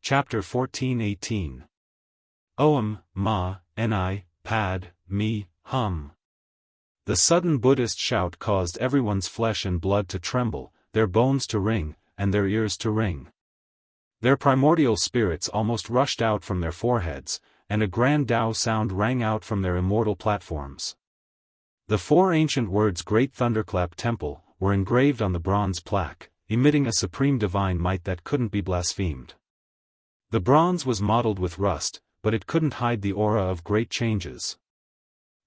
Chapter 14:18. Om, Ma, Ni, Pad, Mi, Hum. The sudden Buddhist shout caused everyone's flesh and blood to tremble, their bones to ring, and their ears to ring. Their primordial spirits almost rushed out from their foreheads, and a grand Tao sound rang out from their immortal platforms. The four ancient words Great Thunderclap Temple were engraved on the bronze plaque, emitting a supreme divine might that couldn't be blasphemed. The bronze was mottled with rust, but it couldn't hide the aura of great changes.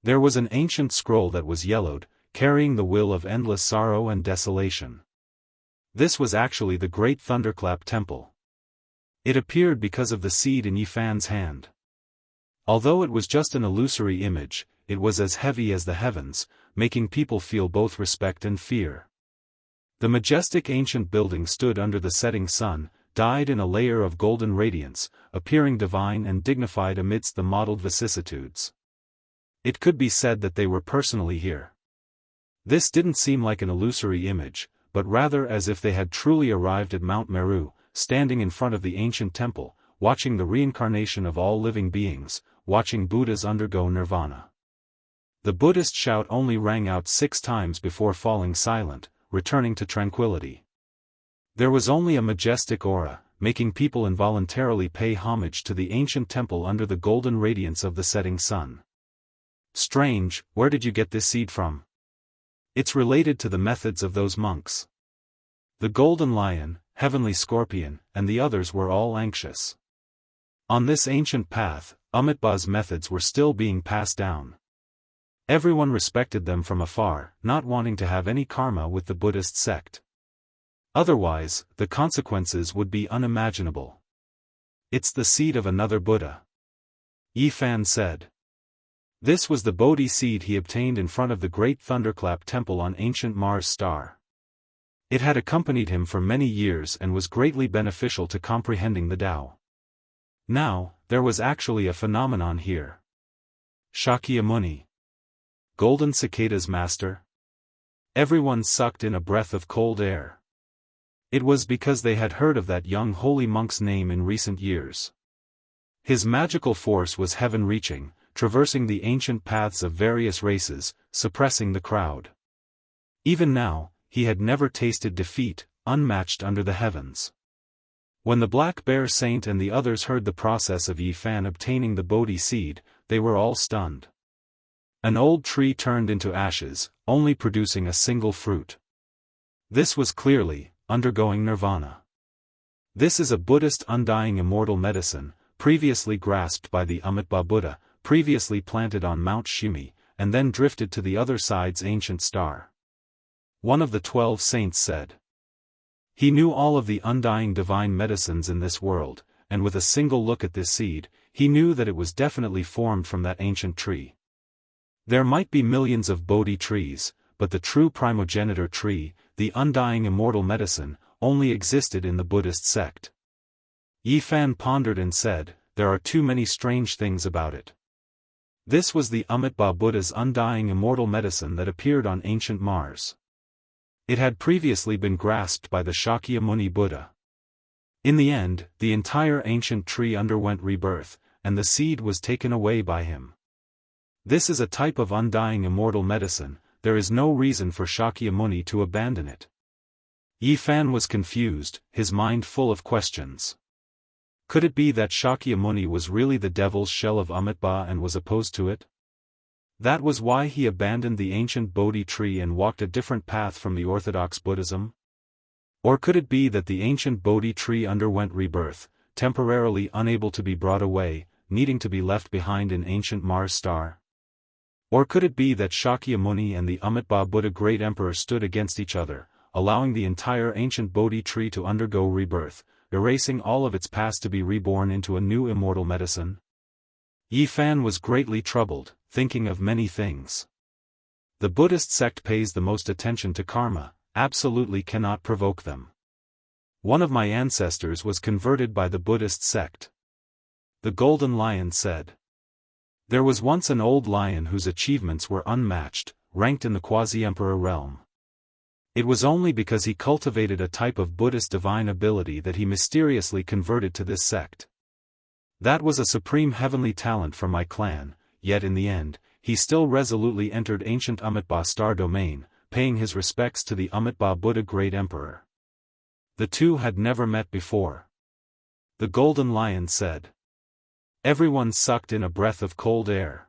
There was an ancient scroll that was yellowed, carrying the will of endless sorrow and desolation. This was actually the Great Thunderclap Temple. It appeared because of the seed in Yifan's hand. Although it was just an illusory image, it was as heavy as the heavens, making people feel both respect and fear. The majestic ancient building stood under the setting sun, dyed in a layer of golden radiance, appearing divine and dignified amidst the mottled vicissitudes. It could be said that they were personally here. This didn't seem like an illusory image, but rather as if they had truly arrived at Mount Meru, standing in front of the ancient temple, watching the reincarnation of all living beings, watching Buddhas undergo nirvana. The Buddhist shout only rang out 6 times before falling silent, returning to tranquility. There was only a majestic aura, making people involuntarily pay homage to the ancient temple under the golden radiance of the setting sun. Strange, where did you get this seed from? It's related to the methods of those monks. The golden lion, heavenly scorpion, and the others were all anxious. On this ancient path, Amitabha's methods were still being passed down. Everyone respected them from afar, not wanting to have any karma with the Buddhist sect. Otherwise, the consequences would be unimaginable. It's the seed of another Buddha. Yifan said. This was the Bodhi seed he obtained in front of the Great Thunderclap Temple on ancient Mars star. It had accompanied him for many years and was greatly beneficial to comprehending the Tao. Now, there was actually a phenomenon here. Shakyamuni. Golden Cicada's master? Everyone sucked in a breath of cold air. It was because they had heard of that young holy monk's name in recent years. His magical force was heaven-reaching, traversing the ancient paths of various races, suppressing the crowd. Even now, he had never tasted defeat, unmatched under the heavens. When the Black Bear Saint and the others heard the process of Yifan obtaining the Bodhi seed, they were all stunned. An old tree turned into ashes, only producing a single fruit. This was clearly undergoing nirvana. This is a Buddhist undying immortal medicine, previously grasped by the Amitabha Buddha, previously planted on Mount Shimi, and then drifted to the other side's ancient star. One of the 12 saints said. He knew all of the undying divine medicines in this world, and with a single look at this seed, he knew that it was definitely formed from that ancient tree. There might be millions of Bodhi trees, but the true primogenitor tree, the undying immortal medicine, only existed in the Buddhist sect. Yifan pondered and said, there are too many strange things about it. This was the Amitabha Buddha's undying immortal medicine that appeared on ancient Mars. It had previously been grasped by the Shakyamuni Buddha. In the end, the entire ancient tree underwent rebirth, and the seed was taken away by him. This is a type of undying immortal medicine, there is no reason for Shakyamuni to abandon it. Yifan was confused, his mind full of questions. Could it be that Shakyamuni was really the devil's shell of Amitabha and was opposed to it? That was why he abandoned the ancient Bodhi tree and walked a different path from the orthodox Buddhism? Or could it be that the ancient Bodhi tree underwent rebirth, temporarily unable to be brought away, needing to be left behind in ancient Mars star? Or could it be that Shakyamuni and the Amitabha Buddha Great Emperor stood against each other, allowing the entire ancient Bodhi tree to undergo rebirth, erasing all of its past to be reborn into a new immortal medicine? Yifan was greatly troubled, thinking of many things. The Buddhist sect pays the most attention to karma, absolutely cannot provoke them. One of my ancestors was converted by the Buddhist sect. The Golden Lion said. There was once an old lion whose achievements were unmatched, ranked in the quasi-emperor realm. It was only because he cultivated a type of Buddhist divine ability that he mysteriously converted to this sect. That was a supreme heavenly talent from my clan, yet in the end, he still resolutely entered ancient Amitabha star domain, paying his respects to the Amitabha Buddha Great Emperor. The two had never met before. The Golden Lion said. Everyone sucked in a breath of cold air.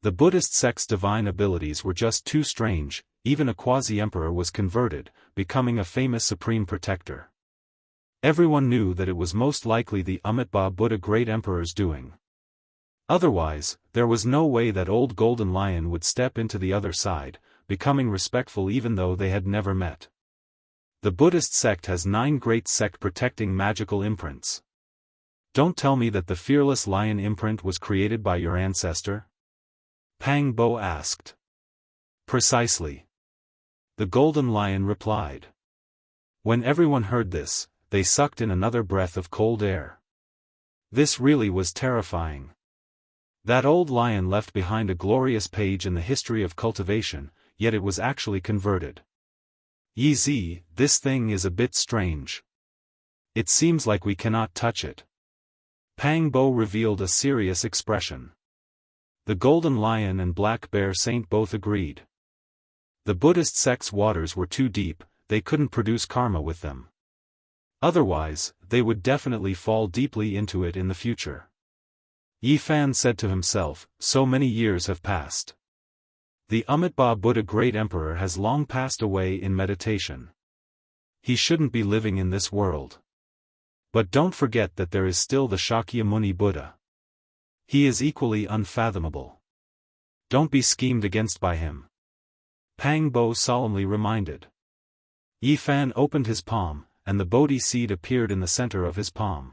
The Buddhist sect's divine abilities were just too strange. Even a quasi-emperor was converted, becoming a famous supreme protector. Everyone knew that it was most likely the Amitabha Buddha Great Emperor's doing. Otherwise, there was no way that old Golden Lion would step into the other side, becoming respectful even though they had never met. The Buddhist sect has 9 great sect-protecting magical imprints. Don't tell me that the fearless lion imprint was created by your ancestor? Pang Bo asked. Precisely. The Golden Lion replied. When everyone heard this, they sucked in another breath of cold air. This really was terrifying. That old lion left behind a glorious page in the history of cultivation, yet it was actually converted. Yi Zi, this thing is a bit strange. It seems like we cannot touch it. Pang Bo revealed a serious expression. The Golden Lion and Black Bear Saint both agreed. The Buddhist sect's waters were too deep, they couldn't produce karma with them. Otherwise, they would definitely fall deeply into it in the future. Yi Fan said to himself, so many years have passed. The Amitabha Buddha Great Emperor has long passed away in meditation. He shouldn't be living in this world. But don't forget that there is still the Shakyamuni Buddha. He is equally unfathomable. Don't be schemed against by him. Pang Bo solemnly reminded. Yi Fan opened his palm, and the Bodhi seed appeared in the center of his palm.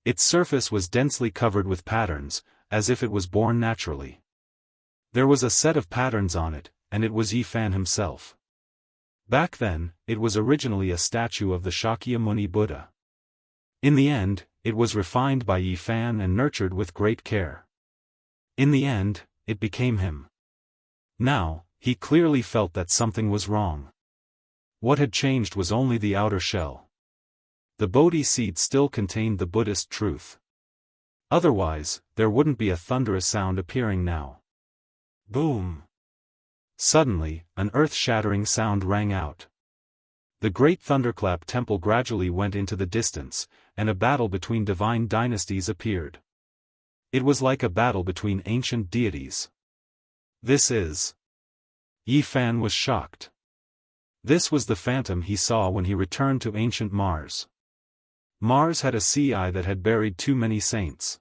Its surface was densely covered with patterns, as if it was born naturally. There was a set of patterns on it, and it was Yi Fan himself. Back then, it was originally a statue of the Shakyamuni Buddha. In the end, it was refined by Yi Fan and nurtured with great care. In the end, it became him. Now, he clearly felt that something was wrong. What had changed was only the outer shell. The Bodhi seed still contained the Buddhist truth. Otherwise, there wouldn't be a thunderous sound appearing now. Boom! Suddenly, an earth-shattering sound rang out. The great thunderclap temple gradually went into the distance, and a battle between divine dynasties appeared. It was like a battle between ancient deities. This is... Yi Fan was shocked. This was the phantom he saw when he returned to ancient Mars. Mars had a sea eye that had buried too many saints.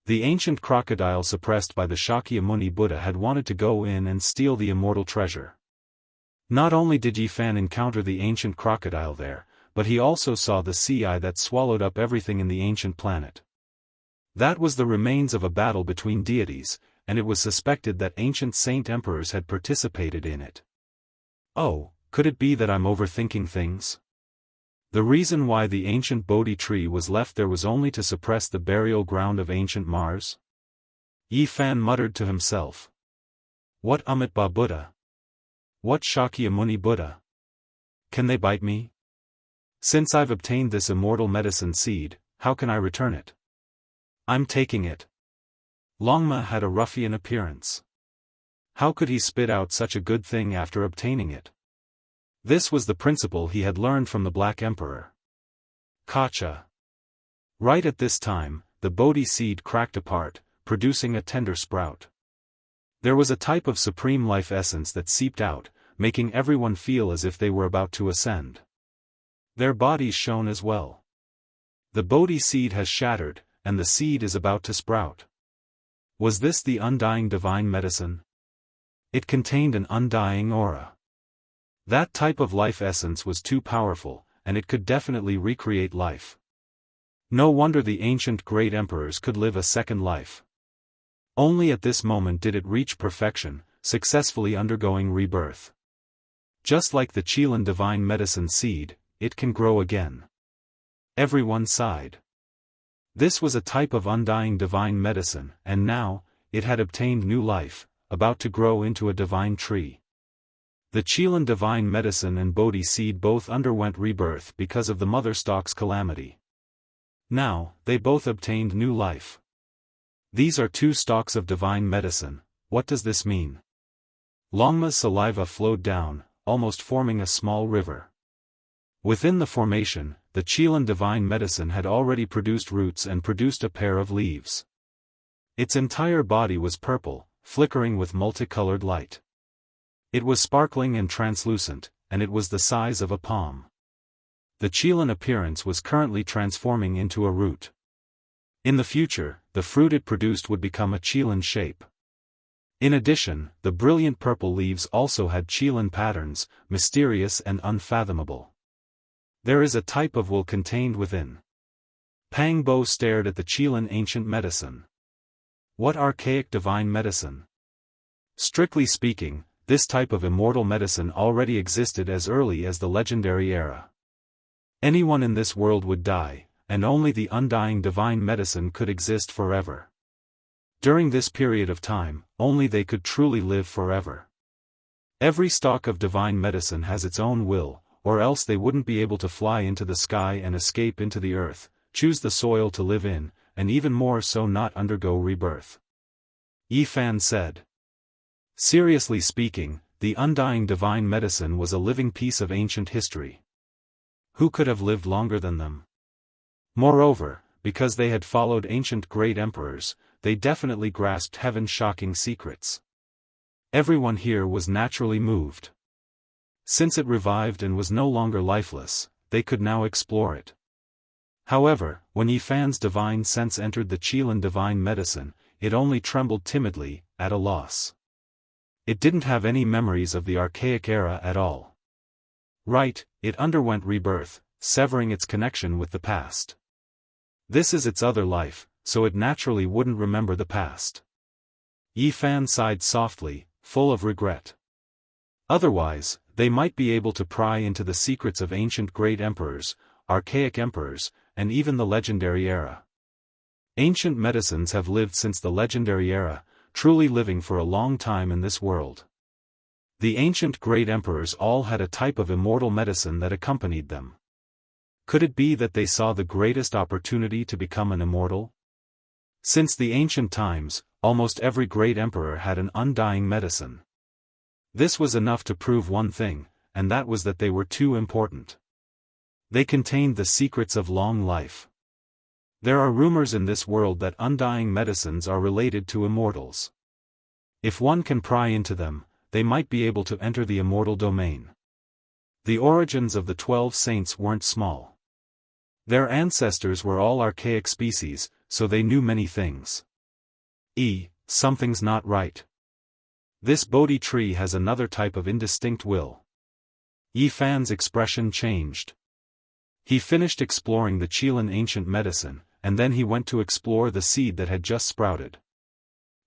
The ancient crocodile suppressed by the Shakyamuni Buddha had wanted to go in and steal the immortal treasure. Not only did Yi Fan encounter the ancient crocodile there, but he also saw the sea eye that swallowed up everything in the ancient planet. That was the remains of a battle between deities, and it was suspected that ancient saint emperors had participated in it. Oh, could it be that I'm overthinking things? The reason why the ancient Bodhi tree was left there was only to suppress the burial ground of ancient Mars? Yi Fan muttered to himself. What Amitabha Buddha? What Shakyamuni Buddha? Can they bite me? Since I've obtained this immortal medicine seed, how can I return it? I'm taking it. Longma had a ruffian appearance. How could he spit out such a good thing after obtaining it? This was the principle he had learned from the Black Emperor. Kacha. Right at this time, the Bodhi seed cracked apart, producing a tender sprout. There was a type of supreme life essence that seeped out, making everyone feel as if they were about to ascend. Their bodies shone as well. The Bodhi seed has shattered, and the seed is about to sprout. Was this the undying divine medicine? It contained an undying aura. That type of life essence was too powerful, and it could definitely recreate life. No wonder the ancient great emperors could live a second life. Only at this moment did it reach perfection, successfully undergoing rebirth. Just like the Chilan divine medicine seed, it can grow again. Everyone sighed. This was a type of undying divine medicine, and now, it had obtained new life, about to grow into a divine tree. The Qilin divine medicine and Bodhi seed both underwent rebirth because of the mother stalk's calamity. Now, they both obtained new life. These are two stalks of divine medicine. What does this mean? Longma's saliva flowed down, almost forming a small river. Within the formation, the Qilin divine medicine had already produced roots and produced a pair of leaves. Its entire body was purple, flickering with multicolored light. It was sparkling and translucent, and it was the size of a palm. The Qilin appearance was currently transforming into a root. In the future, the fruit it produced would become a Qilin shape. In addition, the brilliant purple leaves also had Qilin patterns, mysterious and unfathomable. There is a type of will contained within. Pang Bo stared at the Qilin ancient medicine. What archaic divine medicine? Strictly speaking, this type of immortal medicine already existed as early as the legendary era. Anyone in this world would die, and only the undying divine medicine could exist forever. During this period of time, only they could truly live forever. Every stalk of divine medicine has its own will, or else they wouldn't be able to fly into the sky and escape into the earth, choose the soil to live in, and even more so not undergo rebirth. Yi Fan said. Seriously speaking, the undying divine medicine was a living piece of ancient history. Who could have lived longer than them? Moreover, because they had followed ancient great emperors, they definitely grasped heaven's shocking secrets. Everyone here was naturally moved. Since it revived and was no longer lifeless, they could now explore it. However, when Yi Fan's divine sense entered the Qilin divine medicine, it only trembled timidly, at a loss. It didn't have any memories of the archaic era at all. Right, it underwent rebirth, severing its connection with the past. This is its other life, so it naturally wouldn't remember the past. Yi Fan sighed softly, full of regret. Otherwise, they might be able to pry into the secrets of ancient great emperors, archaic emperors, and even the legendary era. Ancient medicines have lived since the legendary era, truly living for a long time in this world. The ancient great emperors all had a type of immortal medicine that accompanied them. Could it be that they saw the greatest opportunity to become an immortal? Since the ancient times, almost every great emperor had an undying medicine. This was enough to prove one thing, and that was that they were too important. They contained the secrets of long life. There are rumors in this world that undying medicines are related to immortals. If one can pry into them, they might be able to enter the immortal domain. The origins of the 12 saints weren't small. Their ancestors were all archaic species, so they knew many things. Something's not right. This Bodhi tree has another type of indistinct will. Yi Fan's expression changed. He finished exploring the Qilin ancient medicine, and then he went to explore the seed that had just sprouted.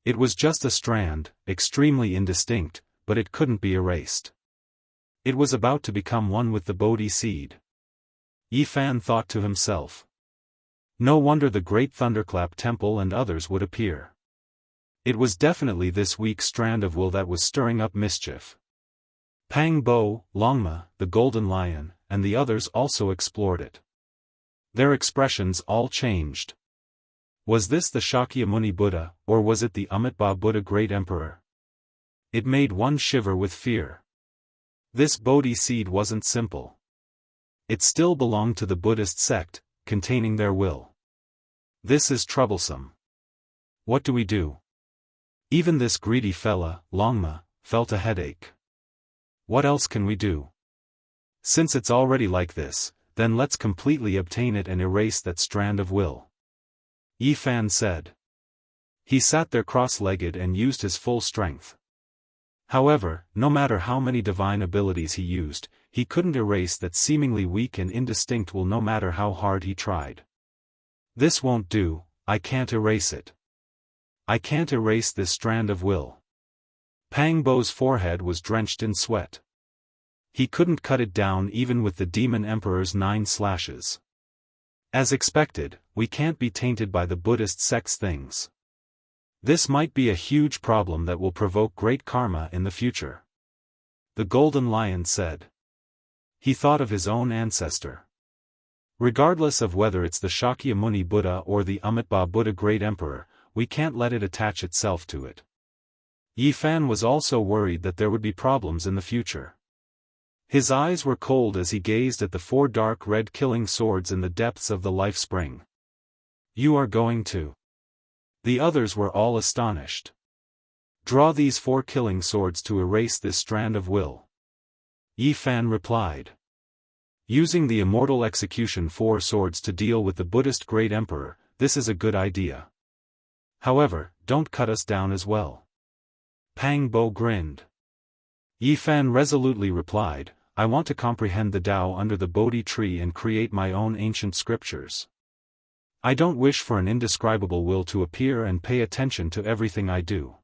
It was just a strand, extremely indistinct, but it couldn't be erased. It was about to become one with the Bodhi seed. Yi Fan thought to himself. No wonder the Great Thunderclap Temple and others would appear. It was definitely this weak strand of will that was stirring up mischief. Pang Bo, Longma, the Golden Lion, and the others also explored it. Their expressions all changed. Was this the Shakyamuni Buddha, or was it the Amitabha Buddha Great Emperor? It made one shiver with fear. This Bodhi seed wasn't simple. It still belonged to the Buddhist sect, containing their will. This is troublesome. What do we do? Even this greedy fella, Longma, felt a headache. What else can we do? Since it's already like this, then let's completely obtain it and erase that strand of will. Yi Fan said. He sat there cross-legged and used his full strength. However, no matter how many divine abilities he used, he couldn't erase that seemingly weak and indistinct will no matter how hard he tried. This won't do, I can't erase it. I can't erase this strand of will. Pang Bo's forehead was drenched in sweat. He couldn't cut it down even with the Demon Emperor's 9 slashes. As expected, we can't be tainted by the Buddhist sect's things. This might be a huge problem that will provoke great karma in the future. the golden lion said. He thought of his own ancestor. Regardless of whether it's the Shakyamuni Buddha or the Amitabha Buddha Great Emperor, we can't let it attach itself to it. Yi Fan was also worried that there would be problems in the future. His eyes were cold as he gazed at the 4 dark red killing swords in the depths of the life spring. You are going to. The others were all astonished. Draw these 4 killing swords to erase this strand of will. Yi Fan replied. Using the immortal execution 4 swords to deal with the Buddhist Great Emperor, this is a good idea. However, don't cut us down as well. Pang Bo grinned. Yi Fan resolutely replied, I want to comprehend the Tao under the Bodhi tree and create my own ancient scriptures. I don't wish for an indescribable will to appear and pay attention to everything I do.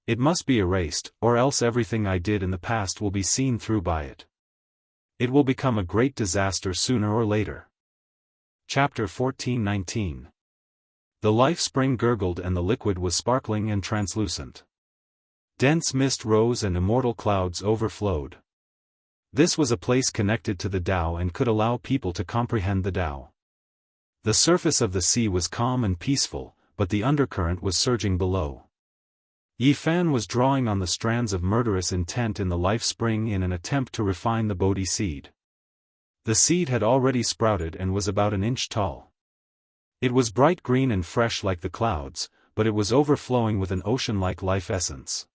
It must be erased, or else everything I did in the past will be seen through by it. It will become a great disaster sooner or later. Chapter 14:19. The life spring gurgled and the liquid was sparkling and translucent. Dense mist rose and immortal clouds overflowed. This was a place connected to the Tao and could allow people to comprehend the Tao. The surface of the sea was calm and peaceful, but the undercurrent was surging below. Yi Fan was drawing on the strands of murderous intent in the life spring in an attempt to refine the Bodhi seed. The seed had already sprouted and was about an inch tall. It was bright green and fresh like the clouds, but it was overflowing with an ocean-like life essence.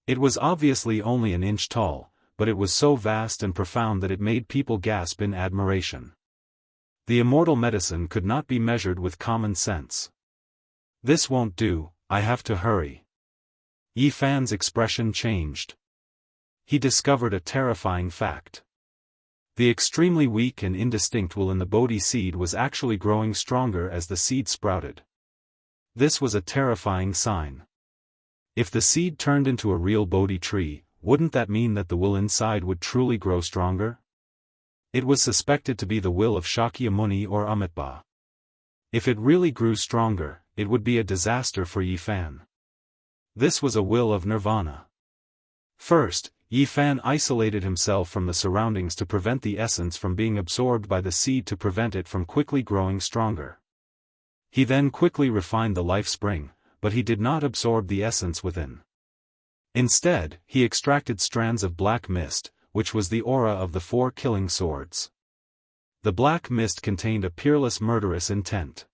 It was obviously only an inch tall, but it was so vast and profound that it made people gasp in admiration. The immortal medicine could not be measured with common sense. This won't do, I have to hurry. Yi Fan's expression changed. He discovered a terrifying fact. The extremely weak and indistinct will in the Bodhi seed was actually growing stronger as the seed sprouted. This was a terrifying sign. If the seed turned into a real Bodhi tree, wouldn't that mean that the will inside would truly grow stronger? It was suspected to be the will of Shakyamuni or Amitabha. If it really grew stronger, it would be a disaster for Yi Fan. This was a will of nirvana. First, Yi Fan isolated himself from the surroundings to prevent the essence from being absorbed by the seed to prevent it from quickly growing stronger. He then quickly refined the life spring, but he did not absorb the essence within. Instead, he extracted strands of black mist, which was the aura of the 4 killing swords. The black mist contained a peerless murderous intent.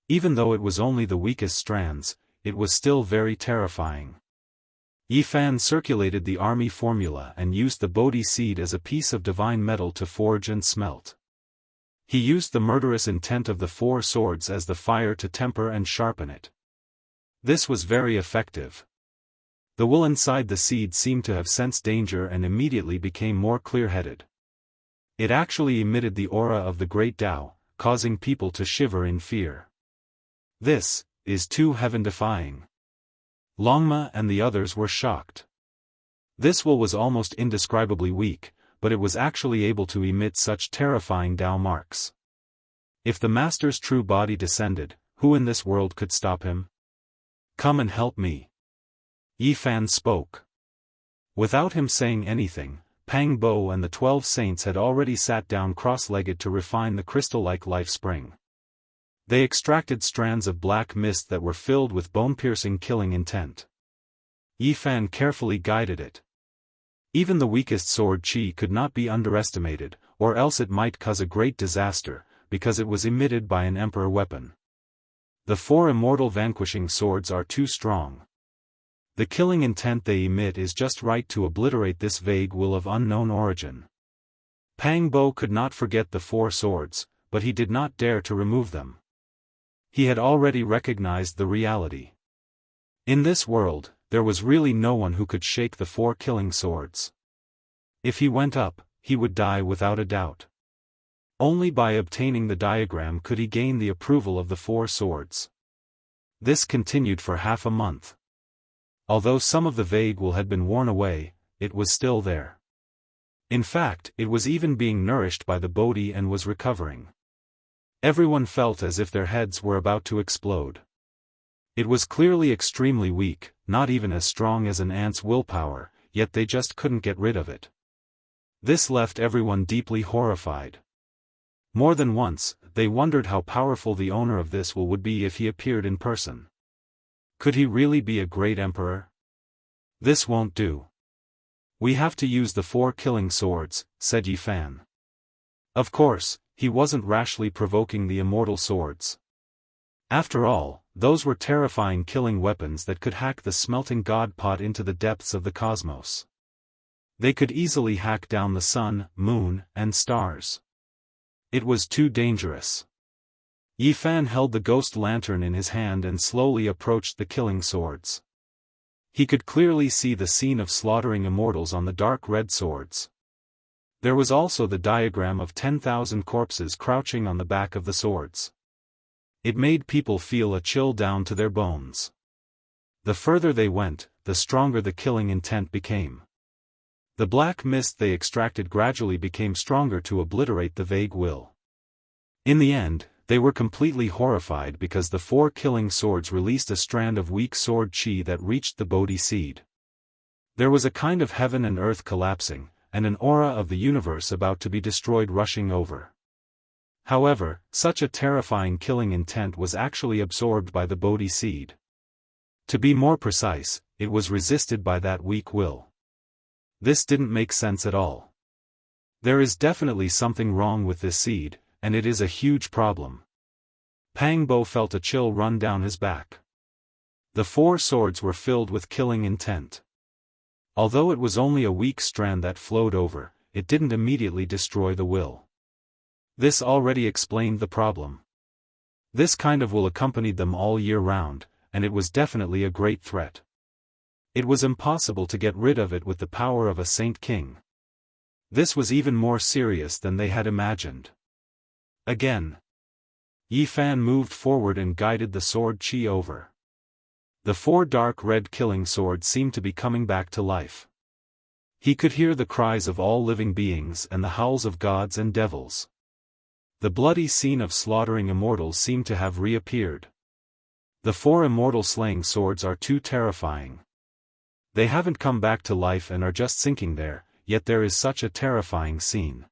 Even though it was only the weakest strands, it was still very terrifying. Yi Fan circulated the army formula and used the Bodhi seed as a piece of divine metal to forge and smelt. He used the murderous intent of the 4 swords as the fire to temper and sharpen it. This was very effective. The will inside the seed seemed to have sensed danger and immediately became more clear-headed. It actually emitted the aura of the great Tao, causing people to shiver in fear. This is too heaven-defying. Longma and the others were shocked. This will was almost indescribably weak, but it was actually able to emit such terrifying Tao marks. If the Master's true body descended, who in this world could stop him? Come and help me. Yi Fan spoke. Without him saying anything, Pang Bo and the 12 saints had already sat down cross-legged to refine the crystal-like life spring. They extracted strands of black mist that were filled with bone-piercing killing intent. Yi Fan carefully guided it. Even the weakest sword chi could not be underestimated, or else it might cause a great disaster, because it was emitted by an emperor weapon. The 4 immortal vanquishing swords are too strong. The killing intent they emit is just right to obliterate this vague will of unknown origin. Pang Bo could not forget the 4 swords, but he did not dare to remove them. He had already recognized the reality. In this world, there was really no one who could shake the 4 killing swords. If he went up, he would die without a doubt. Only by obtaining the diagram could he gain the approval of the 4 swords. This continued for half a month. Although some of the vague will had been worn away, it was still there. In fact, it was even being nourished by the Bodhi and was recovering. Everyone felt as if their heads were about to explode. It was clearly extremely weak, not even as strong as an ant's willpower, yet they just couldn't get rid of it. This left everyone deeply horrified. More than once, they wondered how powerful the owner of this will would be if he appeared in person. Could he really be a great emperor? This won't do. We have to use the 4 killing swords, said Yifan. Of course, he wasn't rashly provoking the immortal swords. After all, those were terrifying killing weapons that could hack the smelting god pot into the depths of the cosmos. They could easily hack down the sun, moon, and stars. It was too dangerous. Yifan held the ghost lantern in his hand and slowly approached the killing swords. He could clearly see the scene of slaughtering immortals on the dark red swords. There was also the diagram of 10,000 corpses crouching on the back of the swords. It made people feel a chill down to their bones. The further they went, the stronger the killing intent became. The black mist they extracted gradually became stronger to obliterate the vague will. In the end, they were completely horrified because the 4 killing swords released a strand of weak sword chi that reached the Bodhi seed. There was a kind of heaven and earth collapsing, and an aura of the universe about to be destroyed rushing over. However, such a terrifying killing intent was actually absorbed by the Bodhi seed. To be more precise, it was resisted by that weak will. This didn't make sense at all. There is definitely something wrong with this seed, and it is a huge problem. Pang Bo felt a chill run down his back. The 4 swords were filled with killing intent. Although it was only a weak strand that flowed over, it didn't immediately destroy the will. This already explained the problem. This kind of will accompanied them all year round, and it was definitely a great threat. It was impossible to get rid of it with the power of a Saint King. This was even more serious than they had imagined. Again, Yifan moved forward and guided the sword chi over. The 4 dark red killing swords seemed to be coming back to life. He could hear the cries of all living beings and the howls of gods and devils. The bloody scene of slaughtering immortals seemed to have reappeared. The 4 immortal slaying swords are too terrifying. They haven't come back to life and are just sinking there, yet there is such a terrifying scene.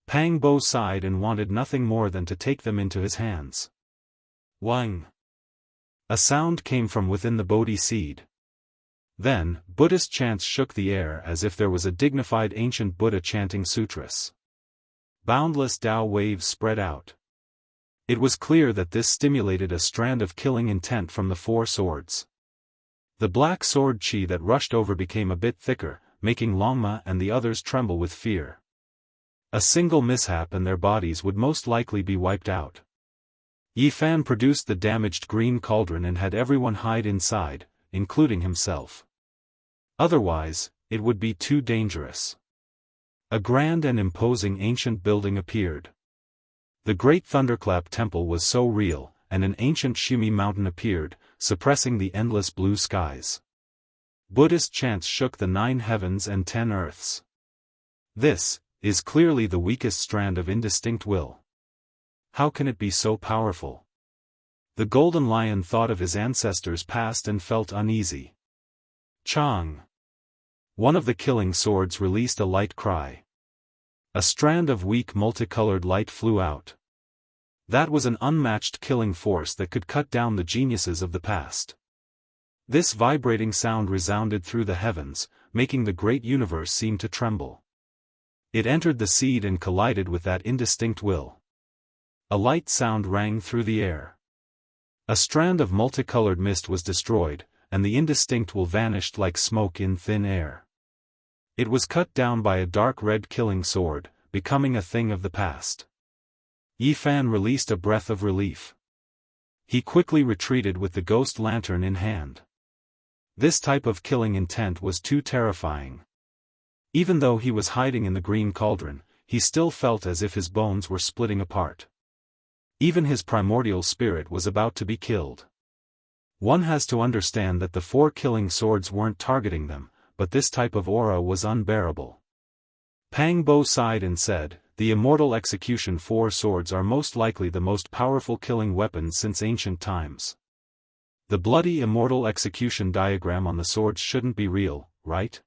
Pang Bo sighed and wanted nothing more than to take them into his hands. Wang! A sound came from within the Bodhi seed. Then, Buddhist chants shook the air as if there was a dignified ancient Buddha chanting sutras. Boundless Tao waves spread out. It was clear that this stimulated a strand of killing intent from the 4 swords. The black sword chi that rushed over became a bit thicker, making Longma and the others tremble with fear. A single mishap and their bodies would most likely be wiped out. Yifan produced the damaged green cauldron and had everyone hide inside, including himself. Otherwise, it would be too dangerous. A grand and imposing ancient building appeared. The great thunderclap temple was so real, and an ancient shimi mountain appeared, suppressing the endless blue skies. Buddhist chants shook the 9 heavens and 10 earths. This is clearly the weakest strand of indistinct will. How can it be so powerful? The golden lion thought of his ancestors past and felt uneasy. Chang! One of the killing swords released a light cry. A strand of weak multicolored light flew out. That was an unmatched killing force that could cut down the geniuses of the past. This vibrating sound resounded through the heavens, making the great universe seem to tremble. It entered the seed and collided with that indistinct will. A light sound rang through the air. A strand of multicolored mist was destroyed, and the indistinct will vanished like smoke in thin air. It was cut down by a dark red killing sword, becoming a thing of the past. Yifan released a breath of relief. He quickly retreated with the ghost lantern in hand. This type of killing intent was too terrifying. Even though he was hiding in the green cauldron, he still felt as if his bones were splitting apart. Even his primordial spirit was about to be killed. One has to understand that the 4 killing swords weren't targeting them, but this type of aura was unbearable. Pang Bo sighed and said, "The immortal execution 4 swords are most likely the most powerful killing weapons since ancient times. The bloody immortal execution diagram on the swords shouldn't be real, right?"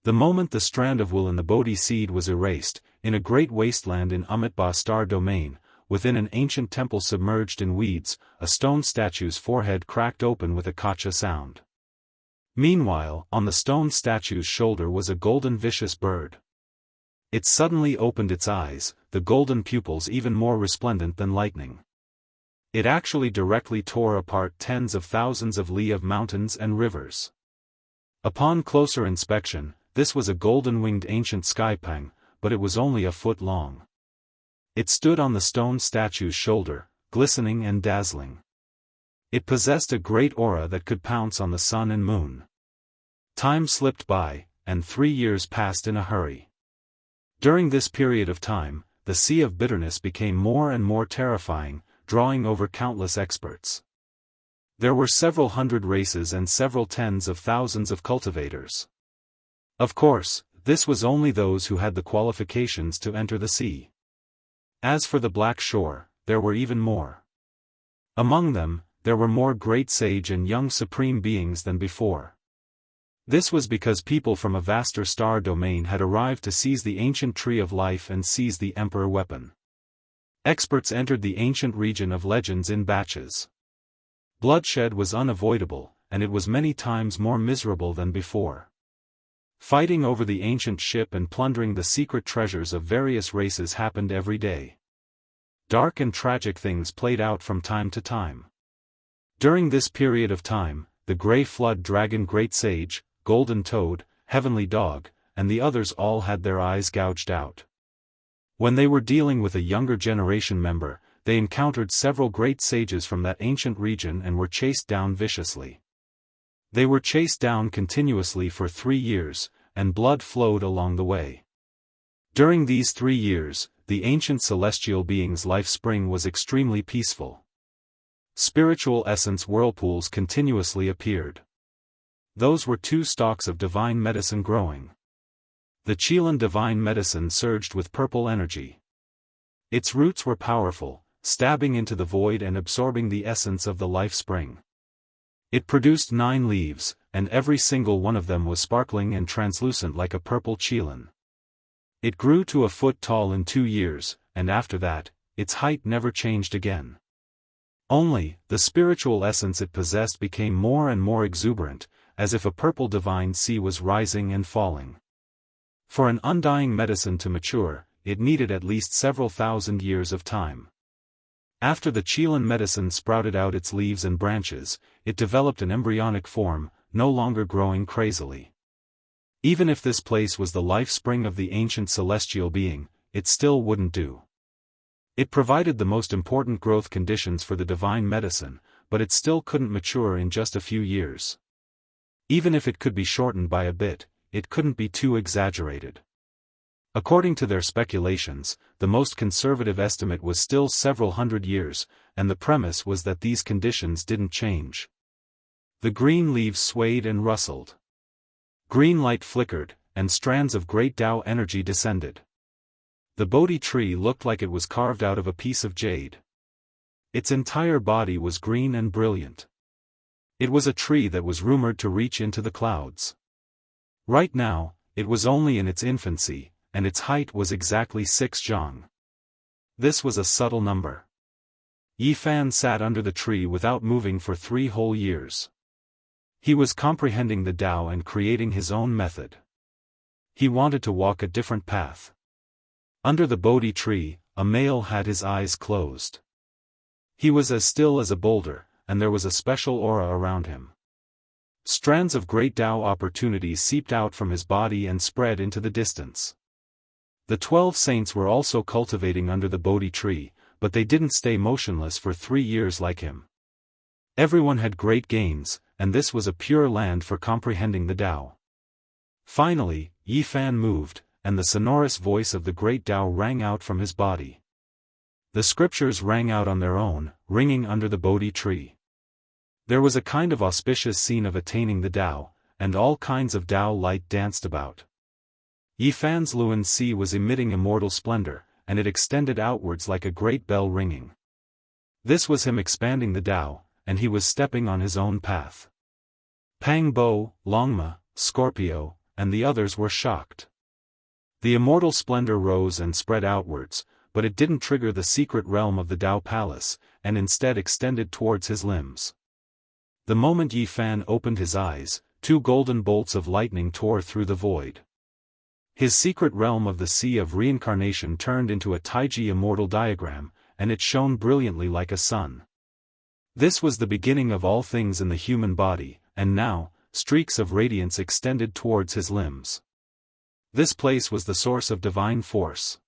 The moment the strand of will in the Bodhi seed was erased, in a great wasteland in Amitabha star domain, within an ancient temple submerged in weeds, a stone statue's forehead cracked open with a kacha sound. Meanwhile, on the stone statue's shoulder was a golden vicious bird. It suddenly opened its eyes, the golden pupils even more resplendent than lightning. It actually directly tore apart tens of thousands of li of mountains and rivers. Upon closer inspection, this was a golden-winged ancient skypang, but it was only a foot long. It stood on the stone statue's shoulder, glistening and dazzling. It possessed a great aura that could pounce on the sun and moon. Time slipped by, and 3 years passed in a hurry. During this period of time, the sea of bitterness became more and more terrifying, drawing over countless experts. There were several hundred races and several tens of thousands of cultivators. Of course, this was only those who had the qualifications to enter the sea. As for the Black Shore, there were even more. Among them, there were more great sage and young supreme beings than before. This was because people from a vaster star domain had arrived to seize the ancient tree of life and seize the emperor weapon. Experts entered the ancient region of legends in batches. Bloodshed was unavoidable, and it was many times more miserable than before. Fighting over the ancient ship and plundering the secret treasures of various races happened every day. Dark and tragic things played out from time to time. During this period of time, the Grey Flood Dragon Great Sage, Golden Toad, Heavenly Dog, and the others all had their eyes gouged out. When they were dealing with a younger generation member, they encountered several great sages from that ancient region and were chased down viciously. They were chased down continuously for 3 years, and blood flowed along the way. During these 3 years, the ancient celestial being's life spring was extremely peaceful. Spiritual essence whirlpools continuously appeared. Those were 2 stalks of divine medicine growing. The Chilan divine medicine surged with purple energy. Its roots were powerful, stabbing into the void and absorbing the essence of the life spring. It produced 9 leaves, and every single one of them was sparkling and translucent like a purple Chilan. It grew to a foot tall in 2 years, and after that, its height never changed again. Only, the spiritual essence it possessed became more and more exuberant, as if a purple divine sea was rising and falling. For an undying medicine to mature, it needed at least several thousand years of time. After the Chilan medicine sprouted out its leaves and branches, it developed an embryonic form, no longer growing crazily. Even if this place was the life spring of the ancient celestial being, it still wouldn't do. It provided the most important growth conditions for the divine medicine, but it still couldn't mature in just a few years. Even if it could be shortened by a bit, it couldn't be too exaggerated. According to their speculations, the most conservative estimate was still several hundred years, and the premise was that these conditions didn't change. The green leaves swayed and rustled. Green light flickered, and strands of great Tao energy descended. The Bodhi tree looked like it was carved out of a piece of jade. Its entire body was green and brilliant. It was a tree that was rumored to reach into the clouds. Right now, it was only in its infancy, and its height was exactly 6 zhang. This was a subtle number. Yi Fan sat under the tree without moving for 3 whole years. He was comprehending the Tao and creating his own method. He wanted to walk a different path. Under the Bodhi tree, a male had his eyes closed. He was as still as a boulder, and there was a special aura around him. Strands of great Tao opportunities seeped out from his body and spread into the distance. The 12 saints were also cultivating under the Bodhi tree, but they didn't stay motionless for 3 years like him. Everyone had great gains, and this was a pure land for comprehending the Tao. Finally, Yi Fan moved, and the sonorous voice of the great Tao rang out from his body. The scriptures rang out on their own, ringing under the Bodhi tree. There was a kind of auspicious scene of attaining the Tao, and all kinds of Tao light danced about. Yi Fan's Luan Sea was emitting immortal splendor, and it extended outwards like a great bell ringing. This was him expanding the Tao, and he was stepping on his own path. Pang Bo, Longma, Scorpio, and the others were shocked. The immortal splendor rose and spread outwards, but it didn't trigger the secret realm of the Tao Palace, and instead extended towards his limbs. The moment Yi Fan opened his eyes, 2 golden bolts of lightning tore through the void. His secret realm of the Sea of Reincarnation turned into a Taiji immortal diagram, and it shone brilliantly like a sun. This was the beginning of all things in the human body, and now, streaks of radiance extended towards his limbs. This place was the source of divine force.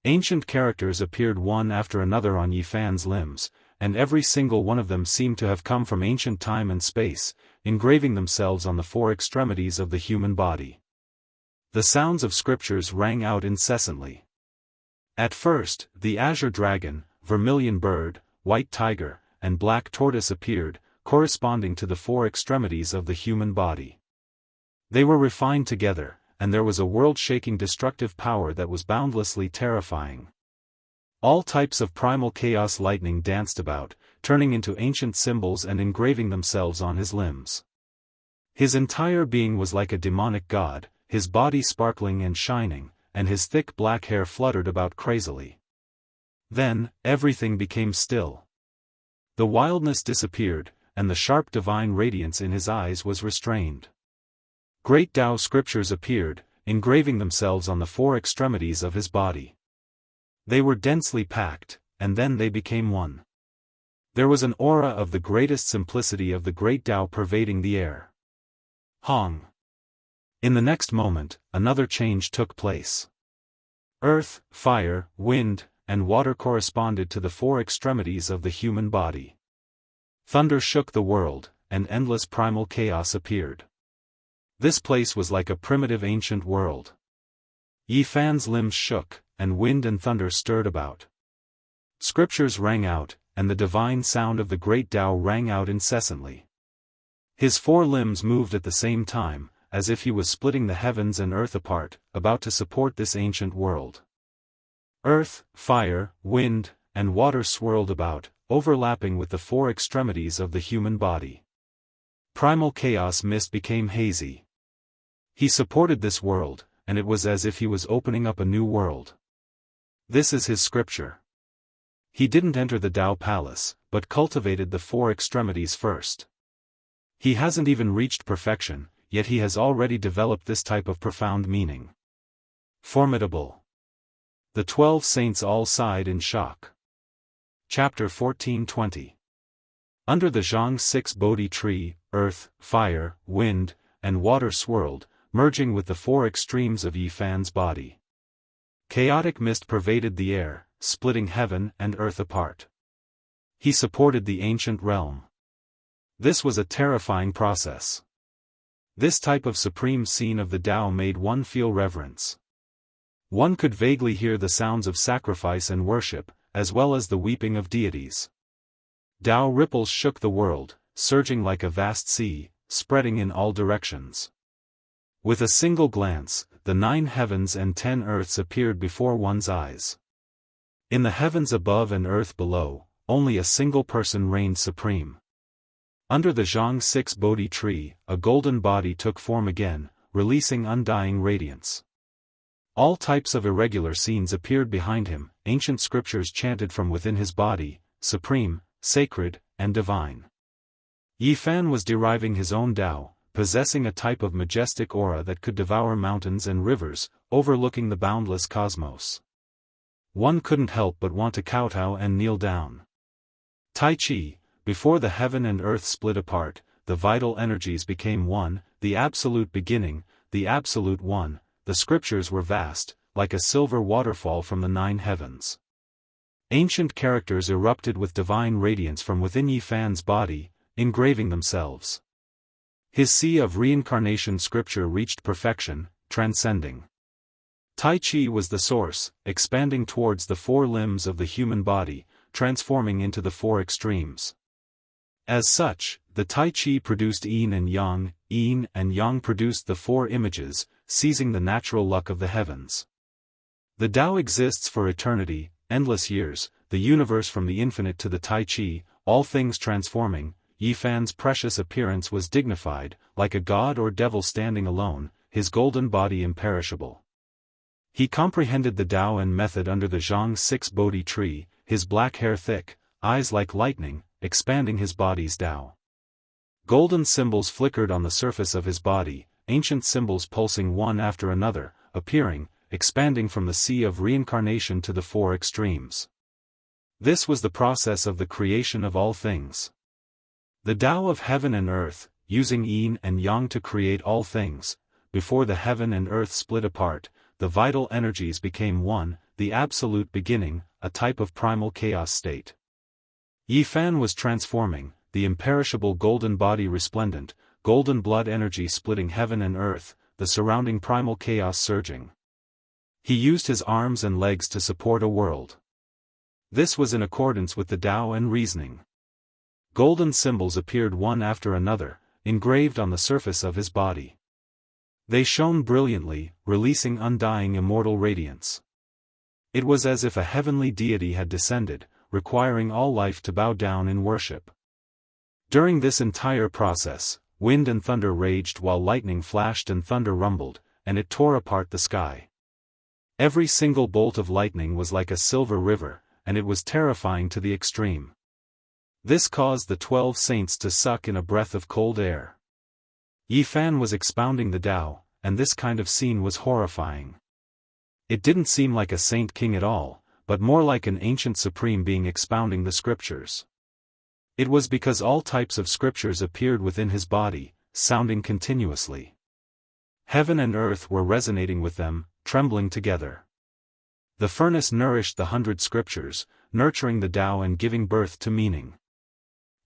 Ancient characters appeared one after another on Yi Fan's limbs, and every single one of them seemed to have come from ancient time and space, engraving themselves on the 4 extremities of the human body. The sounds of scriptures rang out incessantly. At first, the azure dragon, vermilion bird, white tiger, and black tortoise appeared, corresponding to the 4 extremities of the human body. They were refined together, and there was a world-shaking destructive power that was boundlessly terrifying. All types of primal chaos lightning danced about, turning into ancient symbols and engraving themselves on his limbs. His entire being was like a demonic god, his body sparkling and shining, and his thick black hair fluttered about crazily. Then, everything became still. The wildness disappeared, and the sharp divine radiance in his eyes was restrained. Great Tao scriptures appeared, engraving themselves on the 4 extremities of his body. They were densely packed, and then they became one. There was an aura of the greatest simplicity of the great Tao pervading the air. Hong. In the next moment, another change took place. Earth, fire, wind, and water corresponded to the 4 extremities of the human body. Thunder shook the world, and endless primal chaos appeared. This place was like a primitive ancient world. Yi Fan's limbs shook, and wind and thunder stirred about. Scriptures rang out, and the divine sound of the great Tao rang out incessantly. His 4 limbs moved at the same time, as if he was splitting the heavens and earth apart, about to support this ancient world. Earth, fire, wind, and water swirled about, overlapping with the 4 extremities of the human body. Primal chaos mist became hazy. He supported this world, and it was as if he was opening up a new world. This is his scripture. He didn't enter the Tao Palace, but cultivated the 4 extremities first. He hasn't even reached perfection, yet he has already developed this type of profound meaning. Formidable. The 12 saints all sighed in shock. Chapter 14:20. Under the Jianghu 6 Bodhi tree, earth, fire, wind, and water swirled, merging with the 4 extremes of Yi Fan's body. Chaotic mist pervaded the air, splitting heaven and earth apart. He supported the ancient realm. This was a terrifying process. This type of supreme scene of the Tao made one feel reverence. One could vaguely hear the sounds of sacrifice and worship, as well as the weeping of deities. Tao ripples shook the world, surging like a vast sea, spreading in all directions. With a single glance, the 9 heavens and 10 earths appeared before one's eyes. In the heavens above and earth below, only a single person reigned supreme. Under the Jianghu 6 Bodhi tree, a golden body took form again, releasing undying radiance. All types of irregular scenes appeared behind him, ancient scriptures chanted from within his body, supreme, sacred, and divine. Yi Fan was deriving his own Tao, possessing a type of majestic aura that could devour mountains and rivers, overlooking the boundless cosmos. One couldn't help but want to kowtow and kneel down. Tai Chi, before the heaven and earth split apart, the vital energies became one, the absolute beginning, the absolute one. The scriptures were vast, like a silver waterfall from the 9 heavens. Ancient characters erupted with divine radiance from within Yi Fan's body, engraving themselves. His sea of reincarnation scripture reached perfection, transcending. Tai Chi was the source, expanding towards the 4 limbs of the human body, transforming into the 4 extremes. As such, the Tai Chi produced yin and yang produced the 4 images, seizing the natural luck of the heavens. The Tao exists for eternity, endless years, the universe from the infinite to the Tai Chi, all things transforming. Yi Fan's precious appearance was dignified, like a god or devil standing alone, his golden body imperishable. He comprehended the Tao and method under the Zhang 6 Bodhi tree, his black hair thick, eyes like lightning, expanding his body's Tao. Golden symbols flickered on the surface of his body, ancient symbols pulsing one after another, appearing, expanding from the sea of reincarnation to the four extremes. This was the process of the creation of all things. The Tao of heaven and earth, using yin and yang to create all things, before the heaven and earth split apart, the vital energies became one, the absolute beginning, a type of primal chaos state. Yifan was transforming, the imperishable golden body resplendent, golden blood energy splitting heaven and earth, the surrounding primal chaos surging. He used his arms and legs to support a world. This was in accordance with the Tao and reasoning. Golden symbols appeared one after another, engraved on the surface of his body. They shone brilliantly, releasing undying immortal radiance. It was as if a heavenly deity had descended, requiring all life to bow down in worship. During this entire process, wind and thunder raged while lightning flashed and thunder rumbled, and it tore apart the sky. Every single bolt of lightning was like a silver river, and it was terrifying to the extreme. This caused the 12 saints to suck in a breath of cold air. Yifan was expounding the Tao, and this kind of scene was horrifying. It didn't seem like a saint king at all, but more like an ancient supreme being expounding the scriptures. It was because all types of scriptures appeared within his body, sounding continuously. Heaven and earth were resonating with them, trembling together. The furnace nourished the 100 scriptures, nurturing the Tao and giving birth to meaning.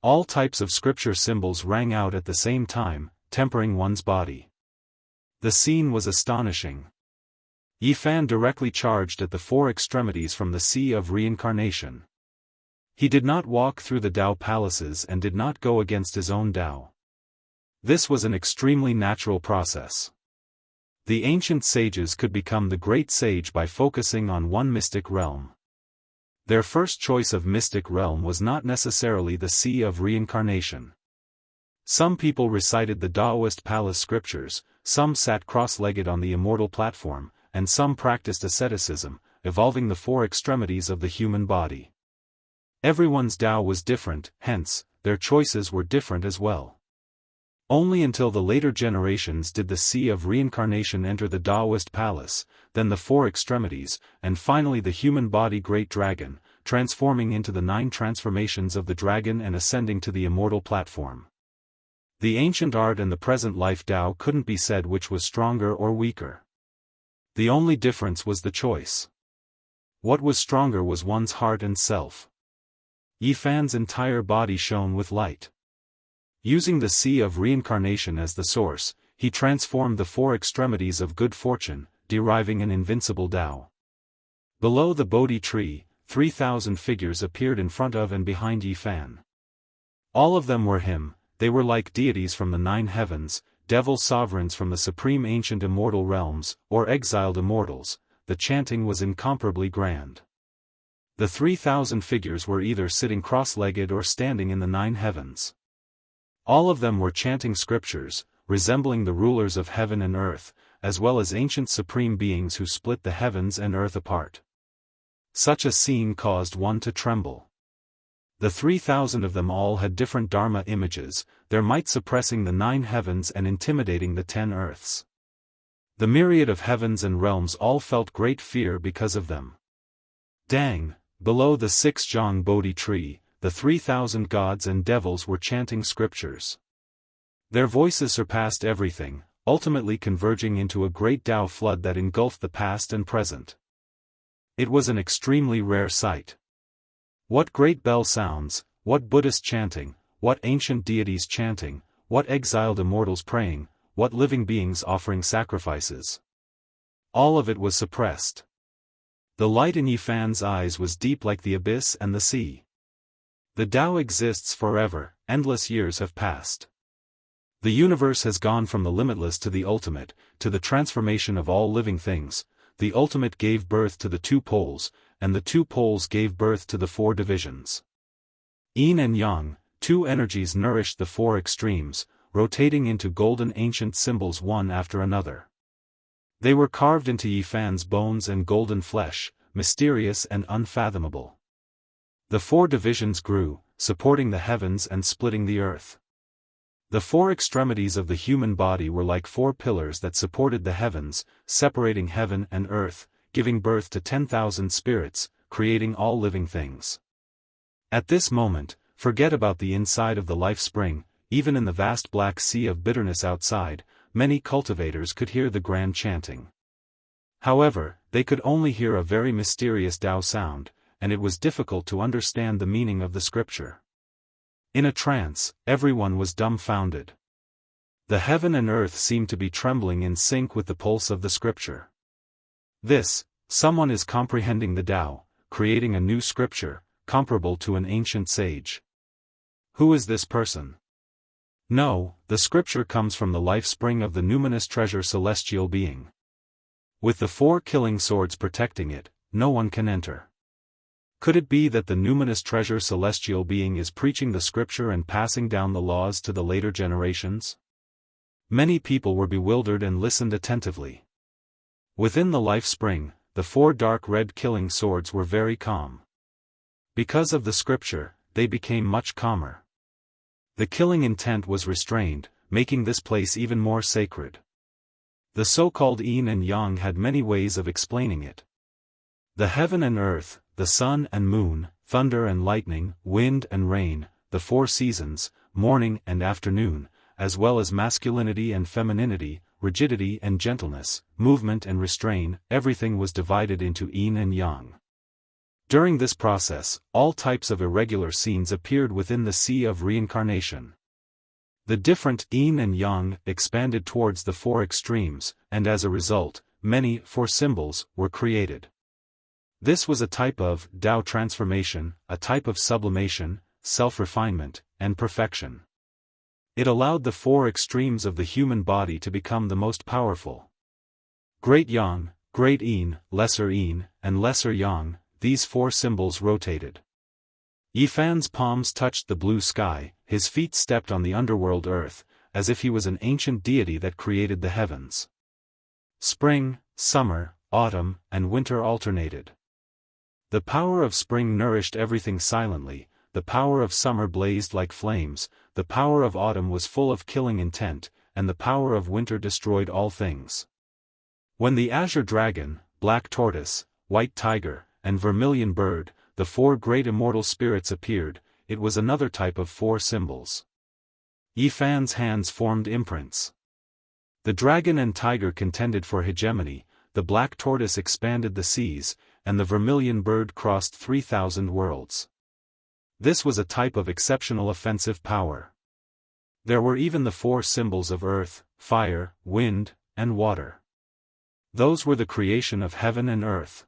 All types of scripture symbols rang out at the same time, tempering one's body. The scene was astonishing. Yifan directly charged at the four extremities from the sea of reincarnation. He did not walk through the Tao palaces and did not go against his own Tao. This was an extremely natural process. The ancient sages could become the great sage by focusing on one mystic realm. Their first choice of mystic realm was not necessarily the sea of reincarnation. Some people recited the Daoist palace scriptures, some sat cross-legged on the immortal platform, and some practiced asceticism, evolving the four extremities of the human body. Everyone's Tao was different, hence, their choices were different as well. Only until the later generations did the sea of reincarnation enter the Daoist palace, then the four extremities, and finally the human body great dragon, transforming into the 9 transformations of the dragon and ascending to the immortal platform. The ancient art and the present life Tao couldn't be said which was stronger or weaker. The only difference was the choice. What was stronger was one's heart and self. Yifan's entire body shone with light. Using the sea of reincarnation as the source, he transformed the four extremities of good fortune, deriving an invincible Tao. Below the Bodhi tree, 3,000 figures appeared in front of and behind Yifan. All of them were him, they were like deities from the 9 heavens, devil sovereigns from the supreme ancient immortal realms, or exiled immortals. The chanting was incomparably grand. The 3,000 figures were either sitting cross-legged or standing in the 9 heavens. All of them were chanting scriptures, resembling the rulers of heaven and earth, as well as ancient supreme beings who split the heavens and earth apart. Such a scene caused one to tremble. The 3,000 of them all had different Dharma images, their might suppressing the 9 heavens and intimidating the 10 earths. The myriad of heavens and realms all felt great fear because of them. Dang, below the 6 Jianghu Bodhi tree, the 3,000 gods and devils were chanting scriptures. Their voices surpassed everything, ultimately converging into a great Tao flood that engulfed the past and present. It was an extremely rare sight. What great bell sounds, what Buddhist chanting, what ancient deities chanting, what exiled immortals praying, what living beings offering sacrifices. All of it was suppressed. The light in Yifan's eyes was deep like the abyss and the sea. The Tao exists forever, endless years have passed. The universe has gone from the limitless to the ultimate, to the transformation of all living things. The ultimate gave birth to the 2 poles, and the 2 poles gave birth to the 4 divisions. Yin and Yang, 2 energies nourished the 4 extremes, rotating into golden ancient symbols one after another. They were carved into Yifan's bones and golden flesh, mysterious and unfathomable. The 4 divisions grew, supporting the heavens and splitting the earth. The 4 extremities of the human body were like 4 pillars that supported the heavens, separating heaven and earth, giving birth to 10,000 spirits, creating all living things. At this moment, forget about the inside of the life spring. Even in the vast black sea of bitterness outside, many cultivators could hear the grand chanting. However, they could only hear a very mysterious Tao sound, and it was difficult to understand the meaning of the scripture. In a trance, everyone was dumbfounded. The heaven and earth seemed to be trembling in sync with the pulse of the scripture. Someone is comprehending the Tao, creating a new scripture, comparable to an ancient sage. Who is this person? No, the scripture comes from the life spring of the numinous treasure celestial being. With the 4 killing swords protecting it, no one can enter. Could it be that the numinous treasure celestial being is preaching the scripture and passing down the laws to the later generations? Many people were bewildered and listened attentively. Within the life spring, the 4 dark red killing swords were very calm. Because of the scripture, they became much calmer. The killing intent was restrained, making this place even more sacred. The so-called yin and yang had many ways of explaining it. The heaven and earth, the sun and moon, thunder and lightning, wind and rain, the 4 seasons, morning and afternoon, as well as masculinity and femininity, rigidity and gentleness, movement and restraint, everything was divided into yin and yang. During this process, all types of irregular scenes appeared within the sea of reincarnation. The different yin and yang expanded towards the 4 extremes, and as a result, many 4 symbols were created. This was a type of Tao transformation, a type of sublimation, self-refinement, and perfection. It allowed the 4 extremes of the human body to become the most powerful. Great Yang, Great Yin, Lesser Yin, and Lesser Yang. These 4 symbols rotated. Yifan's palms touched the blue sky, his feet stepped on the underworld earth, as if he was an ancient deity that created the heavens. Spring, summer, autumn, and winter alternated. The power of spring nourished everything silently, the power of summer blazed like flames, the power of autumn was full of killing intent, and the power of winter destroyed all things. When the azure dragon, black tortoise, white tiger, and vermilion bird, the 4 great immortal spirits appeared, it was another type of 4 symbols. Yifan's hands formed imprints. The dragon and tiger contended for hegemony, the black tortoise expanded the seas, and the vermilion bird crossed 3,000 worlds. This was a type of exceptional offensive power. There were even the 4 symbols of earth, fire, wind, and water. Those were the creation of heaven and earth.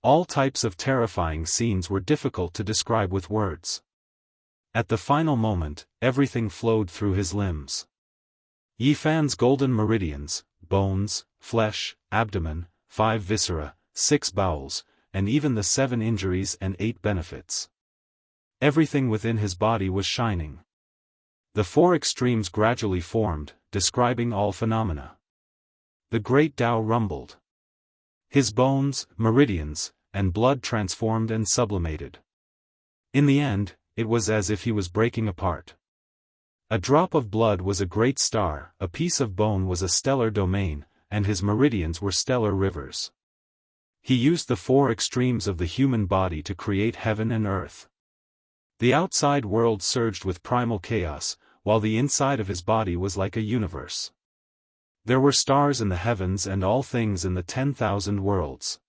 All types of terrifying scenes were difficult to describe with words. At the final moment, everything flowed through his limbs. Yifan's golden meridians, bones, flesh, abdomen, 5 viscera, 6 bowels, and even the 7 injuries and 8 benefits. Everything within his body was shining. The 4 extremes gradually formed, describing all phenomena. The great Tao rumbled. His bones, meridians, and blood transformed and sublimated. In the end, it was as if he was breaking apart. A drop of blood was a great star, a piece of bone was a stellar domain, and his meridians were stellar rivers. He used the 4 extremes of the human body to create heaven and earth. The outside world surged with primal chaos, while the inside of his body was like a universe. There were stars in the heavens and all things in the 10,000 worlds.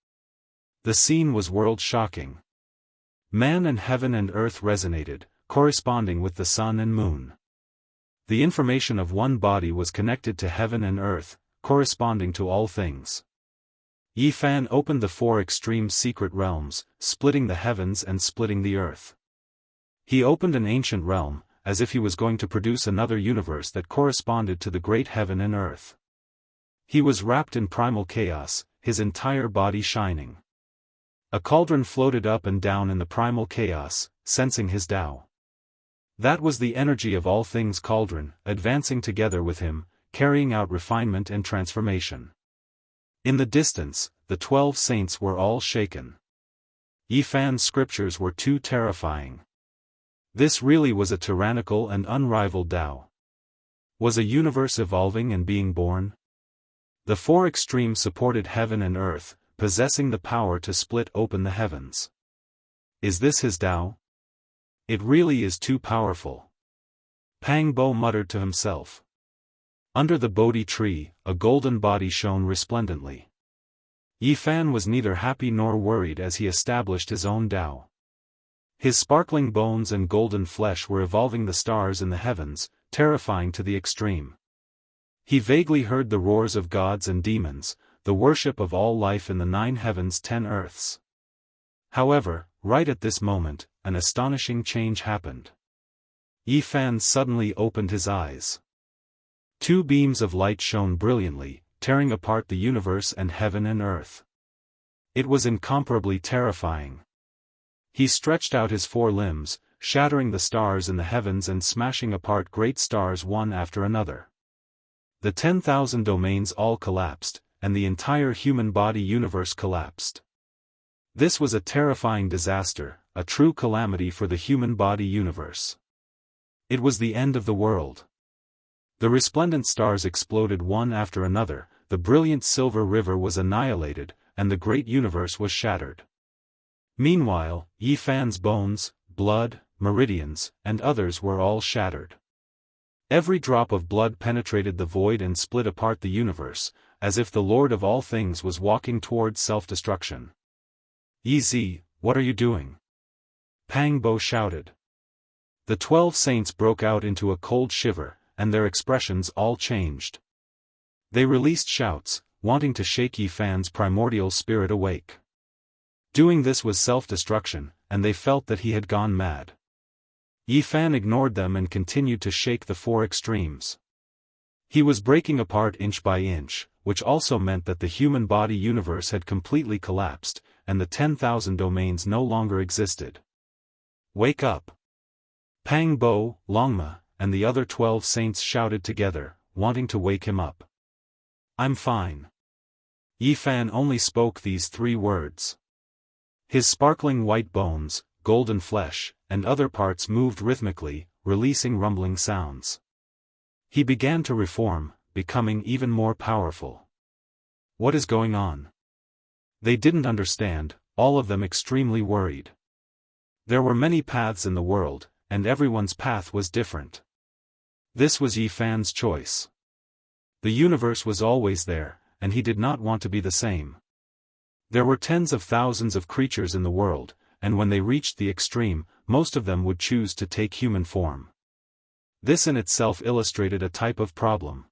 The scene was world-shocking. Man and heaven and earth resonated, corresponding with the sun and moon. The information of one body was connected to heaven and earth, corresponding to all things. Yifan opened the 4 extreme secret realms, splitting the heavens and splitting the earth. He opened an ancient realm, as if he was going to produce another universe that corresponded to the great heaven and earth. He was wrapped in primal chaos, his entire body shining. A cauldron floated up and down in the primal chaos, sensing his Tao. That was the energy of all things cauldron, advancing together with him, carrying out refinement and transformation. In the distance, the 12 saints were all shaken. Yifan's scriptures were too terrifying. This really was a tyrannical and unrivaled Tao. Was a universe evolving and being born? The four extremes supported heaven and earth, possessing the power to split open the heavens. Is this his Tao? It really is too powerful. Pang Bo muttered to himself. Under the Bodhi tree, a golden body shone resplendently. Yifan was neither happy nor worried as he established his own Tao. His sparkling bones and golden flesh were evolving the stars in the heavens, terrifying to the extreme. He vaguely heard the roars of gods and demons, the worship of all life in the 9 heavens 10 earths. However, right at this moment, an astonishing change happened. Yifan suddenly opened his eyes. 2 beams of light shone brilliantly, tearing apart the universe and heaven and earth. It was incomparably terrifying. He stretched out his 4 limbs, shattering the stars in the heavens and smashing apart great stars one after another. The 10,000 domains all collapsed, and the entire human body universe collapsed. This was a terrifying disaster, a true calamity for the human body universe. It was the end of the world. The resplendent stars exploded one after another, the brilliant silver river was annihilated, and the great universe was shattered. Meanwhile, Yifan's bones, blood, meridians, and others were all shattered. Every drop of blood penetrated the void and split apart the universe, as if the Lord of all things was walking towards self-destruction. Yi, what are you doing? Pang Bo shouted. The 12 saints broke out into a cold shiver, and their expressions all changed. They released shouts, wanting to shake Yifan's primordial spirit awake. Doing this was self-destruction, and they felt that he had gone mad. Yifan ignored them and continued to shake the 4 extremes. He was breaking apart inch by inch, which also meant that the human body universe had completely collapsed, and the 10,000 domains no longer existed. Wake up! Pang Bo, Longma, and the other 12 saints shouted together, wanting to wake him up. I'm fine. Yifan only spoke these 3 words. His sparkling white bones, golden flesh, and other parts moved rhythmically, releasing rumbling sounds. He began to reform, becoming even more powerful. What is going on? They didn't understand, all of them extremely worried. There were many paths in the world, and everyone's path was different. This was Yifan's choice. The universe was always there, and he did not want to be the same. There were tens of thousands of creatures in the world, and when they reached the extreme, most of them would choose to take human form. This in itself illustrated a type of problem.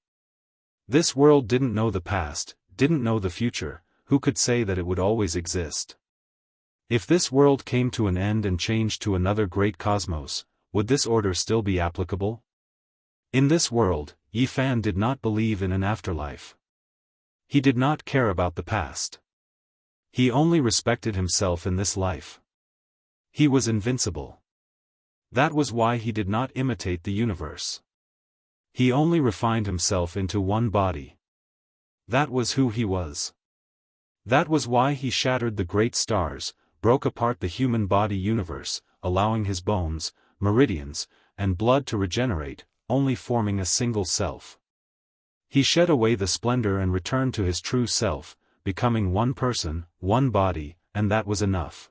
This world didn't know the past, didn't know the future, who could say that it would always exist? If this world came to an end and changed to another great cosmos, would this order still be applicable? In this world, Yifan did not believe in an afterlife. He did not care about the past. He only respected himself in this life. He was invincible. That was why he did not imitate the universe. He only refined himself into one body. That was who he was. That was why he shattered the great stars, broke apart the human body universe, allowing his bones, meridians, and blood to regenerate, only forming a single self. He shed away the splendor and returned to his true self, becoming one person, one body, and that was enough.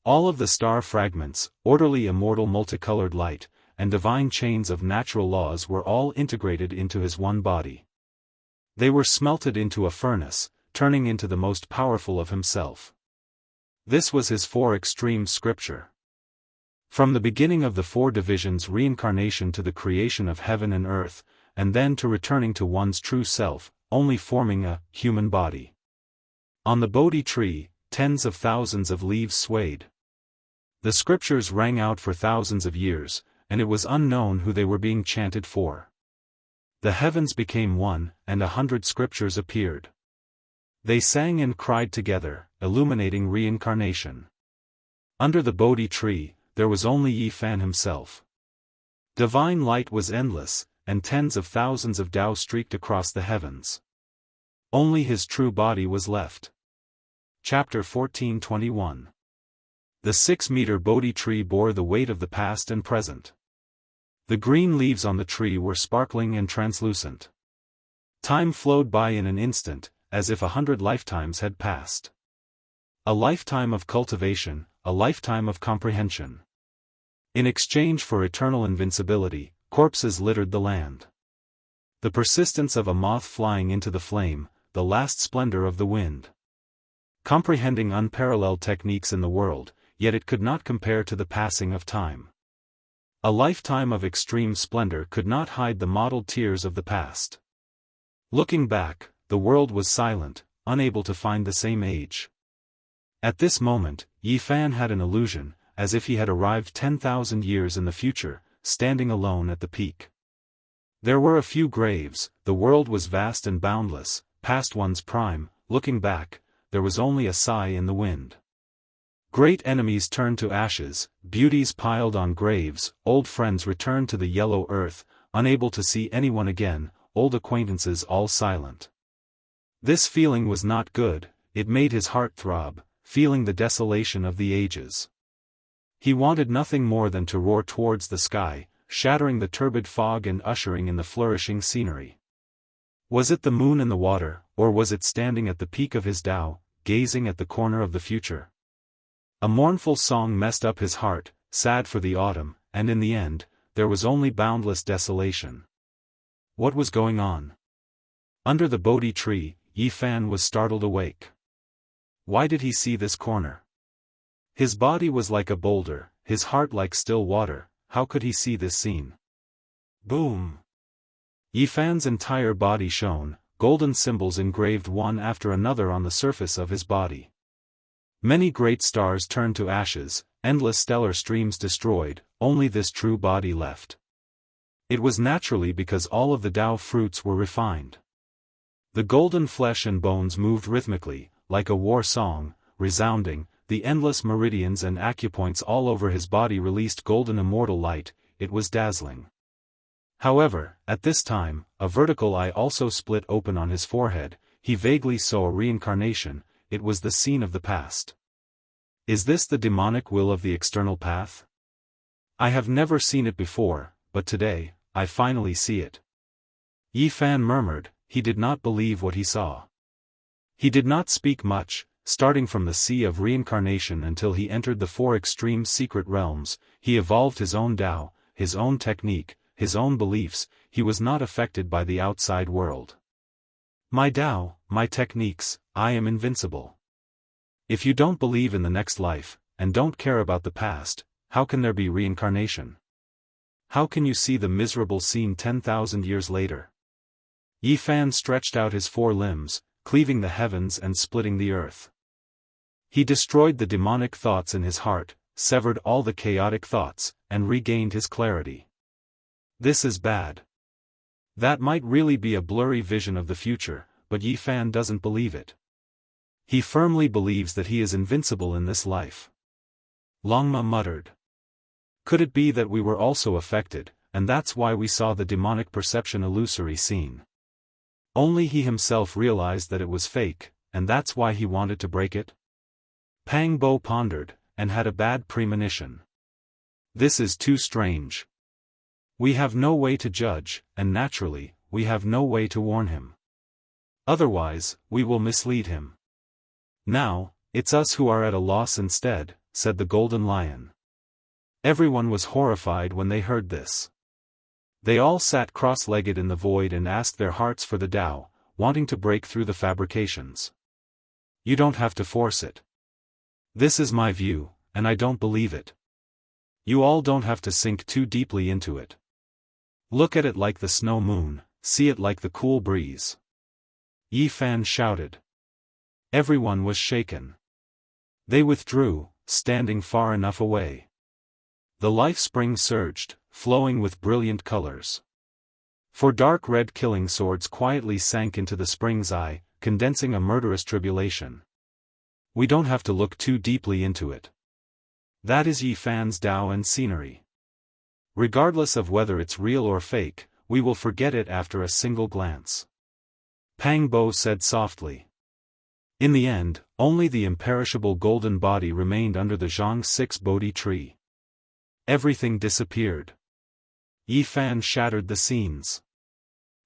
All of the star fragments, orderly immortal multicolored light, and divine chains of natural laws were all integrated into his one body. They were smelted into a furnace, turning into the most powerful of himself. This was his 4 extreme scripture. From the beginning of the 4 divisions, reincarnation to the creation of heaven and earth, and then to returning to one's true self, only forming a human body. On the Bodhi tree, tens of thousands of leaves swayed. The scriptures rang out for thousands of years, and it was unknown who they were being chanted for. The heavens became one, and 100 scriptures appeared. They sang and cried together, illuminating reincarnation. Under the Bodhi tree, there was only Yifan himself. Divine light was endless, and tens of thousands of Tao streaked across the heavens. Only his true body was left. Chapter 1421. The 6-meter Bodhi tree bore the weight of the past and present. The green leaves on the tree were sparkling and translucent. Time flowed by in an instant, as if 100 lifetimes had passed. A lifetime of cultivation, a lifetime of comprehension. In exchange for eternal invincibility, corpses littered the land. The persistence of a moth flying into the flame, the last splendor of the wind. Comprehending unparalleled techniques in the world, yet it could not compare to the passing of time. A lifetime of extreme splendor could not hide the mottled tears of the past. Looking back, the world was silent, unable to find the same age. At this moment, Yi Fan had an illusion, as if he had arrived 10,000 years in the future, standing alone at the peak. There were a few graves, the world was vast and boundless, past one's prime. Looking back, there was only a sigh in the wind. Great enemies turned to ashes, beauties piled on graves, old friends returned to the yellow earth, unable to see anyone again, old acquaintances all silent. This feeling was not good, it made his heart throb, feeling the desolation of the ages. He wanted nothing more than to roar towards the sky, shattering the turbid fog and ushering in the flourishing scenery. Was it the moon in the water, or was it standing at the peak of his Tao, gazing at the corner of the future? A mournful song messed up his heart, sad for the autumn, and in the end, there was only boundless desolation. What was going on? Under the Bodhi tree, Yi Fan was startled awake. Why did he see this corner? His body was like a boulder, his heart like still water, how could he see this scene? Boom! Yi Fan's entire body shone, golden symbols engraved one after another on the surface of his body. Many great stars turned to ashes, endless stellar streams destroyed, only this true body left. It was naturally because all of the Tao fruits were refined. The golden flesh and bones moved rhythmically, like a war song, resounding, the endless meridians and acupoints all over his body released golden immortal light, it was dazzling. However, at this time, a vertical eye also split open on his forehead, he vaguely saw a reincarnation, it was the scene of the past. Is this the demonic will of the external path? I have never seen it before, but today, I finally see it. Yi Fan murmured, he did not believe what he saw. He did not speak much, starting from the sea of reincarnation until he entered the 4 extreme secret realms, he evolved his own Tao, his own technique, his own beliefs, he was not affected by the outside world. My Tao, my techniques, I am invincible. If you don't believe in the next life, and don't care about the past, how can there be reincarnation? How can you see the miserable scene 10,000 years later? Yi Fan stretched out his 4 limbs, cleaving the heavens and splitting the earth. He destroyed the demonic thoughts in his heart, severed all the chaotic thoughts, and regained his clarity. This is bad. That might really be a blurry vision of the future, but Yi Fan doesn't believe it. He firmly believes that he is invincible in this life. Longma muttered. Could it be that we were also affected, and that's why we saw the demonic perception illusory scene? Only he himself realized that it was fake, and that's why he wanted to break it? Pang Bo pondered, and had a bad premonition. This is too strange. We have no way to judge, and naturally, we have no way to warn him. Otherwise, we will mislead him. Now, it's us who are at a loss instead, said the Golden Lion. Everyone was horrified when they heard this. They all sat cross-legged in the void and asked their hearts for the Tao, wanting to break through the fabrications. You don't have to force it. This is my view, and I don't believe it. You all don't have to sink too deeply into it. Look at it like the snow moon, see it like the cool breeze. Yi Fan shouted. Everyone was shaken. They withdrew, standing far enough away. The life spring surged, flowing with brilliant colors. 4 dark red killing swords quietly sank into the spring's eye, condensing a murderous tribulation. We don't have to look too deeply into it. That is Yi Fan's Tao and scenery. Regardless of whether it's real or fake, we will forget it after a single glance. Pang Bo said softly. In the end, only the imperishable golden body remained under the Zhang 6 Bodhi tree. Everything disappeared. Yi Fan shattered the scenes.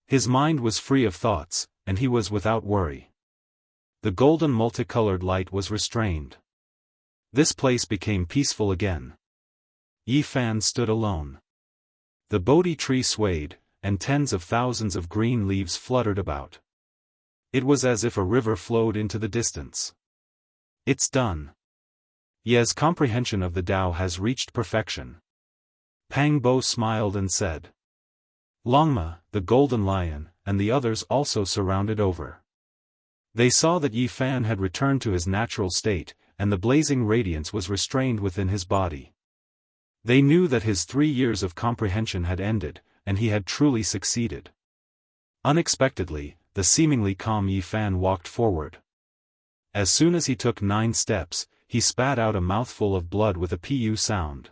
His mind was free of thoughts, and he was without worry. The golden multicolored light was restrained. This place became peaceful again. Yi Fan stood alone. The Bodhi tree swayed, and tens of thousands of green leaves fluttered about. It was as if a river flowed into the distance. It's done. Ye's comprehension of the Tao has reached perfection. Pang Bo smiled and said. Longma, the golden lion, and the others also surrounded over. They saw that Yi Fan had returned to his natural state, and the blazing radiance was restrained within his body. They knew that his 3 years of comprehension had ended, and he had truly succeeded. Unexpectedly, the seemingly calm Yi Fan walked forward. As soon as he took 9 steps, he spat out a mouthful of blood with a pu sound.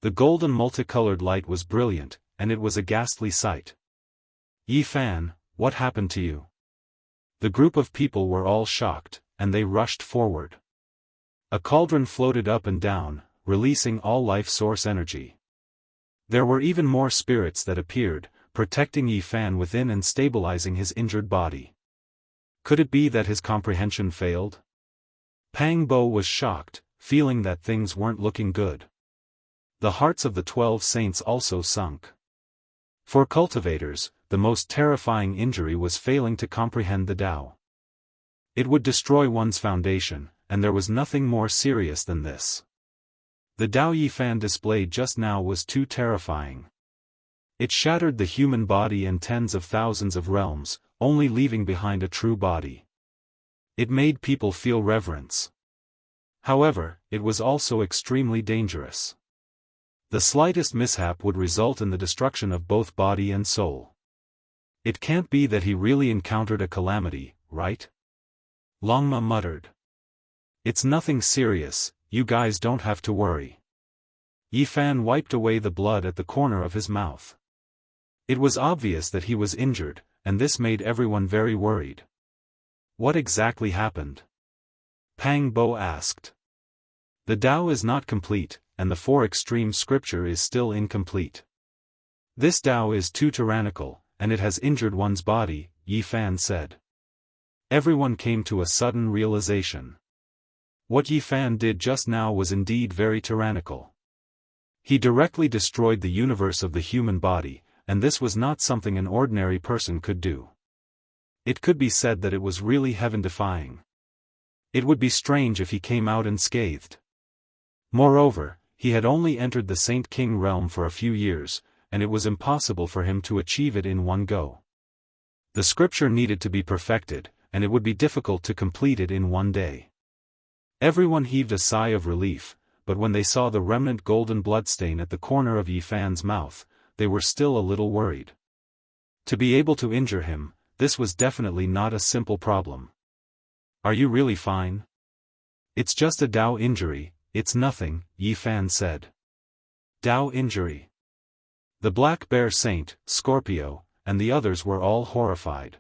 The golden multicolored light was brilliant, and it was a ghastly sight. Yi Fan, what happened to you? The group of people were all shocked, and they rushed forward. A cauldron floated up and down, releasing all life source energy. There were even more spirits that appeared, protecting Yi Fan within and stabilizing his injured body. Could it be that his comprehension failed? Pang Bo was shocked, feeling that things weren't looking good. The hearts of the 12 saints also sunk. For cultivators, the most terrifying injury was failing to comprehend the Tao. It would destroy one's foundation, and there was nothing more serious than this. The Tao Yi Fan displayed just now was too terrifying. It shattered the human body and tens of thousands of realms, only leaving behind a true body. It made people feel reverence. However, it was also extremely dangerous. The slightest mishap would result in the destruction of both body and soul. It can't be that he really encountered a calamity, right? Longma muttered. It's nothing serious, you guys don't have to worry. Yi Fan wiped away the blood at the corner of his mouth. It was obvious that he was injured, and this made everyone very worried. What exactly happened? Pang Bo asked. The Tao is not complete, and the 4 extreme scripture is still incomplete. This Tao is too tyrannical, and it has injured one's body, Yi Fan said. Everyone came to a sudden realization. What Yi Fan did just now was indeed very tyrannical. He directly destroyed the universe of the human body, and this was not something an ordinary person could do. It could be said that it was really heaven-defying. It would be strange if he came out unscathed. Moreover, he had only entered the Saint King realm for a few years, and it was impossible for him to achieve it in one go. The scripture needed to be perfected, and it would be difficult to complete it in one day. Everyone heaved a sigh of relief, but when they saw the remnant golden bloodstain at the corner of Yi Fan's mouth, they were still a little worried. To be able to injure him, this was definitely not a simple problem. Are you really fine? It's just a Tao injury, it's nothing, Yi Fan said. Tao injury. The Black Bear Saint, Scorpio, and the others were all horrified.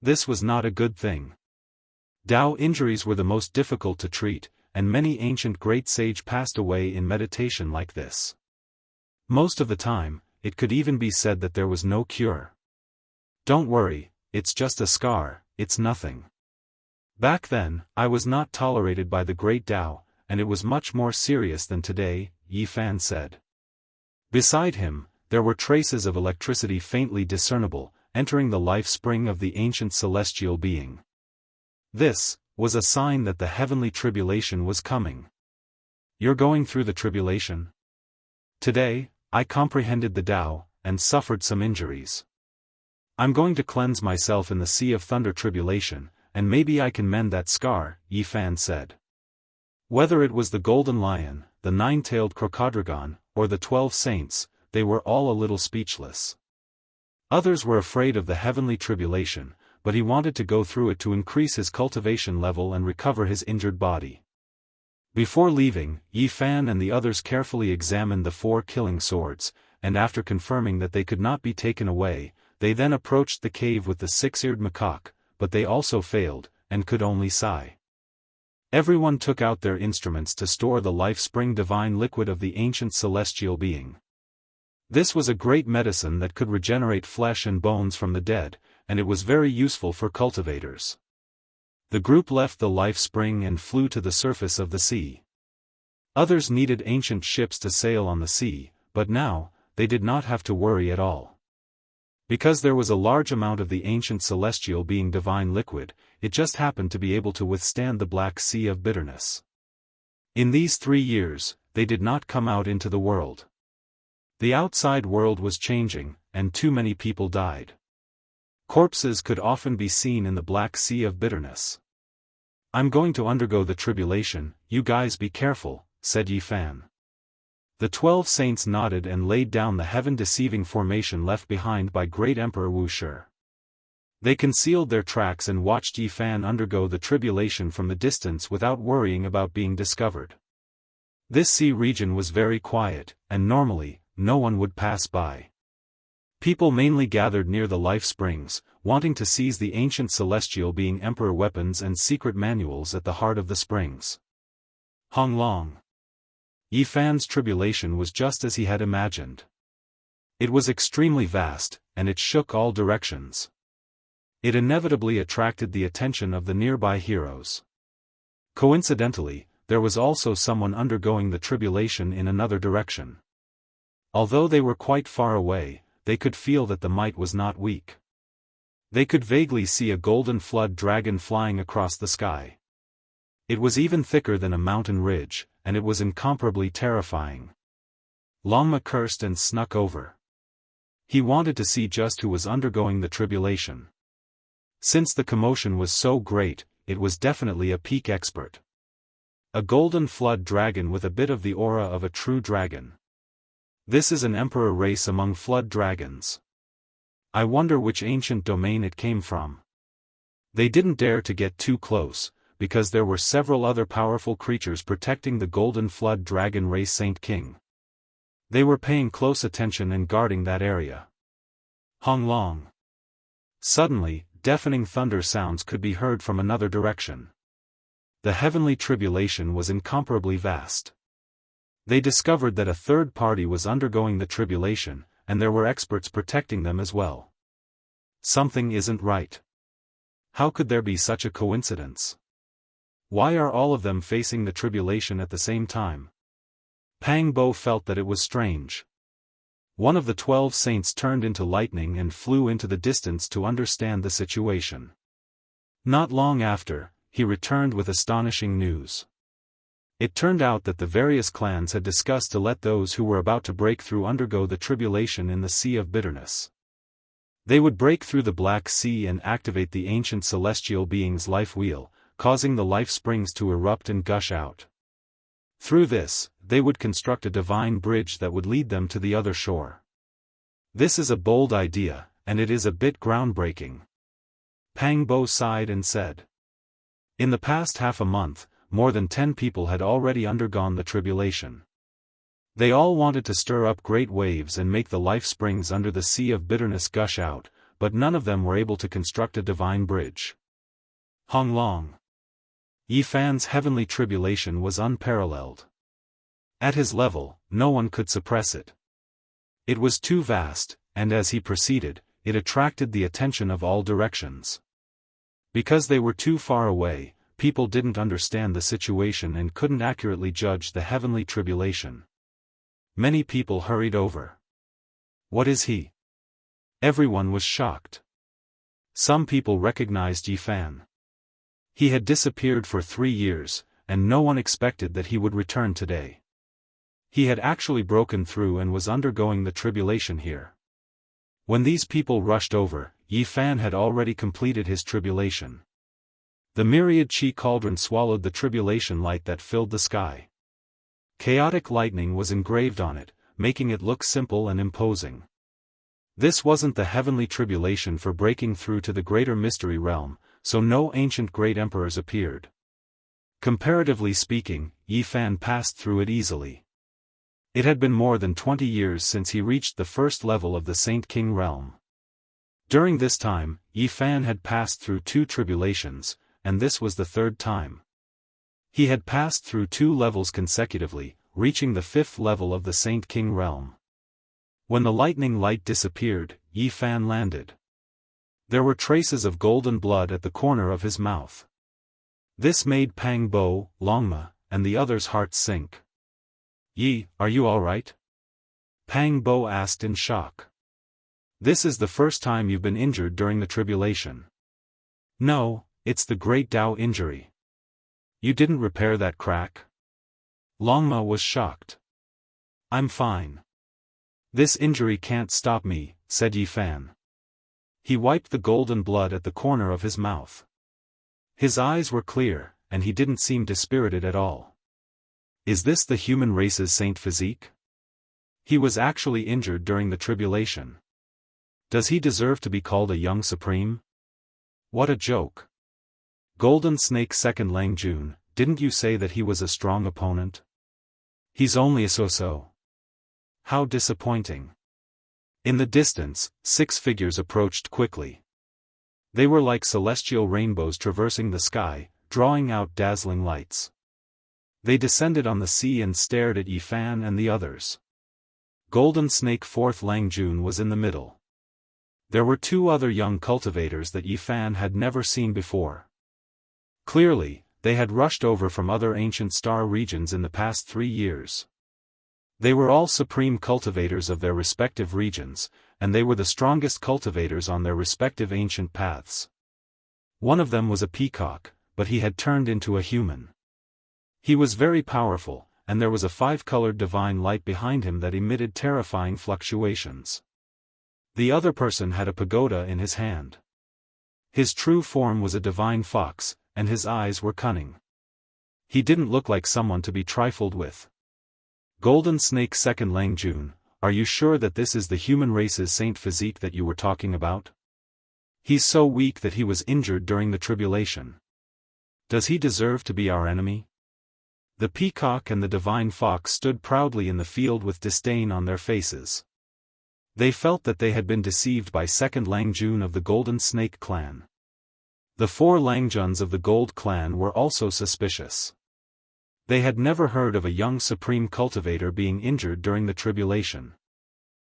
This was not a good thing. Tao injuries were the most difficult to treat, and many ancient great sage passed away in meditation like this. Most of the time, it could even be said that there was no cure. Don't worry, it's just a scar, it's nothing. Back then, I was not tolerated by the great Tao, and it was much more serious than today, Yi Fan said. Beside him, there were traces of electricity faintly discernible, entering the life spring of the ancient celestial being. This was a sign that the heavenly tribulation was coming. You're going through the tribulation? Today, I comprehended the Tao, and suffered some injuries. I'm going to cleanse myself in the Sea of Thunder tribulation, and maybe I can mend that scar, Yi Fan said. Whether it was the Golden Lion, the 9-tailed Crocodrogon, or the 12 saints, they were all a little speechless. Others were afraid of the heavenly tribulation, but he wanted to go through it to increase his cultivation level and recover his injured body. Before leaving, Yi Fan and the others carefully examined the 4 killing swords, and after confirming that they could not be taken away, They then approached the cave with the six-eared macaque, but they also failed, and could only sigh. Everyone took out their instruments to store the life-spring divine liquid of the ancient celestial being. This was a great medicine that could regenerate flesh and bones from the dead, and it was very useful for cultivators. The group left the life spring and flew to the surface of the sea. Others needed ancient ships to sail on the sea, but now, they did not have to worry at all. Because there was a large amount of the ancient celestial being divine liquid, it just happened to be able to withstand the Black Sea of bitterness. In these 3 years, they did not come out into the world. The outside world was changing, and too many people died. Corpses could often be seen in the Black Sea of bitterness. "I'm going to undergo the tribulation, you guys be careful," said Yi Fan. The 12 saints nodded and laid down the heaven-deceiving formation left behind by great Emperor Wuxia. They concealed their tracks and watched Yi Fan undergo the tribulation from the distance without worrying about being discovered. This sea region was very quiet, and normally, no one would pass by. People mainly gathered near the life springs, wanting to seize the ancient celestial being emperor weapons and secret manuals at the heart of the springs. Hong Long. Yi Fan's tribulation was just as he had imagined. It was extremely vast, and it shook all directions. It inevitably attracted the attention of the nearby heroes. Coincidentally, there was also someone undergoing the tribulation in another direction. Although they were quite far away, they could feel that the might was not weak. They could vaguely see a golden flood dragon flying across the sky. It was even thicker than a mountain ridge, and it was incomparably terrifying. Longma cursed and snuck over. He wanted to see just who was undergoing the tribulation. Since the commotion was so great, it was definitely a peak expert. A golden flood dragon with a bit of the aura of a true dragon. This is an emperor race among flood dragons. I wonder which ancient domain it came from. They didn't dare to get too close, because there were several other powerful creatures protecting the golden flood dragon race Saint King. They were paying close attention and guarding that area. Hong Long. Suddenly, deafening thunder sounds could be heard from another direction. The heavenly tribulation was incomparably vast. They discovered that a third party was undergoing the tribulation, and there were experts protecting them as well. Something isn't right. How could there be such a coincidence? Why are all of them facing the tribulation at the same time? Pang Bo felt that it was strange. One of the 12 saints turned into lightning and flew into the distance to understand the situation. Not long after, he returned with astonishing news. It turned out that the various clans had discussed to let those who were about to break through undergo the tribulation in the Sea of Bitterness. They would break through the Black Sea and activate the ancient celestial being's life wheel, causing the life springs to erupt and gush out. Through this, they would construct a divine bridge that would lead them to the other shore. This is a bold idea, and it is a bit groundbreaking. Pang Bo sighed and said. In the past half a month, more than 10 people had already undergone the tribulation. They all wanted to stir up great waves and make the life springs under the Sea of Bitterness gush out, but none of them were able to construct a divine bridge. Hong Long. Yi Fan's heavenly tribulation was unparalleled. At his level, no one could suppress it. It was too vast, and as he proceeded, it attracted the attention of all directions. Because they were too far away, people didn't understand the situation and couldn't accurately judge the heavenly tribulation. Many people hurried over. What is he? Everyone was shocked. Some people recognized Yi Fan. He had disappeared for 3 years, and no one expected that he would return today. He had actually broken through and was undergoing the tribulation here. When these people rushed over, Yi Fan had already completed his tribulation. The myriad chi cauldron swallowed the tribulation light that filled the sky. Chaotic lightning was engraved on it, making it look simple and imposing. This wasn't the heavenly tribulation for breaking through to the greater mystery realm, so no ancient great emperors appeared. Comparatively speaking, Yi Fan passed through it easily. It had been more than 20 years since he reached the first level of the Saint King realm. During this time, Yi Fan had passed through 2 tribulations, and this was the 3rd time. He had passed through 2 levels consecutively, reaching the 5th level of the Saint King realm. When the lightning light disappeared, Yi Fan landed. There were traces of golden blood at the corner of his mouth. This made Pang Bo, Longma, and the others' hearts sink. "Yi, are you alright?" Pang Bo asked in shock. "This is the first time you've been injured during the tribulation." "No, it's the Great Tao injury." "You didn't repair that crack?" Longma was shocked. "I'm fine. This injury can't stop me," said Yi Fan. He wiped the golden blood at the corner of his mouth. His eyes were clear, and he didn't seem dispirited at all. Is this the human race's saint physique? He was actually injured during the tribulation. Does he deserve to be called a young supreme? What a joke. Golden Snake Second Lang Jun, didn't you say that he was a strong opponent? He's only a so-so. How disappointing. In the distance, 6 figures approached quickly. They were like celestial rainbows traversing the sky, drawing out dazzling lights. They descended on the sea and stared at Yi Fan and the others. Golden Snake Fourth Lang Jun was in the middle. There were 2 other young cultivators that Yi Fan had never seen before. Clearly, they had rushed over from other ancient star regions in the past 3 years. They were all supreme cultivators of their respective regions, and they were the strongest cultivators on their respective ancient paths. One of them was a peacock, but he had turned into a human. He was very powerful, and there was a 5-colored divine light behind him that emitted terrifying fluctuations. The other person had a pagoda in his hand. His true form was a divine fox, and his eyes were cunning. He didn't look like someone to be trifled with. Golden Snake Second Lang Jun, are you sure that this is the human race's saint physique that you were talking about? He's so weak that he was injured during the tribulation. Does he deserve to be our enemy? The peacock and the divine fox stood proudly in the field with disdain on their faces. They felt that they had been deceived by Second Lang Jun of the Golden Snake clan. The 4 Langjuns of the Gold clan were also suspicious. They had never heard of a young supreme cultivator being injured during the tribulation.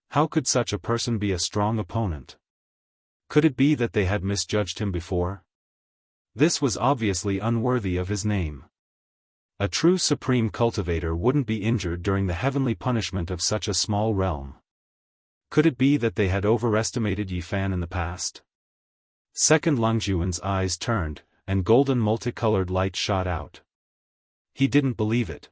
How could such a person be a strong opponent? Could it be that they had misjudged him before? This was obviously unworthy of his name. A true supreme cultivator wouldn't be injured during the heavenly punishment of such a small realm. Could it be that they had overestimated Yi Fan in the past? Second Lang Jun's eyes turned, and golden multicolored light shot out. He didn't believe it.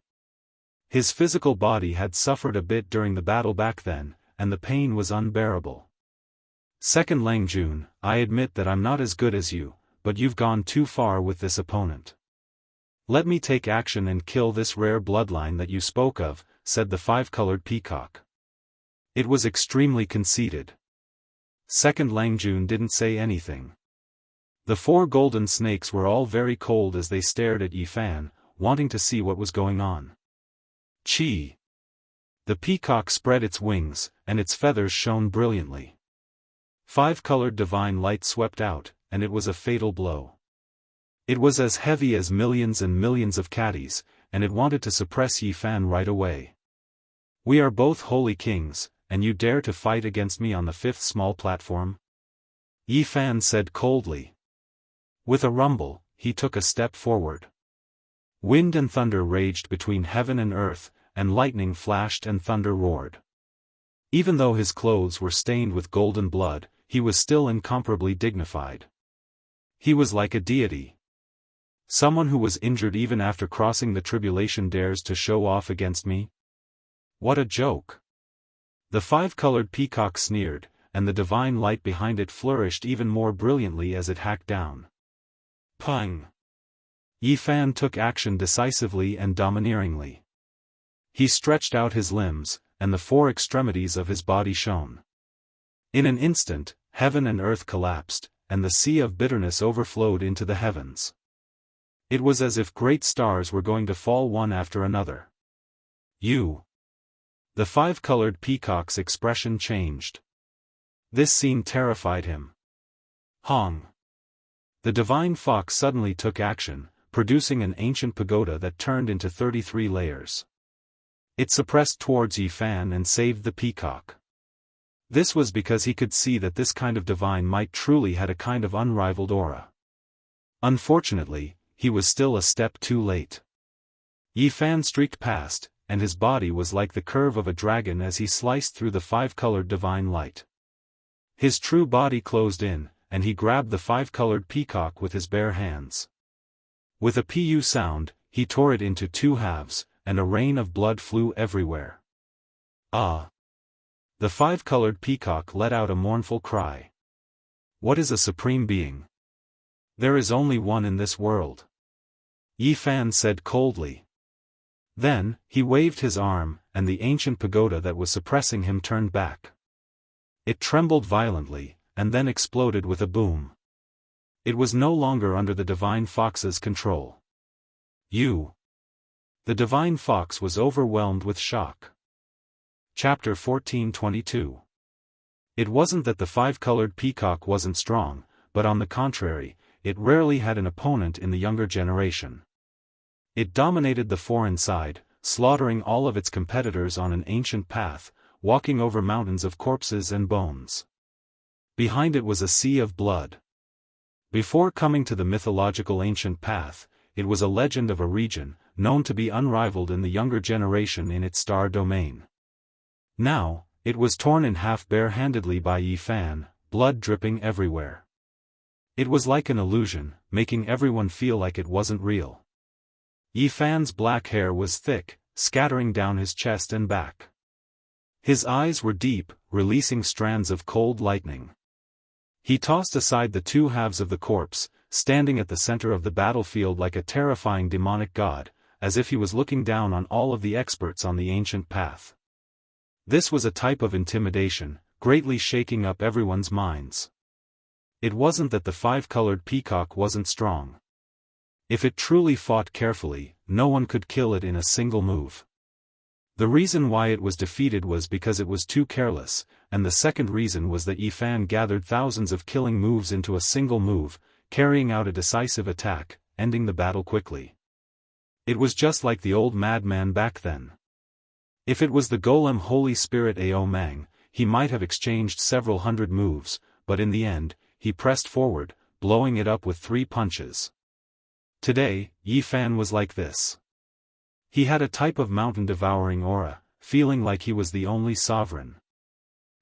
His physical body had suffered a bit during the battle back then, and the pain was unbearable. Second Lang Jun, I admit that I'm not as good as you, but you've gone too far with this opponent. Let me take action and kill this rare bloodline that you spoke of, said the 5-colored peacock. It was extremely conceited. Second Lang Jun didn't say anything. The 4 golden snakes were all very cold as they stared at Yi Fan, wanting to see what was going on. Chi! The peacock spread its wings, and its feathers shone brilliantly. 5-colored divine light swept out, and it was a fatal blow. It was as heavy as millions and millions of caddies, and it wanted to suppress Yi Fan right away. We are both holy kings, and you dare to fight against me on the 5th small platform? Yi Fan said coldly. With a rumble, he took a step forward. Wind and thunder raged between heaven and earth, and lightning flashed and thunder roared. Even though his clothes were stained with golden blood, he was still incomparably dignified. He was like a deity. Someone who was injured even after crossing the tribulation dares to show off against me? What a joke! The 5-colored peacock sneered, and the divine light behind it flourished even more brilliantly as it hacked down. Pung! Yi Fan took action decisively and domineeringly. He stretched out his limbs, and the 4 extremities of his body shone. In an instant, heaven and earth collapsed, and the sea of bitterness overflowed into the heavens. It was as if great stars were going to fall one after another. You! The 5-colored peacock's expression changed. This scene terrified him. Hong! The divine fox suddenly took action, producing an ancient pagoda that turned into 33 layers. It suppressed towards Yi Fan and saved the peacock. This was because he could see that this kind of divine might truly had a kind of unrivaled aura. Unfortunately, he was still a step too late. Yi Fan streaked past, and his body was like the curve of a dragon as he sliced through the five-colored divine light. His true body closed in, and he grabbed the five-colored peacock with his bare hands. With a pu sound, he tore it into two halves, and a rain of blood flew everywhere. Ah! The five-colored peacock let out a mournful cry. What is a supreme being? There is only one in this world. Yi Fan said coldly. Then, he waved his arm, and the ancient pagoda that was suppressing him turned back. It trembled violently, and then exploded with a boom. It was no longer under the divine fox's control. The divine fox was overwhelmed with shock. Chapter 14:22. It wasn't that the five-colored peacock wasn't strong, but on the contrary, it rarely had an opponent in the younger generation. It dominated the foreign side, slaughtering all of its competitors on an ancient path, walking over mountains of corpses and bones. Behind it was a sea of blood. Before coming to the mythological ancient path, it was a legend of a region, known to be unrivaled in the younger generation in its star domain. Now, it was torn in half bare-handedly by Yi Fan, blood dripping everywhere. It was like an illusion, making everyone feel like it wasn't real. Yi Fan's black hair was thick, scattering down his chest and back. His eyes were deep, releasing strands of cold lightning. He tossed aside the two halves of the corpse, standing at the center of the battlefield like a terrifying demonic god, as if he was looking down on all of the experts on the ancient path. This was a type of intimidation, greatly shaking up everyone's minds. It wasn't that the five-colored peacock wasn't strong. If it truly fought carefully, no one could kill it in a single move. The reason why it was defeated was because it was too careless, and the second reason was that Yi Fan gathered thousands of killing moves into a single move, carrying out a decisive attack, ending the battle quickly. It was just like the old madman back then. If it was the golem Holy Spirit Ao Mang, he might have exchanged several hundred moves, but in the end, he pressed forward, blowing it up with 3 punches. Today, Yi Fan was like this. He had a type of mountain-devouring aura, feeling like he was the only sovereign.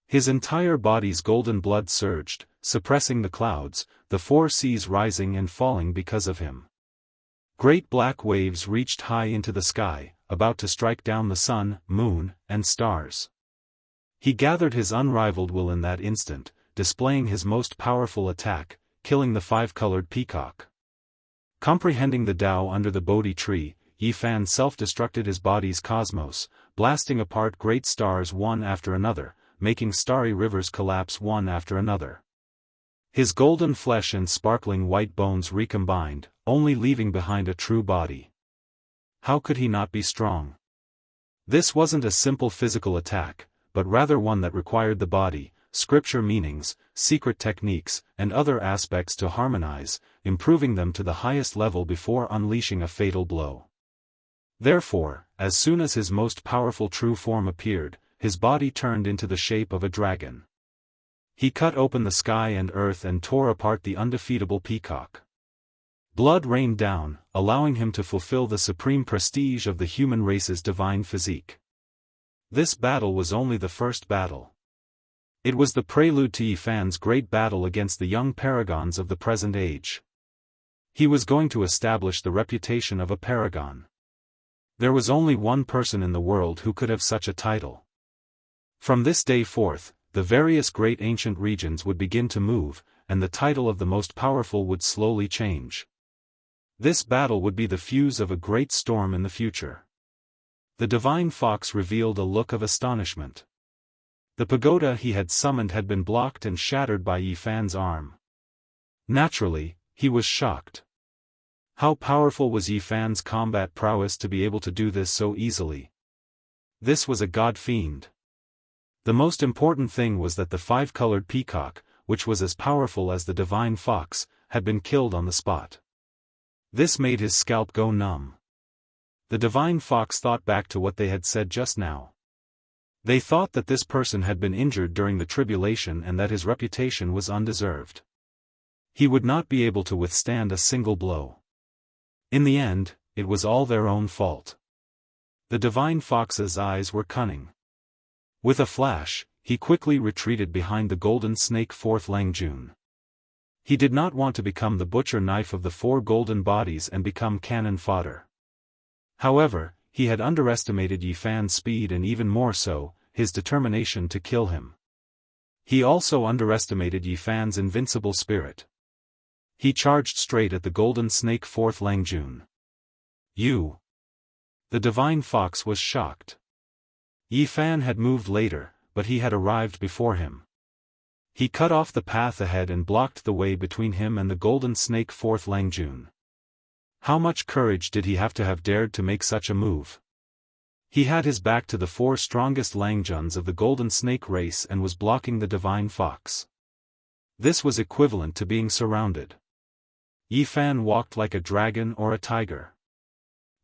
His entire body's golden blood surged, suppressing the clouds, the 4 seas rising and falling because of him. Great black waves reached high into the sky, about to strike down the sun, moon, and stars. He gathered his unrivaled will in that instant, displaying his most powerful attack, killing the five-colored peacock. Comprehending the Tao under the Bodhi tree, Yi Fan self-destructed his body's cosmos, blasting apart great stars one after another, making starry rivers collapse one after another. His golden flesh and sparkling white bones recombined, only leaving behind a true body. How could he not be strong? This wasn't a simple physical attack, but rather one that required the body, scripture meanings, secret techniques, and other aspects to harmonize, improving them to the highest level before unleashing a fatal blow. Therefore, as soon as his most powerful true form appeared, his body turned into the shape of a dragon. He cut open the sky and earth and tore apart the undefeatable peacock. Blood rained down, allowing him to fulfill the supreme prestige of the human race's divine physique. This battle was only the first battle. It was the prelude to Yi Fan's great battle against the young paragons of the present age. He was going to establish the reputation of a paragon. There was only one person in the world who could have such a title. From this day forth, the various great ancient regions would begin to move, and the title of the most powerful would slowly change. This battle would be the fuse of a great storm in the future. The divine fox revealed a look of astonishment. The pagoda he had summoned had been blocked and shattered by Yi Fan's arm. Naturally, he was shocked. How powerful was Yi Fan's combat prowess to be able to do this so easily? This was a god fiend. The most important thing was that the five-colored peacock, which was as powerful as the divine fox, had been killed on the spot. This made his scalp go numb. The divine fox thought back to what they had said just now. They thought that this person had been injured during the tribulation and that his reputation was undeserved. He would not be able to withstand a single blow. In the end, it was all their own fault. The divine fox's eyes were cunning. With a flash, he quickly retreated behind the golden snake fourth Langjun. He did not want to become the butcher knife of the four golden bodies and become cannon fodder. However, he had underestimated Yi Fan's speed and even more so, his determination to kill him. He also underestimated Yi Fan's invincible spirit. He charged straight at the golden snake fourth Langjun. You! The divine fox was shocked. Yi Fan had moved later, but he had arrived before him. He cut off the path ahead and blocked the way between him and the golden snake fourth Langjun. How much courage did he have dared to make such a move? He had his back to the four strongest Langjuns of the golden snake race and was blocking the divine fox. This was equivalent to being surrounded. Yi Fan walked like a dragon or a tiger.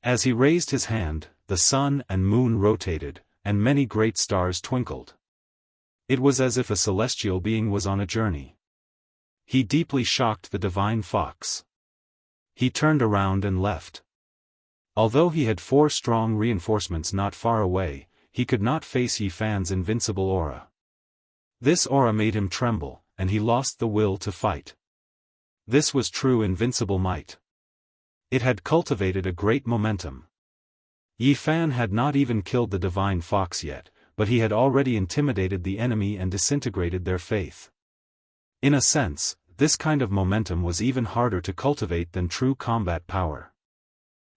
As he raised his hand, the sun and moon rotated, and many great stars twinkled. It was as if a celestial being was on a journey. He deeply shocked the divine fox. He turned around and left. Although he had four strong reinforcements not far away, he could not face Yi Fan's invincible aura. This aura made him tremble, and he lost the will to fight. This was true invincible might. It had cultivated a great momentum. Yi Fan had not even killed the divine fox yet, but he had already intimidated the enemy and disintegrated their faith. In a sense, this kind of momentum was even harder to cultivate than true combat power.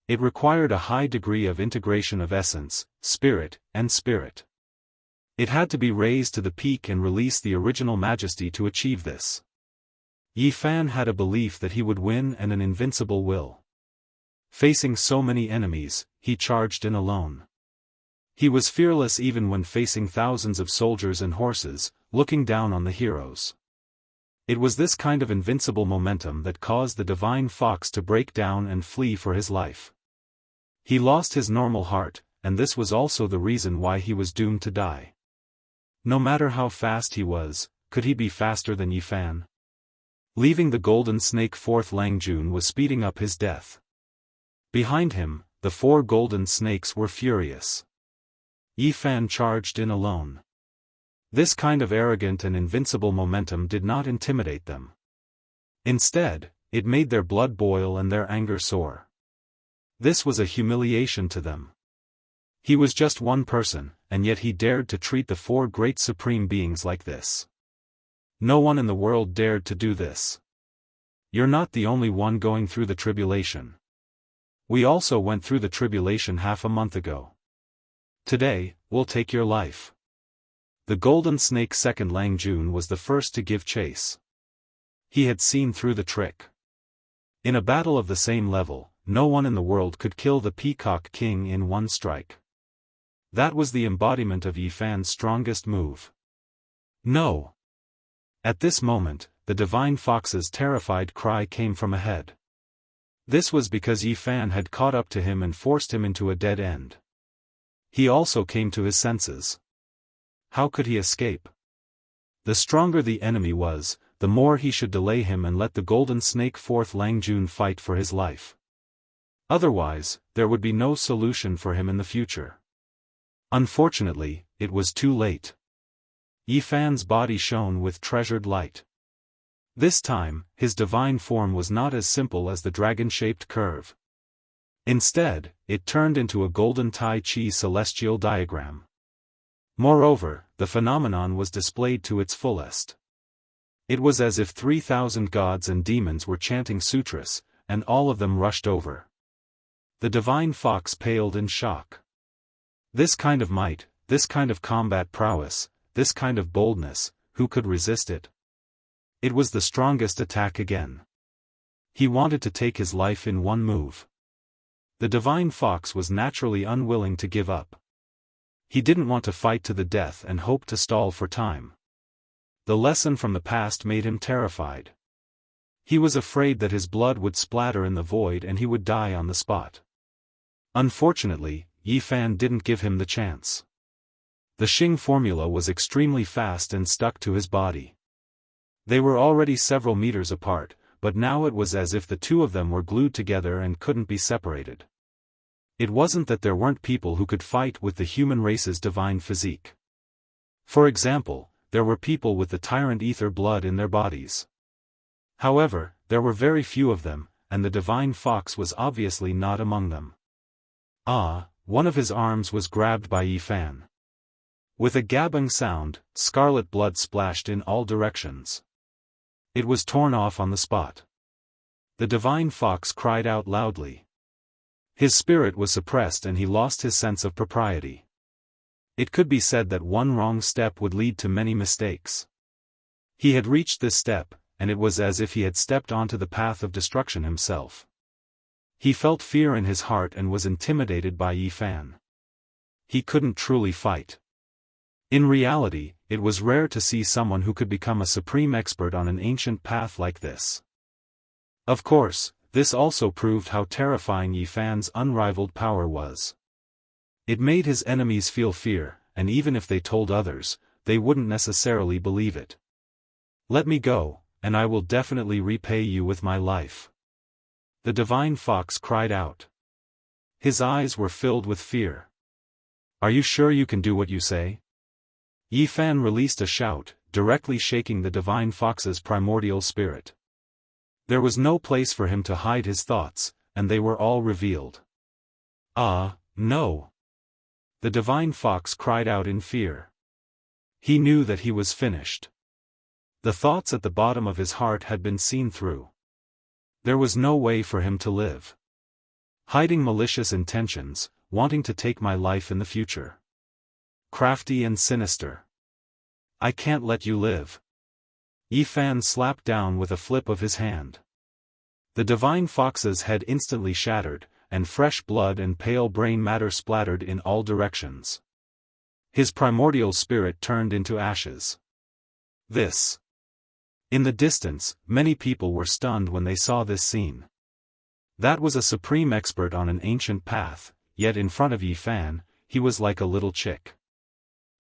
It required a high degree of integration of essence, spirit, and spirit. It had to be raised to the peak and release the original majesty to achieve this. Yi Fan had a belief that he would win and an invincible will. Facing so many enemies, he charged in alone. He was fearless even when facing thousands of soldiers and horses, looking down on the heroes. It was this kind of invincible momentum that caused the divine fox to break down and flee for his life. He lost his normal heart, and this was also the reason why he was doomed to die. No matter how fast he was, could he be faster than Yi Fan? Leaving the golden snake fourth Langjun was speeding up his death. Behind him, the four golden snakes were furious. Yi Fan charged in alone. This kind of arrogant and invincible momentum did not intimidate them. Instead, it made their blood boil and their anger soar. This was a humiliation to them. He was just one person, and yet he dared to treat the four great supreme beings like this. No one in the world dared to do this. You're not the only one going through the tribulation. We also went through the tribulation half a month ago. Today, we'll take your life. The golden snake second Langjun was the first to give chase. He had seen through the trick. In a battle of the same level, no one in the world could kill the Peacock King in one strike. That was the embodiment of Yi Fan's strongest move. No! At this moment, the divine fox's terrified cry came from ahead. This was because Yi Fan had caught up to him and forced him into a dead end. He also came to his senses. How could he escape? The stronger the enemy was, the more he should delay him and let the golden snake fourth Langjun fight for his life. Otherwise, there would be no solution for him in the future. Unfortunately, it was too late. Yi Fan's body shone with treasured light. This time, his divine form was not as simple as the dragon-shaped curve. Instead, it turned into a golden Tai Chi celestial diagram. Moreover, the phenomenon was displayed to its fullest. It was as if 3,000 gods and demons were chanting sutras, and all of them rushed over. The divine fox paled in shock. This kind of might, this kind of combat prowess, this kind of boldness, who could resist it? It was the strongest attack again. He wanted to take his life in one move. The divine fox was naturally unwilling to give up. He didn't want to fight to the death and hoped to stall for time. The lesson from the past made him terrified. He was afraid that his blood would splatter in the void and he would die on the spot. Unfortunately, Yi Fan didn't give him the chance. The Xing formula was extremely fast and stuck to his body. They were already several meters apart, but now it was as if the two of them were glued together and couldn't be separated. It wasn't that there weren't people who could fight with the human race's divine physique. For example, there were people with the tyrant ether blood in their bodies. However, there were very few of them, and the divine fox was obviously not among them. One of his arms was grabbed by Yi Fan. With a gabbing sound, scarlet blood splashed in all directions. It was torn off on the spot. The divine fox cried out loudly. His spirit was suppressed and he lost his sense of propriety. It could be said that one wrong step would lead to many mistakes. He had reached this step, and it was as if he had stepped onto the path of destruction himself. He felt fear in his heart and was intimidated by Yi Fan. He couldn't truly fight. In reality, it was rare to see someone who could become a supreme expert on an ancient path like this. Of course, this also proved how terrifying Yi Fan's unrivaled power was. It made his enemies feel fear, and even if they told others, they wouldn't necessarily believe it. "Let me go, and I will definitely repay you with my life," the divine fox cried out. His eyes were filled with fear. "Are you sure you can do what you say?" Yi Fan released a shout, directly shaking the divine fox's primordial spirit. There was no place for him to hide his thoughts, and they were all revealed. No! The divine fox cried out in fear. He knew that he was finished. The thoughts at the bottom of his heart had been seen through. There was no way for him to live. Hiding malicious intentions, wanting to take my life in the future. Crafty and sinister. I can't let you live. Yi Fan slapped down with a flip of his hand. The divine fox's head instantly shattered, and fresh blood and pale brain matter splattered in all directions. His primordial spirit turned into ashes. In the distance, many people were stunned when they saw this scene. That was a supreme expert on an ancient path, yet in front of Yi Fan, he was like a little chick.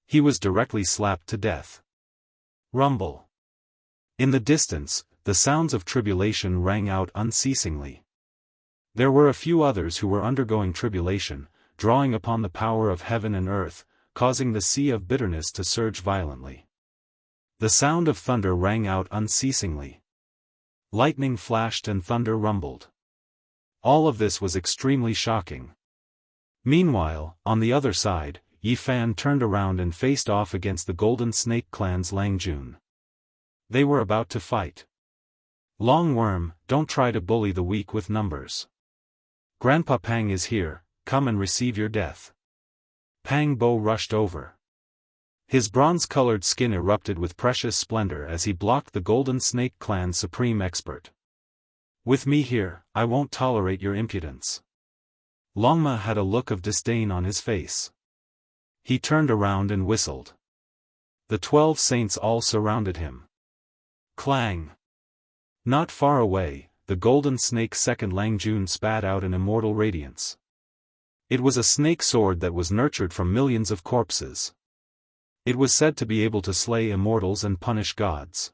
He was directly slapped to death. Rumble. In the distance, the sounds of tribulation rang out unceasingly. There were a few others who were undergoing tribulation, drawing upon the power of heaven and earth, causing the sea of bitterness to surge violently. The sound of thunder rang out unceasingly. Lightning flashed and thunder rumbled. All of this was extremely shocking. Meanwhile, on the other side, Yi Fan turned around and faced off against the Golden Snake Clan's Lang Jun. They were about to fight. "Long Worm, don't try to bully the weak with numbers. Grandpa Pang is here, come and receive your death." Pang Bo rushed over. His bronze-colored skin erupted with precious splendor as he blocked the Golden Snake Clan's supreme expert. "With me here, I won't tolerate your impudence." Longma had a look of disdain on his face. He turned around and whistled. The 12 saints all surrounded him. Clang! Not far away, the Golden Snake's second Lang Jun spat out an immortal radiance. It was a snake sword that was nurtured from millions of corpses. It was said to be able to slay immortals and punish gods.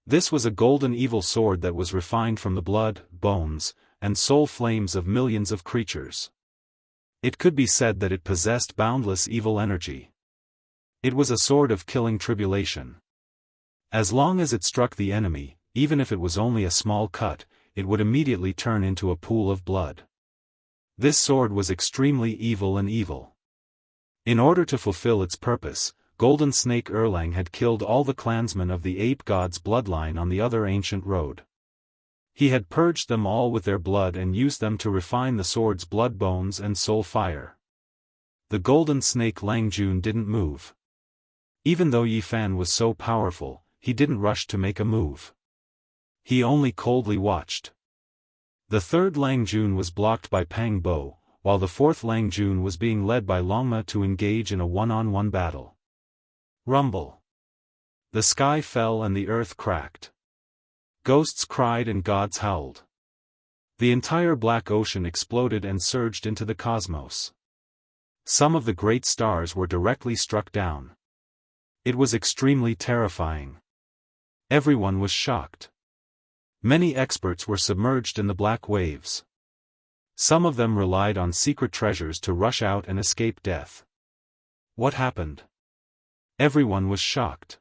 This was a golden evil sword that was refined from the blood, bones, and soul flames of millions of creatures. It could be said that it possessed boundless evil energy. It was a sword of killing tribulation. As long as it struck the enemy, even if it was only a small cut, it would immediately turn into a pool of blood. This sword was extremely evil and evil. In order to fulfill its purpose, Golden Snake Erlang had killed all the clansmen of the ape god's bloodline on the other ancient road. He had purged them all with their blood and used them to refine the sword's blood bones and soul fire. The Golden Snake Lang Jun didn't move. Even though Yi Fan was so powerful, he didn't rush to make a move. He only coldly watched. The third Lang Jun was blocked by Pang Bo, while the fourth Lang Jun was being led by Longma to engage in a one-on-one battle. Rumble. The sky fell and the earth cracked. Ghosts cried and gods howled. The entire black ocean exploded and surged into the cosmos. Some of the great stars were directly struck down. It was extremely terrifying. Everyone was shocked. Many experts were submerged in the black waves. Some of them relied on secret treasures to rush out and escape death. What happened? Everyone was shocked.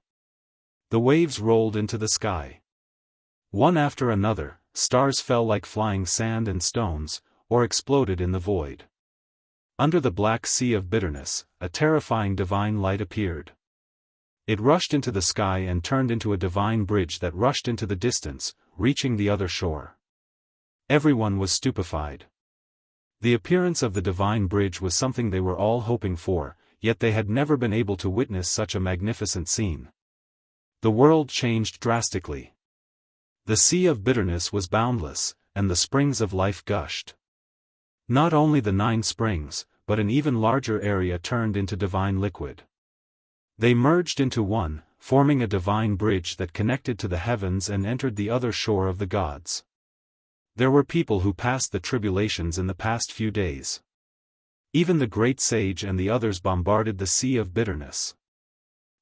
The waves rolled into the sky. One after another, stars fell like flying sand and stones, or exploded in the void. Under the black sea of bitterness, a terrifying divine light appeared. It rushed into the sky and turned into a divine bridge that rushed into the distance, reaching the other shore. Everyone was stupefied. The appearance of the divine bridge was something they were all hoping for, yet they had never been able to witness such a magnificent scene. The world changed drastically. The sea of bitterness was boundless, and the springs of life gushed. Not only the 9 springs, but an even larger area turned into divine liquid. They merged into one, forming a divine bridge that connected to the heavens and entered the other shore of the gods. There were people who passed the tribulations in the past few days. Even the great sage and the others bombarded the sea of bitterness.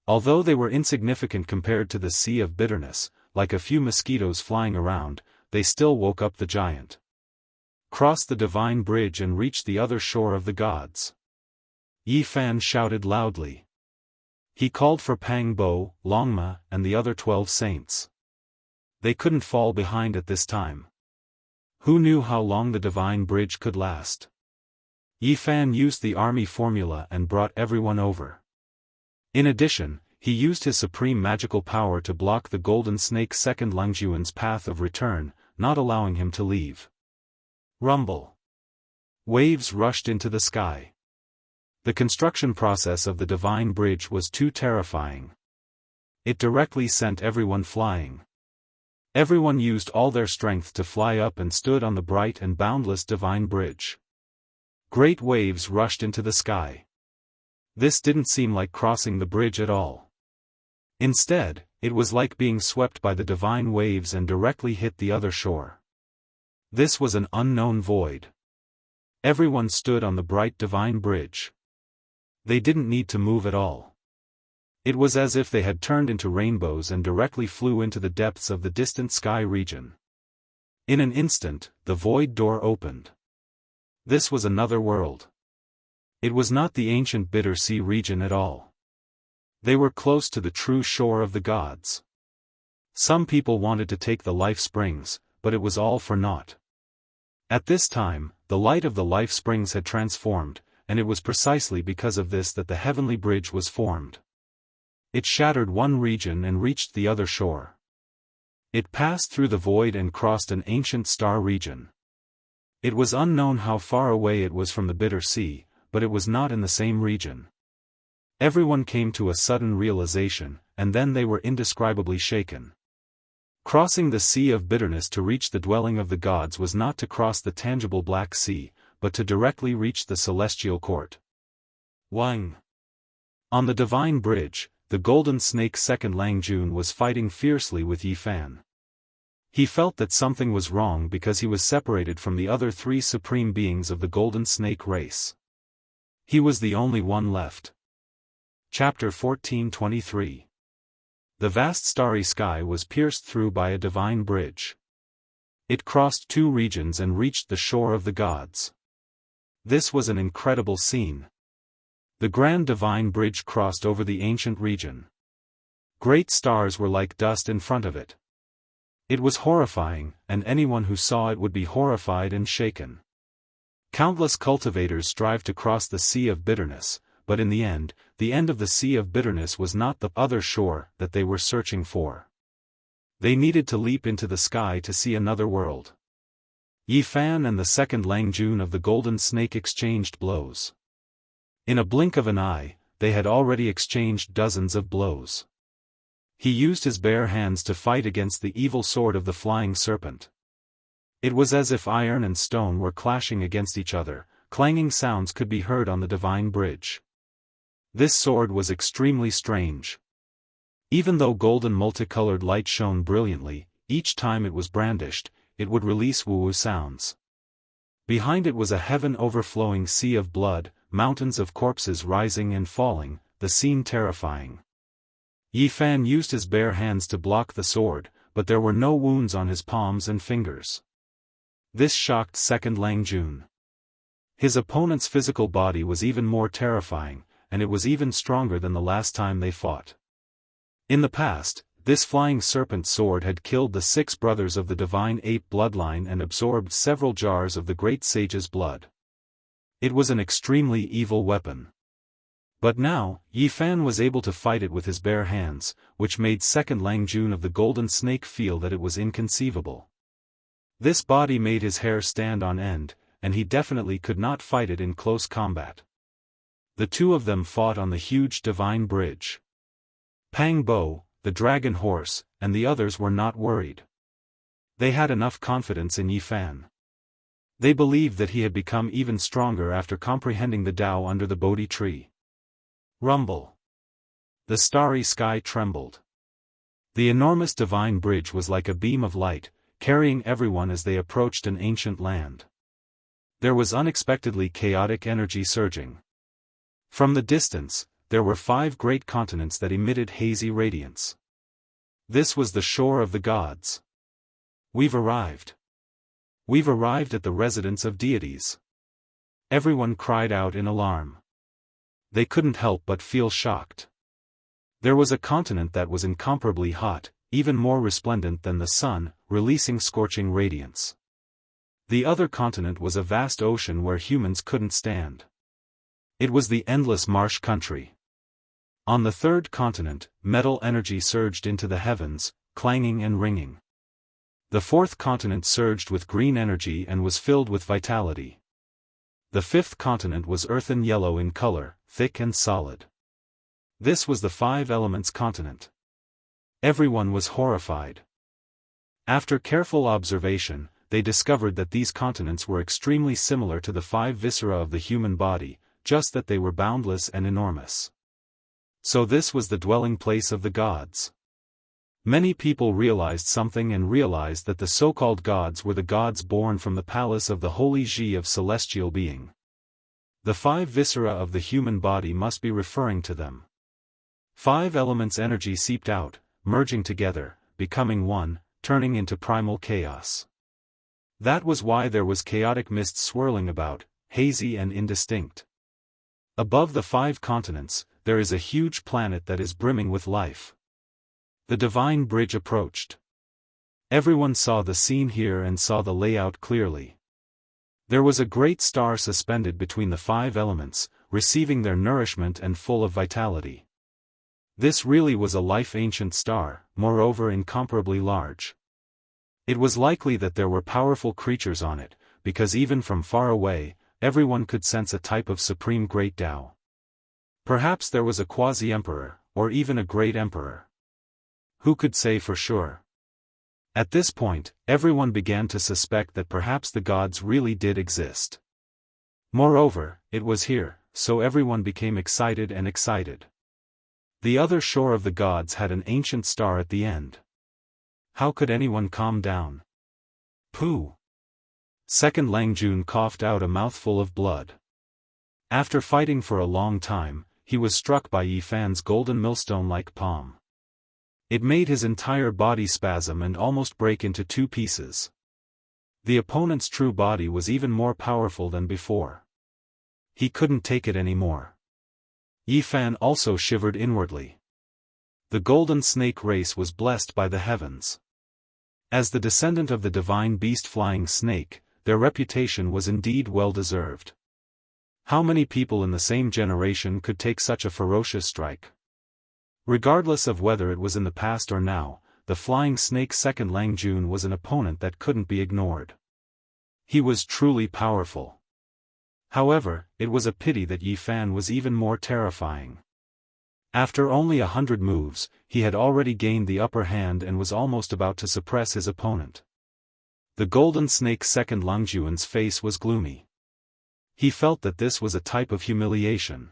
Although they were insignificant compared to the sea of bitterness, like a few mosquitoes flying around, they still woke up the giant. Crossed the divine bridge and reached the other shore of the gods. Yi Fan shouted loudly. He called for Pang Bo, Longma, and the other 12 saints. They couldn't fall behind at this time. Who knew how long the divine bridge could last? Yi Fan used the army formula and brought everyone over. In addition, he used his supreme magical power to block the golden snake's second Langjuan's path of return, not allowing him to leave. Rumble. Waves rushed into the sky. The construction process of the divine bridge was too terrifying. It directly sent everyone flying. Everyone used all their strength to fly up and stood on the bright and boundless divine bridge. Great waves rushed into the sky. This didn't seem like crossing the bridge at all. Instead, it was like being swept by the divine waves and directly hit the other shore. This was an unknown void. Everyone stood on the bright divine bridge. They didn't need to move at all. It was as if they had turned into rainbows and directly flew into the depths of the distant sky region. In an instant, the void door opened. This was another world. It was not the ancient bitter sea region at all. They were close to the true shore of the gods. Some people wanted to take the life springs, but it was all for naught. At this time, the light of the life springs had transformed, and it was precisely because of this that the heavenly bridge was formed. It shattered one region and reached the other shore. It passed through the void and crossed an ancient star region. It was unknown how far away it was from the bitter sea, but it was not in the same region. Everyone came to a sudden realization, and then they were indescribably shaken. Crossing the sea of bitterness to reach the dwelling of the gods was not to cross the tangible Black Sea, but to directly reach the celestial court. Wang. On the divine bridge, the golden snake's second Langjun was fighting fiercely with Yi Fan. He felt that something was wrong because he was separated from the other 3 supreme beings of the golden snake race. He was the only one left. Chapter 14:23. The vast starry sky was pierced through by a divine bridge. It crossed 2 regions and reached the shore of the gods. This was an incredible scene. The grand divine bridge crossed over the ancient region. Great stars were like dust in front of it. It was horrifying, and anyone who saw it would be horrified and shaken. Countless cultivators strive to cross the sea of bitterness, but in the end of the sea of bitterness was not the other shore that they were searching for. They needed to leap into the sky to see another world. Yi Fan and the second Langjun of the golden snake exchanged blows. In a blink of an eye, they had already exchanged dozens of blows. He used his bare hands to fight against the evil sword of the flying serpent. It was as if iron and stone were clashing against each other, clanging sounds could be heard on the divine bridge. This sword was extremely strange. Even though golden multicolored light shone brilliantly, each time it was brandished, it would release woo-woo sounds. Behind it was a heaven-overflowing sea of blood, mountains of corpses rising and falling, the scene terrifying. Yi Fan used his bare hands to block the sword, but there were no wounds on his palms and fingers. This shocked Second Lang Jun. His opponent's physical body was even more terrifying, and it was even stronger than the last time they fought. In the past, this flying serpent sword had killed the 6 brothers of the divine ape bloodline and absorbed several jars of the great sage's blood. It was an extremely evil weapon. But now, Yi Fan was able to fight it with his bare hands, which made Second Lang Jun of the Golden Snake feel that it was inconceivable. This body made his hair stand on end, and he definitely could not fight it in close combat. The two of them fought on the huge divine bridge. Pang Bo, the dragon horse, and the others were not worried. They had enough confidence in Yi Fan. They believed that he had become even stronger after comprehending the Tao under the Bodhi tree. Rumble. The starry sky trembled. The enormous divine bridge was like a beam of light, carrying everyone as they approached an ancient land. There was unexpectedly chaotic energy surging. From the distance, there were 5 great continents that emitted hazy radiance. This was the shore of the gods. We've arrived. We've arrived at the residence of deities. Everyone cried out in alarm. They couldn't help but feel shocked. There was a continent that was incomparably hot, even more resplendent than the sun, releasing scorching radiance. The other continent was a vast ocean where humans couldn't stand. It was the endless marsh country. On the third continent, metal energy surged into the heavens, clanging and ringing. The fourth continent surged with green energy and was filled with vitality. The fifth continent was earthen yellow in color, thick and solid. This was the 5 elements continent. Everyone was horrified. After careful observation, they discovered that these continents were extremely similar to the 5 viscera of the human body, just that they were boundless and enormous. So this was the dwelling place of the gods. Many people realized something and realized that the so-called gods were the gods born from the palace of the holy Ji of celestial being. The 5 viscera of the human body must be referring to them. 5 elements energy seeped out, merging together, becoming one, turning into primal chaos. That was why there was chaotic mist swirling about, hazy and indistinct. Above the 5 continents, there is a huge planet that is brimming with life. The divine bridge approached. Everyone saw the scene here and saw the layout clearly. There was a great star suspended between the 5 elements, receiving their nourishment and full of vitality. This really was a life-ancient star, moreover incomparably large. It was likely that there were powerful creatures on it, because even from far away, everyone could sense a type of supreme great Tao. Perhaps there was a quasi-emperor, or even a great emperor. Who could say for sure? At this point, everyone began to suspect that perhaps the gods really did exist. Moreover, it was here, so everyone became excited and excited. The other shore of the gods had an ancient star at the end. How could anyone calm down? Pooh! Second Lang Jun coughed out a mouthful of blood. After fighting for a long time, he was struck by Yi Fan's golden millstone-like palm. It made his entire body spasm and almost break into 2 pieces. The opponent's true body was even more powerful than before. He couldn't take it anymore. Yi Fan also shivered inwardly. The golden snake race was blessed by the heavens. As the descendant of the divine beast flying snake, their reputation was indeed well-deserved. How many people in the same generation could take such a ferocious strike? Regardless of whether it was in the past or now, the flying snake Second Lang Jun was an opponent that couldn't be ignored. He was truly powerful. However, it was a pity that Yi Fan was even more terrifying. After only 100 moves, he had already gained the upper hand and was almost about to suppress his opponent. The golden snake Second Lang Jun's face was gloomy. He felt that this was a type of humiliation.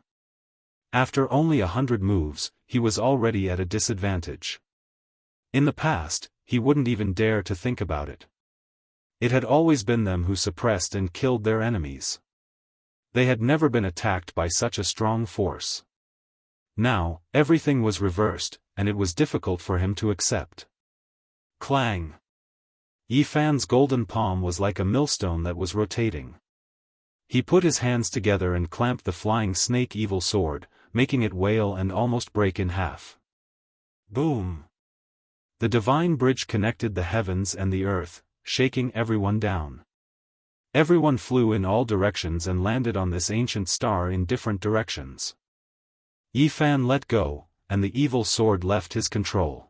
After only 100 moves, he was already at a disadvantage. In the past, he wouldn't even dare to think about it. It had always been them who suppressed and killed their enemies. They had never been attacked by such a strong force. Now, everything was reversed, and it was difficult for him to accept. Clang! Yi Fan's golden palm was like a millstone that was rotating. He put his hands together and clamped the flying snake evil sword, making it wail and almost break in half. Boom! The divine bridge connected the heavens and the earth, shaking everyone down. Everyone flew in all directions and landed on this ancient star in different directions. Yi Fan let go, and the evil sword left his control.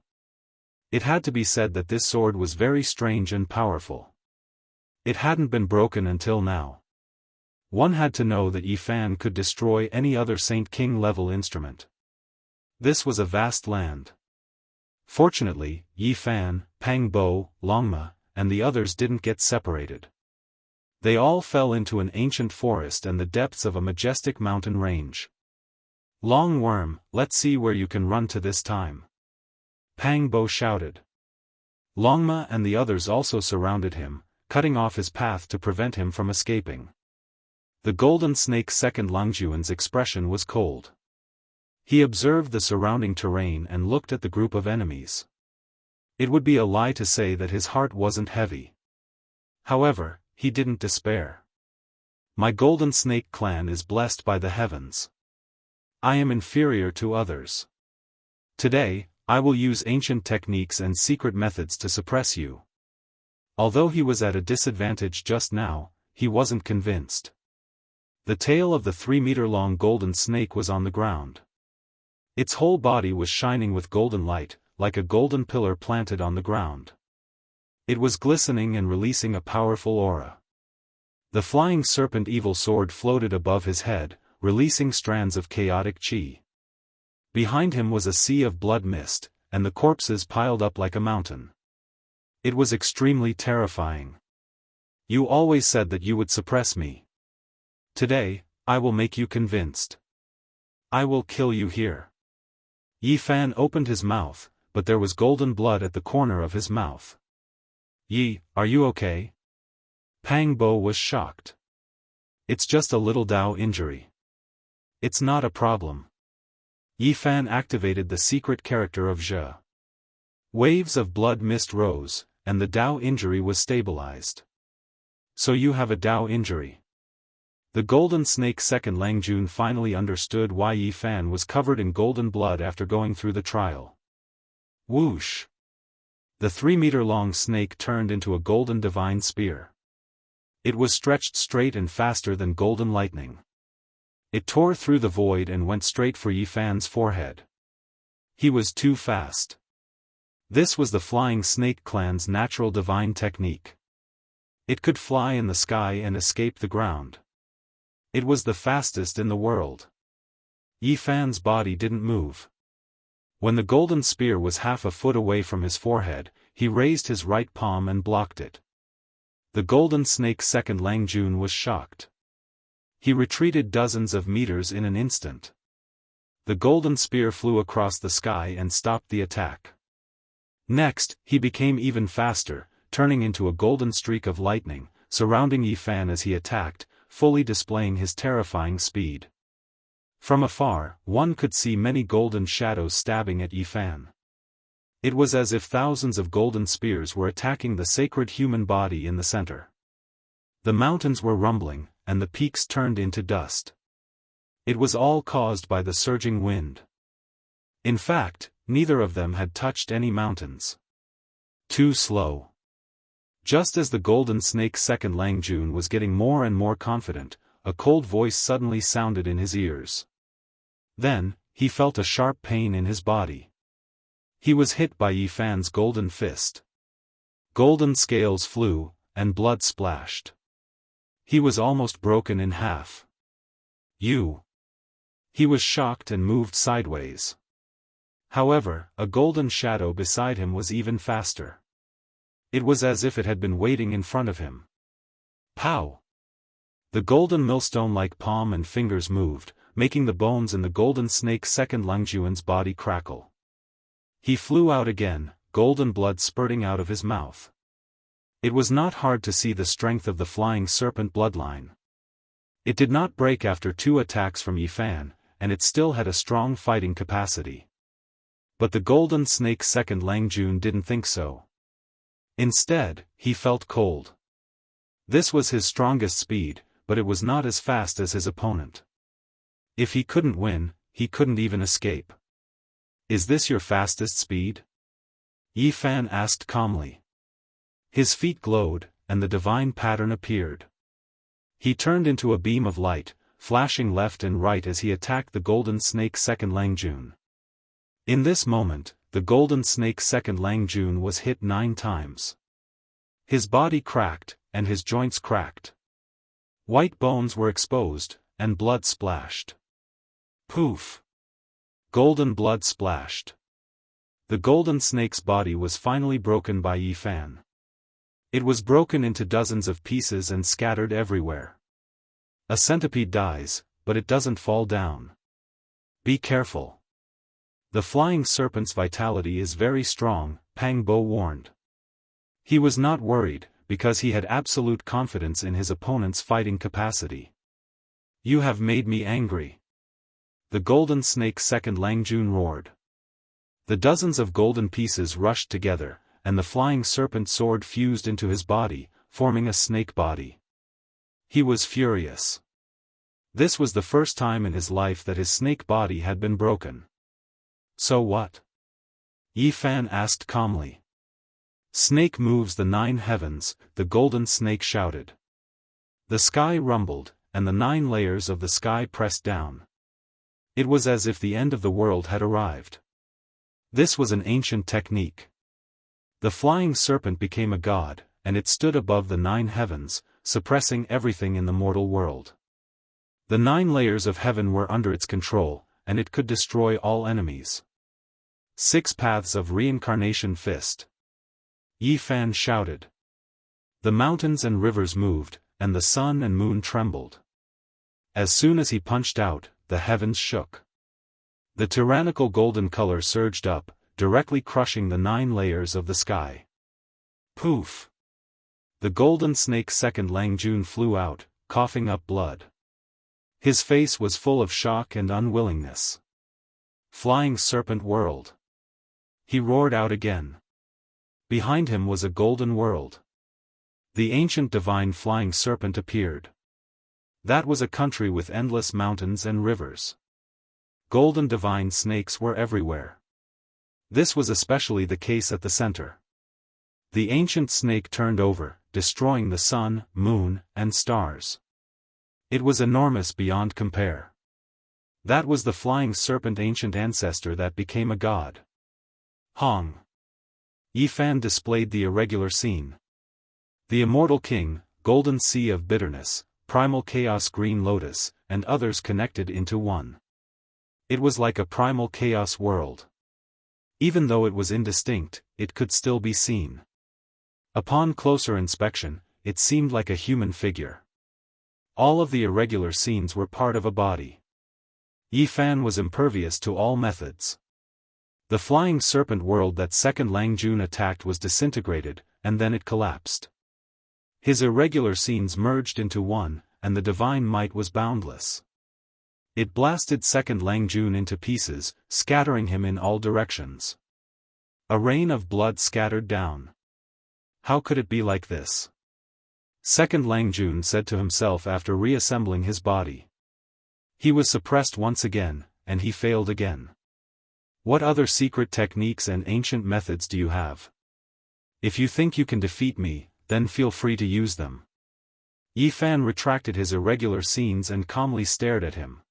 It had to be said that this sword was very strange and powerful. It hadn't been broken until now. One had to know that Yi Fan could destroy any other Saint King level instrument. This was a vast land. Fortunately, Yi Fan, Pang Bo, Longma, and the others didn't get separated. They all fell into an ancient forest and the depths of a majestic mountain range. Long Worm, let's see where you can run to this time. Pang Bo shouted. Longma and the others also surrounded him, cutting off his path to prevent him from escaping. The golden snake's second Langjuan's expression was cold. He observed the surrounding terrain and looked at the group of enemies. It would be a lie to say that his heart wasn't heavy. However, he didn't despair. My golden snake clan is blessed by the heavens. I am inferior to others. Today, I will use ancient techniques and secret methods to suppress you. Although he was at a disadvantage just now, he wasn't convinced. The tail of the 3-meter-long golden snake was on the ground. Its whole body was shining with golden light, like a golden pillar planted on the ground. It was glistening and releasing a powerful aura. The flying serpent evil sword floated above his head, releasing strands of chaotic chi. Behind him was a sea of blood mist, and the corpses piled up like a mountain. It was extremely terrifying. You always said that you would suppress me. Today, I will make you convinced. I will kill you here. Yi Fan opened his mouth, but there was golden blood at the corner of his mouth. Yi, are you okay? Pang Bo was shocked. It's just a little Dao injury. It's not a problem. Yi Fan activated the secret character of Zhe. Waves of blood mist rose, and the Dao injury was stabilized. So you have a Dao injury. The golden snake's second Langjun finally understood why Yi Fan was covered in golden blood after going through the trial. Whoosh! The 3-meter-long snake turned into a golden divine spear. It was stretched straight and faster than golden lightning. It tore through the void and went straight for Yi Fan's forehead. He was too fast. This was the flying snake clan's natural divine technique. It could fly in the sky and escape the ground. It was the fastest in the world. Yi Fan's body didn't move. When the golden spear was half a foot away from his forehead, he raised his right palm and blocked it. The golden snake's second Langjun was shocked. He retreated dozens of meters in an instant. The golden spear flew across the sky and stopped the attack. Next, he became even faster, turning into a golden streak of lightning, surrounding Yi Fan as he attacked, fully displaying his terrifying speed. From afar, one could see many golden shadows stabbing at Yi Fan. It was as if thousands of golden spears were attacking the sacred human body in the center. The mountains were rumbling, and the peaks turned into dust. It was all caused by the surging wind. In fact, neither of them had touched any mountains. Too slow. Just as the golden snake's second Langjun was getting more and more confident, a cold voice suddenly sounded in his ears. Then, he felt a sharp pain in his body. He was hit by Yi Fan's golden fist. Golden scales flew, and blood splashed. He was almost broken in half. You. He was shocked and moved sideways. However, a golden shadow beside him was even faster. It was as if it had been waiting in front of him. Pow! The golden millstone-like palm and fingers moved, making the bones in the golden snake second Langjuan's body crackle. He flew out again, golden blood spurting out of his mouth. It was not hard to see the strength of the flying serpent bloodline. It did not break after 2 attacks from Yifan, and it still had a strong fighting capacity. But the golden snake second Langjun didn't think so. Instead, he felt cold. This was his strongest speed, but it was not as fast as his opponent. If he couldn't win, he couldn't even escape. Is this your fastest speed? Yifan asked calmly. His feet glowed, and the divine pattern appeared. He turned into a beam of light, flashing left and right as he attacked the golden snake second Langjun. In this moment, the golden snake second Langjun was hit 9 times. His body cracked, and his joints cracked. White bones were exposed, and blood splashed. Poof! Golden blood splashed. The golden snake's body was finally broken by Yifan. It was broken into dozens of pieces and scattered everywhere. A centipede dies, but it doesn't fall down. Be careful. The flying serpent's vitality is very strong, Pang Bo warned. He was not worried, because he had absolute confidence in his opponent's fighting capacity. You have made me angry. The golden snake second Langjun roared. The dozens of golden pieces rushed together, and the flying serpent sword fused into his body, forming a snake body. He was furious. This was the first time in his life that his snake body had been broken. So what? Yifan asked calmly. Snake moves the 9 heavens, the golden snake shouted. The sky rumbled, and the 9 layers of the sky pressed down. It was as if the end of the world had arrived. This was an ancient technique. The flying serpent became a god, and it stood above the 9 heavens, suppressing everything in the mortal world. The 9 layers of heaven were under its control, and it could destroy all enemies. 6 paths of reincarnation fist. Yifan shouted. The mountains and rivers moved, and the sun and moon trembled. As soon as he punched out, the heavens shook. The tyrannical golden color surged up, directly crushing the 9 layers of the sky. Poof! The golden snake second Langjun flew out, coughing up blood. His face was full of shock and unwillingness. Flying serpent world. He roared out again. Behind him was a golden world. The ancient divine flying serpent appeared. That was a country with endless mountains and rivers. Golden divine snakes were everywhere. This was especially the case at the center. The ancient snake turned over, destroying the sun, moon, and stars. It was enormous beyond compare. That was the flying serpent ancient ancestor that became a god. Hong. Yifan displayed the irregular scene. The immortal king, golden sea of bitterness, primal chaos green lotus, and others connected into one. It was like a primal chaos world. Even though it was indistinct, it could still be seen. Upon closer inspection, it seemed like a human figure. All of the irregular scenes were part of a body. Yifan was impervious to all methods. The flying serpent world that second Langjun attacked was disintegrated, and then it collapsed. His irregular scenes merged into one, and the divine might was boundless. It blasted second Langjun into pieces, scattering him in all directions. A rain of blood scattered down. How could it be like this? Second Langjun said to himself after reassembling his body. He was suppressed once again, and he failed again. What other secret techniques and ancient methods do you have? If you think you can defeat me, then feel free to use them. Yifan retracted his irregular scenes and calmly stared at him.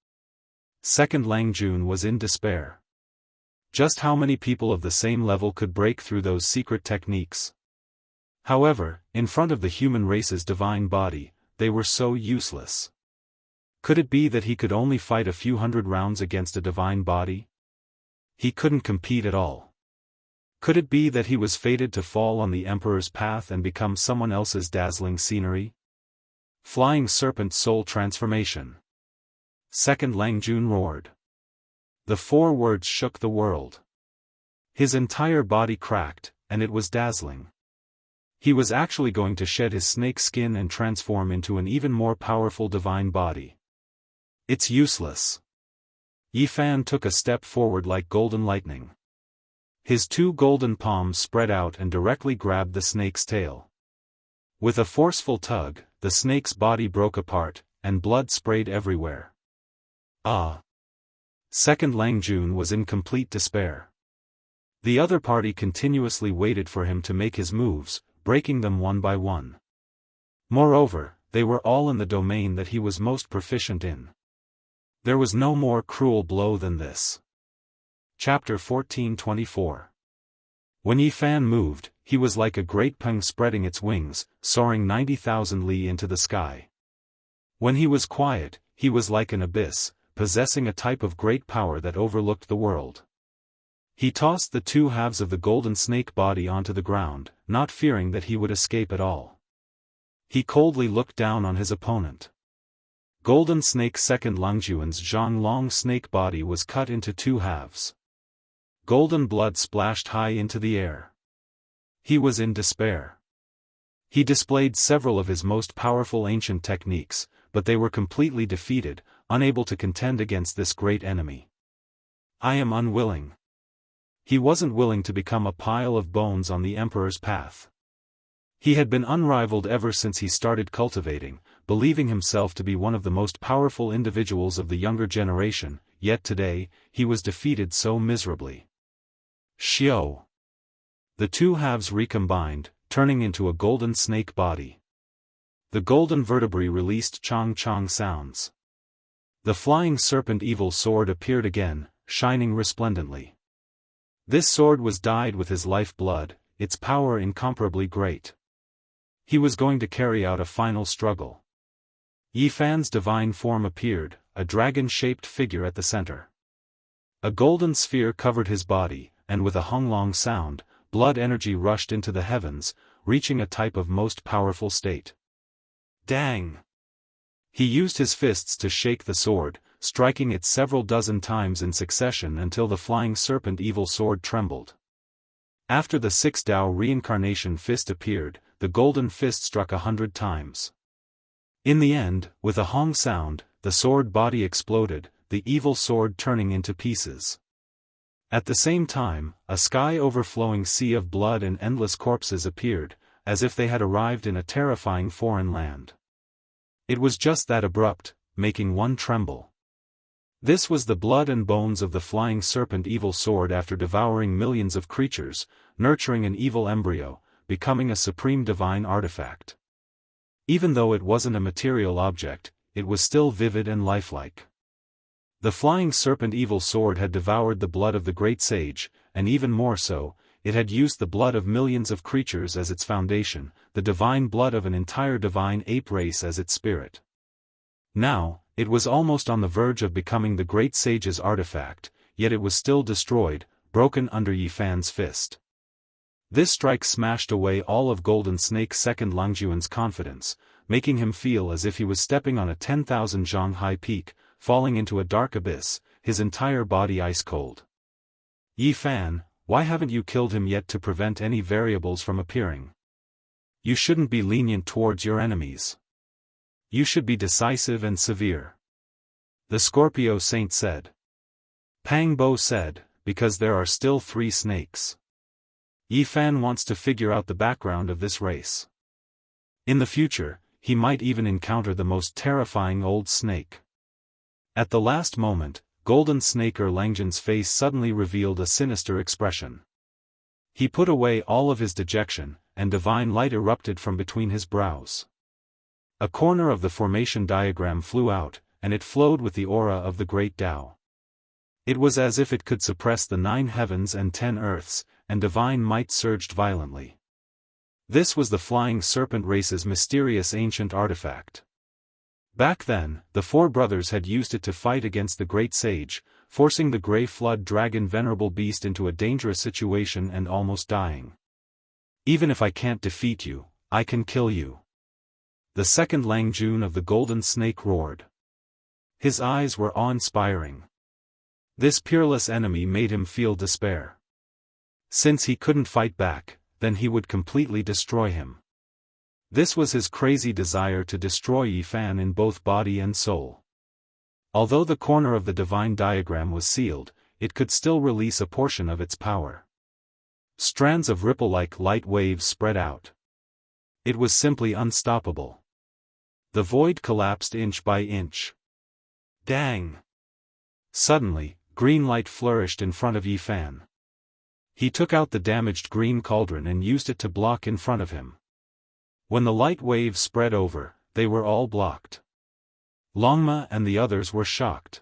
Second Langjun was in despair. Just how many people of the same level could break through those secret techniques? However, in front of the human race's divine body, they were so useless. Could it be that he could only fight a few hundred rounds against a divine body? He couldn't compete at all. Could it be that he was fated to fall on the Emperor's path and become someone else's dazzling scenery? Flying Serpent Soul Transformation. Second Langjun roared. The 4 words shook the world. His entire body cracked, and it was dazzling. He was actually going to shed his snake skin and transform into an even more powerful divine body. It's useless. Yifan took a step forward like golden lightning. His 2 golden palms spread out and directly grabbed the snake's tail. With a forceful tug, the snake's body broke apart, and blood sprayed everywhere. Ah! Second Langjun was in complete despair. The other party continuously waited for him to make his moves, breaking them one by one. Moreover, they were all in the domain that he was most proficient in. There was no more cruel blow than this. Chapter 1424. When Yifan moved, he was like a great peng spreading its wings, soaring 90,000 li into the sky. When he was quiet, he was like an abyss, possessing a type of great power that overlooked the world. He tossed the 2 halves of the golden snake body onto the ground, not fearing that he would escape at all. He coldly looked down on his opponent. Golden Snake Second Langjuan's Zhonglong snake body was cut into 2 halves. Golden blood splashed high into the air. He was in despair. He displayed several of his most powerful ancient techniques, but they were completely defeated, unable to contend against this great enemy. I am unwilling. He wasn't willing to become a pile of bones on the Emperor's path. He had been unrivaled ever since he started cultivating, believing himself to be one of the most powerful individuals of the younger generation, yet today, he was defeated so miserably. Xiao. The 2 halves recombined, turning into a golden snake body. The golden vertebrae released chong-chong sounds. The flying serpent evil sword appeared again, shining resplendently. This sword was dyed with his life blood, its power incomparably great. He was going to carry out a final struggle. Yifan's divine form appeared, a dragon-shaped figure at the center. A golden sphere covered his body, and with a honglong sound, blood energy rushed into the heavens, reaching a type of most powerful state. Dang! He used his fists to shake the sword, striking it several dozen times in succession until the flying serpent evil sword trembled. After the 6th Dao reincarnation fist appeared, the golden fist struck 100 times. In the end, with a hong sound, the sword body exploded, the evil sword turning into pieces. At the same time, a sky-overflowing sea of blood and endless corpses appeared, as if they had arrived in a terrifying foreign land. It was just that abrupt, making one tremble. This was the blood and bones of the flying serpent evil sword after devouring millions of creatures, nurturing an evil embryo, becoming a supreme divine artifact. Even though it wasn't a material object, it was still vivid and lifelike. The flying serpent evil sword had devoured the blood of the great sage, and even more so, it had used the blood of millions of creatures as its foundation, the divine blood of an entire divine ape race as its spirit. Now, it was almost on the verge of becoming the great sage's artifact, yet it was still destroyed, broken under Yifan's fist. This strike smashed away all of Golden Snake Second Langjuan's confidence, making him feel as if he was stepping on a 10,000 zhang high peak, falling into a dark abyss, his entire body ice-cold. Yifan, why haven't you killed him yet to prevent any variables from appearing? You shouldn't be lenient towards your enemies. You should be decisive and severe. The Scorpio Saint said. Pang Bo said, because there are still 3 snakes. Yifan wants to figure out the background of this race. In the future, he might even encounter the most terrifying old snake. At the last moment, Golden Snake Langjuan's face suddenly revealed a sinister expression. He put away all of his dejection, and divine light erupted from between his brows. A corner of the formation diagram flew out, and it flowed with the aura of the great Tao. It was as if it could suppress the 9 heavens and 10 earths, and divine might surged violently. This was the flying serpent race's mysterious ancient artifact. Back then, the 4 brothers had used it to fight against the great sage, forcing the Grey Flood Dragon venerable beast into a dangerous situation and almost dying. Even if I can't defeat you, I can kill you. The second Lang Jun of the Golden Snake roared. His eyes were awe-inspiring. This peerless enemy made him feel despair. Since he couldn't fight back, then he would completely destroy him. This was his crazy desire to destroy Yifan in both body and soul. Although the corner of the divine diagram was sealed, it could still release a portion of its power. Strands of ripple-like light waves spread out. It was simply unstoppable. The void collapsed inch by inch. Dang! Suddenly, green light flourished in front of Yifan. He took out the damaged green cauldron and used it to block in front of him. When the light waves spread over, they were all blocked. Longma and the others were shocked.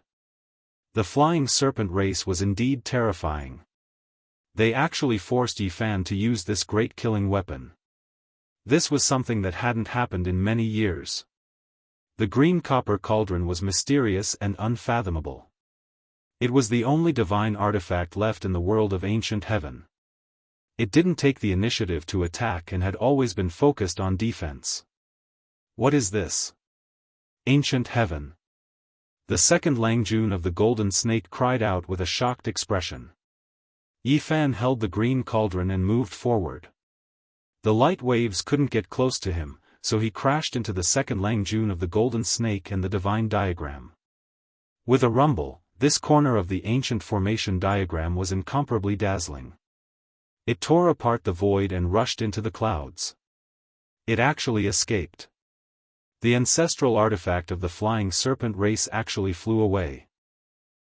The flying serpent race was indeed terrifying. They actually forced Yifan to use this great killing weapon. This was something that hadn't happened in many years. The green copper cauldron was mysterious and unfathomable. It was the only divine artifact left in the world of ancient heaven. It didn't take the initiative to attack and had always been focused on defense. What is this? Ancient heaven. The second Lang Jun of the Golden Snake cried out with a shocked expression. Yifan held the green cauldron and moved forward. The light waves couldn't get close to him, so he crashed into the second Lang Jun of the Golden Snake and the divine diagram. With a rumble, this corner of the ancient formation diagram was incomparably dazzling. It tore apart the void and rushed into the clouds. It actually escaped. The ancestral artifact of the flying serpent race actually flew away.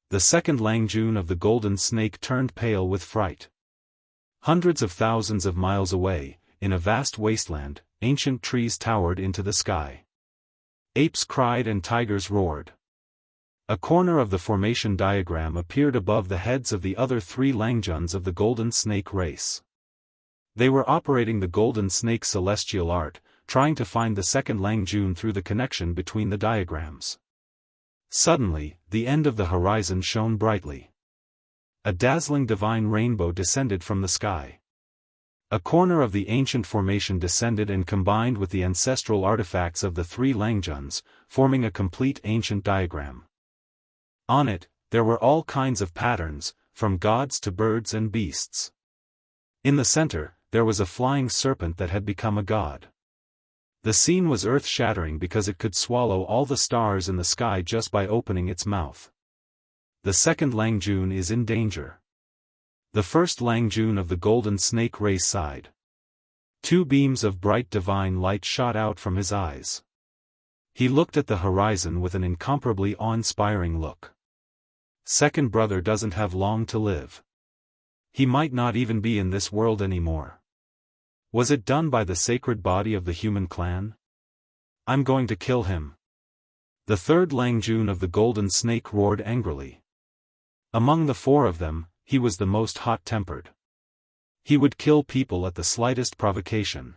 The second Lang Jun of the Golden Snake turned pale with fright. Hundreds of thousands of miles away, in a vast wasteland, ancient trees towered into the sky. Apes cried and tigers roared. A corner of the formation diagram appeared above the heads of the other three Langjuns of the Golden Snake race. They were operating the Golden Snake celestial art, trying to find the second Lang Jun through the connection between the diagrams. Suddenly, the end of the horizon shone brightly. A dazzling divine rainbow descended from the sky. A corner of the ancient formation descended and combined with the ancestral artifacts of the three Langjuns, forming a complete ancient diagram. On it, there were all kinds of patterns, from gods to birds and beasts. In the center, there was a flying serpent that had become a god. The scene was earth-shattering because it could swallow all the stars in the sky just by opening its mouth. The second Lang Jun is in danger. The first Lang Jun of the Golden Snake race sighed. Two beams of bright divine light shot out from his eyes. He looked at the horizon with an incomparably awe-inspiring look. Second brother doesn't have long to live. He might not even be in this world anymore. Was it done by the sacred body of the human clan? I'm going to kill him. The third Lang Jun of the Golden Snake roared angrily. Among the four of them, he was the most hot-tempered. He would kill people at the slightest provocation.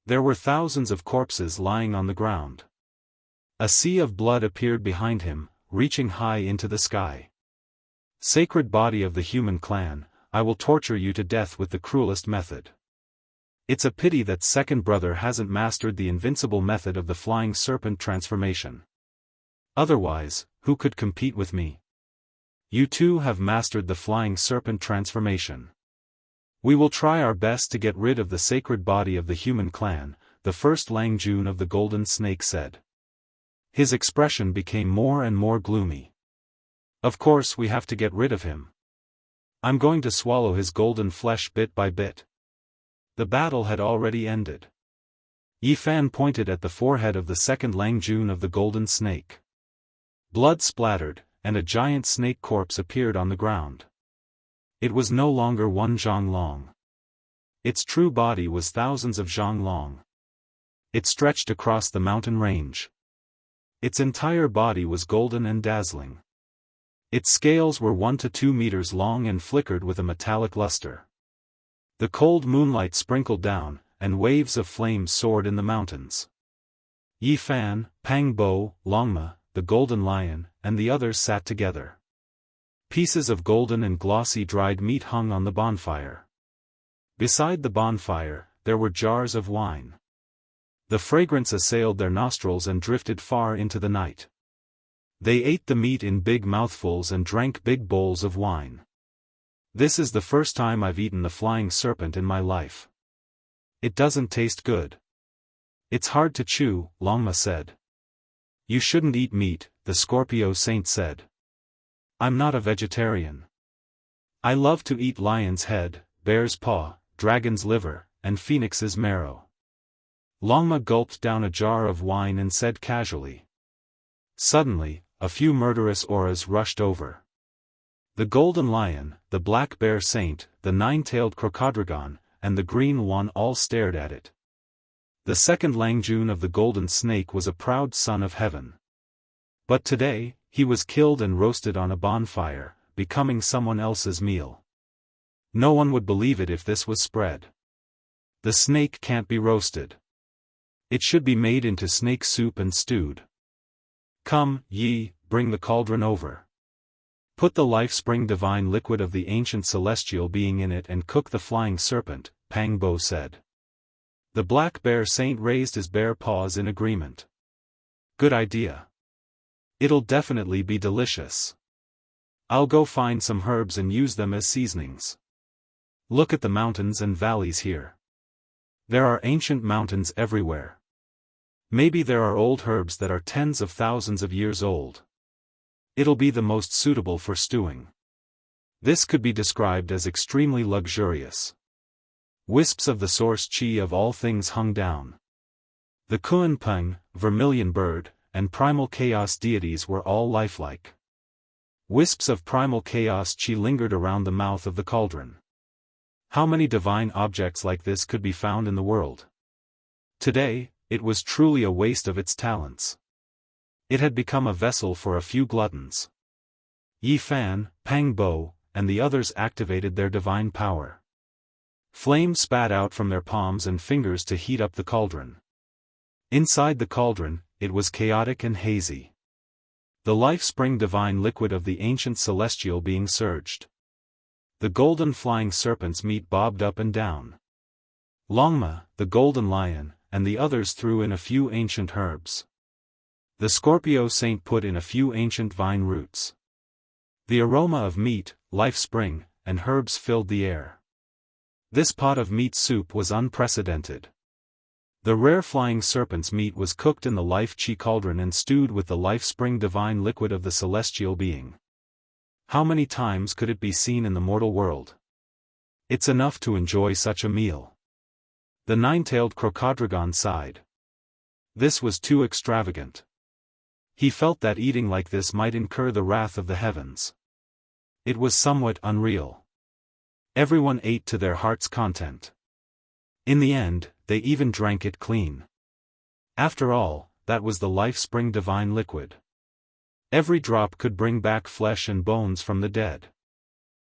There were thousands of corpses lying on the ground. A sea of blood appeared behind him, reaching high into the sky. Sacred body of the human clan, I will torture you to death with the cruelest method. It's a pity that second brother hasn't mastered the invincible method of the flying serpent transformation. Otherwise, who could compete with me? You two have mastered the flying serpent transformation. We will try our best to get rid of the sacred body of the human clan, the first Lang Jun of the Golden Snake said. His expression became more and more gloomy. Of course we have to get rid of him. I'm going to swallow his golden flesh bit by bit. The battle had already ended. Yifan pointed at the forehead of the second Lang Jun of the Golden Snake. Blood splattered, and a giant snake corpse appeared on the ground. It was no longer one zhang long. Its true body was thousands of zhang long. It stretched across the mountain range. Its entire body was golden and dazzling. Its scales were 1 to 2 meters long and flickered with a metallic luster. The cold moonlight sprinkled down, and waves of flame soared in the mountains. Yifan, Pang Bo, Longma, the Golden Lion, and the others sat together. Pieces of golden and glossy dried meat hung on the bonfire. Beside the bonfire, there were jars of wine. The fragrance assailed their nostrils and drifted far into the night. They ate the meat in big mouthfuls and drank big bowls of wine. This is the first time I've eaten the flying serpent in my life. It doesn't taste good. It's hard to chew, Longma said. You shouldn't eat meat, the Scorpio Saint said. I'm not a vegetarian. I love to eat lion's head, bear's paw, dragon's liver, and phoenix's marrow. Longma gulped down a jar of wine and said casually. Suddenly, a few murderous auras rushed over. The golden lion, the black bear saint, the nine-tailed crocodrogon, and the green one all stared at it. The second Langjun of the golden snake was a proud son of heaven. But today, he was killed and roasted on a bonfire, becoming someone else's meal. No one would believe it if this was spread. The snake can't be roasted. It should be made into snake soup and stewed. Come, Yi, bring the cauldron over. Put the life-spring divine liquid of the ancient celestial being in it and cook the flying serpent, Pang Bo said. The black bear saint raised his bare paws in agreement. Good idea. It'll definitely be delicious. I'll go find some herbs and use them as seasonings. Look at the mountains and valleys here. There are ancient mountains everywhere. Maybe there are old herbs that are tens of thousands of years old. It'll be the most suitable for stewing. This could be described as extremely luxurious. Wisps of the source chi of all things hung down. The Kuan Peng, vermilion bird, and primal chaos deities were all lifelike. Wisps of primal chaos chi lingered around the mouth of the cauldron. How many divine objects like this could be found in the world? Today, it was truly a waste of its talents. It had become a vessel for a few gluttons. Yi Fan, Pang Bo, and the others activated their divine power. Flame spat out from their palms and fingers to heat up the cauldron. Inside the cauldron, it was chaotic and hazy. The life-spring divine liquid of the ancient celestial being surged. The golden flying serpent's meat bobbed up and down. Longma, the golden lion, and the others threw in a few ancient herbs. The Scorpio Saint put in a few ancient vine roots. The aroma of meat, life-spring, and herbs filled the air. This pot of meat soup was unprecedented. The rare flying serpent's meat was cooked in the life-chi cauldron and stewed with the life-spring divine liquid of the celestial being. How many times could it be seen in the mortal world? It's enough to enjoy such a meal. The nine-tailed crocodrogon sighed. This was too extravagant. He felt that eating like this might incur the wrath of the heavens. It was somewhat unreal. Everyone ate to their heart's content. In the end, they even drank it clean. After all, that was the life-spring divine liquid. Every drop could bring back flesh and bones from the dead.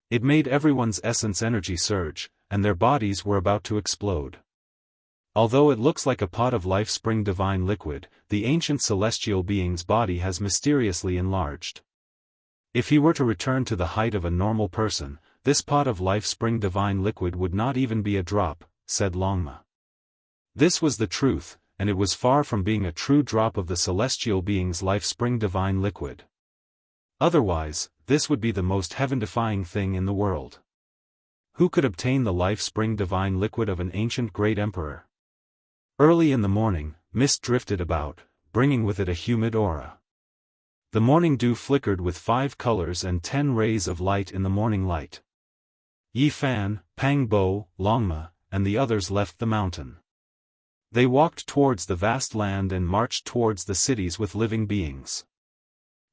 It made everyone's essence energy surge, and their bodies were about to explode. Although it looks like a pot of life-spring divine liquid, the ancient celestial being's body has mysteriously enlarged. If he were to return to the height of a normal person, this pot of life-spring divine liquid would not even be a drop, said Longma. This was the truth, and it was far from being a true drop of the celestial being's life-spring divine liquid. Otherwise, this would be the most heaven-defying thing in the world. Who could obtain the life-spring divine liquid of an ancient great emperor? Early in the morning, mist drifted about, bringing with it a humid aura. The morning dew flickered with 5 colors and 10 rays of light in the morning light. Yi Fan, Pang Bo, Longma, and the others left the mountain. They walked towards the vast land and marched towards the cities with living beings.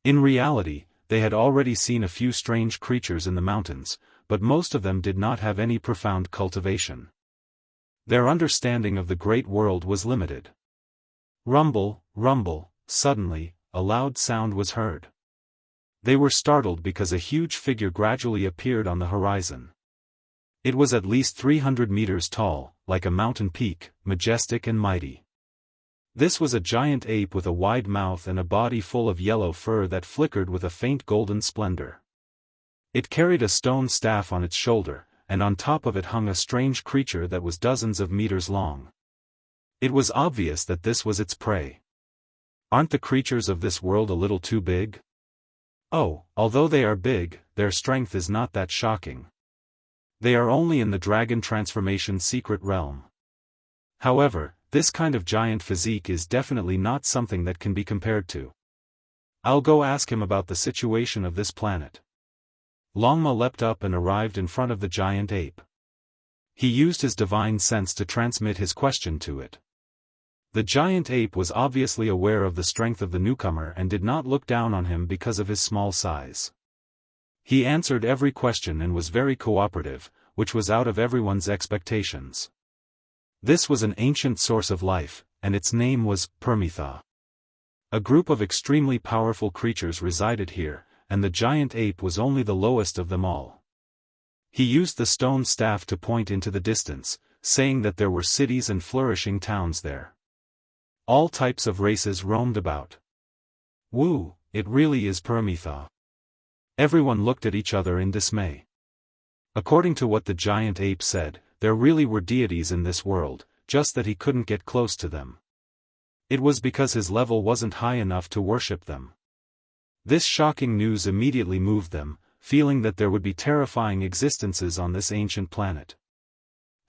In reality, they had already seen a few strange creatures in the mountains, but most of them did not have any profound cultivation. Their understanding of the great world was limited. Rumble, rumble, suddenly, a loud sound was heard. They were startled because a huge figure gradually appeared on the horizon. It was at least 300 meters tall, like a mountain peak, majestic and mighty. This was a giant ape with a wide mouth and a body full of yellow fur that flickered with a faint golden splendor. It carried a stone staff on its shoulder, and on top of it hung a strange creature that was dozens of meters long. It was obvious that this was its prey. Aren't the creatures of this world a little too big? Oh, although they are big, their strength is not that shocking. They are only in the dragon transformation secret realm. However, this kind of giant physique is definitely not something that can be compared to. I'll go ask him about the situation of this planet. Longma leapt up and arrived in front of the giant ape. He used his divine sense to transmit his question to it. The giant ape was obviously aware of the strength of the newcomer and did not look down on him because of his small size. He answered every question and was very cooperative, which was out of everyone's expectations. This was an ancient source of life, and its name was Permitha. A group of extremely powerful creatures resided here, and the giant ape was only the lowest of them all. He used the stone staff to point into the distance, saying that there were cities and flourishing towns there. All types of races roamed about. Woo, it really is Permitha. Everyone looked at each other in dismay. According to what the giant ape said, there really were deities in this world, just that he couldn't get close to them. It was because his level wasn't high enough to worship them. This shocking news immediately moved them, feeling that there would be terrifying existences on this ancient planet.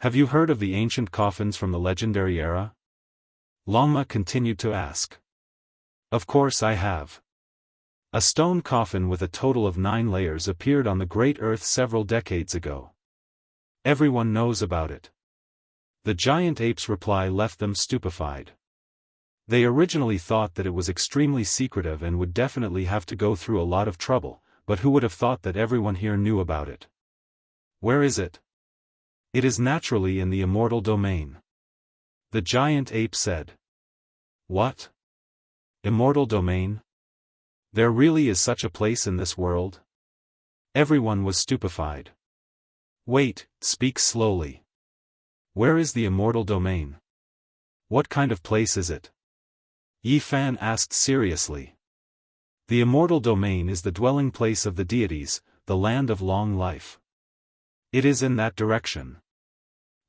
Have you heard of the ancient coffins from the legendary era? Longma continued to ask. Of course I have. A stone coffin with a total of 9 layers appeared on the Great Earth several decades ago. Everyone knows about it. The giant ape's reply left them stupefied. They originally thought that it was extremely secretive and would definitely have to go through a lot of trouble, but who would have thought that everyone here knew about it? Where is it? It is naturally in the immortal domain. The giant ape said. What? Immortal domain? There really is such a place in this world? Everyone was stupefied. Wait, speak slowly. Where is the immortal domain? What kind of place is it? Yi Fan asked seriously. The immortal domain is the dwelling place of the deities, the land of long life. It is in that direction.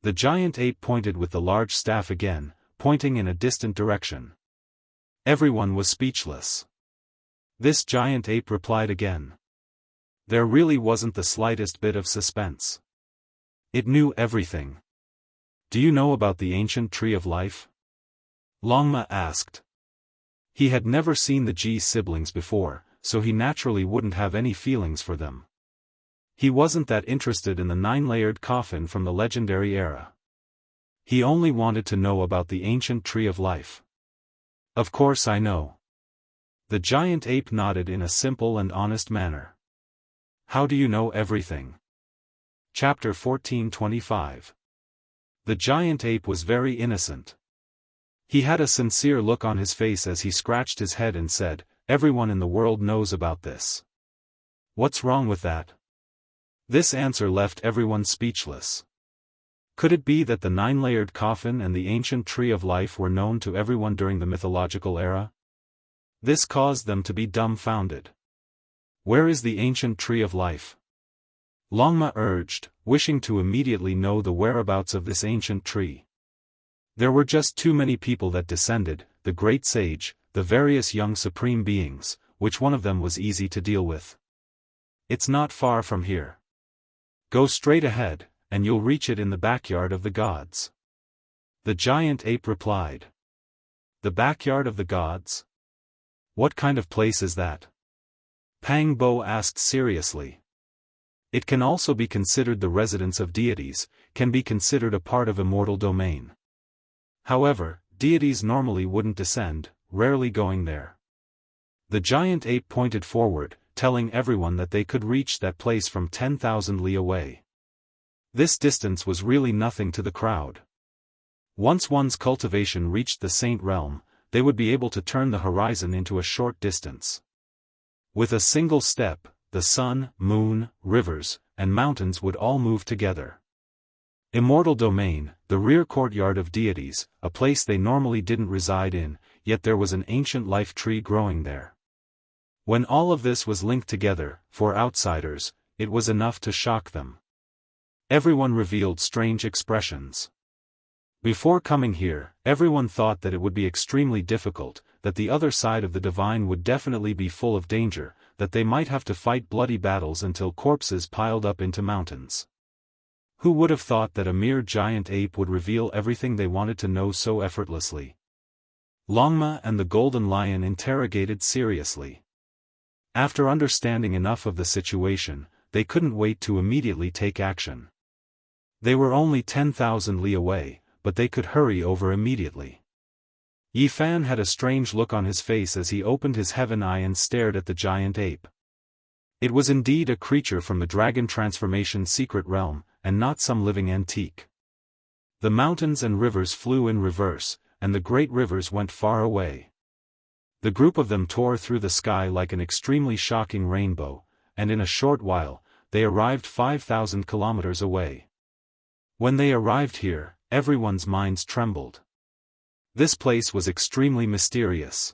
The giant ape pointed with the large staff again, pointing in a distant direction. Everyone was speechless. This giant ape replied again. There really wasn't the slightest bit of suspense. It knew everything. Do you know about the ancient tree of life? Longma asked. He had never seen the Ji siblings before, so he naturally wouldn't have any feelings for them. He wasn't that interested in the 9-layered coffin from the legendary era. He only wanted to know about the ancient tree of life. Of course I know. The giant ape nodded in a simple and honest manner. How do you know everything? Chapter 1425. The giant ape was very innocent. He had a sincere look on his face as he scratched his head and said, everyone in the world knows about this. What's wrong with that? This answer left everyone speechless. Could it be that the 9-layered coffin and the ancient tree of life were known to everyone during the mythological era? This caused them to be dumbfounded. Where is the ancient tree of life? Longma urged, wishing to immediately know the whereabouts of this ancient tree. There were just too many people that descended, the great sage, the various young supreme beings, which one of them was easy to deal with. It's not far from here. Go straight ahead, and you'll reach it in the backyard of the gods. The giant ape replied. The backyard of the gods? What kind of place is that? Pang Bo asked seriously. It can also be considered the residence of deities, can be considered a part of immortal domain. However, deities normally wouldn't descend, rarely going there. The giant ape pointed forward, telling everyone that they could reach that place from 10,000 li away. This distance was really nothing to the crowd. Once one's cultivation reached the Saint Realm, they would be able to turn the horizon into a short distance. With a single step, the sun, moon, rivers, and mountains would all move together. Immortal domain, the rear courtyard of deities, a place they normally didn't reside in, yet there was an ancient life tree growing there. When all of this was linked together, for outsiders, it was enough to shock them. Everyone revealed strange expressions. Before coming here, everyone thought that it would be extremely difficult, that the other side of the divine would definitely be full of danger, that they might have to fight bloody battles until corpses piled up into mountains. Who would have thought that a mere giant ape would reveal everything they wanted to know so effortlessly? Longma and the Golden Lion interrogated seriously. After understanding enough of the situation, they couldn't wait to immediately take action. They were only 10,000 li away, but they could hurry over immediately. Yi Fan had a strange look on his face as he opened his heaven eye and stared at the giant ape. It was indeed a creature from the dragon transformation secret realm, and not some living antique. The mountains and rivers flew in reverse, and the great rivers went far away. The group of them tore through the sky like an extremely shocking rainbow, and in a short while, they arrived 5,000 kilometers away. When they arrived here, everyone's minds trembled. This place was extremely mysterious.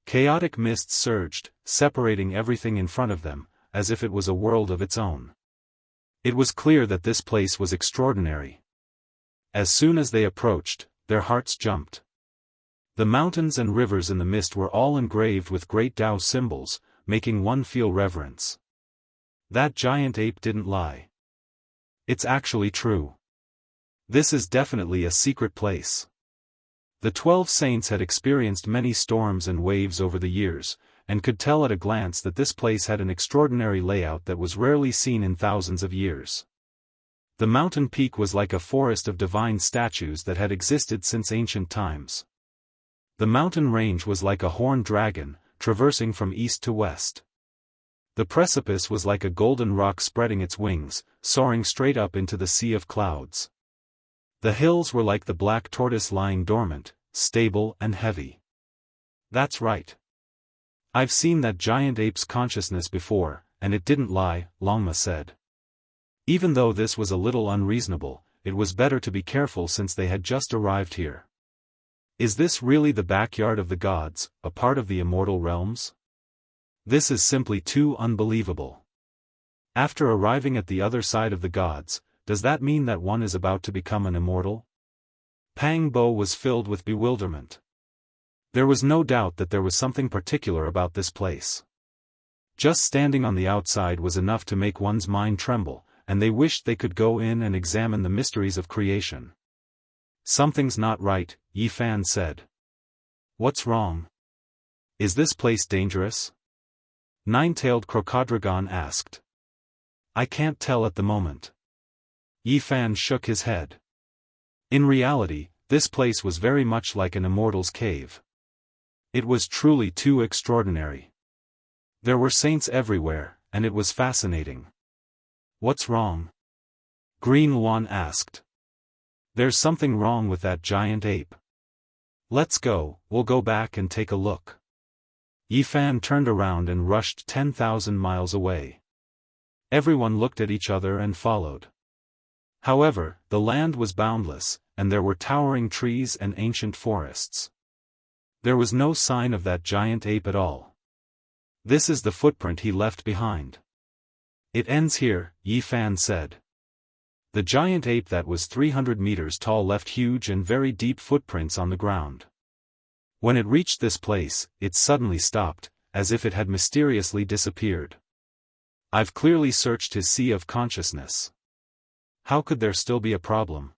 Chaotic mists surged, separating everything in front of them, as if it was a world of its own. It was clear that this place was extraordinary. As soon as they approached, their hearts jumped. The mountains and rivers in the mist were all engraved with great Dao symbols, making one feel reverence. That giant ape didn't lie. It's actually true. This is definitely a secret place. The 12 saints had experienced many storms and waves over the years, and could tell at a glance that this place had an extraordinary layout that was rarely seen in thousands of years. The mountain peak was like a forest of divine statues that had existed since ancient times. The mountain range was like a horned dragon, traversing from east to west. The precipice was like a golden rock spreading its wings, soaring straight up into the sea of clouds. The hills were like the black tortoise lying dormant, stable and heavy. That's right. I've seen that giant ape's consciousness before, and it didn't lie, Longma said. Even though this was a little unreasonable, it was better to be careful since they had just arrived here. Is this really the backyard of the gods, a part of the immortal realms? This is simply too unbelievable. After arriving at the other side of the gods, does that mean that one is about to become an immortal? Pang Bo was filled with bewilderment. There was no doubt that there was something particular about this place. Just standing on the outside was enough to make one's mind tremble, and they wished they could go in and examine the mysteries of creation. Something's not right, Yi Fan said. What's wrong? Is this place dangerous? Nine-tailed Crocodrogon asked. I can't tell at the moment. Yi Fan shook his head. In reality, this place was very much like an immortal's cave. It was truly too extraordinary. There were saints everywhere, and it was fascinating. What's wrong? Green Luan asked. There's something wrong with that giant ape. Let's go, we'll go back and take a look. Yi Fan turned around and rushed 10,000 miles away. Everyone looked at each other and followed. However, the land was boundless, and there were towering trees and ancient forests. There was no sign of that giant ape at all. This is the footprint he left behind. It ends here, Yi Fan said. The giant ape that was 300 meters tall left huge and very deep footprints on the ground. When it reached this place, it suddenly stopped, as if it had mysteriously disappeared. I've clearly searched his sea of consciousness. How could there still be a problem?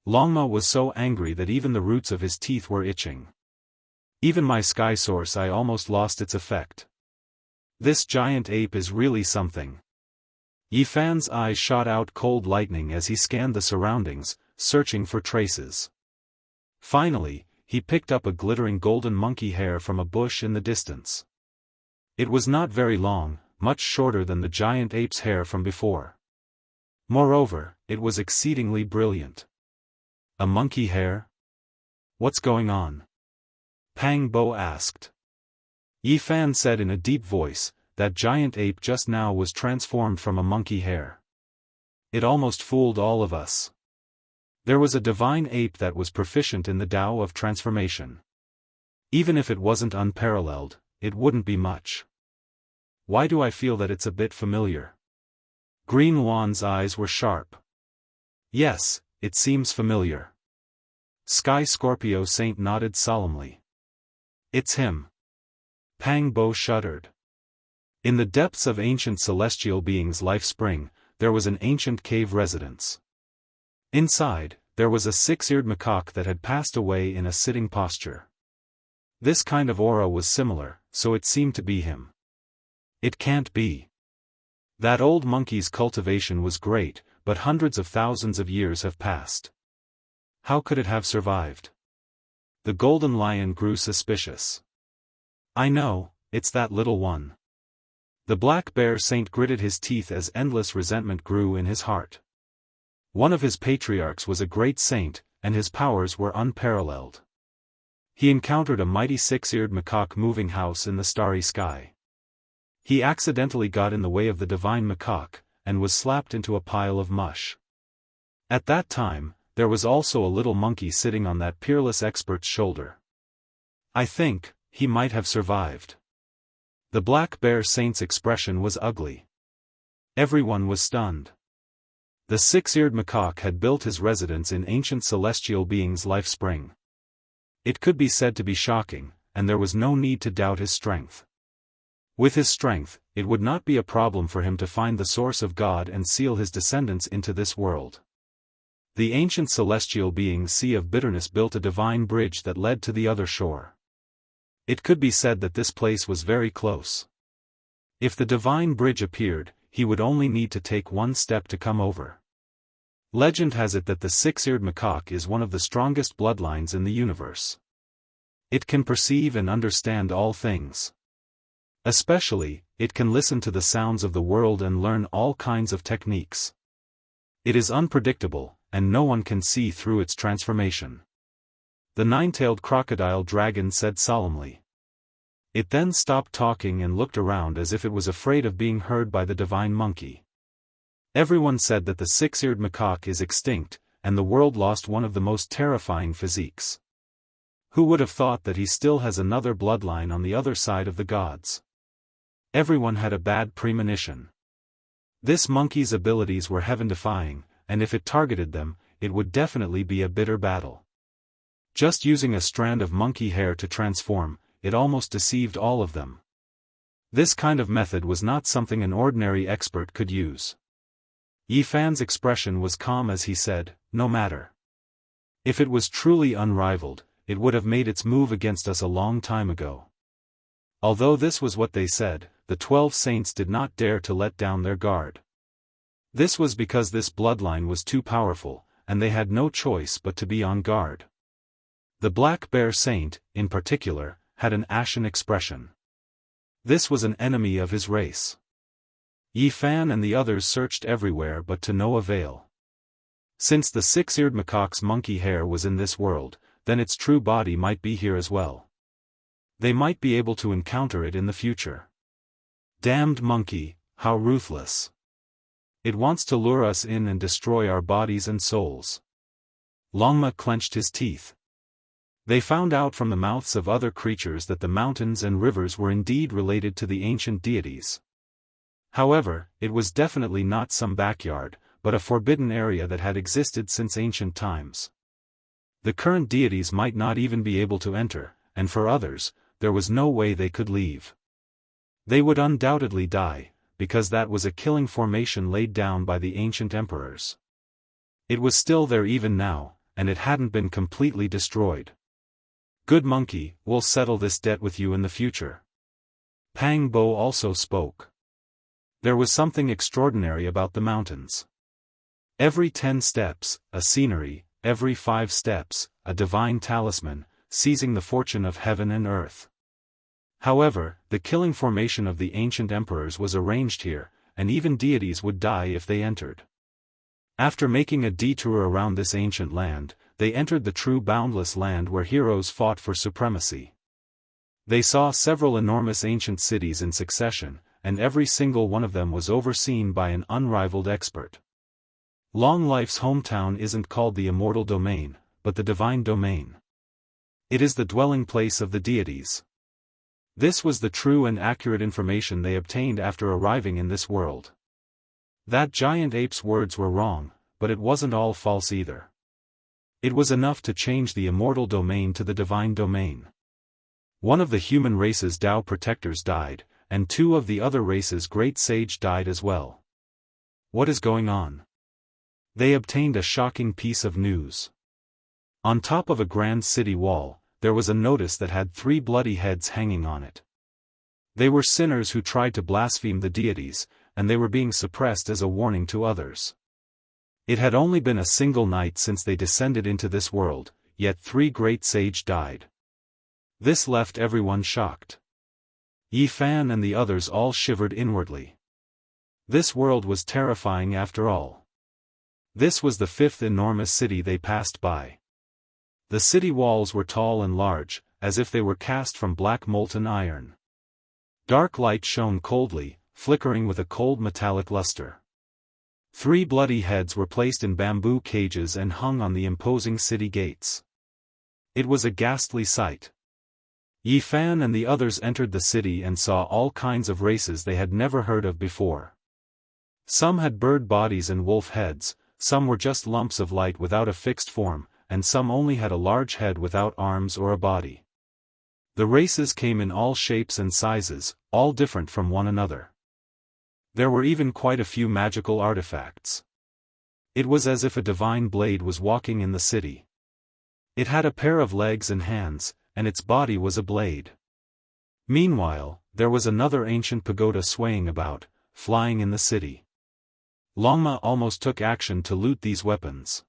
Longma was so angry that even the roots of his teeth were itching. Even my sky source eye almost lost its effect. This giant ape is really something. Yi Fan's eyes shot out cold lightning as he scanned the surroundings, searching for traces. Finally, he picked up a glittering golden monkey hair from a bush in the distance. It was not very long, much shorter than the giant ape's hair from before. Moreover, it was exceedingly brilliant. A monkey hair? What's going on? Pang Bo asked. Yi Fan said in a deep voice, that giant ape just now was transformed from a monkey hair. It almost fooled all of us. There was a divine ape that was proficient in the Tao of transformation. Even if it wasn't unparalleled, it wouldn't be much. Why do I feel that it's a bit familiar? Green Luan's eyes were sharp. Yes, it seems familiar. Sky Scorpio Saint nodded solemnly. It's him. Pang Bo shuddered. In the depths of ancient celestial being's life spring, there was an ancient cave residence. Inside, there was a six-eared macaque that had passed away in a sitting posture. This kind of aura was similar, so it seemed to be him. It can't be. That old monkey's cultivation was great, but hundreds of thousands of years have passed. How could it have survived? The golden lion grew suspicious. I know, it's that little one. The black bear saint gritted his teeth as endless resentment grew in his heart. One of his patriarchs was a great saint, and his powers were unparalleled. He encountered a mighty six-eared macaque moving house in the starry sky. He accidentally got in the way of the divine macaque, and was slapped into a pile of mush. At that time, there was also a little monkey sitting on that peerless expert's shoulder. I think he might have survived. The black bear saint's expression was ugly. Everyone was stunned. The six-eared macaque had built his residence in ancient celestial being's life spring. It could be said to be shocking, and there was no need to doubt his strength. With his strength, it would not be a problem for him to find the source of God and seal his descendants into this world. The ancient celestial being's sea of bitterness built a divine bridge that led to the other shore. It could be said that this place was very close. If the divine bridge appeared, he would only need to take one step to come over. Legend has it that the six-eared macaque is one of the strongest bloodlines in the universe. It can perceive and understand all things. Especially, it can listen to the sounds of the world and learn all kinds of techniques. It is unpredictable, and no one can see through its transformation. The nine-tailed crocodile dragon said solemnly. It then stopped talking and looked around as if it was afraid of being heard by the divine monkey. Everyone said that the six-eared macaque is extinct, and the world lost one of the most terrifying physiques. Who would have thought that he still has another bloodline on the other side of the gods? Everyone had a bad premonition. This monkey's abilities were heaven-defying, and if it targeted them, it would definitely be a bitter battle. Just using a strand of monkey hair to transform, it almost deceived all of them. This kind of method was not something an ordinary expert could use. Yi Fan's expression was calm as he said, "No matter. If it was truly unrivaled, it would have made its move against us a long time ago." Although this was what they said, the 12 saints did not dare to let down their guard. This was because this bloodline was too powerful, and they had no choice but to be on guard. The black bear saint, in particular, had an ashen expression. This was an enemy of his race. Yi Fan and the others searched everywhere but to no avail. Since the six-eared macaque's monkey hair was in this world, then its true body might be here as well. They might be able to encounter it in the future. Damned monkey, how ruthless. It wants to lure us in and destroy our bodies and souls. Longma clenched his teeth. They found out from the mouths of other creatures that the mountains and rivers were indeed related to the ancient deities. However, it was definitely not some backyard, but a forbidden area that had existed since ancient times. The current deities might not even be able to enter, and for others, there was no way they could leave. They would undoubtedly die, because that was a killing formation laid down by the ancient emperors. It was still there even now, and it hadn't been completely destroyed. Good monkey, we'll settle this debt with you in the future. Pang Bo also spoke. There was something extraordinary about the mountains. Every 10 steps, a scenery, every 5 steps, a divine talisman, seizing the fortune of heaven and earth. However, the killing formation of the ancient emperors was arranged here, and even deities would die if they entered. After making a detour around this ancient land, they entered the true boundless land where heroes fought for supremacy. They saw several enormous ancient cities in succession, and every single one of them was overseen by an unrivaled expert. Long Life's hometown isn't called the immortal domain, but the divine domain. It is the dwelling place of the deities. This was the true and accurate information they obtained after arriving in this world. That giant ape's words were wrong, but it wasn't all false either. It was enough to change the immortal domain to the divine domain. One of the human race's Dao protectors died, and 2 of the other race's great sage died as well. What is going on? They obtained a shocking piece of news. On top of a grand city wall, there was a notice that had 3 bloody heads hanging on it. They were sinners who tried to blaspheme the deities, and they were being suppressed as a warning to others. It had only been a single night since they descended into this world, yet 3 great sage died. This left everyone shocked. Yi Fan and the others all shivered inwardly. This world was terrifying after all. This was the 5th enormous city they passed by. The city walls were tall and large, as if they were cast from black molten iron. Dark light shone coldly, flickering with a cold metallic luster. 3 bloody heads were placed in bamboo cages and hung on the imposing city gates. It was a ghastly sight. Yi Fan and the others entered the city and saw all kinds of races they had never heard of before. Some had bird bodies and wolf heads, some were just lumps of light without a fixed form, and some only had a large head without arms or a body. The races came in all shapes and sizes, all different from one another. There were even quite a few magical artifacts. It was as if a divine blade was walking in the city. It had a pair of legs and hands, and its body was a blade. Meanwhile, there was another ancient pagoda swaying about, flying in the city. Longma almost took action to loot these weapons.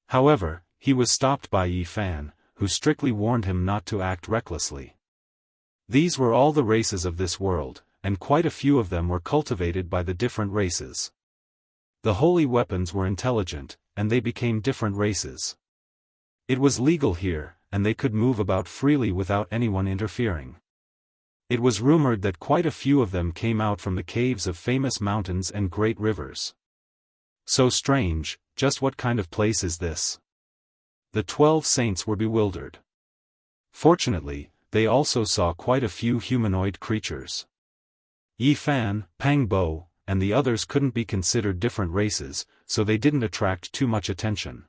However, he was stopped by Yi Fan, who strictly warned him not to act recklessly. These were all the races of this world, and quite a few of them were cultivated by the different races. The holy weapons were intelligent, and they became different races. It was legal here, and they could move about freely without anyone interfering. It was rumored that quite a few of them came out from the caves of famous mountains and great rivers. So strange, just what kind of place is this? The 12 saints were bewildered. Fortunately, they also saw quite a few humanoid creatures. Yi Fan, Pang Bo, and the others couldn't be considered different races, so they didn't attract too much attention.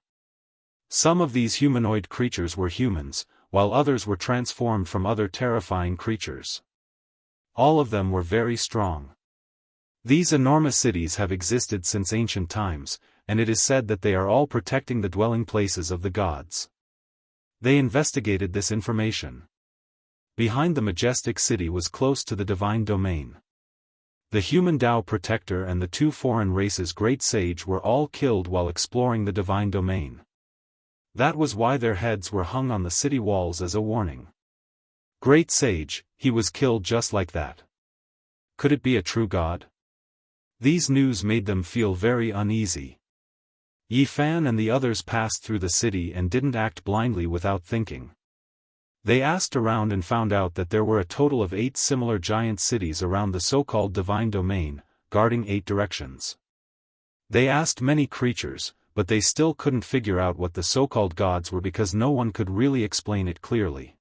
Some of these humanoid creatures were humans, while others were transformed from other terrifying creatures. All of them were very strong. These enormous cities have existed since ancient times, and it is said that they are all protecting the dwelling places of the gods. They investigated this information. Behind the majestic city was close to the divine domain. The human Dao protector and the 2 foreign races' great sage were all killed while exploring the divine domain. That was why their heads were hung on the city walls as a warning. Great sage, he was killed just like that. Could it be a true god? These news made them feel very uneasy. Yi Fan and the others passed through the city and didn't act blindly without thinking. They asked around and found out that there were a total of 8 similar giant cities around the so-called divine domain, guarding 8 directions. They asked many creatures, but they still couldn't figure out what the so-called gods were because no one could really explain it clearly.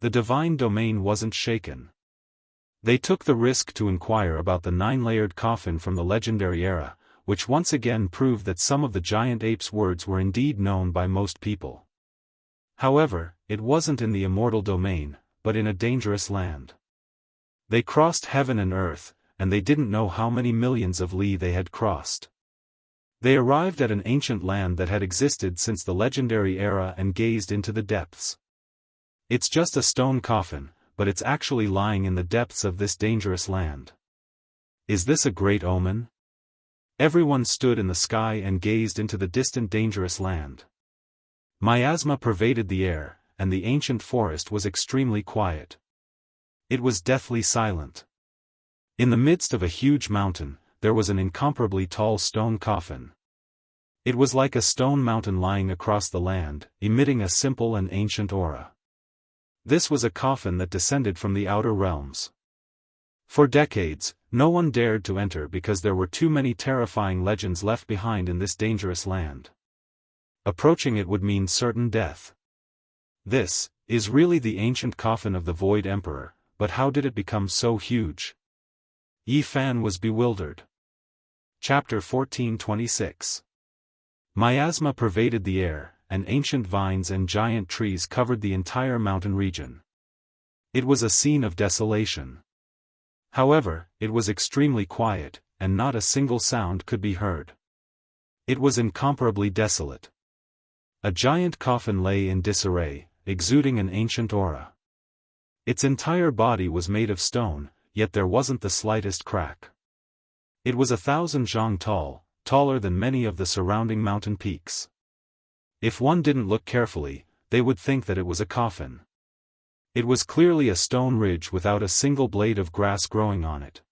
The divine domain wasn't shaken. They took the risk to inquire about the 9-layered coffin from the legendary era, which once again proved that some of the giant apes' words were indeed known by most people. However, it wasn't in the immortal domain, but in a dangerous land. They crossed heaven and earth, and they didn't know how many millions of li they had crossed. They arrived at an ancient land that had existed since the legendary era and gazed into the depths. It's just a stone coffin, but it's actually lying in the depths of this dangerous land. Is this a great omen? Everyone stood in the sky and gazed into the distant dangerous land. Miasma pervaded the air, and the ancient forest was extremely quiet. It was deathly silent. In the midst of a huge mountain, there was an incomparably tall stone coffin. It was like a stone mountain lying across the land, emitting a simple and ancient aura. This was a coffin that descended from the outer realms. For decades, no one dared to enter because there were too many terrifying legends left behind in this dangerous land. Approaching it would mean certain death. This is really the ancient coffin of the Void Emperor, but how did it become so huge? Yi Fan was bewildered. Chapter 1426. Miasma pervaded the air, and ancient vines and giant trees covered the entire mountain region. It was a scene of desolation. However, it was extremely quiet, and not a single sound could be heard. It was incomparably desolate. A giant coffin lay in disarray, exuding an ancient aura. Its entire body was made of stone, yet there wasn't the slightest crack. It was 1,000 zhang tall, taller than many of the surrounding mountain peaks. If one didn't look carefully, they would think that it was a coffin. It was clearly a stone ridge without a single blade of grass growing on it.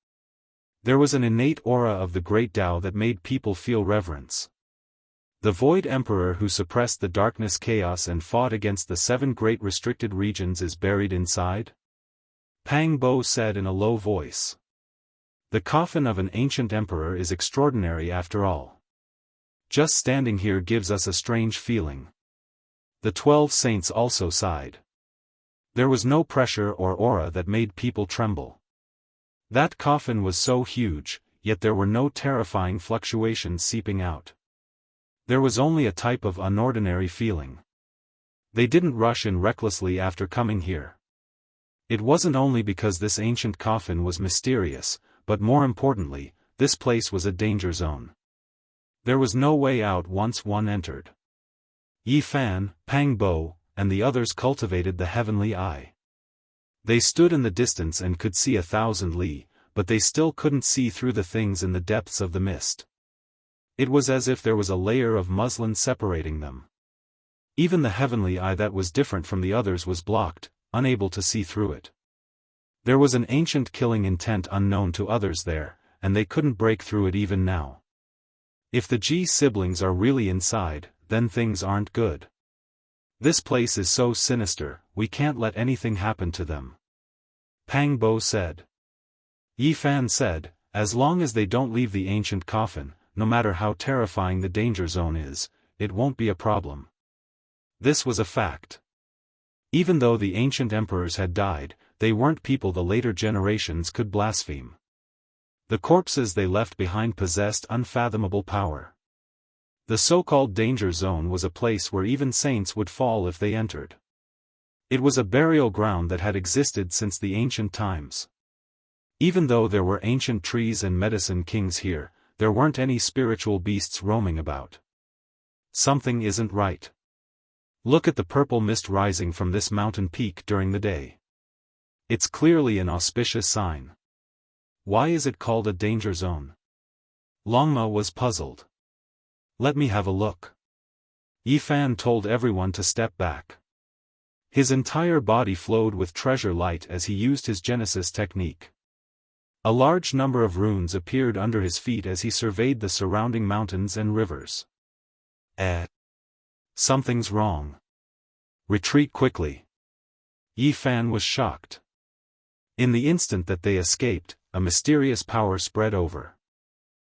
There was an innate aura of the great Tao that made people feel reverence. The Void Emperor who suppressed the darkness chaos and fought against the 7 great restricted regions is buried inside? Pang Bo said in a low voice. The coffin of an ancient emperor is extraordinary after all. Just standing here gives us a strange feeling. The 12 saints also sighed. There was no pressure or aura that made people tremble. That coffin was so huge, yet there were no terrifying fluctuations seeping out. There was only a type of unordinary feeling. They didn't rush in recklessly after coming here. It wasn't only because this ancient coffin was mysterious, but more importantly, this place was a danger zone. There was no way out once one entered. Yi Fan, Pang Bo, and the others cultivated the heavenly eye. They stood in the distance and could see 1,000 li, but they still couldn't see through the things in the depths of the mist. It was as if there was a layer of muslin separating them. Even the heavenly eye that was different from the others was blocked, unable to see through it. There was an ancient killing intent unknown to others there, and they couldn't break through it even now. If the Ji siblings are really inside, then things aren't good. This place is so sinister, we can't let anything happen to them. Pang Bo said. Yi Fan said, as long as they don't leave the ancient coffin, no matter how terrifying the danger zone is, it won't be a problem. This was a fact. Even though the ancient emperors had died, they weren't people the later generations could blaspheme. The corpses they left behind possessed unfathomable power. The so-called danger zone was a place where even saints would fall if they entered. It was a burial ground that had existed since the ancient times. Even though there were ancient trees and medicine kings here, there weren't any spiritual beasts roaming about. Something isn't right. Look at the purple mist rising from this mountain peak during the day. It's clearly an auspicious sign. Why is it called a danger zone? Longma was puzzled. Let me have a look. Yi Fan told everyone to step back. His entire body flowed with treasure light as he used his Genesis technique. A large number of runes appeared under his feet as he surveyed the surrounding mountains and rivers. Something's wrong. Retreat quickly. Yi Fan was shocked. In the instant that they escaped, a mysterious power spread over.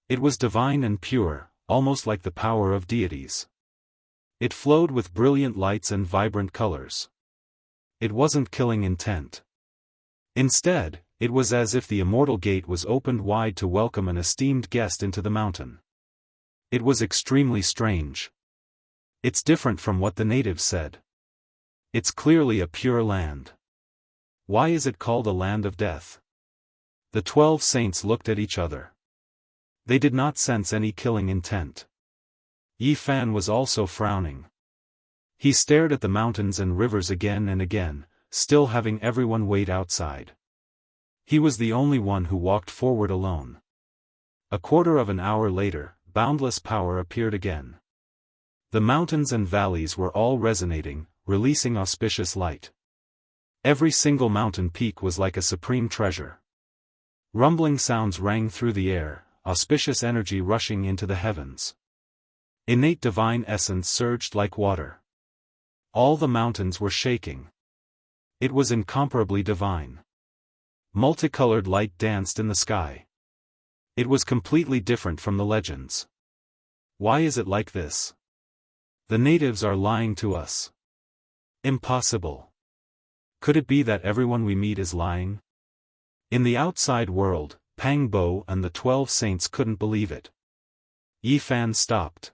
It was divine and pure, almost like the power of deities. It flowed with brilliant lights and vibrant colors. It wasn't killing intent. Instead, it was as if the immortal gate was opened wide to welcome an esteemed guest into the mountain. It was extremely strange. It's different from what the natives said. It's clearly a pure land. Why is it called a land of death? The 12 saints looked at each other. They did not sense any killing intent. Yi Fan was also frowning. He stared at the mountains and rivers again and again, still having everyone wait outside. He was the only one who walked forward alone. A quarter of an hour later, boundless power appeared again. The mountains and valleys were all resonating, releasing auspicious light. Every single mountain peak was like a supreme treasure. Rumbling sounds rang through the air, auspicious energy rushing into the heavens. Innate divine essence surged like water. All the mountains were shaking. It was incomparably divine. Multicolored light danced in the sky. It was completely different from the legends. Why is it like this? The natives are lying to us. Impossible. Could it be that everyone we meet is lying? In the outside world, Pang Bo and the 12 saints couldn't believe it. Yi Fan stopped.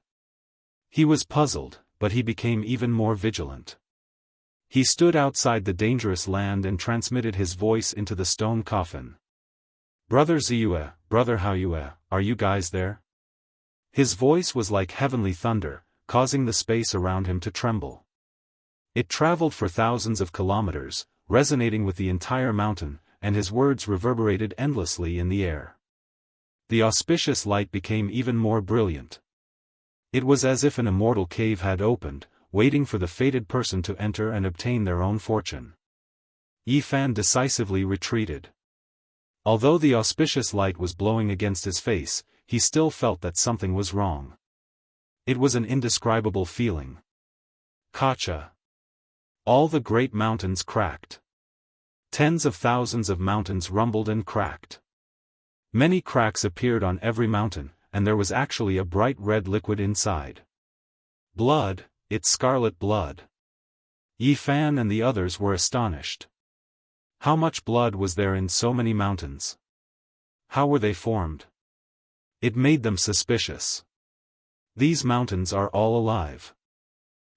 He was puzzled, but he became even more vigilant. He stood outside the dangerous land and transmitted his voice into the stone coffin. "Brother Ziyue, Brother Haoyue, are you guys there?" His voice was like heavenly thunder, causing the space around him to tremble. It traveled for thousands of kilometers, resonating with the entire mountain, and his words reverberated endlessly in the air. The auspicious light became even more brilliant. It was as if an immortal cave had opened, waiting for the fated person to enter and obtain their own fortune. Yi Fan decisively retreated. Although the auspicious light was blowing against his face, he still felt that something was wrong. It was an indescribable feeling. Kacha. All the great mountains cracked. Tens of thousands of mountains rumbled and cracked. Many cracks appeared on every mountain, and there was actually a bright red liquid inside. Blood, it's scarlet blood. Yi Fan and the others were astonished. How much blood was there in so many mountains? How were they formed? It made them suspicious. These mountains are all alive.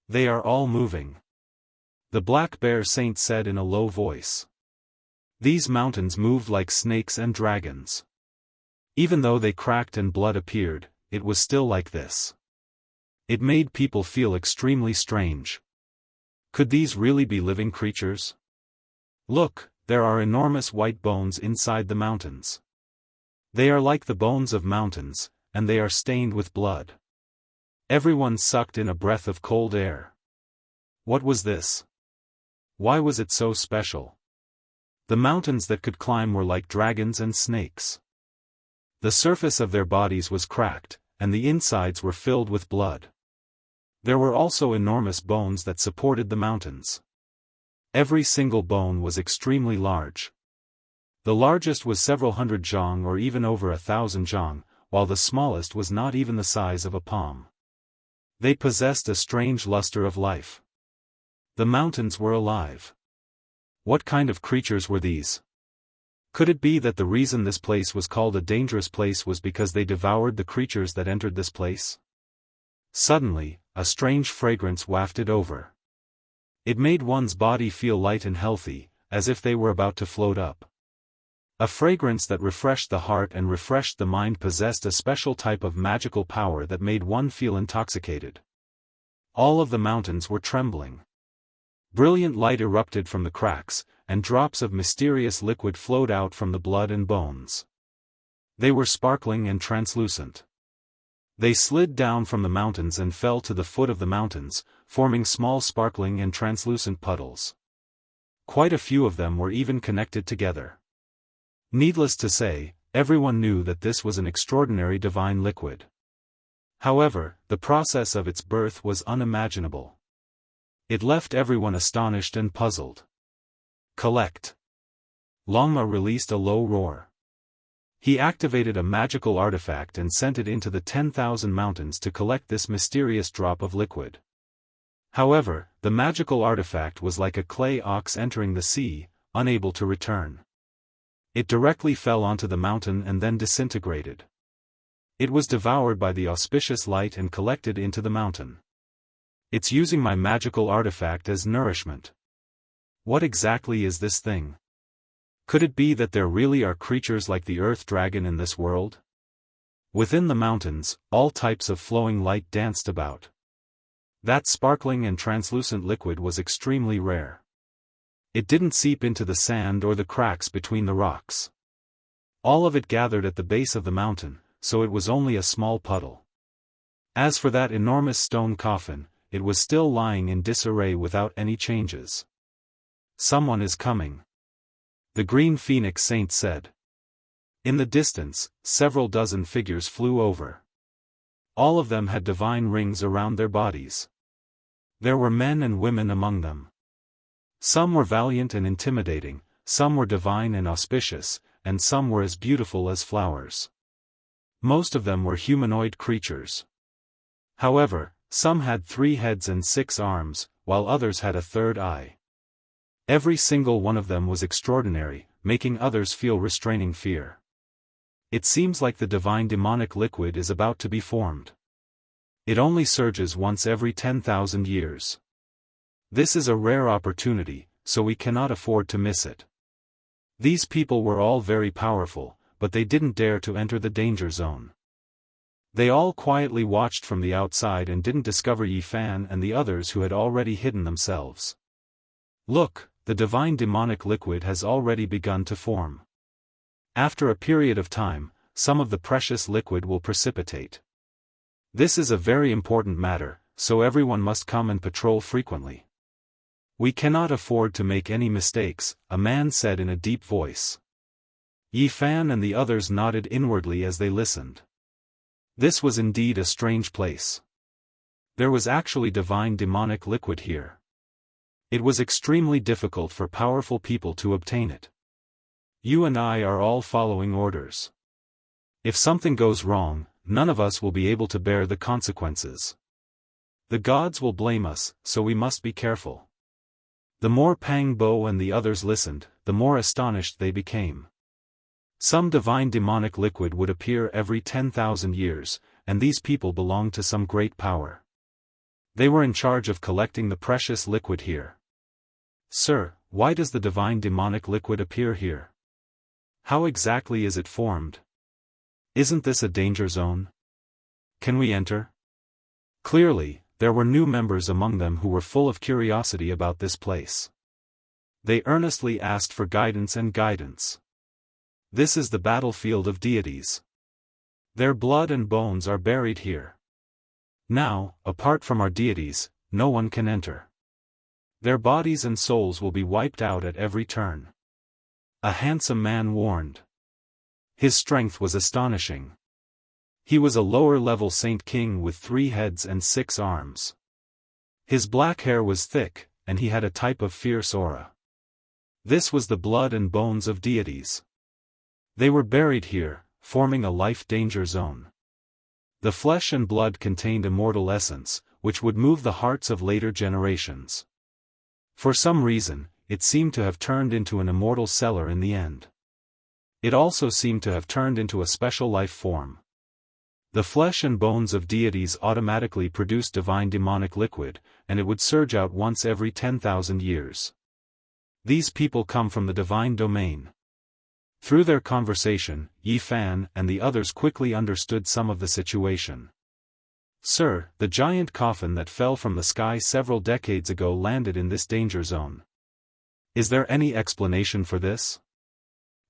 They are all moving. The Black Bear Saint said in a low voice. These mountains moved like snakes and dragons. Even though they cracked and blood appeared, it was still like this. It made people feel extremely strange. Could these really be living creatures? Look, there are enormous white bones inside the mountains. They are like the bones of mountains, and they are stained with blood. Everyone sucked in a breath of cold air. What was this? Why was it so special? The mountains that could climb were like dragons and snakes. The surface of their bodies was cracked, and the insides were filled with blood. There were also enormous bones that supported the mountains. Every single bone was extremely large. The largest was several hundred zhang or even over 1,000 zhang, while the smallest was not even the size of a palm. They possessed a strange luster of life. The mountains were alive. What kind of creatures were these? Could it be that the reason this place was called a dangerous place was because they devoured the creatures that entered this place? Suddenly, a strange fragrance wafted over. It made one's body feel light and healthy, as if they were about to float up. A fragrance that refreshed the heart and refreshed the mind possessed a special type of magical power that made one feel intoxicated. All of the mountains were trembling. Brilliant light erupted from the cracks, and drops of mysterious liquid flowed out from the blood and bones. They were sparkling and translucent. They slid down from the mountains and fell to the foot of the mountains, forming small sparkling and translucent puddles. Quite a few of them were even connected together. Needless to say, everyone knew that this was an extraordinary divine liquid. However, the process of its birth was unimaginable. It left everyone astonished and puzzled. Collect. Longma released a low roar. He activated a magical artifact and sent it into the 10,000 mountains to collect this mysterious drop of liquid. However, the magical artifact was like a clay ox entering the sea, unable to return. It directly fell onto the mountain and then disintegrated. It was devoured by the auspicious light and collected into the mountain. It's using my magical artifact as nourishment. What exactly is this thing? Could it be that there really are creatures like the earth dragon in this world? Within the mountains, all types of flowing light danced about. That sparkling and translucent liquid was extremely rare. It didn't seep into the sand or the cracks between the rocks. All of it gathered at the base of the mountain, so it was only a small puddle. As for that enormous stone coffin, it was still lying in disarray without any changes. Someone is coming. The Green Phoenix Saint said. In the distance, several dozen figures flew over. All of them had divine rings around their bodies. There were men and women among them. Some were valiant and intimidating, some were divine and auspicious, and some were as beautiful as flowers. Most of them were humanoid creatures. However, some had 3 heads and 6 arms, while others had a 3rd eye. Every single one of them was extraordinary, making others feel restraining fear. It seems like the divine demonic liquid is about to be formed. It only surges once every 10,000 years. This is a rare opportunity, so we cannot afford to miss it. These people were all very powerful, but they didn't dare to enter the danger zone. They all quietly watched from the outside and didn't discover Yi Fan and the others who had already hidden themselves. Look, the divine demonic liquid has already begun to form. After a period of time, some of the precious liquid will precipitate. This is a very important matter, so everyone must come and patrol frequently. We cannot afford to make any mistakes, a man said in a deep voice. Yi Fan and the others nodded inwardly as they listened. This was indeed a strange place. There was actually divine demonic liquid here. It was extremely difficult for powerful people to obtain it. You and I are all following orders. If something goes wrong, none of us will be able to bear the consequences. The gods will blame us, so we must be careful. The more Pang Bo and the others listened, the more astonished they became. Some divine demonic liquid would appear every 10,000 years, and these people belonged to some great power. They were in charge of collecting the precious liquid here. Sir, why does the divine demonic liquid appear here? How exactly is it formed? Isn't this a danger zone? Can we enter? Clearly, there were new members among them who were full of curiosity about this place. They earnestly asked for guidance and guidance. This is the battlefield of deities. Their blood and bones are buried here. Now, apart from our deities, no one can enter. Their bodies and souls will be wiped out at every turn. A handsome man warned. His strength was astonishing. He was a lower-level Saint King with 3 heads and 6 arms. His black hair was thick, and he had a type of fierce aura. This was the blood and bones of deities. They were buried here, forming a life danger zone. The flesh and blood contained immortal essence, which would move the hearts of later generations. For some reason, it seemed to have turned into an immortal cellar in the end. It also seemed to have turned into a special life form. The flesh and bones of deities automatically produced divine demonic liquid, and it would surge out once every 10,000 years. These people come from the divine domain. Through their conversation, Yi Fan and the others quickly understood some of the situation. Sir, the giant coffin that fell from the sky several decades ago landed in this danger zone. Is there any explanation for this?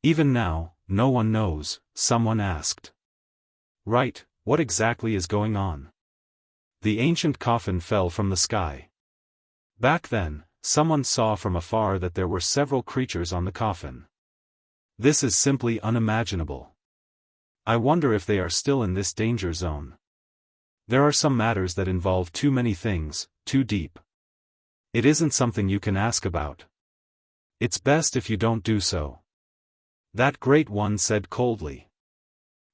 Even now, no one knows, someone asked. Right, what exactly is going on? The ancient coffin fell from the sky. Back then, someone saw from afar that there were several creatures on the coffin. This is simply unimaginable. I wonder if they are still in this danger zone. There are some matters that involve too many things, too deep. It isn't something you can ask about. It's best if you don't do so. That great one said coldly.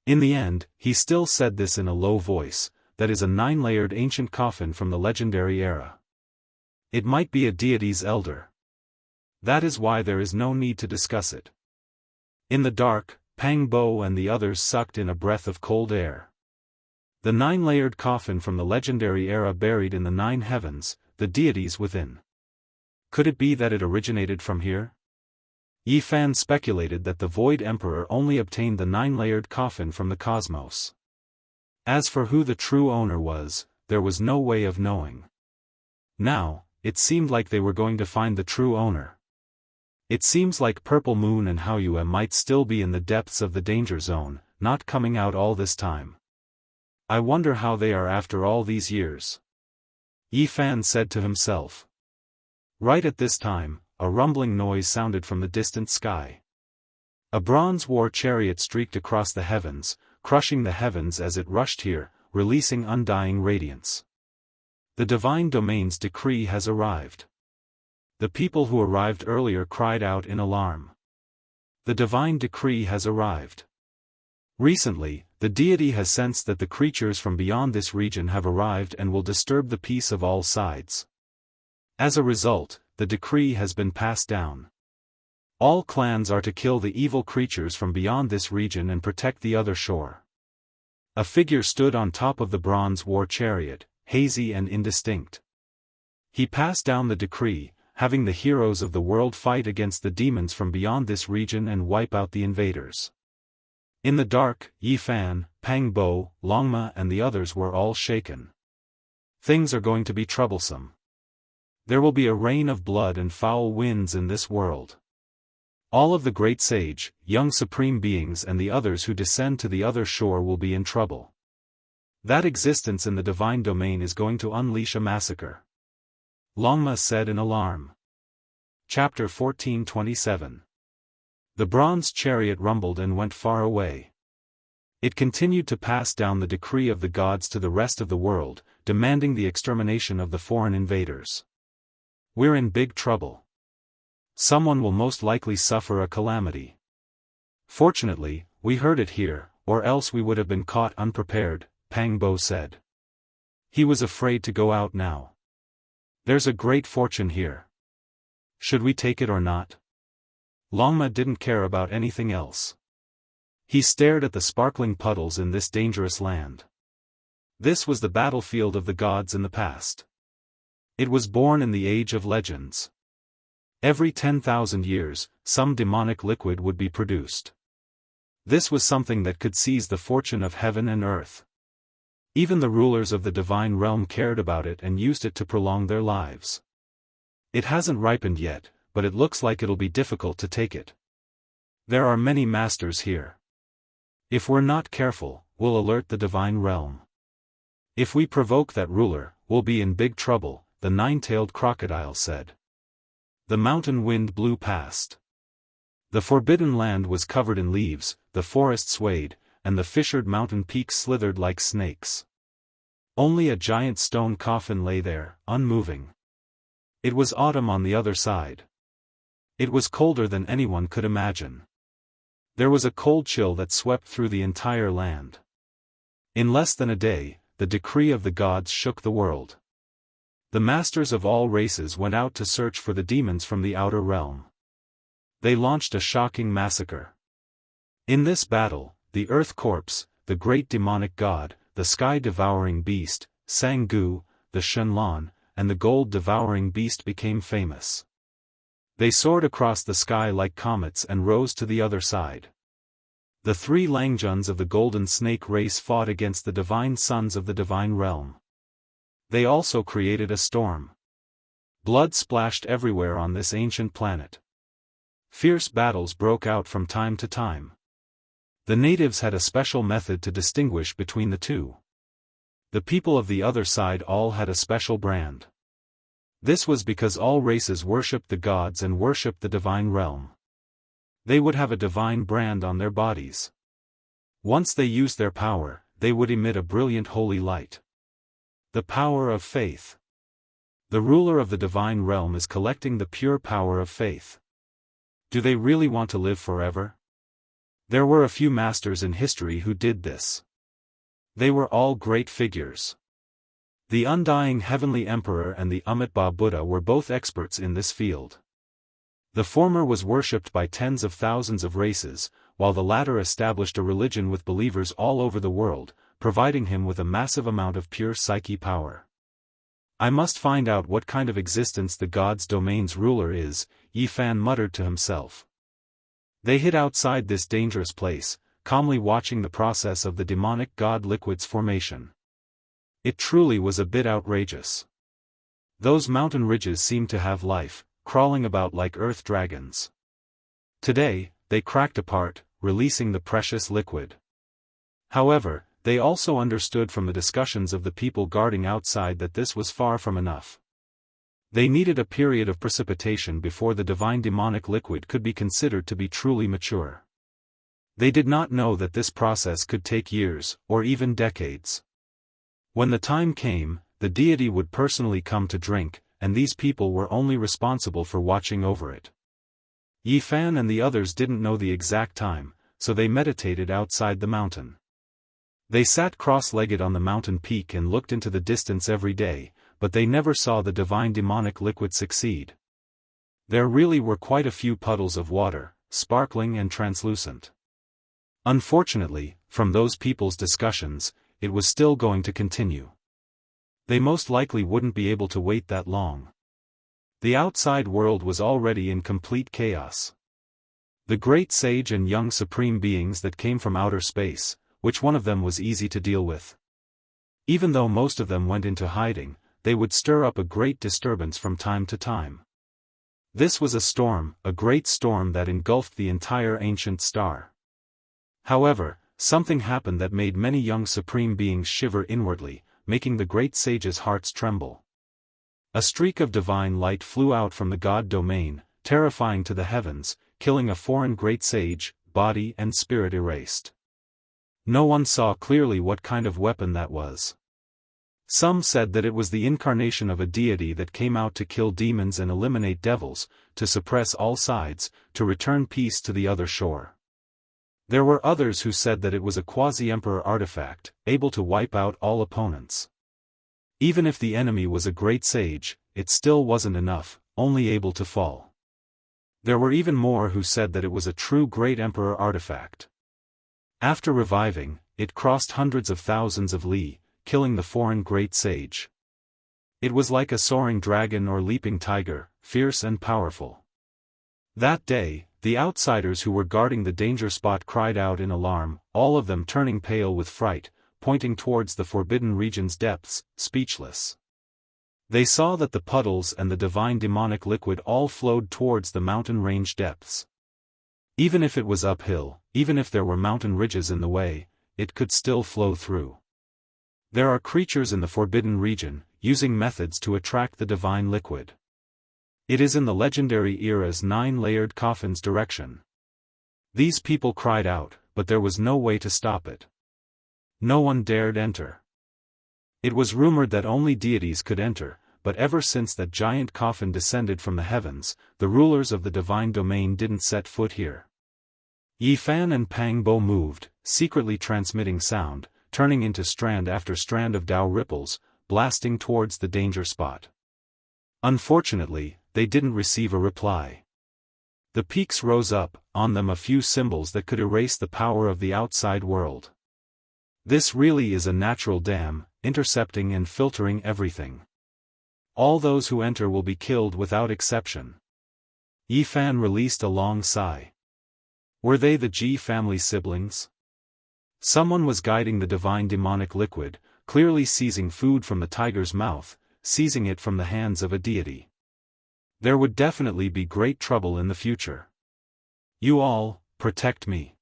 In the end, he still said this in a low voice, that is a 9-layered ancient coffin from the legendary era. It might be a deity's elder. That is why there is no need to discuss it. In the dark, Pang Bo and the others sucked in a breath of cold air. The 9-layered coffin from the legendary era buried in the 9 heavens, the deities within. Could it be that it originated from here? Yi Fan speculated that the Void Emperor only obtained the 9-layered coffin from the cosmos. As for who the true owner was, there was no way of knowing. Now, it seemed like they were going to find the true owner. It seems like Purple Moon and Haoyue might still be in the depths of the danger zone, not coming out all this time. I wonder how they are after all these years. Yi Fan said to himself. Right at this time, a rumbling noise sounded from the distant sky. A bronze war chariot streaked across the heavens, crushing the heavens as it rushed here, releasing undying radiance. The divine domain's decree has arrived. The people who arrived earlier cried out in alarm. The divine decree has arrived. Recently, the deity has sensed that the creatures from beyond this region have arrived and will disturb the peace of all sides. As a result, the decree has been passed down. All clans are to kill the evil creatures from beyond this region and protect the other shore. A figure stood on top of the bronze war chariot, hazy and indistinct. He passed down the decree, having the heroes of the world fight against the demons from beyond this region and wipe out the invaders. In the dark, Yi Fan, Pang Bo, Longma and the others were all shaken. Things are going to be troublesome. There will be a rain of blood and foul winds in this world. All of the great sage, young supreme beings and the others who descend to the other shore will be in trouble. That existence in the divine domain is going to unleash a massacre. Longma said in alarm. Chapter 14:27. The bronze chariot rumbled and went far away. It continued to pass down the decree of the gods to the rest of the world, demanding the extermination of the foreign invaders. We're in big trouble. Someone will most likely suffer a calamity. Fortunately, we heard it here, or else we would have been caught unprepared, Pang Bo said. He was afraid to go out now. There's a great fortune here. Should we take it or not? Longma didn't care about anything else. He stared at the sparkling puddles in this dangerous land. This was the battlefield of the gods in the past. It was born in the age of legends. Every 10,000 years, some demonic liquid would be produced. This was something that could seize the fortune of heaven and earth. Even the rulers of the divine realm cared about it and used it to prolong their lives. It hasn't ripened yet, but it looks like it'll be difficult to take it. There are many masters here. If we're not careful, we'll alert the divine realm. If we provoke that ruler, we'll be in big trouble, the nine-tailed crocodile said. The mountain wind blew past. The forbidden land was covered in leaves, the forest swayed, and the fissured mountain peaks slithered like snakes. Only a giant stone coffin lay there, unmoving. It was autumn on the other side. It was colder than anyone could imagine. There was a cold chill that swept through the entire land. In less than a day, the decree of the gods shook the world. The masters of all races went out to search for the demons from the outer realm. They launched a shocking massacre. In this battle, the Earth Corpse, the great demonic god, the sky-devouring beast, Sang-gu, the Shenlong, and the gold-devouring beast became famous. They soared across the sky like comets and rose to the other side. The three Langjuns of the Golden Snake race fought against the divine sons of the divine realm. They also created a storm. Blood splashed everywhere on this ancient planet. Fierce battles broke out from time to time. The natives had a special method to distinguish between the two. The people of the other side all had a special brand. This was because all races worshipped the gods and worshipped the divine realm. They would have a divine brand on their bodies. Once they used their power, they would emit a brilliant holy light. The power of faith. The ruler of the divine realm is collecting the pure power of faith. Do they really want to live forever? There were a few masters in history who did this. They were all great figures. The undying heavenly emperor and the Amitabha Buddha were both experts in this field. The former was worshipped by tens of thousands of races, while the latter established a religion with believers all over the world, providing him with a massive amount of pure psyche power. I must find out what kind of existence the god's domain's ruler is, Yi Fan muttered to himself. They hid outside this dangerous place, calmly watching the process of the demonic god liquid's formation. It truly was a bit outrageous. Those mountain ridges seemed to have life, crawling about like earth dragons. Today, they cracked apart, releasing the precious liquid. However, they also understood from the discussions of the people guarding outside that this was far from enough. They needed a period of precipitation before the divine demonic liquid could be considered to be truly mature. They did not know that this process could take years, or even decades. When the time came, the deity would personally come to drink, and these people were only responsible for watching over it. Yi Fan and the others didn't know the exact time, so they meditated outside the mountain. They sat cross-legged on the mountain peak and looked into the distance every day, but they never saw the divine demonic liquid succeed. There really were quite a few puddles of water, sparkling and translucent. Unfortunately, from those people's discussions, it was still going to continue. They most likely wouldn't be able to wait that long. The outside world was already in complete chaos. The great sage and young supreme beings that came from outer space, which one of them was easy to deal with? Even though most of them went into hiding, they would stir up a great disturbance from time to time. This was a storm, a great storm that engulfed the entire ancient star. However, something happened that made many young supreme beings shiver inwardly, making the great sage's hearts tremble. A streak of divine light flew out from the god domain, terrifying to the heavens, killing a foreign great sage, body and spirit erased. No one saw clearly what kind of weapon that was. Some said that it was the incarnation of a deity that came out to kill demons and eliminate devils, to suppress all sides, to return peace to the other shore. There were others who said that it was a quasi-emperor artifact, able to wipe out all opponents. Even if the enemy was a great sage, it still wasn't enough, only able to fall. There were even more who said that it was a true great emperor artifact. After reviving, it crossed hundreds of thousands of li, killing the foreign great sage. It was like a soaring dragon or leaping tiger, fierce and powerful. That day, the outsiders who were guarding the danger spot cried out in alarm, all of them turning pale with fright, pointing towards the forbidden region's depths, speechless. They saw that the puddles and the divine demonic liquid all flowed towards the mountain range depths. Even if it was uphill, even if there were mountain ridges in the way, it could still flow through. There are creatures in the forbidden region, using methods to attract the divine liquid. It is in the legendary era's 9-layered coffin's direction. These people cried out, but there was no way to stop it. No one dared enter. It was rumored that only deities could enter, but ever since that giant coffin descended from the heavens, the rulers of the divine domain didn't set foot here. Yi Fan and Pang Bo moved, secretly transmitting sound, turning into strand after strand of Dao ripples, blasting towards the danger spot. Unfortunately, they didn't receive a reply. The peaks rose up, on them a few symbols that could erase the power of the outside world. This really is a natural dam, intercepting and filtering everything. All those who enter will be killed without exception. Yi Fan released a long sigh. Were they the Ji family siblings? Someone was guiding the divine demonic liquid, clearly seizing food from the tiger's mouth, seizing it from the hands of a deity. There would definitely be great trouble in the future. You all, protect me.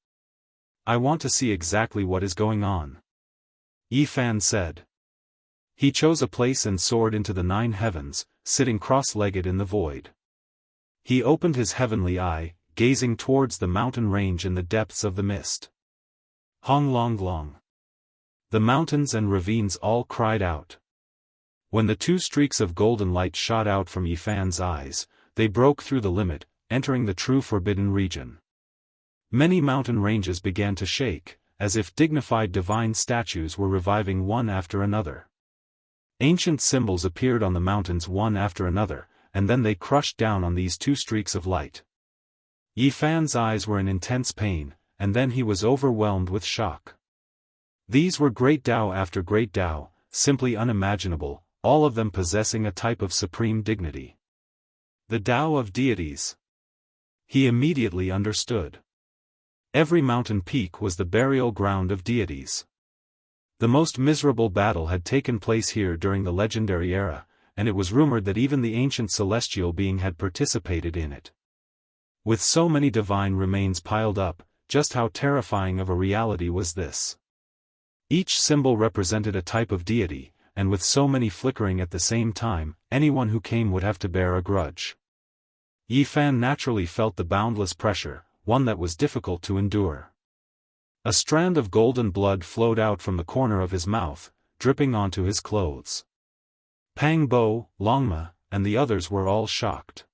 I want to see exactly what is going on. Yi Fan said. He chose a place and soared into the 9 heavens, sitting cross-legged in the void. He opened his heavenly eye, gazing towards the mountain range in the depths of the mist. Hong Long Long. The mountains and ravines all cried out. When the 2 streaks of golden light shot out from Yi Fan's eyes, they broke through the limit, entering the true forbidden region. Many mountain ranges began to shake, as if dignified divine statues were reviving one after another. Ancient symbols appeared on the mountains one after another, and then they crushed down on these 2 streaks of light. Yi Fan's eyes were in intense pain, and then he was overwhelmed with shock. These were great Dao after great Dao, simply unimaginable, all of them possessing a type of supreme dignity. The Dao of deities. He immediately understood. Every mountain peak was the burial ground of deities. The most miserable battle had taken place here during the legendary era, and it was rumored that even the ancient celestial being had participated in it. With so many divine remains piled up, just how terrifying of a reality was this? Each symbol represented a type of deity, and with so many flickering at the same time, anyone who came would have to bear a grudge. Yi Fan naturally felt the boundless pressure, one that was difficult to endure. A strand of golden blood flowed out from the corner of his mouth, dripping onto his clothes. Pang Bo, Longma, and the others were all shocked.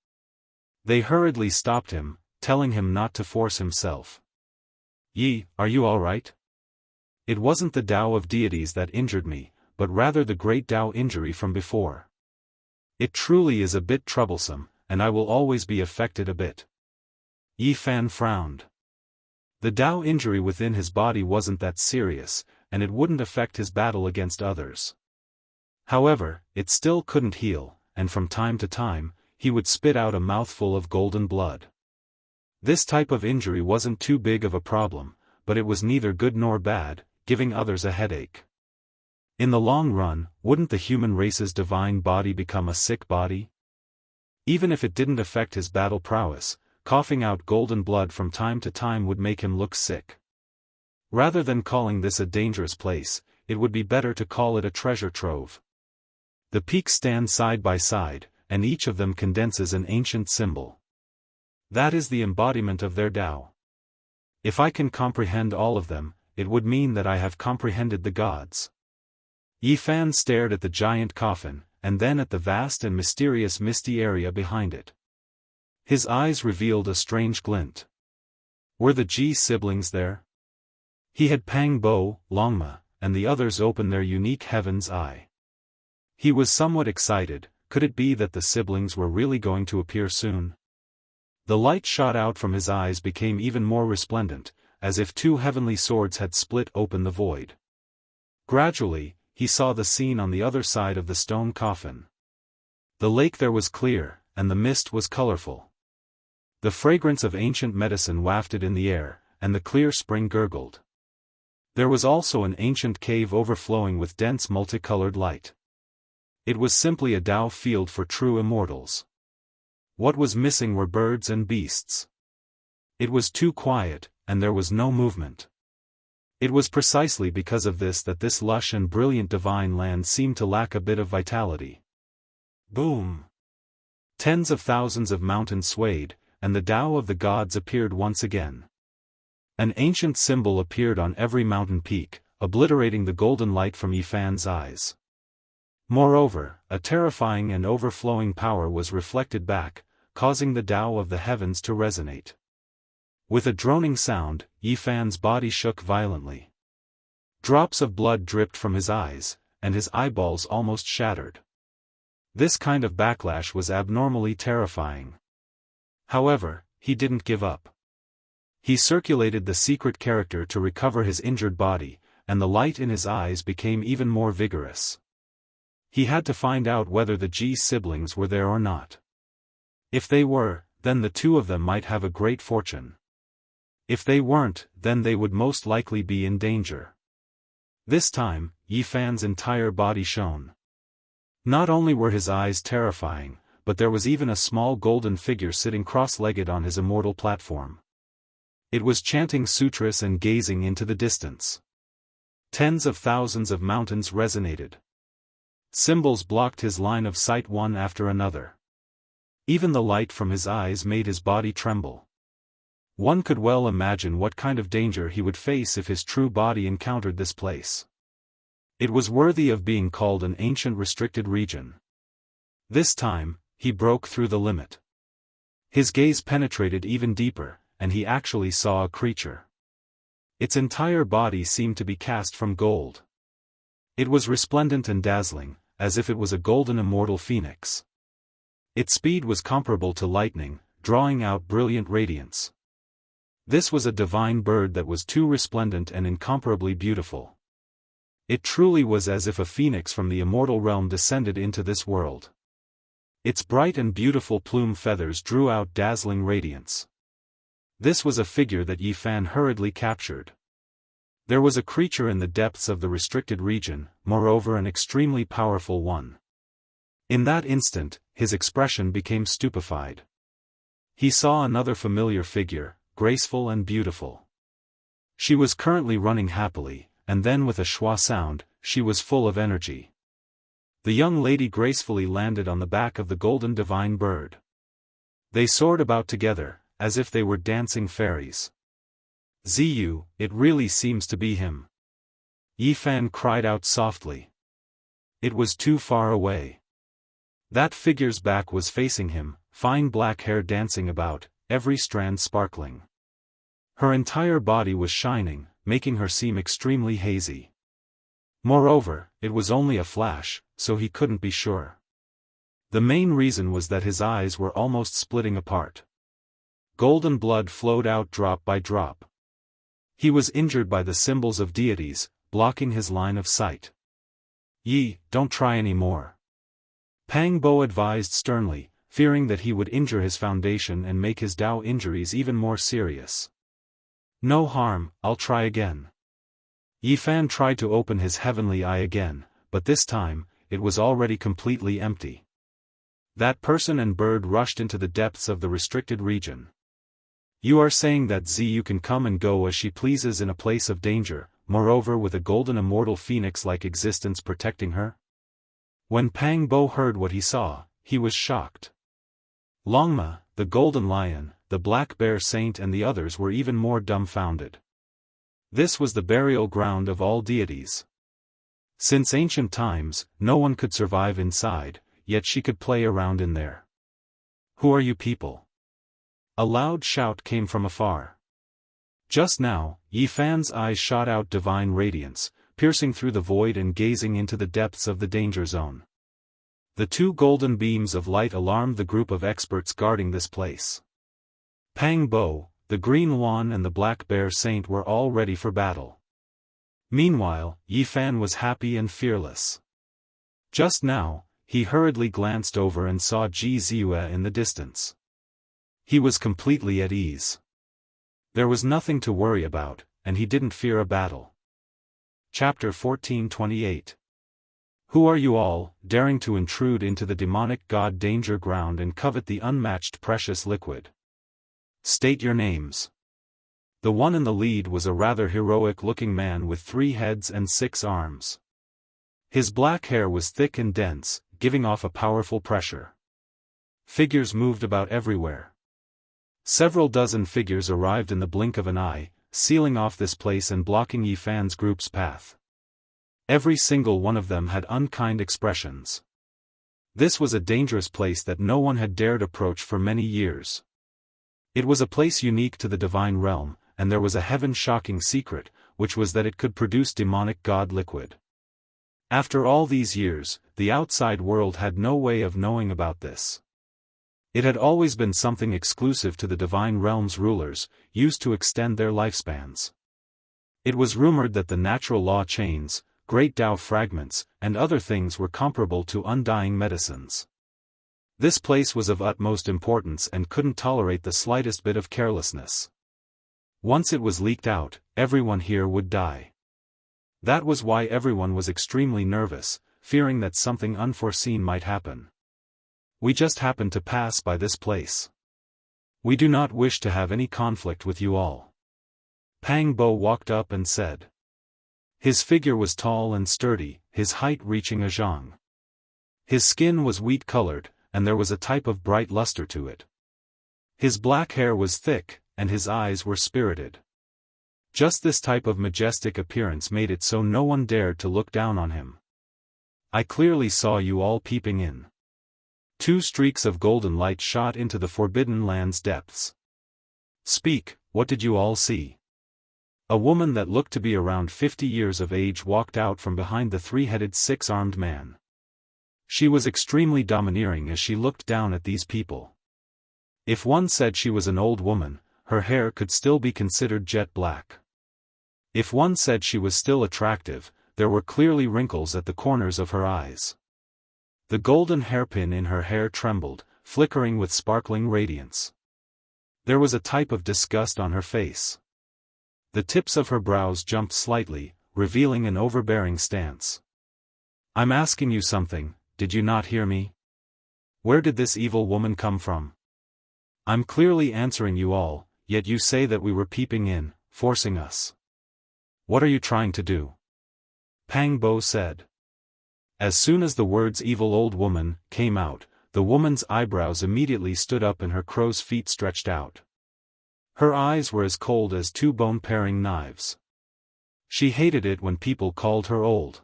They hurriedly stopped him, telling him not to force himself. Yi, are you all right? It wasn't the Tao of deities that injured me, but rather the great Tao injury from before. It truly is a bit troublesome, and I will always be affected a bit. Yi Fan frowned. The Dao injury within his body wasn't that serious, and it wouldn't affect his battle against others. However, it still couldn't heal, and from time to time, he would spit out a mouthful of golden blood. This type of injury wasn't too big of a problem, but it was neither good nor bad, giving others a headache. In the long run, wouldn't the human race's divine body become a sick body? Even if it didn't affect his battle prowess, coughing out golden blood from time to time would make him look sick. Rather than calling this a dangerous place, it would be better to call it a treasure trove. The peaks stand side by side, and each of them condenses an ancient symbol. That is the embodiment of their Tao. If I can comprehend all of them, it would mean that I have comprehended the gods. Yi Fan stared at the giant coffin, and then at the vast and mysterious misty area behind it. His eyes revealed a strange glint. Were the Ji siblings there? He had Pang Bo, Longma, and the others open their unique heaven's eye. He was somewhat excited. Could it be that the siblings were really going to appear soon? The light shot out from his eyes became even more resplendent, as if two heavenly swords had split open the void. Gradually, he saw the scene on the other side of the stone coffin. The lake there was clear, and the mist was colorful. The fragrance of ancient medicine wafted in the air, and the clear spring gurgled. There was also an ancient cave overflowing with dense multicolored light. It was simply a Tao field for true immortals. What was missing were birds and beasts. It was too quiet, and there was no movement. It was precisely because of this that this lush and brilliant divine land seemed to lack a bit of vitality. Boom! Tens of thousands of mountains swayed, and the Tao of the gods appeared once again. An ancient symbol appeared on every mountain peak, obliterating the golden light from Yi Fan's eyes. Moreover, a terrifying and overflowing power was reflected back, causing the Tao of the heavens to resonate. With a droning sound, Yi Fan's body shook violently. Drops of blood dripped from his eyes, and his eyeballs almost shattered. This kind of backlash was abnormally terrifying. However, he didn't give up. He circulated the secret character to recover his injured body, and the light in his eyes became even more vigorous. He had to find out whether the Ji siblings were there or not. If they were, then the two of them might have a great fortune. If they weren't, then they would most likely be in danger. This time, Yi Fan's entire body shone. Not only were his eyes terrifying, but there was even a small golden figure sitting cross-legged on his immortal platform. It was chanting sutras and gazing into the distance. Tens of thousands of mountains resonated. Symbols blocked his line of sight one after another. Even the light from his eyes made his body tremble. One could well imagine what kind of danger he would face if his true body encountered this place. It was worthy of being called an ancient restricted region. This time, he broke through the limit. His gaze penetrated even deeper, and he actually saw a creature. Its entire body seemed to be cast from gold. It was resplendent and dazzling, as if it was a golden immortal phoenix. Its speed was comparable to lightning, drawing out brilliant radiance. This was a divine bird that was too resplendent and incomparably beautiful. It truly was as if a phoenix from the immortal realm descended into this world. Its bright and beautiful plume feathers drew out dazzling radiance. This was a figure that Yi Fan hurriedly captured. There was a creature in the depths of the restricted region, moreover an extremely powerful one. In that instant, his expression became stupefied. He saw another familiar figure, graceful and beautiful. She was currently running happily, and then with a schwa sound, she was full of energy. The young lady gracefully landed on the back of the golden divine bird. They soared about together, as if they were dancing fairies. Ziyu, it really seems to be him. Yi Fan cried out softly. It was too far away. That figure's back was facing him, fine black hair dancing about, every strand sparkling. Her entire body was shining, making her seem extremely hazy. Moreover, it was only a flash, so he couldn't be sure. The main reason was that his eyes were almost splitting apart. Golden blood flowed out drop by drop. He was injured by the symbols of deities, blocking his line of sight. Yi, don't try any more. Pang Bo advised sternly, fearing that he would injure his foundation and make his Dao injuries even more serious. No harm, I'll try again. Yi Fan tried to open his heavenly eye again, but this time, it was already completely empty. That person and bird rushed into the depths of the restricted region. You are saying that Ziyu can come and go as she pleases in a place of danger, moreover with a golden immortal phoenix-like existence protecting her? When Pang Bo heard what he saw, he was shocked. Longma, the golden lion, the black bear saint and the others were even more dumbfounded. This was the burial ground of all deities. Since ancient times, no one could survive inside, yet she could play around in there. Who are you people? A loud shout came from afar. Just now, Yi Fan's eyes shot out divine radiance, piercing through the void and gazing into the depths of the danger zone. The two golden beams of light alarmed the group of experts guarding this place. Pang Bo, the green Luan and the black bear saint were all ready for battle. Meanwhile, Yi Fan was happy and fearless. Just now, he hurriedly glanced over and saw Ji Ziyue in the distance. He was completely at ease. There was nothing to worry about, and he didn't fear a battle. Chapter 14:28. Who are you all, daring to intrude into the demonic god danger ground and covet the unmatched precious liquid? State your names. The one in the lead was a rather heroic-looking man with 3 heads and 6 arms. His black hair was thick and dense, giving off a powerful pressure. Figures moved about everywhere. Several dozen figures arrived in the blink of an eye, sealing off this place and blocking Yi Fan's group's path. Every single one of them had unkind expressions. This was a dangerous place that no one had dared approach for many years. It was a place unique to the divine realm, and there was a heaven-shocking secret, which was that it could produce demonic god liquid. After all these years, the outside world had no way of knowing about this. It had always been something exclusive to the divine realm's rulers, used to extend their lifespans. It was rumored that the natural law chains, great Dao fragments, and other things were comparable to undying medicines. This place was of utmost importance and couldn't tolerate the slightest bit of carelessness. Once it was leaked out, everyone here would die. That was why everyone was extremely nervous, fearing that something unforeseen might happen. We just happened to pass by this place. We do not wish to have any conflict with you all. Pang Bo walked up and said. His figure was tall and sturdy, his height reaching a zhang. His skin was wheat-colored, and there was a type of bright luster to it. His black hair was thick, and his eyes were spirited. Just this type of majestic appearance made it so no one dared to look down on him. I clearly saw you all peeping in. 2 streaks of golden light shot into the forbidden land's depths. Speak, what did you all see? A woman that looked to be around 50 years of age walked out from behind the 3-headed 6-armed man. She was extremely domineering as she looked down at these people. If one said she was an old woman, her hair could still be considered jet black. If one said she was still attractive, there were clearly wrinkles at the corners of her eyes. The golden hairpin in her hair trembled, flickering with sparkling radiance. There was a type of disgust on her face. The tips of her brows jumped slightly, revealing an overbearing stance. I'm asking you something, did you not hear me? Where did this evil woman come from? I'm clearly answering you all, yet you say that we were peeping in, forcing us. What are you trying to do? Pang Bo said. As soon as the words evil old woman came out, the woman's eyebrows immediately stood up and her crow's feet stretched out. Her eyes were as cold as 2 bone-paring knives. She hated it when people called her old.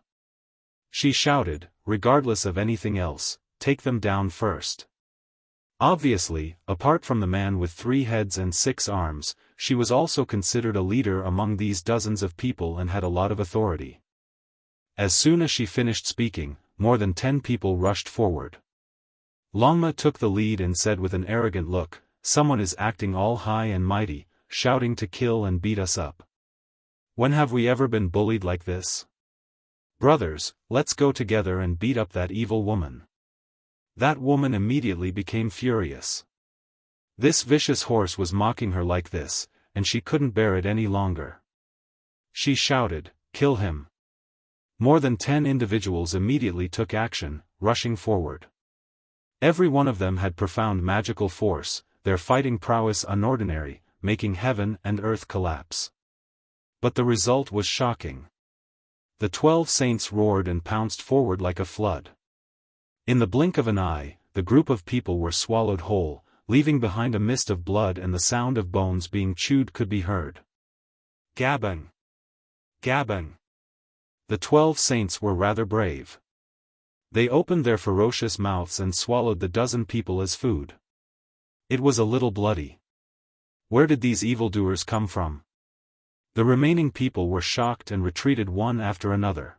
She shouted, regardless of anything else, take them down first. Obviously, apart from the man with 3 heads and 6 arms, she was also considered a leader among these dozens of people and had a lot of authority. As soon as she finished speaking, more than 10 people rushed forward. Longma took the lead and said with an arrogant look, someone is acting all high and mighty, shouting to kill and beat us up. When have we ever been bullied like this? Brothers, let's go together and beat up that evil woman. That woman immediately became furious. This vicious horse was mocking her like this, and she couldn't bear it any longer. She shouted, "Kill him!" More than 10 individuals immediately took action, rushing forward. Every one of them had profound magical force, their fighting prowess unordinary, making heaven and earth collapse. But the result was shocking. The 12 saints roared and pounced forward like a flood. In the blink of an eye, the group of people were swallowed whole, leaving behind a mist of blood, and the sound of bones being chewed could be heard. Gabbing! Gabbing! The 12 saints were rather brave. They opened their ferocious mouths and swallowed the dozen people as food. It was a little bloody. Where did these evildoers come from? The remaining people were shocked and retreated one after another.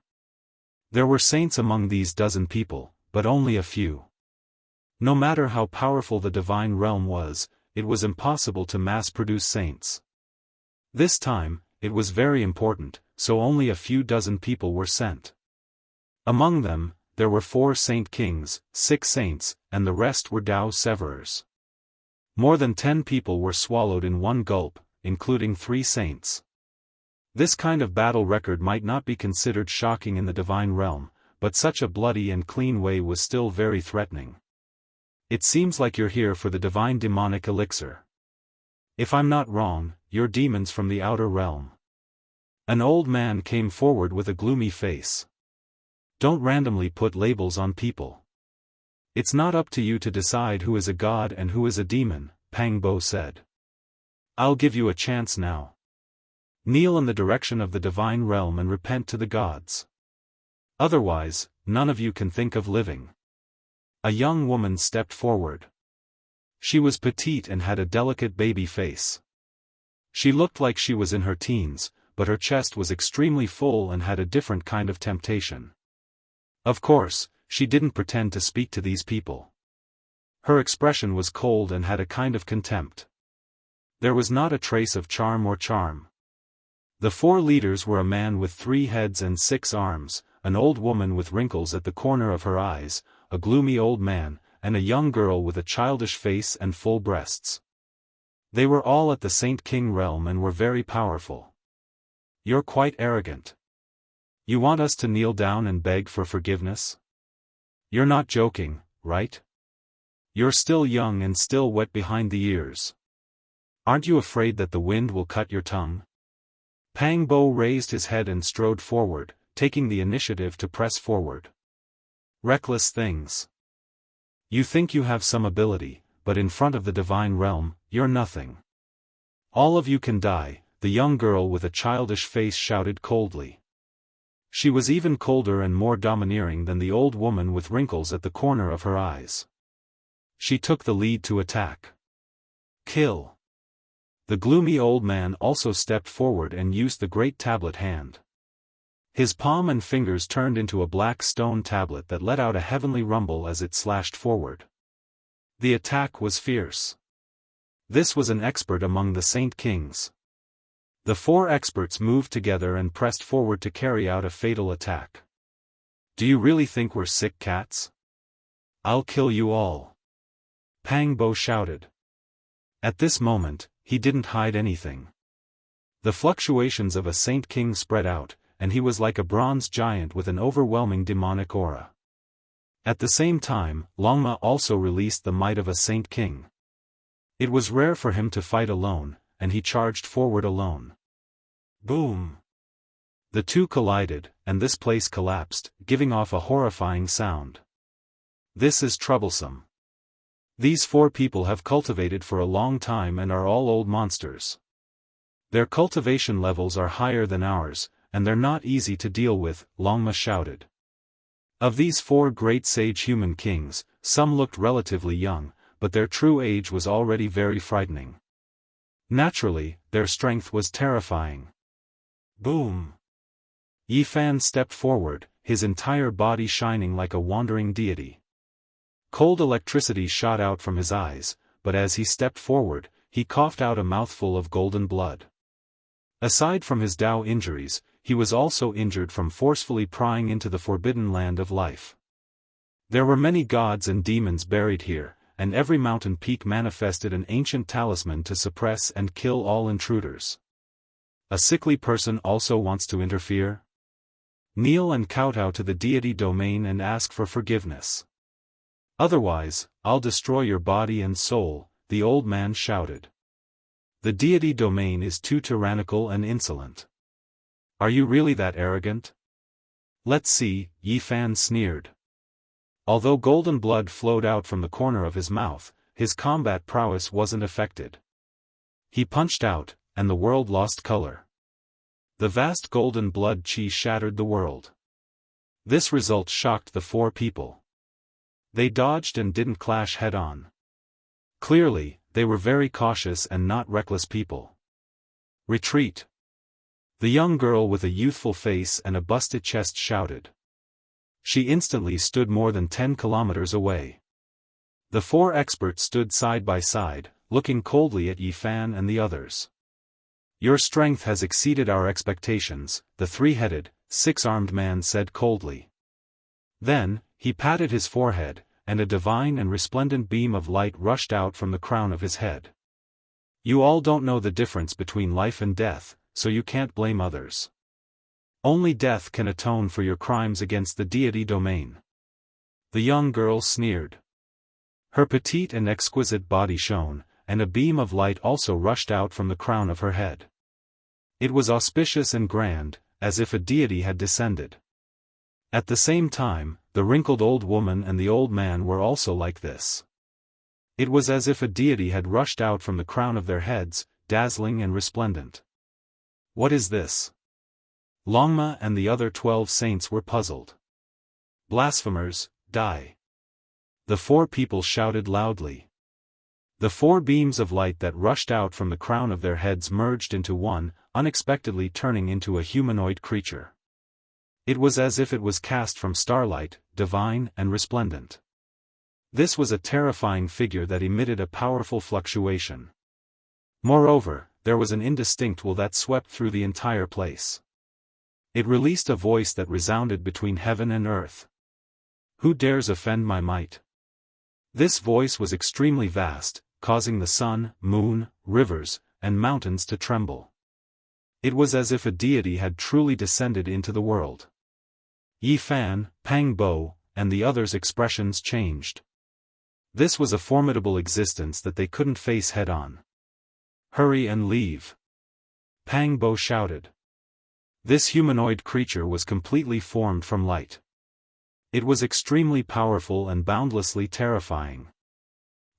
There were saints among these dozen people, but only a few. No matter how powerful the divine realm was, it was impossible to mass-produce saints. This time, it was very important, so only a few dozen people were sent. Among them, there were 4 saint kings, 6 saints, and the rest were Dao severers. More than 10 people were swallowed in one gulp, including 3 saints. This kind of battle record might not be considered shocking in the divine realm, but such a bloody and clean way was still very threatening. It seems like you're here for the divine demonic elixir. If I'm not wrong, you're demons from the outer realm. An old man came forward with a gloomy face. Don't randomly put labels on people. It's not up to you to decide who is a god and who is a demon, Pang Bo said. I'll give you a chance now. Kneel in the direction of the divine realm and repent to the gods. Otherwise, none of you can think of living. A young woman stepped forward. She was petite and had a delicate baby face. She looked like she was in her teens, but her chest was extremely full and had a different kind of temptation. Of course, she didn't pretend to speak to these people. Her expression was cold and had a kind of contempt. There was not a trace of charm or charm. The 4 leaders were a man with 3 heads and 6 arms, an old woman with wrinkles at the corner of her eyes, a gloomy old man, and a young girl with a childish face and full breasts. They were all at the Saint King realm and were very powerful. You're quite arrogant. You want us to kneel down and beg for forgiveness? You're not joking, right? You're still young and still wet behind the ears. Aren't you afraid that the wind will cut your tongue? Pang Bo raised his head and strode forward, taking the initiative to press forward. Reckless things. You think you have some ability, but in front of the divine realm, you're nothing. All of you can die, the young girl with a childish face shouted coldly. She was even colder and more domineering than the old woman with wrinkles at the corner of her eyes. She took the lead to attack. Kill. The gloomy old man also stepped forward and used the great tablet hand. His palm and fingers turned into a black stone tablet that let out a heavenly rumble as it slashed forward. The attack was fierce. This was an expert among the Saint Kings. The 4 experts moved together and pressed forward to carry out a fatal attack. Do you really think we're sick cats? I'll kill you all. Pang Bo shouted. At this moment, he didn't hide anything. The fluctuations of a Saint King spread out, and he was like a bronze giant with an overwhelming demonic aura. At the same time, Longma also released the might of a Saint King. It was rare for him to fight alone, and he charged forward alone. Boom! The 2 collided, and this place collapsed, giving off a horrifying sound. This is troublesome. These 4 people have cultivated for a long time and are all old monsters. Their cultivation levels are higher than ours, and they're not easy to deal with, Longma shouted. Of these 4 great sage human kings, some looked relatively young, but their true age was already very frightening. Naturally, their strength was terrifying. Boom! Yi Fan stepped forward, his entire body shining like a wandering deity. Cold electricity shot out from his eyes, but as he stepped forward, he coughed out a mouthful of golden blood. Aside from his Dao injuries, he was also injured from forcefully prying into the forbidden land of life. There were many gods and demons buried here, and every mountain peak manifested an ancient talisman to suppress and kill all intruders. A sickly person also wants to interfere? Kneel and kowtow to the deity domain and ask for forgiveness. Otherwise, I'll destroy your body and soul, the old man shouted. The deity domain is too tyrannical and insolent. Are you really that arrogant? Let's see, Yi Fan sneered. Although golden blood flowed out from the corner of his mouth, his combat prowess wasn't affected. He punched out, and the world lost color. The vast golden blood chi shattered the world. This result shocked the four people. They dodged and didn't clash head-on. Clearly, they were very cautious and not reckless people. Retreat! The young girl with a youthful face and a busted chest shouted. She instantly stood more than 10 kilometers away. The four experts stood side by side, looking coldly at Yi Fan and the others. Your strength has exceeded our expectations, the three-headed, six-armed man said coldly. Then, he patted his forehead, and a divine and resplendent beam of light rushed out from the crown of his head. You all don't know the difference between life and death, so you can't blame others. Only death can atone for your crimes against the deity domain. The young girl sneered. Her petite and exquisite body shone, and a beam of light also rushed out from the crown of her head. It was auspicious and grand, as if a deity had descended. At the same time, the wrinkled old woman and the old man were also like this. It was as if a deity had rushed out from the crown of their heads, dazzling and resplendent. What is this? Longma and the other 12 saints were puzzled. Blasphemers, die! The four people shouted loudly. The four beams of light that rushed out from the crown of their heads merged into one, unexpectedly turning into a humanoid creature. It was as if it was cast from starlight, divine and resplendent. This was a terrifying figure that emitted a powerful fluctuation. Moreover, there was an indistinct wail that swept through the entire place. It released a voice that resounded between heaven and earth. Who dares offend my might? This voice was extremely vast, causing the sun, moon, rivers, and mountains to tremble. It was as if a deity had truly descended into the world. Yi Fan, Pang Bo, and the others' expressions changed. This was a formidable existence that they couldn't face head-on. Hurry and leave! Pang Bo shouted. This humanoid creature was completely formed from light. It was extremely powerful and boundlessly terrifying.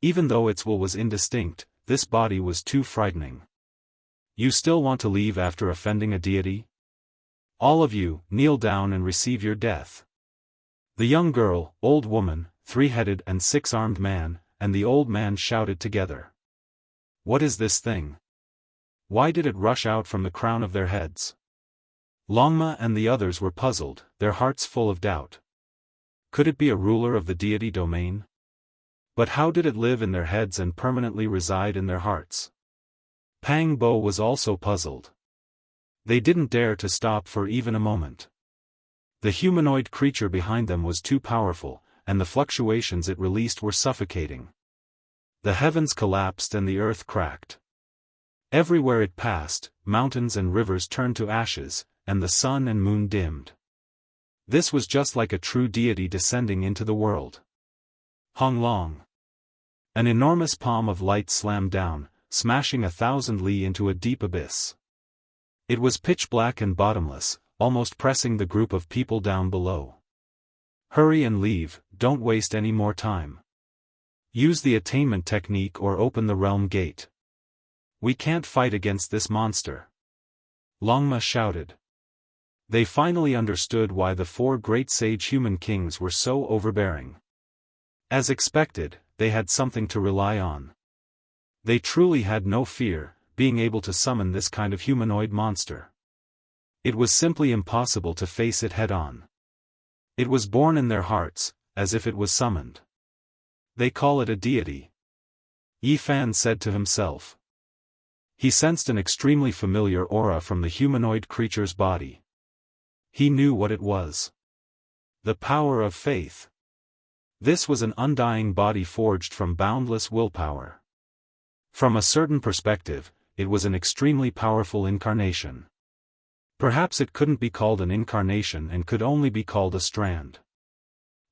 Even though its will was indistinct, this body was too frightening. You still want to leave after offending a deity? All of you, kneel down and receive your death. The young girl, old woman, three-headed and six-armed man, and the old man shouted together. What is this thing? Why did it rush out from the crown of their heads? Longma and the others were puzzled, their hearts full of doubt. Could it be a ruler of the deity domain? But how did it live in their heads and permanently reside in their hearts? Pang Bo was also puzzled. They didn't dare to stop for even a moment. The humanoid creature behind them was too powerful, and the fluctuations it released were suffocating. The heavens collapsed and the earth cracked. Everywhere it passed, mountains and rivers turned to ashes, and the sun and moon dimmed. This was just like a true deity descending into the world. Hong Long. An enormous palm of light slammed down, smashing 1,000 li into a deep abyss. It was pitch black and bottomless, almost pressing the group of people down below. Hurry and leave, don't waste any more time. Use the attainment technique or open the realm gate. We can't fight against this monster. Longma shouted. They finally understood why the four great sage human kings were so overbearing. As expected, they had something to rely on. They truly had no fear, being able to summon this kind of humanoid monster. It was simply impossible to face it head-on. It was born in their hearts, as if it was summoned. They call it a deity. Yi Fan said to himself. He sensed an extremely familiar aura from the humanoid creature's body. He knew what it was. The power of faith. This was an undying body forged from boundless willpower. From a certain perspective, it was an extremely powerful incarnation. Perhaps it couldn't be called an incarnation and could only be called a strand.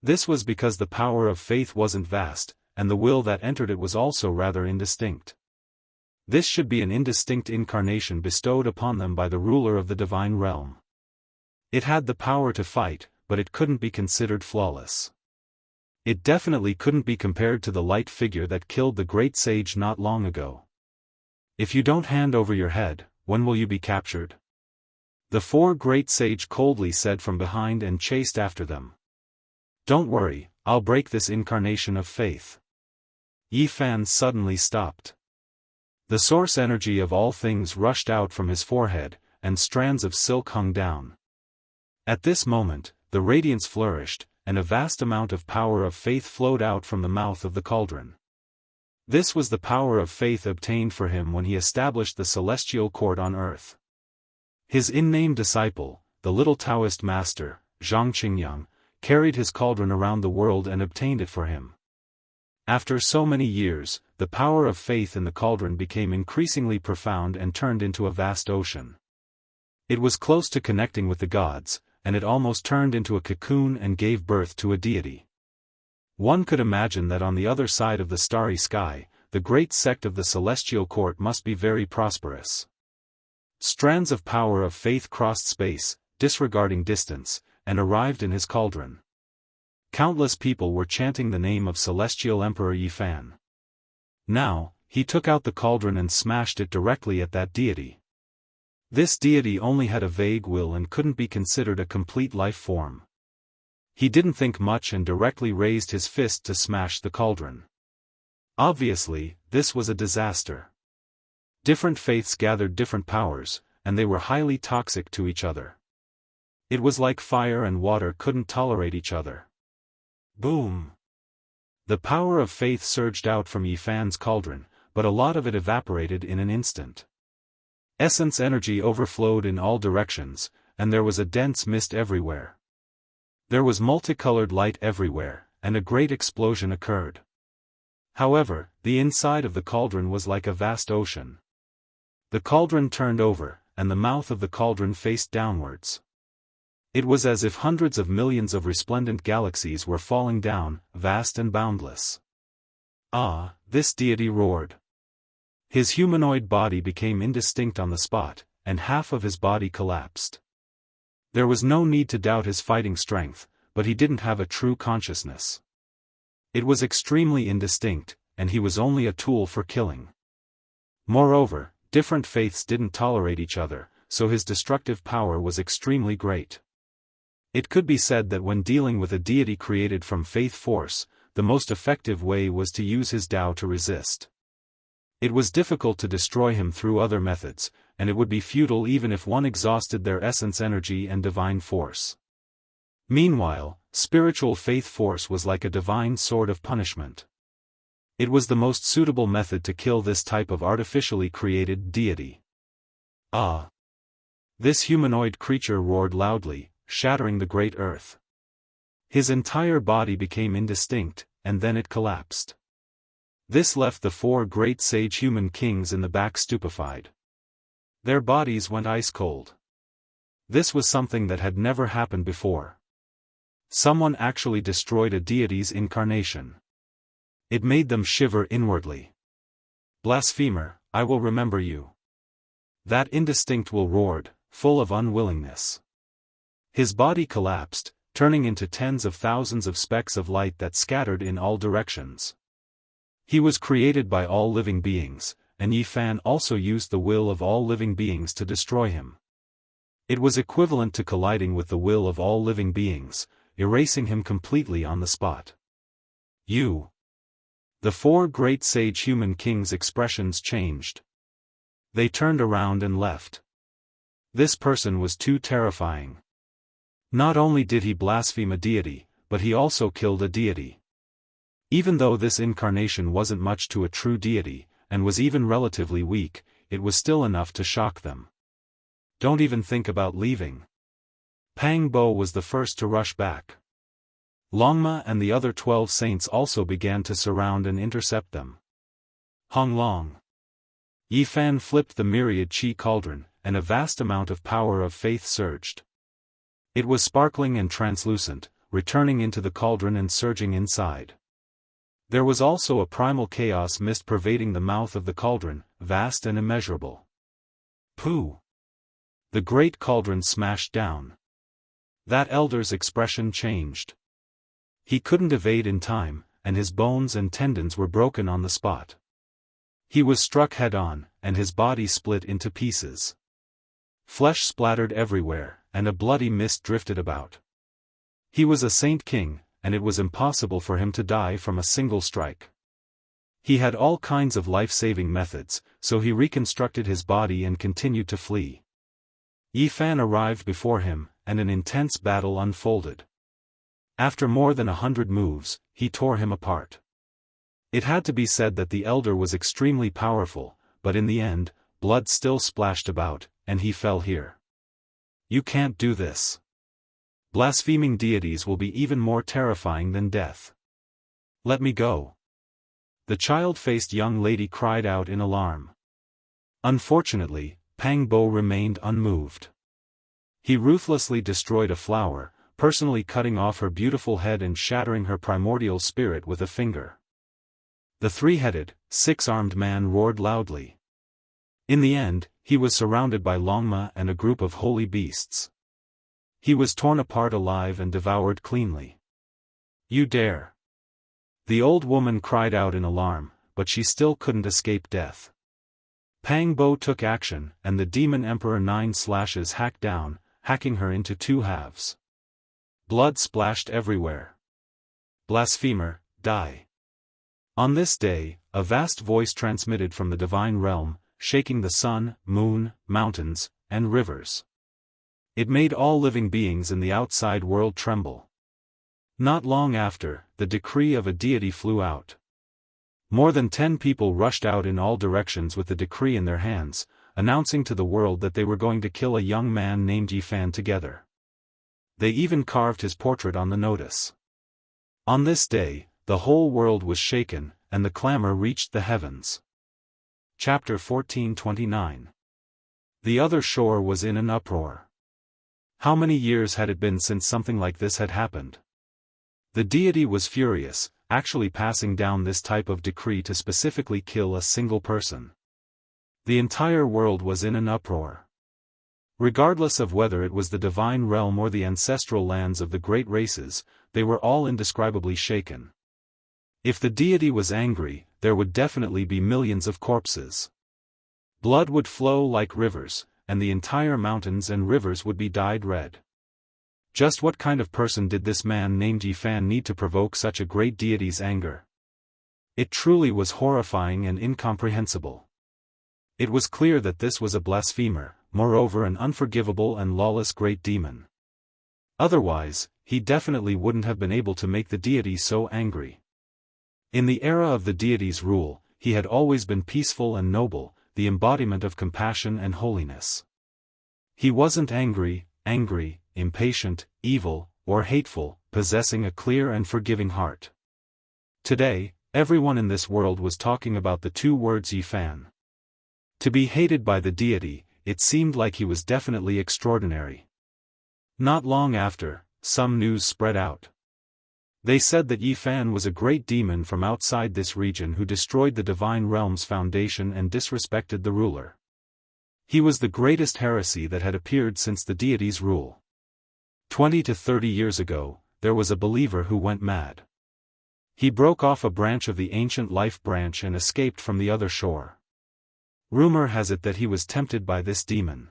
This was because the power of faith wasn't vast, and the will that entered it was also rather indistinct. This should be an indistinct incarnation bestowed upon them by the ruler of the divine realm. It had the power to fight, but it couldn't be considered flawless. It definitely couldn't be compared to the light figure that killed the great sage not long ago. If you don't hand over your head, when will you be captured? The four great sage coldly said from behind and chased after them. Don't worry, I'll break this incarnation of faith. Yi Fan suddenly stopped. The source energy of all things rushed out from his forehead, and strands of silk hung down. At this moment, the radiance flourished, and a vast amount of power of faith flowed out from the mouth of the cauldron. This was the power of faith obtained for him when he established the celestial court on earth. His in-name disciple, the little Daoist master, Xianxia, carried his cauldron around the world and obtained it for him. After so many years, the power of faith in the cauldron became increasingly profound and turned into a vast ocean. It was close to connecting with the gods, and it almost turned into a cocoon and gave birth to a deity. One could imagine that on the other side of the starry sky, the great sect of the celestial court must be very prosperous. Strands of power of faith crossed space, disregarding distance, and arrived in his cauldron. Countless people were chanting the name of Celestial Emperor Yi Fan. Now, he took out the cauldron and smashed it directly at that deity. This deity only had a vague will and couldn't be considered a complete life form. He didn't think much and directly raised his fist to smash the cauldron. Obviously, this was a disaster. Different faiths gathered different powers, and they were highly toxic to each other. It was like fire and water couldn't tolerate each other. Boom! The power of faith surged out from Yi Fan's cauldron, but a lot of it evaporated in an instant. Essence energy overflowed in all directions, and there was a dense mist everywhere. There was multicolored light everywhere, and a great explosion occurred. However, the inside of the cauldron was like a vast ocean. The cauldron turned over, and the mouth of the cauldron faced downwards. It was as if hundreds of millions of resplendent galaxies were falling down, vast and boundless. Ah, this deity roared. His humanoid body became indistinct on the spot, and half of his body collapsed. There was no need to doubt his fighting strength, but he didn't have a true consciousness. It was extremely indistinct, and he was only a tool for killing. Moreover, different faiths didn't tolerate each other, so his destructive power was extremely great. It could be said that when dealing with a deity created from faith force, the most effective way was to use his Tao to resist. It was difficult to destroy him through other methods, and it would be futile even if one exhausted their essence energy and divine force. Meanwhile, spiritual faith force was like a divine sword of punishment. It was the most suitable method to kill this type of artificially created deity. Ah! This humanoid creature roared loudly, shattering the great earth. His entire body became indistinct, and then it collapsed. This left the four great sage human kings in the back stupefied. Their bodies went ice cold. This was something that had never happened before. Someone actually destroyed a deity's incarnation. It made them shiver inwardly. Blasphemer, I will remember you. That indistinct will roared, full of unwillingness. His body collapsed, turning into tens of thousands of specks of light that scattered in all directions. He was created by all living beings, and Yi Fan also used the will of all living beings to destroy him. It was equivalent to colliding with the will of all living beings, erasing him completely on the spot. You. The four great sage human kings' expressions changed. They turned around and left. This person was too terrifying. Not only did he blaspheme a deity, but he also killed a deity. Even though this incarnation wasn't much to a true deity, and was even relatively weak, it was still enough to shock them. Don't even think about leaving. Pang Bo was the first to rush back. Longma and the other 12 saints also began to surround and intercept them. Hong Long. Yi Fan flipped the myriad qi cauldron, and a vast amount of power of faith surged. It was sparkling and translucent, returning into the cauldron and surging inside. There was also a primal chaos mist pervading the mouth of the cauldron, vast and immeasurable. Pooh! The great cauldron smashed down. That elder's expression changed. He couldn't evade in time, and his bones and tendons were broken on the spot. He was struck head-on, and his body split into pieces. Flesh splattered everywhere, and a bloody mist drifted about. He was a Saint King, and it was impossible for him to die from a single strike. He had all kinds of life-saving methods, so he reconstructed his body and continued to flee. Yi Fan arrived before him, and an intense battle unfolded. After more than 100 moves, he tore him apart. It had to be said that the elder was extremely powerful, but in the end, blood still splashed about, and he fell here. You can't do this. Blaspheming deities will be even more terrifying than death. Let me go. The child-faced young lady cried out in alarm. Unfortunately, Pang Bo remained unmoved. He ruthlessly destroyed a flower, personally cutting off her beautiful head and shattering her primordial spirit with a finger. The three-headed, six-armed man roared loudly. In the end, he was surrounded by Longma and a group of holy beasts. He was torn apart alive and devoured cleanly. You dare! The old woman cried out in alarm, but she still couldn't escape death. Pang Bo took action, and the demon emperor 9 slashes hacked down, hacking her into 2 halves. Blood splashed everywhere. Blasphemer, die! On this day, a vast voice transmitted from the divine realm, shaking the sun, moon, mountains, and rivers. It made all living beings in the outside world tremble. Not long after, the decree of a deity flew out. More than 10 people rushed out in all directions with the decree in their hands, announcing to the world that they were going to kill a young man named Yi Fan together. They even carved his portrait on the notice. On this day, the whole world was shaken, and the clamor reached the heavens. Chapter 1429. The other shore was in an uproar. How many years had it been since something like this had happened? The deity was furious, actually passing down this type of decree to specifically kill a single person. The entire world was in an uproar. Regardless of whether it was the divine realm or the ancestral lands of the great races, they were all indescribably shaken. If the deity was angry, there would definitely be millions of corpses. Blood would flow like rivers, and the entire mountains and rivers would be dyed red. Just what kind of person did this man named Yi Fan need to provoke such a great deity's anger? It truly was horrifying and incomprehensible. It was clear that this was a blasphemer, moreover an unforgivable and lawless great demon. Otherwise, he definitely wouldn't have been able to make the deity so angry. In the era of the deity's rule, he had always been peaceful and noble, the embodiment of compassion and holiness. He wasn't angry, impatient, evil, or hateful, possessing a clear and forgiving heart. Today, everyone in this world was talking about the 2 words Yi Fan. To be hated by the deity, it seemed like he was definitely extraordinary. Not long after, some news spread out. They said that Yi Fan was a great demon from outside this region who destroyed the divine realm's foundation and disrespected the ruler. He was the greatest heresy that had appeared since the deity's rule. 20 to 30 years ago, there was a believer who went mad. He broke off a branch of the ancient life branch and escaped from the other shore. Rumor has it that he was tempted by this demon.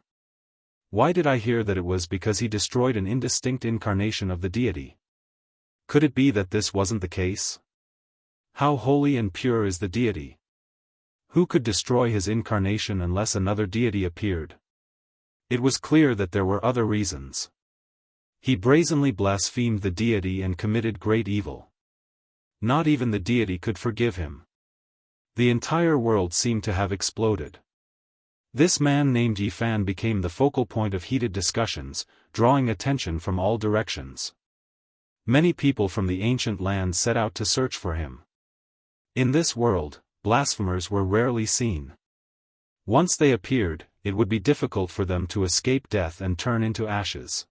Why did I hear that it was because he destroyed an indistinct incarnation of the deity? Could it be that this wasn't the case? How holy and pure is the deity? Who could destroy his incarnation unless another deity appeared? It was clear that there were other reasons. He brazenly blasphemed the deity and committed great evil. Not even the deity could forgive him. The entire world seemed to have exploded. This man named Yi Fan became the focal point of heated discussions, drawing attention from all directions. Many people from the ancient lands set out to search for him. In this world, blasphemers were rarely seen. Once they appeared, it would be difficult for them to escape death and turn into ashes.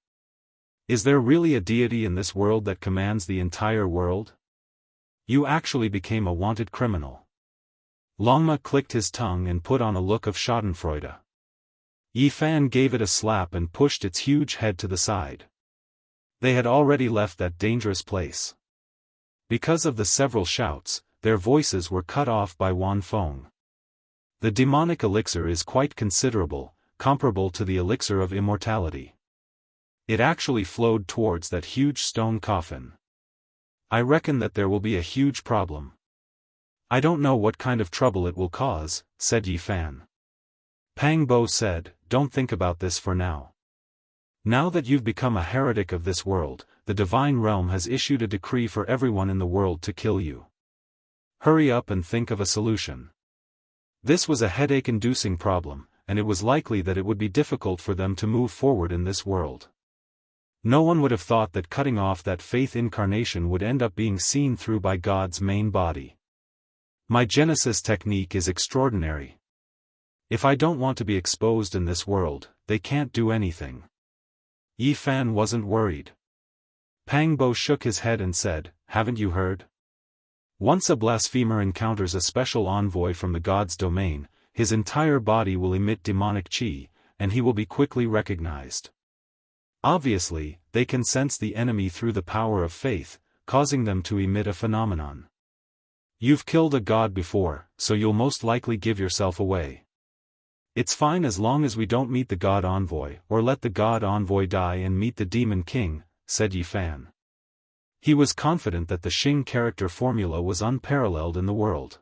Is there really a deity in this world that commands the entire world? You actually became a wanted criminal. Longma clicked his tongue and put on a look of schadenfreude. Yi Fan gave it a slap and pushed its huge head to the side. They had already left that dangerous place. Because of the several shouts, their voices were cut off by Wan Feng. The demonic elixir is quite considerable, comparable to the elixir of immortality. It actually flowed towards that huge stone coffin. I reckon that there will be a huge problem. I don't know what kind of trouble it will cause, said Yi Fan. Pang Bo said, don't think about this for now. Now that you've become a heretic of this world, the divine realm has issued a decree for everyone in the world to kill you. Hurry up and think of a solution. This was a headache-inducing problem, and it was likely that it would be difficult for them to move forward in this world. No one would have thought that cutting off that faith incarnation would end up being seen through by God's main body. My Genesis technique is extraordinary. If I don't want to be exposed in this world, they can't do anything. Yi Fan wasn't worried. Pang Bo shook his head and said, haven't you heard? Once a blasphemer encounters a special envoy from the god's domain, his entire body will emit demonic qi, and he will be quickly recognized. Obviously, they can sense the enemy through the power of faith, causing them to emit a phenomenon. You've killed a god before, so you'll most likely give yourself away. It's fine as long as we don't meet the god envoy or let the god envoy die and meet the demon king, said Yi Fan. He was confident that the Xing character formula was unparalleled in the world.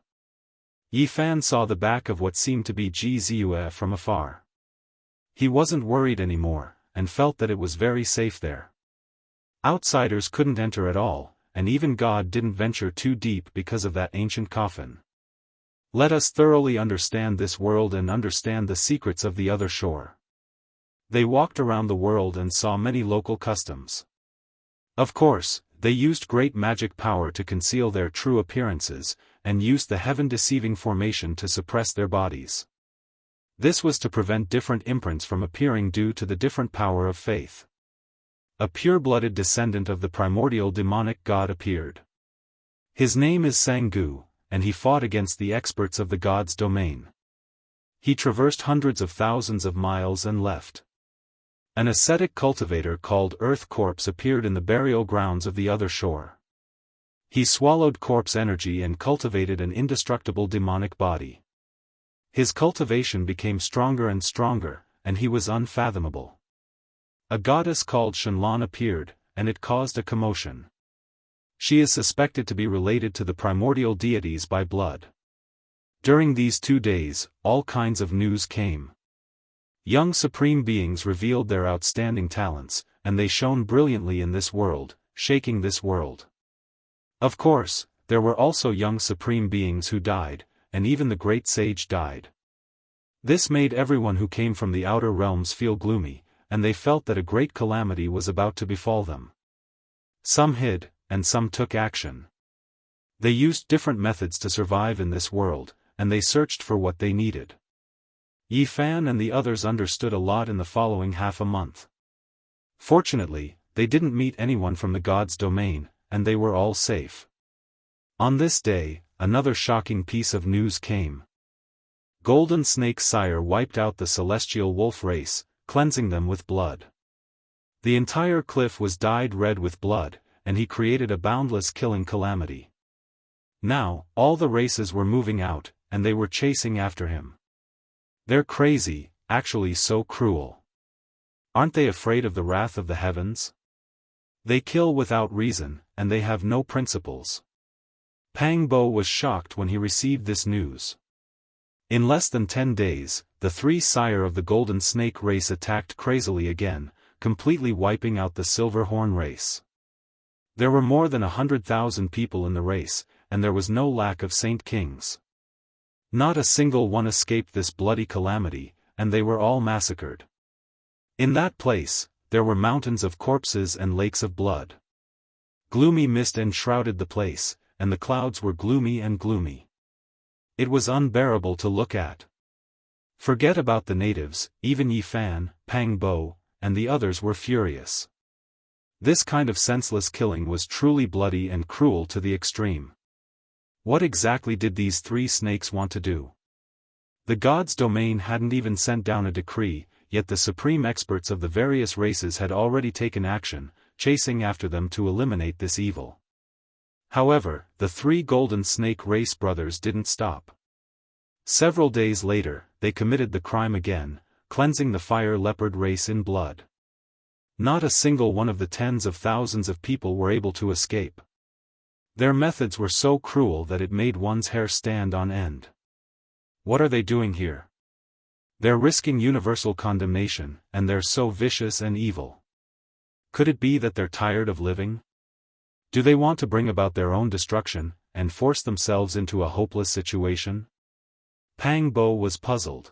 Yi Fan saw the back of what seemed to be Ji Ziyue from afar. He wasn't worried anymore, and felt that it was very safe there. Outsiders couldn't enter at all, and even God didn't venture too deep because of that ancient coffin. Let us thoroughly understand this world and understand the secrets of the other shore. They walked around the world and saw many local customs. Of course, they used great magic power to conceal their true appearances, and used the heaven-deceiving formation to suppress their bodies. This was to prevent different imprints from appearing due to the different power of faith. A pure-blooded descendant of the primordial demonic god appeared. His name is Sanggu, and he fought against the experts of the god's domain. He traversed hundreds of thousands of miles and left. An ascetic cultivator called Earth Corpse appeared in the burial grounds of the other shore. He swallowed corpse energy and cultivated an indestructible demonic body. His cultivation became stronger and stronger, and he was unfathomable. A goddess called Shenlan appeared, and it caused a commotion. She is suspected to be related to the primordial deities by blood. During these 2 days, all kinds of news came. Young supreme beings revealed their outstanding talents, and they shone brilliantly in this world, shaking this world. Of course, there were also young supreme beings who died, and even the great sage died. This made everyone who came from the outer realms feel gloomy, and they felt that a great calamity was about to befall them. Some hid, and some took action. They used different methods to survive in this world, and they searched for what they needed. Yi Fan and the others understood a lot in the following half a month. Fortunately, they didn't meet anyone from the god's domain, and they were all safe. On this day, another shocking piece of news came. Golden Snake's sire wiped out the celestial wolf race, cleansing them with blood. The entire cliff was dyed red with blood, and he created a boundless killing calamity. Now, all the races were moving out, and they were chasing after him. They're crazy, actually so cruel. Aren't they afraid of the wrath of the heavens? They kill without reason, and they have no principles. Pang Bo was shocked when he received this news. In less than 10 days, the 3 sire of the Golden Snake race attacked crazily again, completely wiping out the Silver Horn race. There were more than 100,000 people in the race, and there was no lack of Saint Kings. Not a single one escaped this bloody calamity, and they were all massacred. In that place, there were mountains of corpses and lakes of blood. Gloomy mist enshrouded the place, and the clouds were gloomy and gloomy. It was unbearable to look at. Forget about the natives, even Yi Fan, Pang Bo, and the others were furious. This kind of senseless killing was truly bloody and cruel to the extreme. What exactly did these three snakes want to do? The god's domain hadn't even sent down a decree, yet the supreme experts of the various races had already taken action, chasing after them to eliminate this evil. However, the three golden snake race brothers didn't stop. Several days later, they committed the crime again, cleansing the fire leopard race in blood. Not a single one of the tens of thousands of people were able to escape. Their methods were so cruel that it made one's hair stand on end. What are they doing here? They're risking universal condemnation, and they're so vicious and evil. Could it be that they're tired of living? Do they want to bring about their own destruction, and force themselves into a hopeless situation? Pang Bo was puzzled.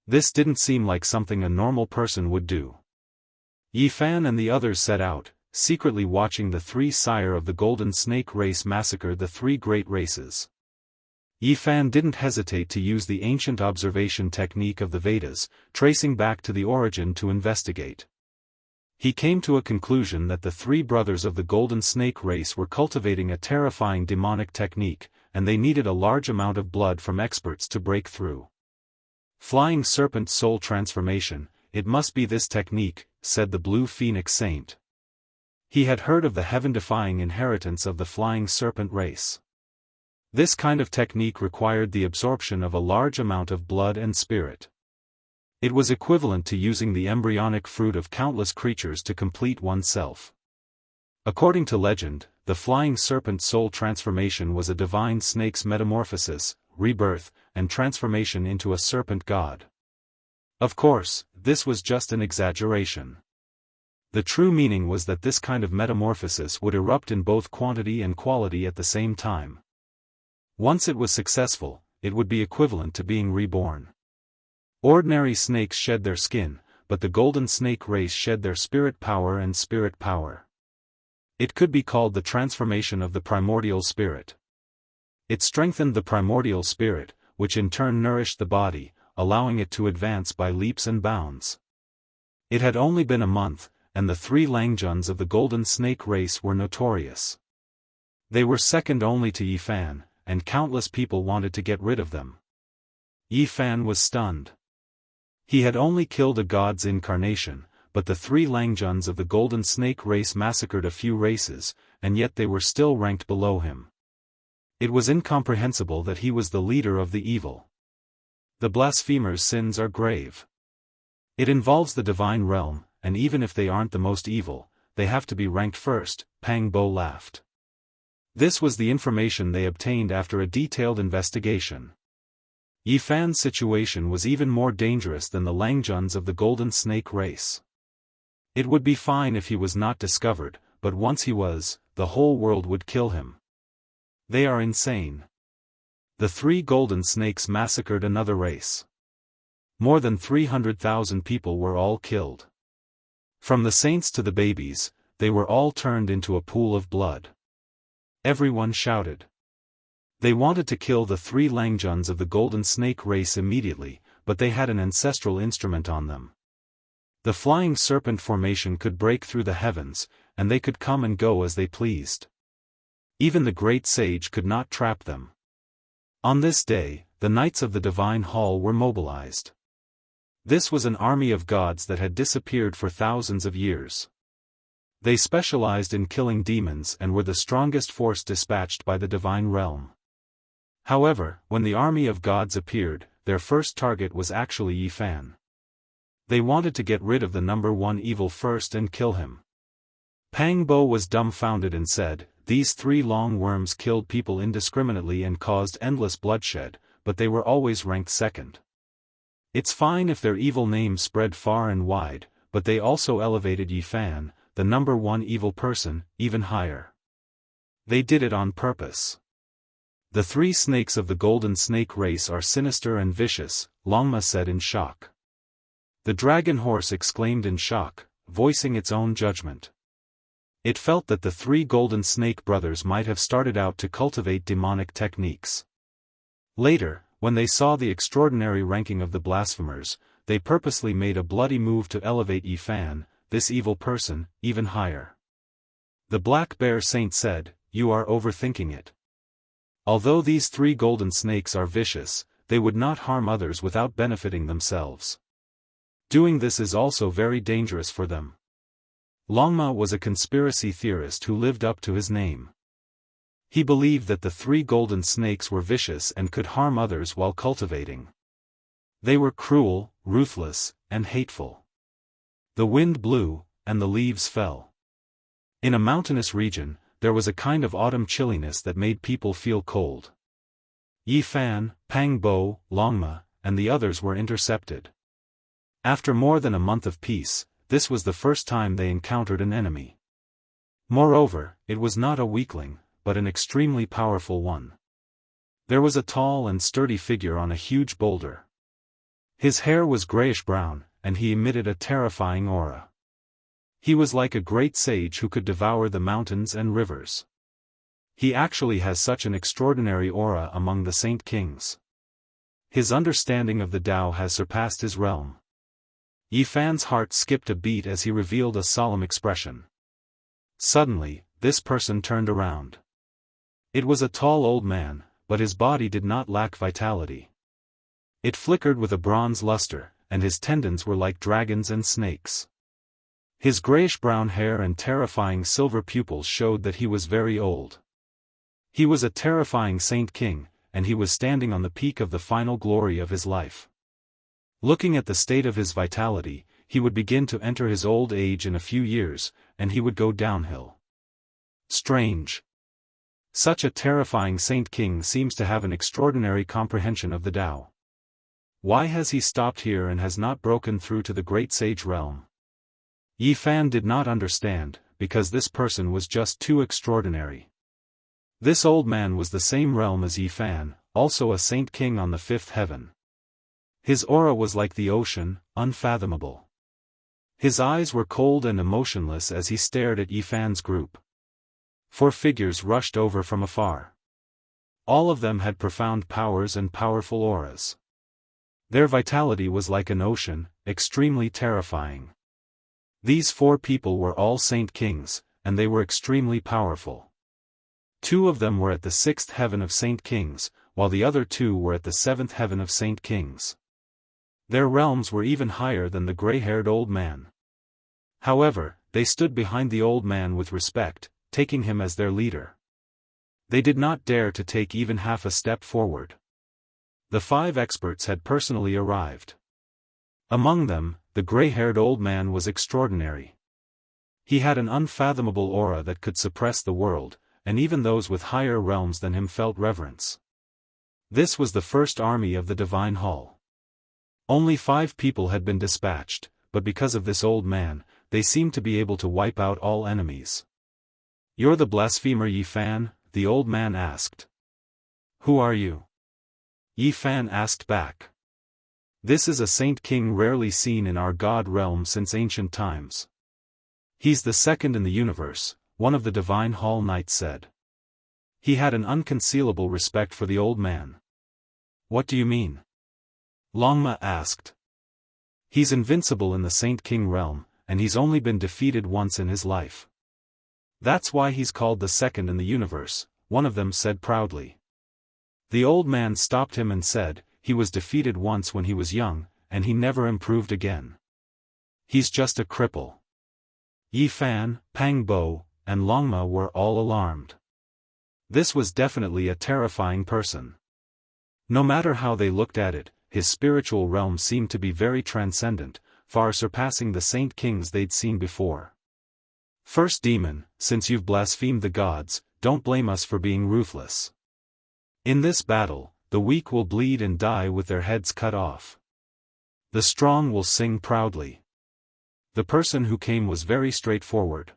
This didn't seem like something a normal person would do. Yi Fan and the others set out, secretly watching the three sire of the golden snake race massacre the three great races. Yi Fan didn't hesitate to use the ancient observation technique of the Vedas, tracing back to the origin to investigate. He came to a conclusion that the three brothers of the golden snake race were cultivating a terrifying demonic technique, and they needed a large amount of blood from experts to break through. Flying serpent soul transformation, it must be this technique, said the blue phoenix saint. He had heard of the heaven-defying inheritance of the flying serpent race. This kind of technique required the absorption of a large amount of blood and spirit. It was equivalent to using the embryonic fruit of countless creatures to complete oneself. According to legend, the flying serpent soul transformation was a divine snake's metamorphosis, rebirth, and transformation into a serpent god. Of course, this was just an exaggeration. The true meaning was that this kind of metamorphosis would erupt in both quantity and quality at the same time. Once it was successful, it would be equivalent to being reborn. Ordinary snakes shed their skin, but the golden snake race shed their spirit power and spirit power. It could be called the transformation of the primordial spirit. It strengthened the primordial spirit, which in turn nourished the body, allowing it to advance by leaps and bounds. It had only been a month, and the three Langjuns of the golden snake race were notorious. They were second only to Yi Fan, and countless people wanted to get rid of them. Yi Fan was stunned. He had only killed a god's incarnation, but the three Langjuns of the golden snake race massacred a few races, and yet they were still ranked below him. It was incomprehensible that he was the leader of the evil. The blasphemers' sins are grave. It involves the divine realm, and even if they aren't the most evil, they have to be ranked first, Pang Bo laughed. This was the information they obtained after a detailed investigation. Yi Fan's situation was even more dangerous than the Langjuns of the golden snake race. It would be fine if he was not discovered, but once he was, the whole world would kill him. They are insane. The three golden snakes massacred another race. More than 300,000 people were all killed. From the saints to the babies, they were all turned into a pool of blood. Everyone shouted. They wanted to kill the three Langjuns of the golden snake race immediately, but they had an ancestral instrument on them. The flying serpent formation could break through the heavens, and they could come and go as they pleased. Even the great sage could not trap them. On this day, the knights of the divine hall were mobilized. This was an army of gods that had disappeared for thousands of years. They specialized in killing demons and were the strongest force dispatched by the divine realm. However, when the army of gods appeared, their first target was actually Yi Fan. They wanted to get rid of the number one evil first and kill him. Pang Bo was dumbfounded and said, "These three long worms killed people indiscriminately and caused endless bloodshed, but they were always ranked second. It's fine if their evil name spread far and wide, but they also elevated Yi Fan, the number one evil person, even higher. They did it on purpose. The three snakes of the golden snake race are sinister and vicious, Longma said in shock. The dragon horse exclaimed in shock, voicing its own judgment. It felt that the three golden snake brothers might have started out to cultivate demonic techniques. Later, when they saw the extraordinary ranking of the blasphemers, they purposely made a bloody move to elevate Yifan, this evil person, even higher. The Black Bear Saint said, "You are overthinking it. Although these three golden snakes are vicious, they would not harm others without benefiting themselves. Doing this is also very dangerous for them." Longma was a conspiracy theorist who lived up to his name. He believed that the three golden snakes were vicious and could harm others while cultivating. They were cruel, ruthless, and hateful. The wind blew, and the leaves fell. In a mountainous region, there was a kind of autumn chilliness that made people feel cold. Yifan, Pang Bo, Longma, and the others were intercepted. After more than a month of peace, this was the first time they encountered an enemy. Moreover, it was not a weakling, but an extremely powerful one. There was a tall and sturdy figure on a huge boulder. His hair was grayish-brown, and he emitted a terrifying aura. He was like a great sage who could devour the mountains and rivers. He actually has such an extraordinary aura among the Saint Kings. His understanding of the Tao has surpassed his realm. Yifan's heart skipped a beat as he revealed a solemn expression. Suddenly, this person turned around. It was a tall old man, but his body did not lack vitality. It flickered with a bronze luster, and his tendons were like dragons and snakes. His grayish-brown hair and terrifying silver pupils showed that he was very old. He was a terrifying Saint King, and he was standing on the peak of the final glory of his life. Looking at the state of his vitality, he would begin to enter his old age in a few years, and he would go downhill. Strange. Such a terrifying Saint King seems to have an extraordinary comprehension of the Tao. Why has he stopped here and has not broken through to the great sage realm? Yifan did not understand, because this person was just too extraordinary. This old man was the same realm as Yifan, also a Saint King on the fifth heaven. His aura was like the ocean, unfathomable. His eyes were cold and emotionless as he stared at Yifan's group. Four figures rushed over from afar. All of them had profound powers and powerful auras. Their vitality was like an ocean, extremely terrifying. These four people were all Saint Kings, and they were extremely powerful. Two of them were at the sixth heaven of Saint Kings, while the other two were at the seventh heaven of Saint Kings. Their realms were even higher than the gray-haired old man. However, they stood behind the old man with respect, taking him as their leader. They did not dare to take even half a step forward. The five experts had personally arrived. Among them, the gray-haired old man was extraordinary. He had an unfathomable aura that could suppress the world, and even those with higher realms than him felt reverence. This was the first army of the Divine Hall. Only 5 people had been dispatched, but because of this old man, they seemed to be able to wipe out all enemies. "You're the blasphemer Yifan?" the old man asked. "Who are you?" Yifan asked back. "This is a Saint King rarely seen in our God realm since ancient times. He's the second in the universe," one of the Divine Hall Knights said. He had an unconcealable respect for the old man. "What do you mean?" Longma asked. "He's invincible in the Saint King realm, and he's only been defeated once in his life. That's why he's called the second in the universe," one of them said proudly. The old man stopped him and said, "He was defeated once when he was young, and he never improved again. He's just a cripple." Yifan, Pang Bo, and Longma were all alarmed. This was definitely a terrifying person. No matter how they looked at it, his spiritual realm seemed to be very transcendent, far surpassing the Saint Kings they'd seen before. "First demon, since you've blasphemed the gods, don't blame us for being ruthless. In this battle, the weak will bleed and die with their heads cut off. The strong will sing proudly." The person who came was very straightforward.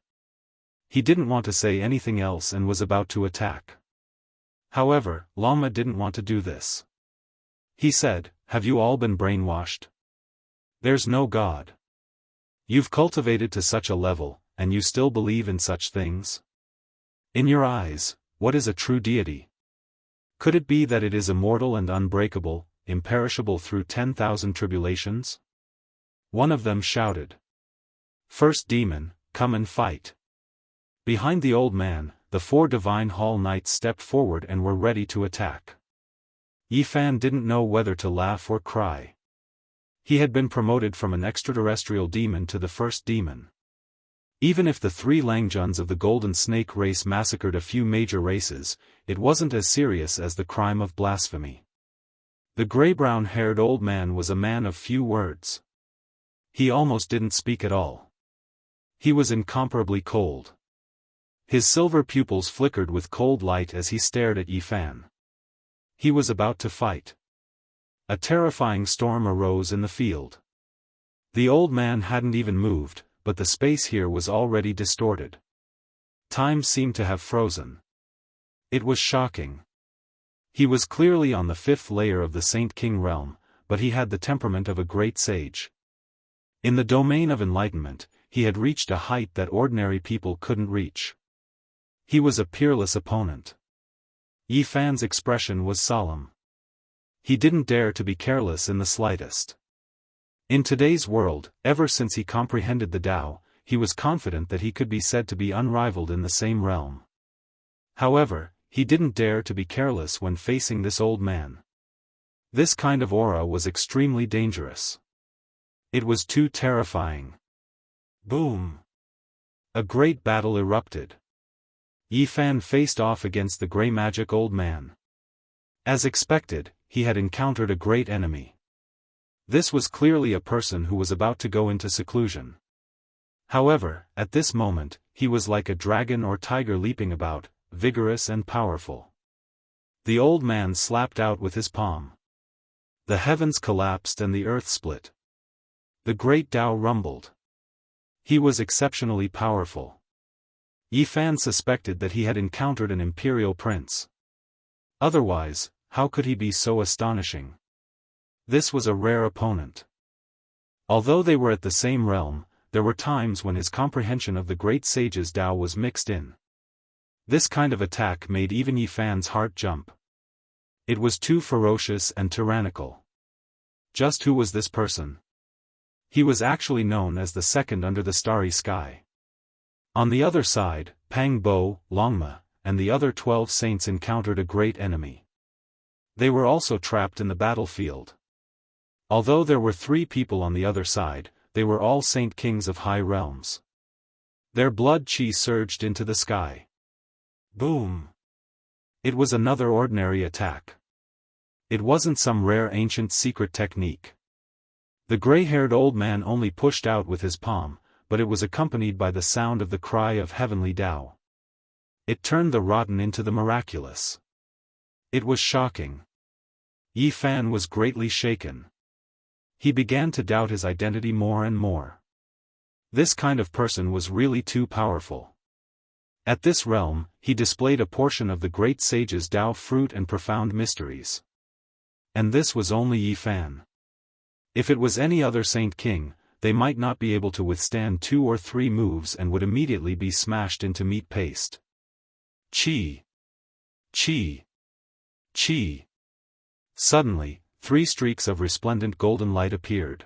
He didn't want to say anything else and was about to attack. However, Lama didn't want to do this. He said, "Have you all been brainwashed? There's no God. You've cultivated to such a level, and you still believe in such things? In your eyes, what is a true deity? Could it be that it is immortal and unbreakable, imperishable through 10,000 tribulations?" One of them shouted. "First demon, come and fight." Behind the old man, the 4 divine hall knights stepped forward and were ready to attack. Yifan didn't know whether to laugh or cry. He had been promoted from an extraterrestrial demon to the first demon. Even if the 3 Langjuns of the Golden Snake race massacred a few major races, it wasn't as serious as the crime of blasphemy. The gray-brown-haired old man was a man of few words. He almost didn't speak at all. He was incomparably cold. His silver pupils flickered with cold light as he stared at Yifan. He was about to fight. A terrifying storm arose in the field. The old man hadn't even moved, but the space here was already distorted. Time seemed to have frozen. It was shocking. He was clearly on the 5th layer of the Saint King realm, but he had the temperament of a great sage. In the domain of enlightenment, he had reached a height that ordinary people couldn't reach. He was a peerless opponent. Yifan's expression was solemn. He didn't dare to be careless in the slightest. In today's world, ever since he comprehended the Tao, he was confident that he could be said to be unrivaled in the same realm. However, he didn't dare to be careless when facing this old man. This kind of aura was extremely dangerous. It was too terrifying. Boom! A great battle erupted. Yifan faced off against the grey magic old man. As expected, he had encountered a great enemy. This was clearly a person who was about to go into seclusion. However, at this moment, he was like a dragon or tiger leaping about, vigorous and powerful. The old man slapped out with his palm. The heavens collapsed and the earth split. The great Tao rumbled. He was exceptionally powerful. Yifan suspected that he had encountered an imperial prince. Otherwise, how could he be so astonishing? This was a rare opponent. Although they were at the same realm, there were times when his comprehension of the great sage's Tao was mixed in. This kind of attack made even Yifan's heart jump. It was too ferocious and tyrannical. Just who was this person? He was actually known as the second under the starry sky. On the other side, Pang Bo, Longma, and the other 12 saints encountered a great enemy. They were also trapped in the battlefield. Although there were 3 people on the other side, they were all saint kings of high realms. Their blood chi surged into the sky. Boom! It was another ordinary attack. It wasn't some rare ancient secret technique. The gray-haired old man only pushed out with his palm, but it was accompanied by the sound of the cry of heavenly Tao. It turned the rotten into the miraculous. It was shocking. Yifan was greatly shaken. He began to doubt his identity more and more. This kind of person was really too powerful. At this realm, he displayed a portion of the great sage's Tao fruit and profound mysteries. And this was only Yifan. If it was any other saint king, they might not be able to withstand 2 or 3 moves and would immediately be smashed into meat paste. Chi! Chi! Chi! Suddenly, 3 streaks of resplendent golden light appeared.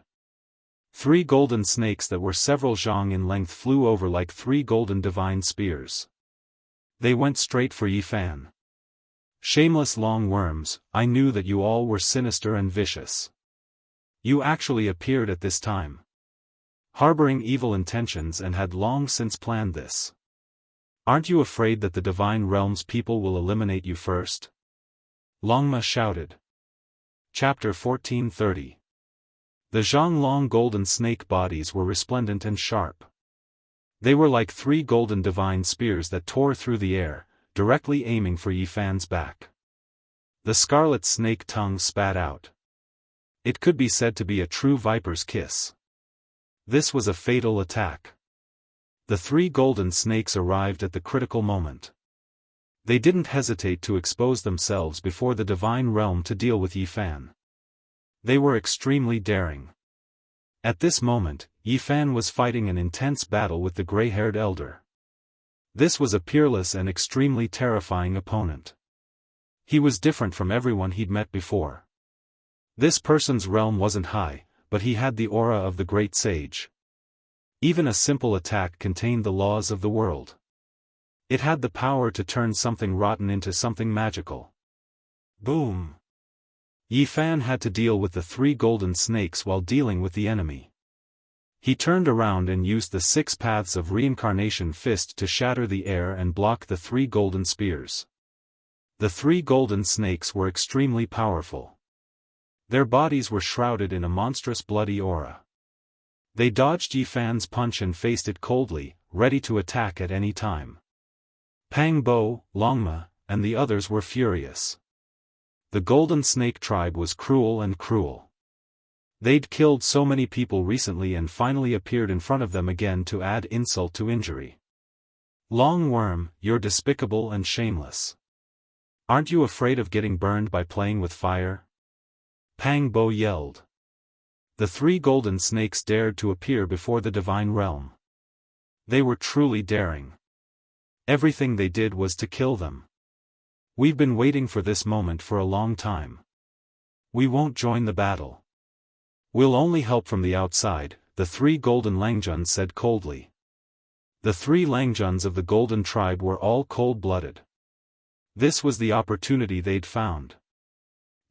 3 golden snakes that were several zhang in length flew over like 3 golden divine spears. They went straight for Yifan. Shameless long worms, I knew that you all were sinister and vicious. You actually appeared at this time, harboring evil intentions, and had long since planned this. Aren't you afraid that the divine realm's people will eliminate you first? Longma shouted. Chapter 1430. The Zhang-long golden snake bodies were resplendent and sharp. They were like 3 golden divine spears that tore through the air, directly aiming for Yifan's back. The scarlet snake tongue spat out. It could be said to be a true viper's kiss. This was a fatal attack. The 3 golden snakes arrived at the critical moment. They didn't hesitate to expose themselves before the divine realm to deal with Yi Fan. They were extremely daring. At this moment, Yi Fan was fighting an intense battle with the gray-haired elder. This was a peerless and extremely terrifying opponent. He was different from everyone he'd met before. This person's realm wasn't high, but he had the aura of the great sage. Even a simple attack contained the laws of the world. It had the power to turn something rotten into something magical. Boom! Yi Fan had to deal with the 3 golden snakes while dealing with the enemy. He turned around and used the 6 paths of reincarnation fist to shatter the air and block the 3 golden spears. The 3 golden snakes were extremely powerful. Their bodies were shrouded in a monstrous bloody aura. They dodged Yi Fan's punch and faced it coldly, ready to attack at any time. Pang Bo, Longma, and the others were furious. The Golden Snake tribe was cruel and cruel. They'd killed so many people recently and finally appeared in front of them again to add insult to injury. Long Worm, you're despicable and shameless. Aren't you afraid of getting burned by playing with fire? Pang Bo yelled. The 3 golden snakes dared to appear before the divine realm. They were truly daring. Everything they did was to kill them. We've been waiting for this moment for a long time. We won't join the battle. We'll only help from the outside, the 3 golden Langjuns said coldly. The 3 Langjuns of the golden tribe were all cold-blooded. This was the opportunity they'd found.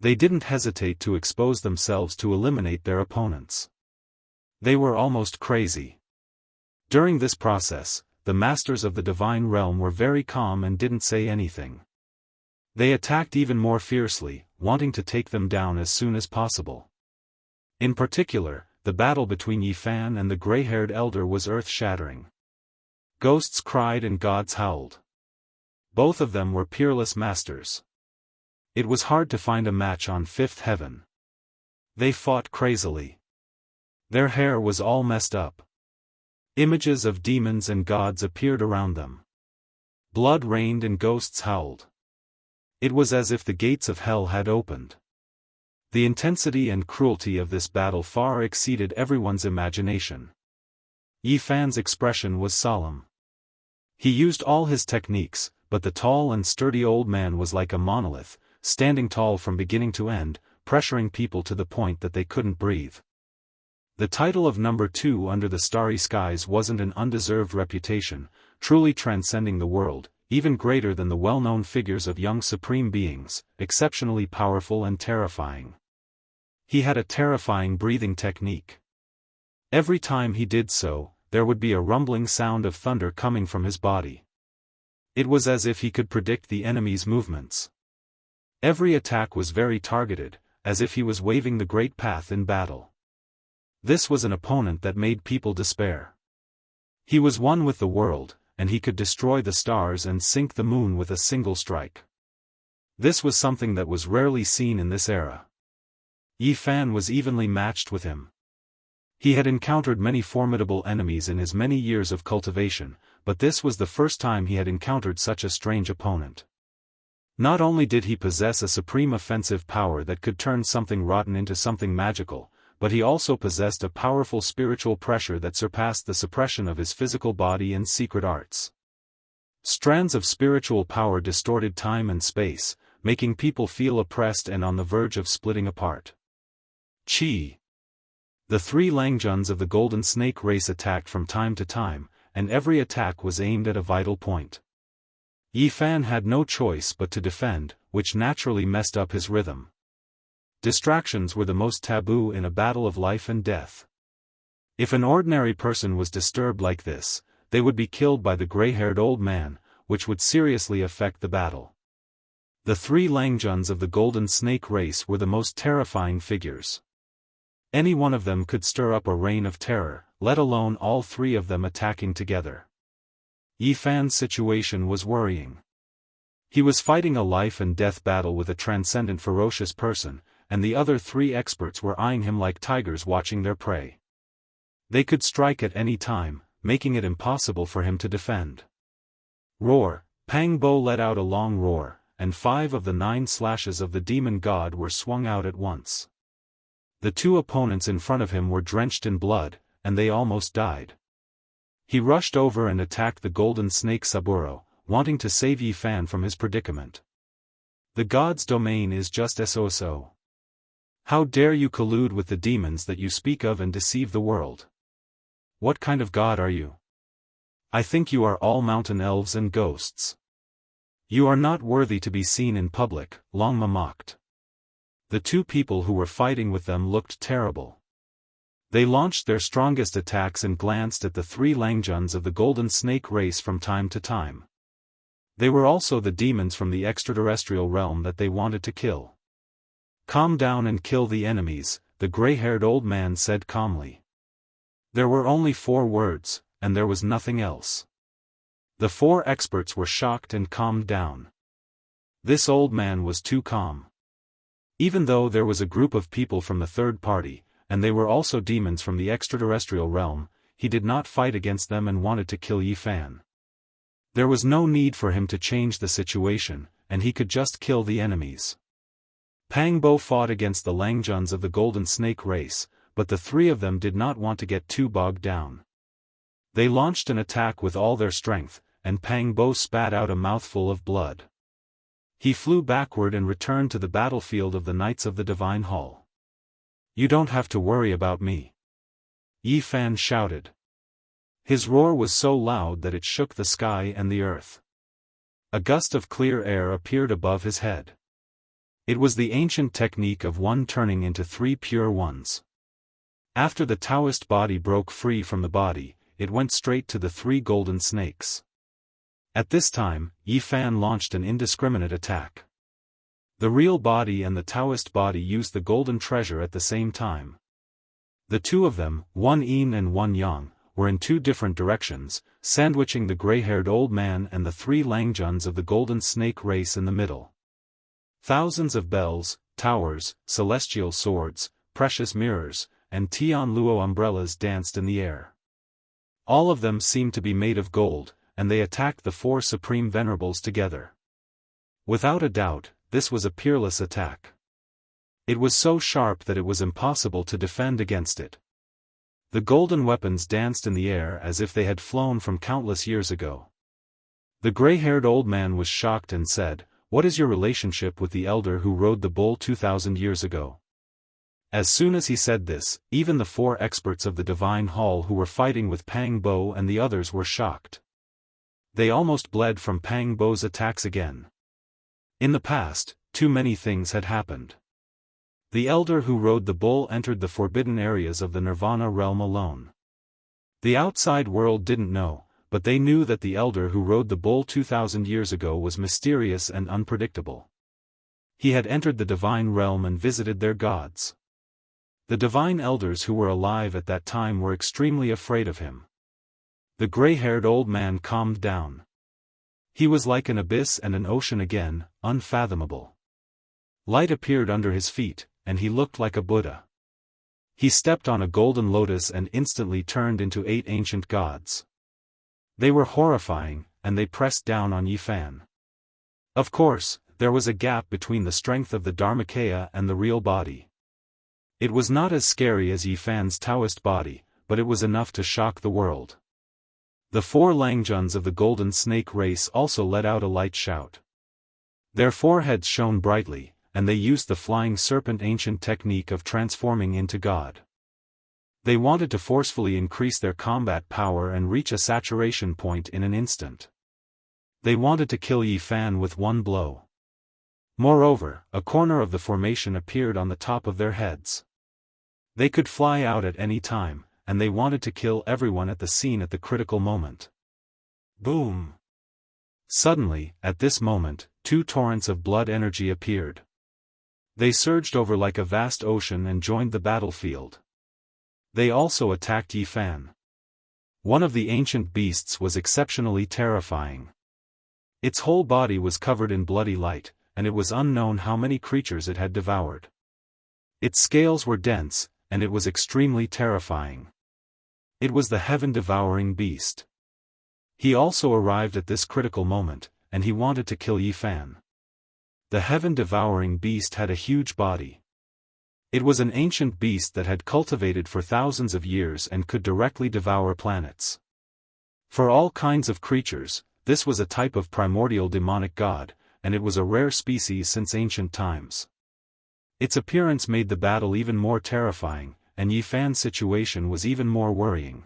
They didn't hesitate to expose themselves to eliminate their opponents. They were almost crazy. During this process, the masters of the divine realm were very calm and didn't say anything. They attacked even more fiercely, wanting to take them down as soon as possible. In particular, the battle between Yi Fan and the gray-haired elder was earth-shattering. Ghosts cried and gods howled. Both of them were peerless masters. It was hard to find a match on 5th heaven. They fought crazily. Their hair was all messed up. Images of demons and gods appeared around them. Blood rained and ghosts howled. It was as if the gates of hell had opened. The intensity and cruelty of this battle far exceeded everyone's imagination. Yi Fan's expression was solemn. He used all his techniques, but the tall and sturdy old man was like a monolith, standing tall from beginning to end, pressuring people to the point that they couldn't breathe. The title of number 2 under the starry skies wasn't an undeserved reputation, truly transcending the world, even greater than the well-known figures of young supreme beings, exceptionally powerful and terrifying. He had a terrifying breathing technique. Every time he did so, there would be a rumbling sound of thunder coming from his body. It was as if he could predict the enemy's movements. Every attack was very targeted, as if he was waving the great path in battle. This was an opponent that made people despair. He was one with the world, and he could destroy the stars and sink the moon with a single strike. This was something that was rarely seen in this era. Yi Fan was evenly matched with him. He had encountered many formidable enemies in his many years of cultivation, but this was the first time he had encountered such a strange opponent. Not only did he possess a supreme offensive power that could turn something rotten into something magical, but he also possessed a powerful spiritual pressure that surpassed the suppression of his physical body and secret arts. Strands of spiritual power distorted time and space, making people feel oppressed and on the verge of splitting apart. Chi. The 3 Langjuns of the Golden Snake race attacked from time to time, and every attack was aimed at a vital point. Yi Fan had no choice but to defend, which naturally messed up his rhythm. Distractions were the most taboo in a battle of life and death. If an ordinary person was disturbed like this, they would be killed by the gray-haired old man, which would seriously affect the battle. The 3 Langjuns of the Golden Snake race were the most terrifying figures. Any one of them could stir up a reign of terror, let alone all 3 of them attacking together. Yi Fan's situation was worrying. He was fighting a life and death battle with a transcendent ferocious person, and the other 3 experts were eyeing him like tigers watching their prey. They could strike at any time, making it impossible for him to defend. Roar, Pang Bo let out a long roar, and 5 of the 9 slashes of the demon god were swung out at once. The 2 opponents in front of him were drenched in blood, and they almost died. He rushed over and attacked the golden snake Saburo, wanting to save Yi Fan from his predicament. The god's domain is just so. How dare you collude with the demons that you speak of and deceive the world? What kind of god are you? I think you are all mountain elves and ghosts. You are not worthy to be seen in public, Longma mocked. The 2 people who were fighting with them looked terrible. They launched their strongest attacks and glanced at the 3 Langjuns of the golden snake race from time to time. They were also the demons from the extraterrestrial realm that they wanted to kill. Calm down and kill the enemies, the gray-haired old man said calmly. There were only 4 words, and there was nothing else. The 4 experts were shocked and calmed down. This old man was too calm. Even though there was a group of people from the third party, and they were also demons from the extraterrestrial realm, he did not fight against them and wanted to kill Yi Fan. There was no need for him to change the situation, and he could just kill the enemies. Pang Bo fought against the Langjuns of the golden snake race, but the 3 of them did not want to get too bogged down. They launched an attack with all their strength, and Pang Bo spat out a mouthful of blood. He flew backward and returned to the battlefield of the Knights of the Divine Hall. You don't have to worry about me. Yi Fan shouted. His roar was so loud that it shook the sky and the earth. A gust of clear air appeared above his head. It was the ancient technique of one turning into 3 pure ones. After the Daoist body broke free from the body, it went straight to the 3 golden snakes. At this time, Yi Fan launched an indiscriminate attack. The real body and the Daoist body used the golden treasure at the same time. The 2 of them, one yin and one yang, were in 2 different directions, sandwiching the gray-haired old man and the 3 Langjuns of the golden snake race in the middle. Thousands of bells, towers, celestial swords, precious mirrors, and Tian Luo umbrellas danced in the air. All of them seemed to be made of gold, and they attacked the 4 supreme venerables together. Without a doubt, this was a peerless attack. It was so sharp that it was impossible to defend against it. The golden weapons danced in the air as if they had flown from countless years ago. The gray-haired old man was shocked and said, "What is your relationship with the elder who rode the bull 2,000 years ago?" As soon as he said this, even the 4 experts of the Divine Hall who were fighting with Pang Bo and the others were shocked. They almost bled from Pang Bo's attacks again. In the past, too many things had happened. The elder who rode the bull entered the forbidden areas of the Nirvana realm alone. The outside world didn't know, but they knew that the elder who rode the bull 2,000 years ago was mysterious and unpredictable. He had entered the divine realm and visited their gods. The divine elders who were alive at that time were extremely afraid of him. The gray-haired old man calmed down. He was like an abyss and an ocean again, unfathomable. Light appeared under his feet, and he looked like a Buddha. He stepped on a golden lotus and instantly turned into 8 ancient gods. They were horrifying, and they pressed down on Yi Fan. Of course, there was a gap between the strength of the Dharmakaya and the real body. It was not as scary as Yi Fan's Taoist body, but it was enough to shock the world. The 4 Langjuns of the golden snake race also let out a light shout. Their foreheads shone brightly, and they used the flying serpent ancient technique of transforming into God. They wanted to forcefully increase their combat power and reach a saturation point in an instant. They wanted to kill Yi Fan with one blow. Moreover, a corner of the formation appeared on the top of their heads. They could fly out at any time, and they wanted to kill everyone at the scene at the critical moment. Boom! Suddenly, at this moment, 2 torrents of blood energy appeared. They surged over like a vast ocean and joined the battlefield. They also attacked Yi Fan. One of the ancient beasts was exceptionally terrifying. Its whole body was covered in bloody light, and it was unknown how many creatures it had devoured. Its scales were dense, and it was extremely terrifying. It was the heaven-devouring beast. He also arrived at this critical moment, and he wanted to kill Yi Fan. The heaven-devouring beast had a huge body. It was an ancient beast that had cultivated for thousands of years and could directly devour planets. For all kinds of creatures, this was a type of primordial demonic god, and it was a rare species since ancient times. Its appearance made the battle even more terrifying, and Yi Fan's situation was even more worrying.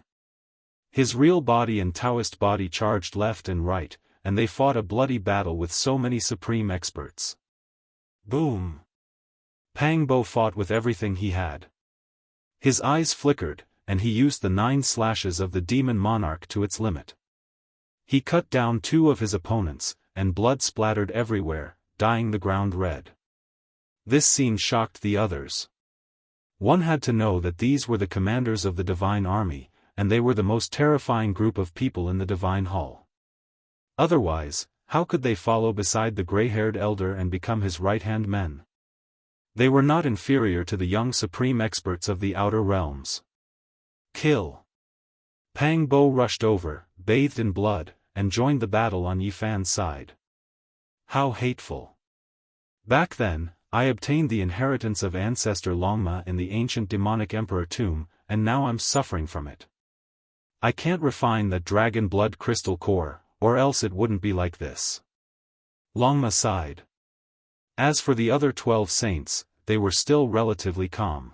His real body and Daoist body charged left and right, and they fought a bloody battle with so many supreme experts. Boom! Pang Bo fought with everything he had. His eyes flickered, and he used the 9 slashes of the demon monarch to its limit. He cut down 2 of his opponents, and blood splattered everywhere, dyeing the ground red. This scene shocked the others. One had to know that these were the commanders of the divine army, and they were the most terrifying group of people in the divine hall. Otherwise, how could they follow beside the gray-haired elder and become his right-hand men? They were not inferior to the young supreme experts of the outer realms. Kill! Pang Bo rushed over, bathed in blood, and joined the battle on Yi Fan's side. How hateful! Back then, I obtained the inheritance of ancestor Longma in the ancient demonic emperor tomb, and now I'm suffering from it. I can't refine that dragon blood crystal core, or else it wouldn't be like this. Longma sighed. As for the other 12 saints, they were still relatively calm.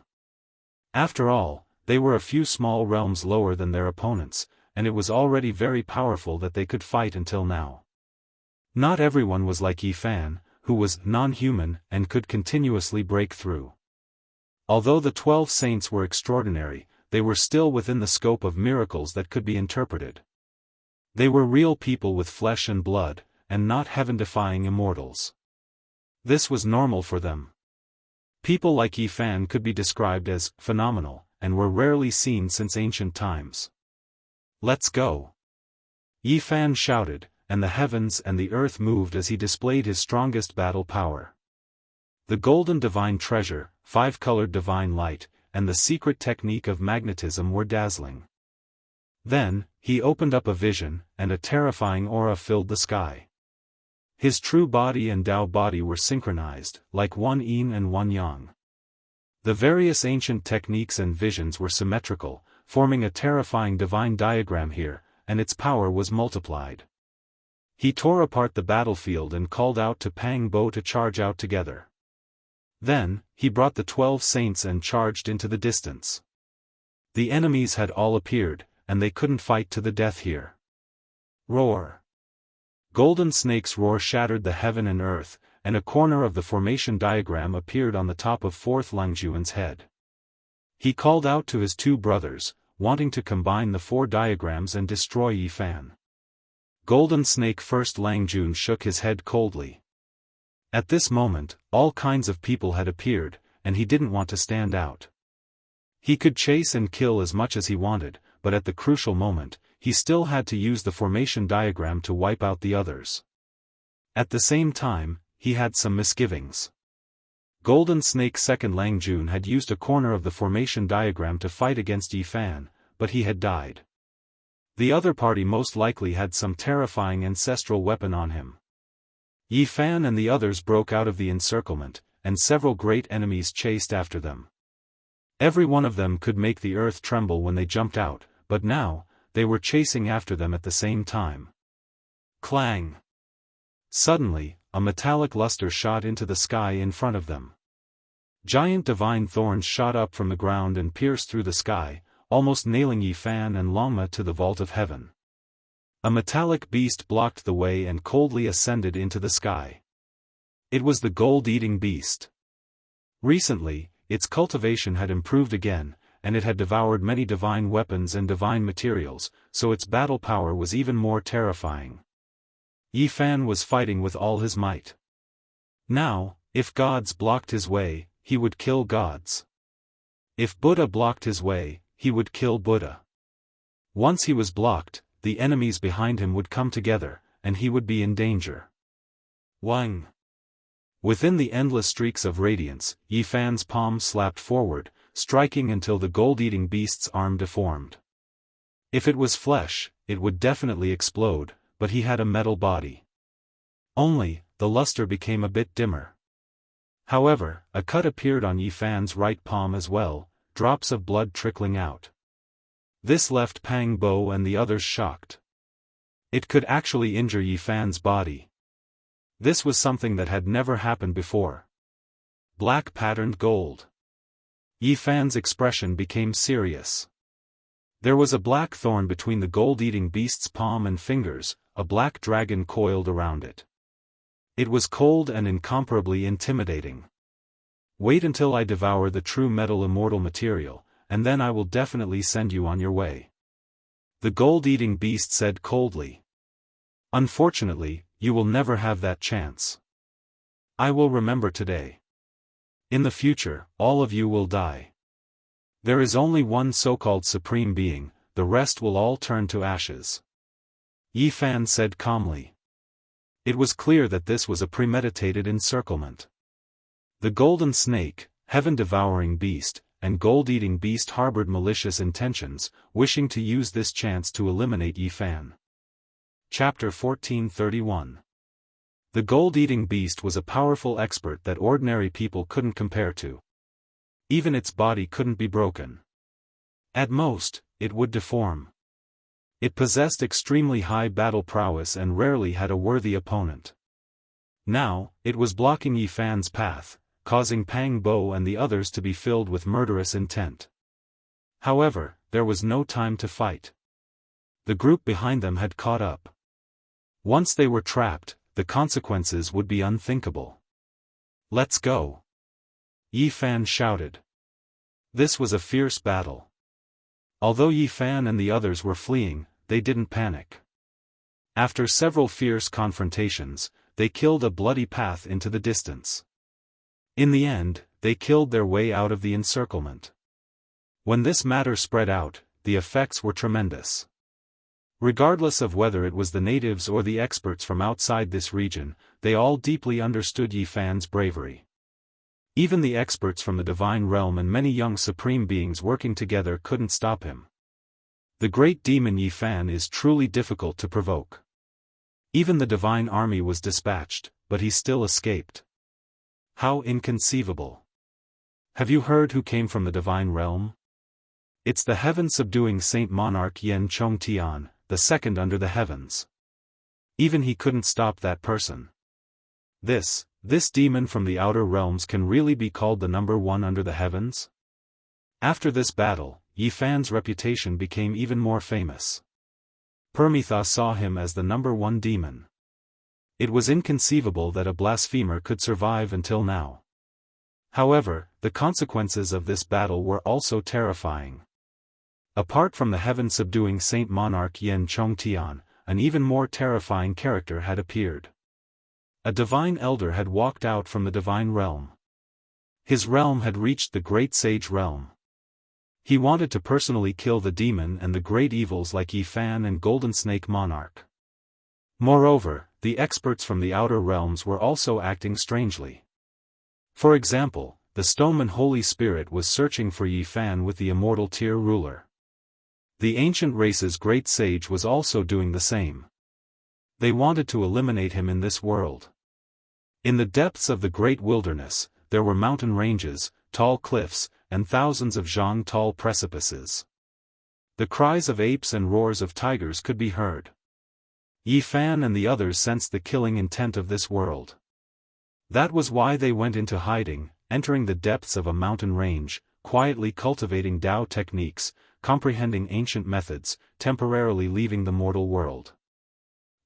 After all, they were a few small realms lower than their opponents, and it was already very powerful that they could fight until now. Not everyone was like Yi Fan, who was non-human and could continuously break through. Although the 12 saints were extraordinary, they were still within the scope of miracles that could be interpreted. They were real people with flesh and blood, and not heaven-defying immortals. This was normal for them. People like Yi Fan could be described as phenomenal, and were rarely seen since ancient times. Let's go! Yi Fan shouted, and the heavens and the earth moved as he displayed his strongest battle power. The golden divine treasure, 5-colored divine light, and the secret technique of magnetism were dazzling. Then, he opened up a vision, and a terrifying aura filled the sky. His true body and Dao body were synchronized, like one yin and one yang. The various ancient techniques and visions were symmetrical, forming a terrifying divine diagram here, and its power was multiplied. He tore apart the battlefield and called out to Pang Bo to charge out together. Then, he brought the 12 saints and charged into the distance. The enemies had all appeared, and they couldn't fight to the death here. Roar! Golden Snake's roar shattered the heaven and earth, and a corner of the formation diagram appeared on the top of 4th Langjuan's head. He called out to his 2 brothers, wanting to combine the 4 diagrams and destroy Yi Fan. Golden Snake First Langjun shook his head coldly. At this moment, all kinds of people had appeared, and he didn't want to stand out. He could chase and kill as much as he wanted, but at the crucial moment, he still had to use the formation diagram to wipe out the others. At the same time, he had some misgivings. Golden Snake Second Langjun had used a corner of the formation diagram to fight against Yi Fan, but he had died. The other party most likely had some terrifying ancestral weapon on him. Yi Fan and the others broke out of the encirclement, and several great enemies chased after them. Every one of them could make the earth tremble when they jumped out, but now, they were chasing after them at the same time. Clang! Suddenly, a metallic luster shot into the sky in front of them. Giant divine thorns shot up from the ground and pierced through the sky, almost nailing Yi Fan and Longma to the vault of heaven. A metallic beast blocked the way and coldly ascended into the sky. It was the gold-eating beast. Recently, its cultivation had improved again, and it had devoured many divine weapons and divine materials, so its battle power was even more terrifying. Yi Fan was fighting with all his might. Now, if gods blocked his way, he would kill gods. If Buddha blocked his way, he would kill Buddha. Once he was blocked, the enemies behind him would come together, and he would be in danger. Wang! Within the endless streaks of radiance, Yi Fan's palm slapped forward, striking until the gold-eating beast's arm deformed. If it was flesh, it would definitely explode, but he had a metal body. Only, the luster became a bit dimmer. However, a cut appeared on Yi Fan's right palm as well, drops of blood trickling out. This left Pang Bo and the others shocked. It could actually injure Yi Fan's body. This was something that had never happened before. Black patterned gold. Yi Fan's expression became serious. There was a black thorn between the gold-eating beast's palm and fingers, a black dragon coiled around it. It was cold and incomparably intimidating. Wait until I devour the true metal immortal material, and then I will definitely send you on your way. The gold-eating beast said coldly. Unfortunately, you will never have that chance. I will remember today. In the future, all of you will die. There is only one so-called supreme being, the rest will all turn to ashes. Yi Fan said calmly. It was clear that this was a premeditated encirclement. The golden snake, heaven-devouring beast, and gold-eating beast harbored malicious intentions, wishing to use this chance to eliminate Yi Fan. Chapter 1431. The gold-eating beast was a powerful expert that ordinary people couldn't compare to. Even its body couldn't be broken. At most, it would deform. It possessed extremely high battle prowess and rarely had a worthy opponent. Now, it was blocking Yi Fan's path, causing Pang Bo and the others to be filled with murderous intent. However, there was no time to fight. The group behind them had caught up. Once they were trapped, the consequences would be unthinkable. Let's go! Yi Fan shouted. This was a fierce battle. Although Yi Fan and the others were fleeing, they didn't panic. After several fierce confrontations, they killed a bloody path into the distance. In the end, they killed their way out of the encirclement. When this matter spread out, the effects were tremendous. Regardless of whether it was the natives or the experts from outside this region, they all deeply understood Yi Fan's bravery. Even the experts from the divine realm and many young supreme beings working together couldn't stop him. The great demon Yi Fan is truly difficult to provoke. Even the divine army was dispatched, but he still escaped. How inconceivable. Have you heard who came from the divine realm? It's the heaven-subduing Saint Monarch Yen Chongtian, the second under the heavens. Even he couldn't stop that person. This demon from the outer realms can really be called the number one under the heavens? After this battle, Yi Fan's reputation became even more famous. Permitha saw him as the number one demon. It was inconceivable that a blasphemer could survive until now. However, the consequences of this battle were also terrifying. Apart from the heaven-subduing Saint Monarch Yen Chongtian, an even more terrifying character had appeared. A divine elder had walked out from the divine realm. His realm had reached the great sage realm. He wanted to personally kill the demon and the great evils like Yi Fan and Golden Snake Monarch. Moreover, the experts from the outer realms were also acting strangely. For example, the Stoneman Holy Spirit was searching for Yi Fan with the immortal tier ruler. The ancient race's great sage was also doing the same. They wanted to eliminate him in this world. In the depths of the great wilderness, there were mountain ranges, tall cliffs, and thousands of zhang tall precipices. The cries of apes and roars of tigers could be heard. Yi Fan and the others sensed the killing intent of this world. That was why they went into hiding, entering the depths of a mountain range, quietly cultivating Dao techniques, comprehending ancient methods, temporarily leaving the mortal world.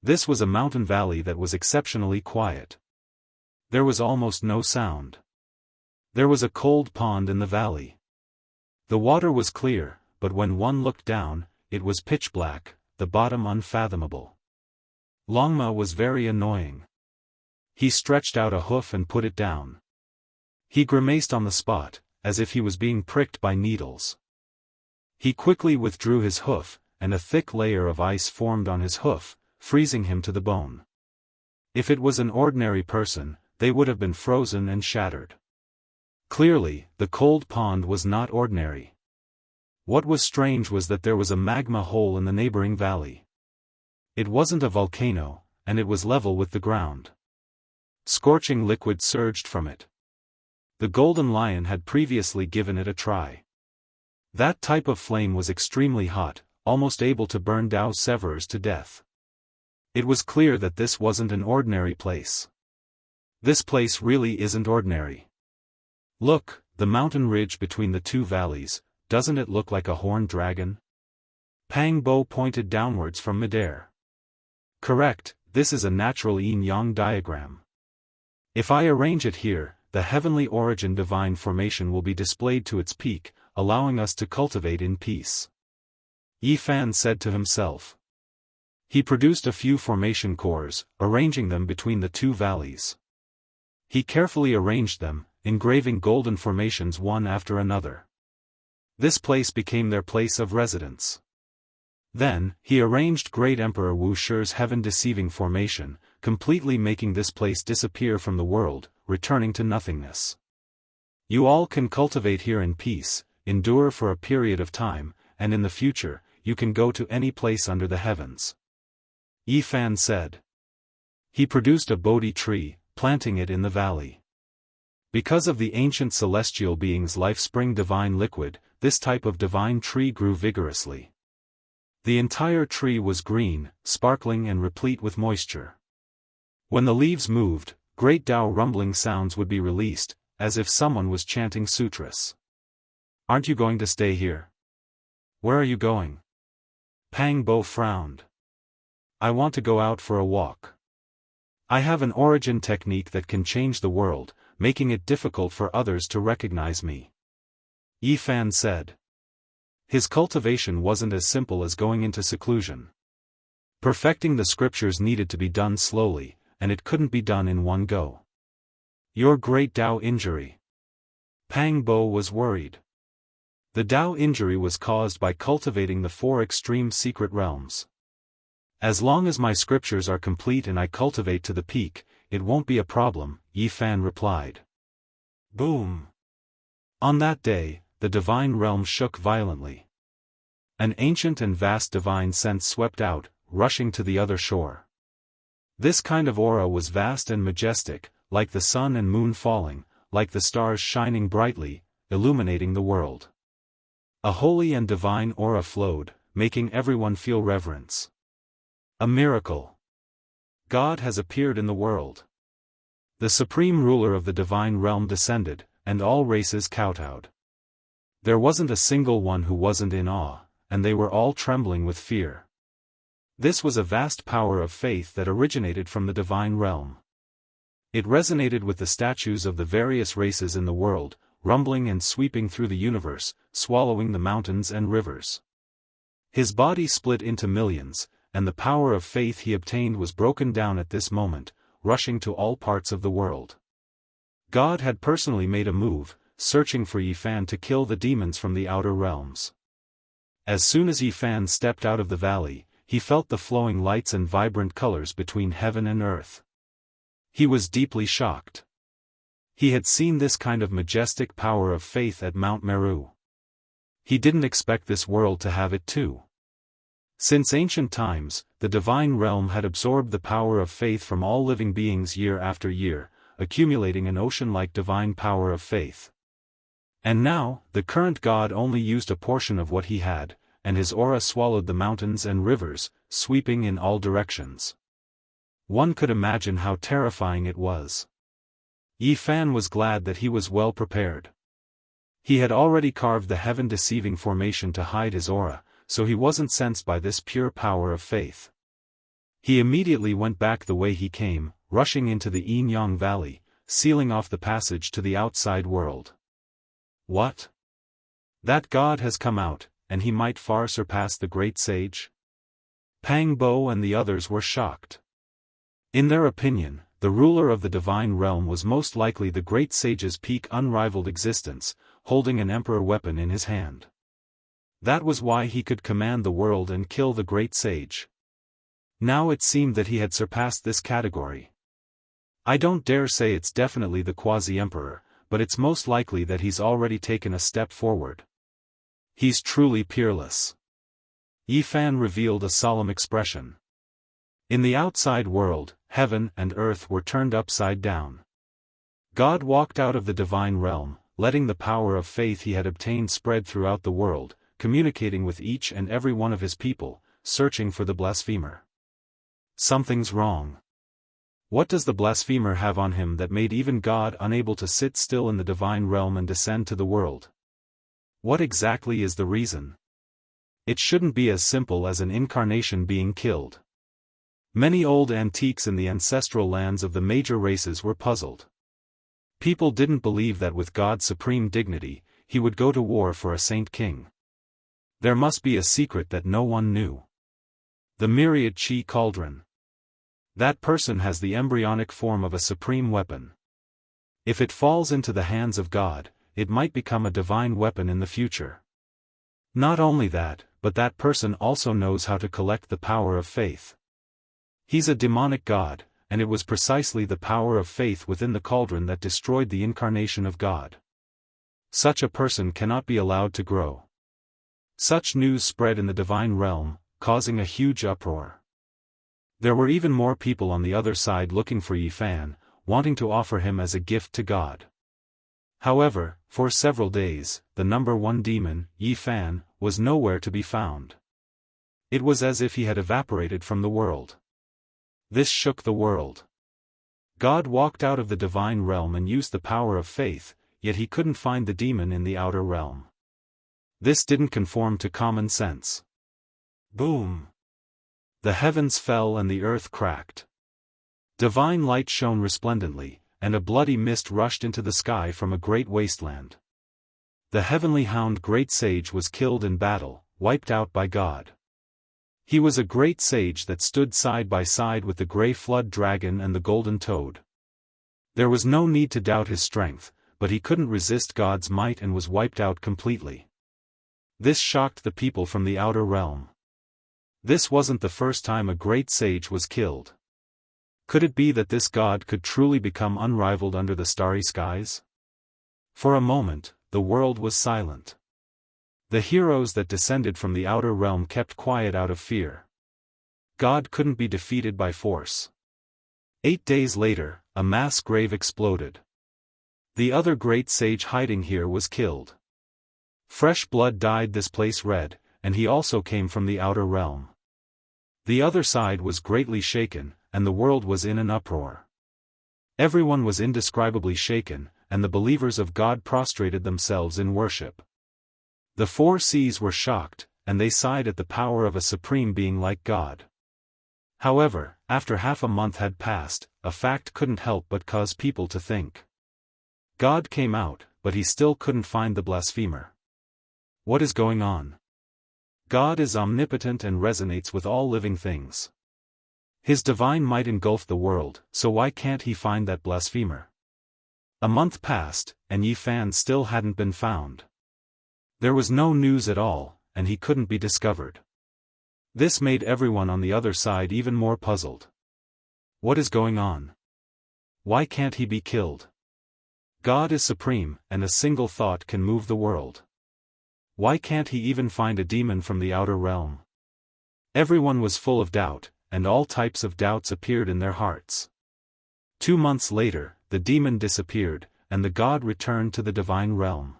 This was a mountain valley that was exceptionally quiet. There was almost no sound. There was a cold pond in the valley. The water was clear, but when one looked down, it was pitch black, the bottom unfathomable. Longma was very annoying. He stretched out a hoof and put it down. He grimaced on the spot, as if he was being pricked by needles. He quickly withdrew his hoof, and a thick layer of ice formed on his hoof, freezing him to the bone. If it was an ordinary person, they would have been frozen and shattered. Clearly, the cold pond was not ordinary. What was strange was that there was a magma hole in the neighboring valley. It wasn't a volcano, and it was level with the ground. Scorching liquid surged from it. The golden lion had previously given it a try. That type of flame was extremely hot, almost able to burn Dao Severers to death. It was clear that this wasn't an ordinary place. This place really isn't ordinary. Look, the mountain ridge between the two valleys, doesn't it look like a horned dragon? Pang Bo pointed downwards from midair. Correct, this is a natural yin-yang diagram. If I arrange it here, the heavenly origin divine formation will be displayed to its peak, allowing us to cultivate in peace. Yi Fan said to himself. He produced a few formation cores, arranging them between the two valleys. He carefully arranged them, engraving golden formations one after another. This place became their place of residence. Then, he arranged Great Emperor Wu Shi's heaven-deceiving formation, completely making this place disappear from the world, returning to nothingness. You all can cultivate here in peace, endure for a period of time, and in the future, you can go to any place under the heavens. Yi Fan said. He produced a Bodhi tree, planting it in the valley. Because of the ancient celestial being's life-spring divine liquid, this type of divine tree grew vigorously. The entire tree was green, sparkling and replete with moisture. When the leaves moved, great Dao rumbling sounds would be released, as if someone was chanting sutras. Aren't you going to stay here? Where are you going? Pang Bo frowned. I want to go out for a walk. I have an origin technique that can change the world, making it difficult for others to recognize me. Yi Fan said. His cultivation wasn't as simple as going into seclusion. Perfecting the scriptures needed to be done slowly, and it couldn't be done in one go. Your great Dao injury. Pang Bo was worried. The Dao injury was caused by cultivating the 4 extreme secret realms. As long as my scriptures are complete and I cultivate to the peak, it won't be a problem, Yi Fan replied. Boom! On that day, the divine realm shook violently. An ancient and vast divine sense swept out, rushing to the other shore. This kind of aura was vast and majestic, like the sun and moon falling, like the stars shining brightly, illuminating the world. A holy and divine aura flowed, making everyone feel reverence. A miracle. God has appeared in the world. The supreme ruler of the divine realm descended, and all races kowtowed. There wasn't a single one who wasn't in awe, and they were all trembling with fear. This was a vast power of faith that originated from the divine realm. It resonated with the statues of the various races in the world, rumbling and sweeping through the universe, swallowing the mountains and rivers. His body split into millions, and the power of faith he obtained was broken down at this moment, rushing to all parts of the world. God had personally made a move, searching for Yi Fan to kill the demons from the outer realms. As soon as Yi Fan stepped out of the valley, he felt the flowing lights and vibrant colors between heaven and earth. He was deeply shocked. He had seen this kind of majestic power of faith at Mount Meru. He didn't expect this world to have it too. Since ancient times, the divine realm had absorbed the power of faith from all living beings year after year, accumulating an ocean-like divine power of faith. And now, the current god only used a portion of what he had, and his aura swallowed the mountains and rivers, sweeping in all directions. One could imagine how terrifying it was. Yi Fan was glad that he was well prepared. He had already carved the heaven-deceiving formation to hide his aura, so he wasn't sensed by this pure power of faith. He immediately went back the way he came, rushing into the Yin-Yang Valley, sealing off the passage to the outside world. What? That god has come out, and he might far surpass the great sage? Pang Bo and the others were shocked. In their opinion, the ruler of the divine realm was most likely the great sage's peak unrivaled existence, holding an emperor weapon in his hand. That was why he could command the world and kill the great sage. Now it seemed that he had surpassed this category. I don't dare say it's definitely the quasi-emperor, but it's most likely that he's already taken a step forward. He's truly peerless. Yi Fan revealed a solemn expression. In the outside world, heaven and earth were turned upside down. God walked out of the divine realm, letting the power of faith he had obtained spread throughout the world, communicating with each and every one of his people, searching for the blasphemer. Something's wrong. What does the blasphemer have on him that made even God unable to sit still in the divine realm and descend to the world? What exactly is the reason? It shouldn't be as simple as an incarnation being killed. Many old antiques in the ancestral lands of the major races were puzzled. People didn't believe that with God's supreme dignity, he would go to war for a saint king. There must be a secret that no one knew. The myriad chi cauldron. That person has the embryonic form of a supreme weapon. If it falls into the hands of God, it might become a divine weapon in the future. Not only that, but that person also knows how to collect the power of faith. He's a demonic god, and it was precisely the power of faith within the cauldron that destroyed the incarnation of God. Such a person cannot be allowed to grow. Such news spread in the divine realm, causing a huge uproar. There were even more people on the other side looking for Yi Fan, wanting to offer him as a gift to God. However, for several days, the number one demon, Yi Fan, was nowhere to be found. It was as if he had evaporated from the world. This shook the world. God walked out of the divine realm and used the power of faith, yet he couldn't find the demon in the outer realm. This didn't conform to common sense. Boom! The heavens fell and the earth cracked. Divine light shone resplendently, and a bloody mist rushed into the sky from a great wasteland. The heavenly hound great sage was killed in battle, wiped out by God. He was a great sage that stood side by side with the grey flood dragon and the golden toad. There was no need to doubt his strength, but he couldn't resist God's might and was wiped out completely. This shocked the people from the outer realm. This wasn't the first time a great sage was killed. Could it be that this god could truly become unrivaled under the starry skies? For a moment, the world was silent. The heroes that descended from the outer realm kept quiet out of fear. God couldn't be defeated by force. 8 days later, a mass grave exploded. The other great sage hiding here was killed. Fresh blood dyed this place red, and he also came from the outer realm. The other side was greatly shaken, and the world was in an uproar. Everyone was indescribably shaken, and the believers of God prostrated themselves in worship. The 4 seas were shocked, and they sighed at the power of a supreme being like God. However, after half a month had passed, a fact couldn't help but cause people to think. God came out, but he still couldn't find the blasphemer. What is going on? God is omnipotent and resonates with all living things. His divine might engulfed the world, so why can't he find that blasphemer? A month passed, and Yi Fan still hadn't been found. There was no news at all, and he couldn't be discovered. This made everyone on the other side even more puzzled. What is going on? Why can't he be killed? God is supreme, and a single thought can move the world. Why can't he even find a demon from the outer realm? Everyone was full of doubt, and all types of doubts appeared in their hearts. 2 months later, the demon disappeared, and the god returned to the divine realm.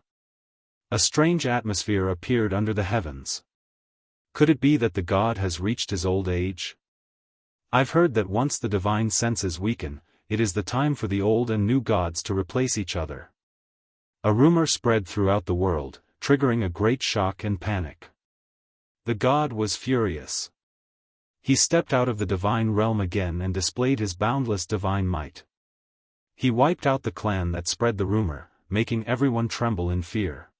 A strange atmosphere appeared under the heavens. Could it be that the god has reached his old age? I've heard that once the divine senses weaken, it is the time for the old and new gods to replace each other. A rumor spread throughout the world, triggering a great shock and panic. The god was furious. He stepped out of the divine realm again and displayed his boundless divine might. He wiped out the clan that spread the rumor, making everyone tremble in fear.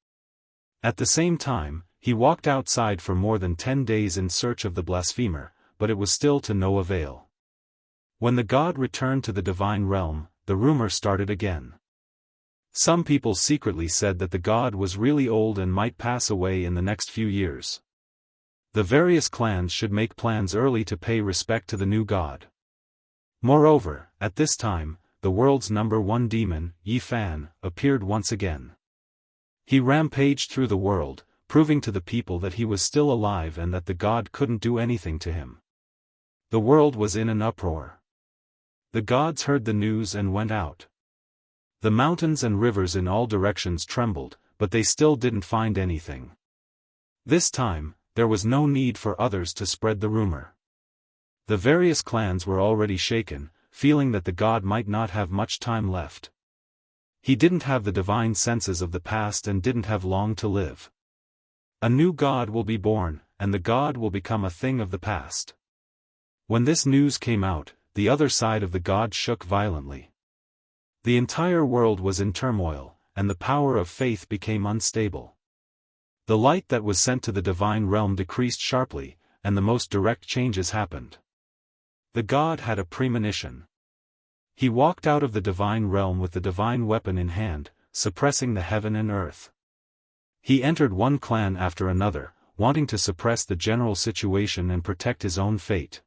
At the same time, he walked outside for more than 10 days in search of the blasphemer, but it was still to no avail. When the god returned to the divine realm, the rumor started again. Some people secretly said that the god was really old and might pass away in the next few years. The various clans should make plans early to pay respect to the new god. Moreover, at this time, the world's number one demon, Yi Fan, appeared once again. He rampaged through the world, proving to the people that he was still alive and that the god couldn't do anything to him. The world was in an uproar. The gods heard the news and went out. The mountains and rivers in all directions trembled, but they still didn't find anything. This time, there was no need for others to spread the rumor. The various clans were already shaken, feeling that the god might not have much time left. He didn't have the divine senses of the past and didn't have long to live. A new god will be born, and the god will become a thing of the past. When this news came out, the other side of the god shook violently. The entire world was in turmoil, and the power of faith became unstable. The light that was sent to the divine realm decreased sharply, and the most direct changes happened. The god had a premonition. He walked out of the divine realm with the divine weapon in hand, suppressing the heaven and earth. He entered one clan after another, wanting to suppress the general situation and protect his own fate.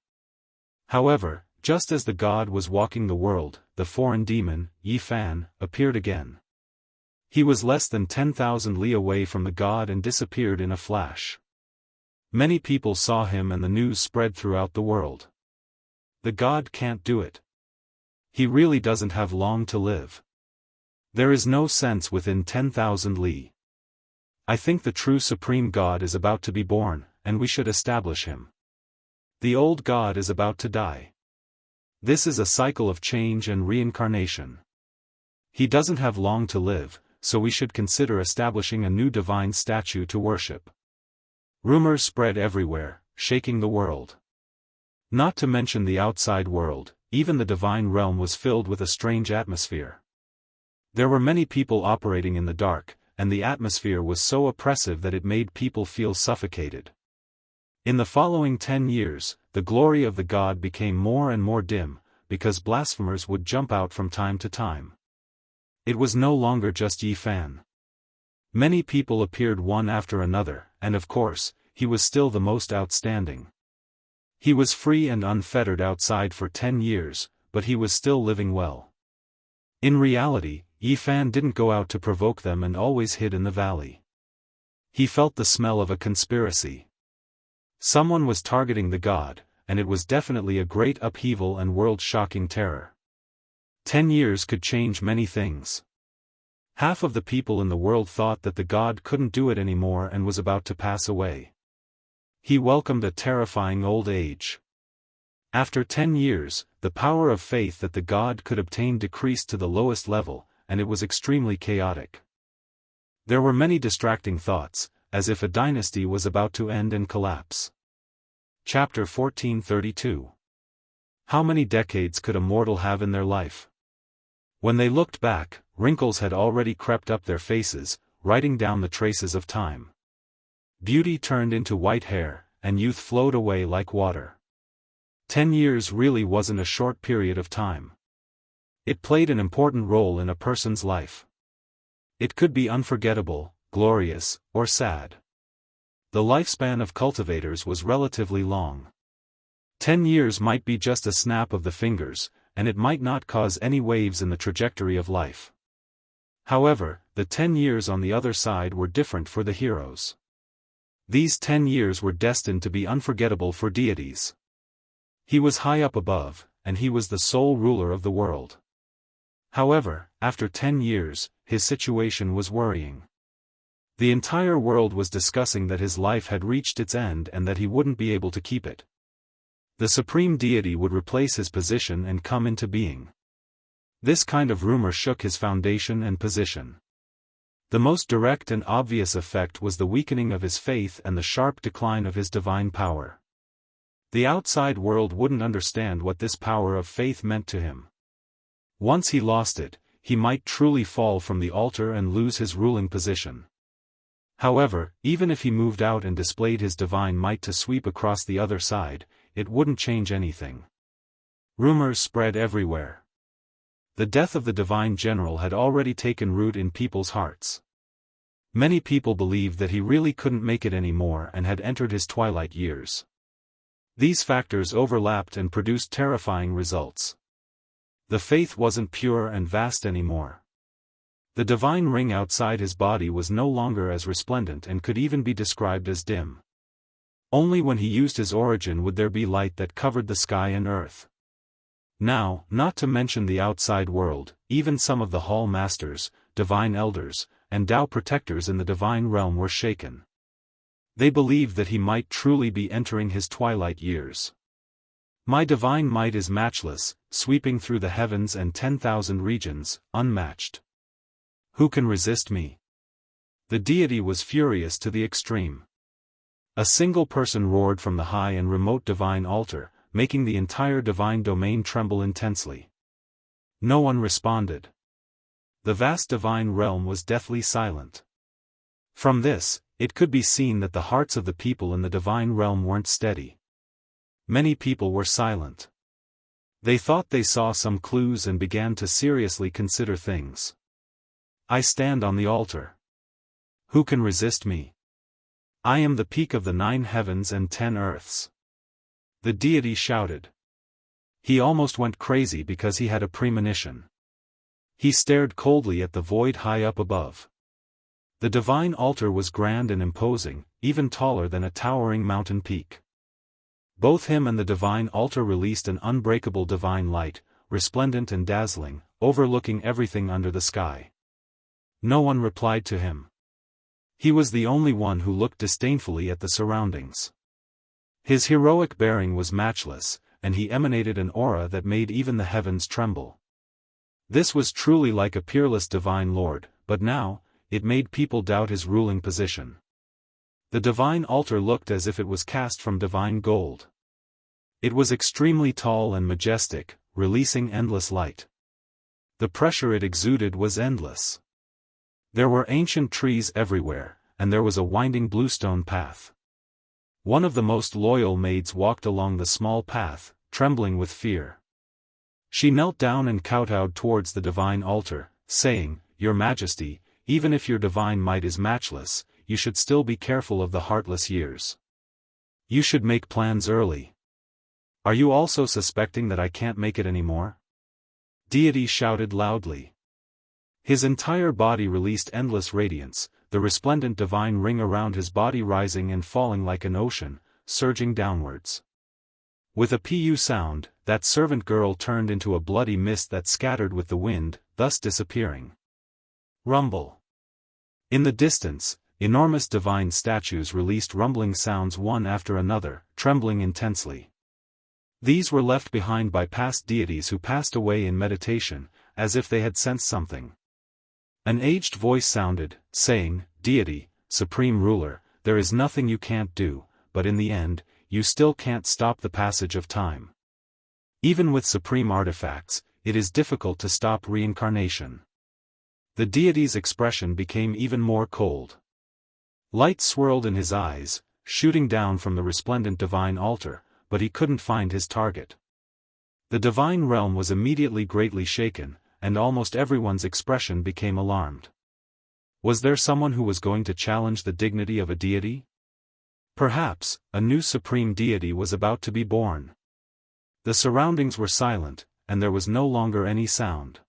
However, just as the god was walking the world, the foreign demon, Yi Fan, appeared again. He was less than 10,000 li away from the god and disappeared in a flash. Many people saw him and the news spread throughout the world. The god can't do it. He really doesn't have long to live. There is no sense within 10,000 li. I think the true supreme god is about to be born, and we should establish him. The old god is about to die. This is a cycle of change and reincarnation. He doesn't have long to live, so we should consider establishing a new divine statue to worship. Rumors spread everywhere, shaking the world. Not to mention the outside world, even the divine realm was filled with a strange atmosphere. There were many people operating in the dark, and the atmosphere was so oppressive that it made people feel suffocated. In the following 10 years, the glory of the god became more and more dim, because blasphemers would jump out from time to time. It was no longer just Yi Fan. Many people appeared one after another, and of course, he was still the most outstanding. He was free and unfettered outside for 10 years, but he was still living well. In reality, Yi Fan didn't go out to provoke them and always hid in the valley. He felt the smell of a conspiracy. Someone was targeting the god, and it was definitely a great upheaval and world-shocking terror. 10 years could change many things. Half of the people in the world thought that the god couldn't do it anymore and was about to pass away. He welcomed a terrifying old age. After 10 years, the power of faith that the god could obtain decreased to the lowest level, and it was extremely chaotic. There were many distracting thoughts, as if a dynasty was about to end and collapse. Chapter 1432. How many decades could a mortal have in their life? When they looked back, wrinkles had already crept up their faces, writing down the traces of time. Beauty turned into white hair, and youth flowed away like water. 10 years really wasn't a short period of time. It played an important role in a person's life. It could be unforgettable, glorious, or sad. The lifespan of cultivators was relatively long. 10 years might be just a snap of the fingers, and it might not cause any waves in the trajectory of life. However, the 10 years on the other side were different for the heroes. These 10 years were destined to be unforgettable for deities. He was high up above, and he was the sole ruler of the world. However, after 10 years, his situation was worrying. The entire world was discussing that his life had reached its end and that he wouldn't be able to keep it. The supreme deity would replace his position and come into being. This kind of rumor shook his foundation and position. The most direct and obvious effect was the weakening of his faith and the sharp decline of his divine power. The outside world wouldn't understand what this power of faith meant to him. Once he lost it, he might truly fall from the altar and lose his ruling position. However, even if he moved out and displayed his divine might to sweep across the other side, it wouldn't change anything. Rumors spread everywhere. The death of the divine general had already taken root in people's hearts. Many people believed that he really couldn't make it anymore and had entered his twilight years. These factors overlapped and produced terrifying results. The faith wasn't pure and vast anymore. The divine ring outside his body was no longer as resplendent and could even be described as dim. Only when he used his origin would there be light that covered the sky and earth. Now, not to mention the outside world, even some of the hall masters, divine elders, and Tao protectors in the divine realm were shaken. They believed that he might truly be entering his twilight years. My divine might is matchless, sweeping through the heavens and 10,000 regions, unmatched. Who can resist me? The deity was furious to the extreme. A single person roared from the high and remote divine altar, making the entire divine domain tremble intensely. No one responded. The vast divine realm was deathly silent. From this, it could be seen that the hearts of the people in the divine realm weren't steady. Many people were silent. They thought they saw some clues and began to seriously consider things. I stand on the altar. Who can resist me? I am the peak of the 9 heavens and 10 earths. The deity shouted. He almost went crazy because he had a premonition. He stared coldly at the void high up above. The divine altar was grand and imposing, even taller than a towering mountain peak. Both him and the divine altar released an unbreakable divine light, resplendent and dazzling, overlooking everything under the sky. No one replied to him. He was the only one who looked disdainfully at the surroundings. His heroic bearing was matchless, and he emanated an aura that made even the heavens tremble. This was truly like a peerless divine lord, but now, it made people doubt his ruling position. The divine altar looked as if it was cast from divine gold. It was extremely tall and majestic, releasing endless light. The pressure it exuded was endless. There were ancient trees everywhere, and there was a winding bluestone path. One of the most loyal maids walked along the small path, trembling with fear. She knelt down and kowtowed towards the divine altar, saying, "Your Majesty, even if your divine might is matchless, you should still be careful of the heartless years. You should make plans early. Are you also suspecting that I can't make it anymore?" Deity shouted loudly. His entire body released endless radiance, the resplendent divine ring around his body rising and falling like an ocean, surging downwards. With a pu sound, that servant girl turned into a bloody mist that scattered with the wind, thus disappearing. Rumble. In the distance, enormous divine statues released rumbling sounds one after another, trembling intensely. These were left behind by past deities who passed away in meditation, as if they had sensed something. An aged voice sounded, saying, "Deity, Supreme Ruler, there is nothing you can't do, but in the end, you still can't stop the passage of time. Even with supreme artifacts, it is difficult to stop reincarnation." The deity's expression became even more cold. Light swirled in his eyes, shooting down from the resplendent divine altar, but he couldn't find his target. The divine realm was immediately greatly shaken, and almost everyone's expression became alarmed. Was there someone who was going to challenge the dignity of a deity? Perhaps, a new supreme deity was about to be born. The surroundings were silent, and there was no longer any sound.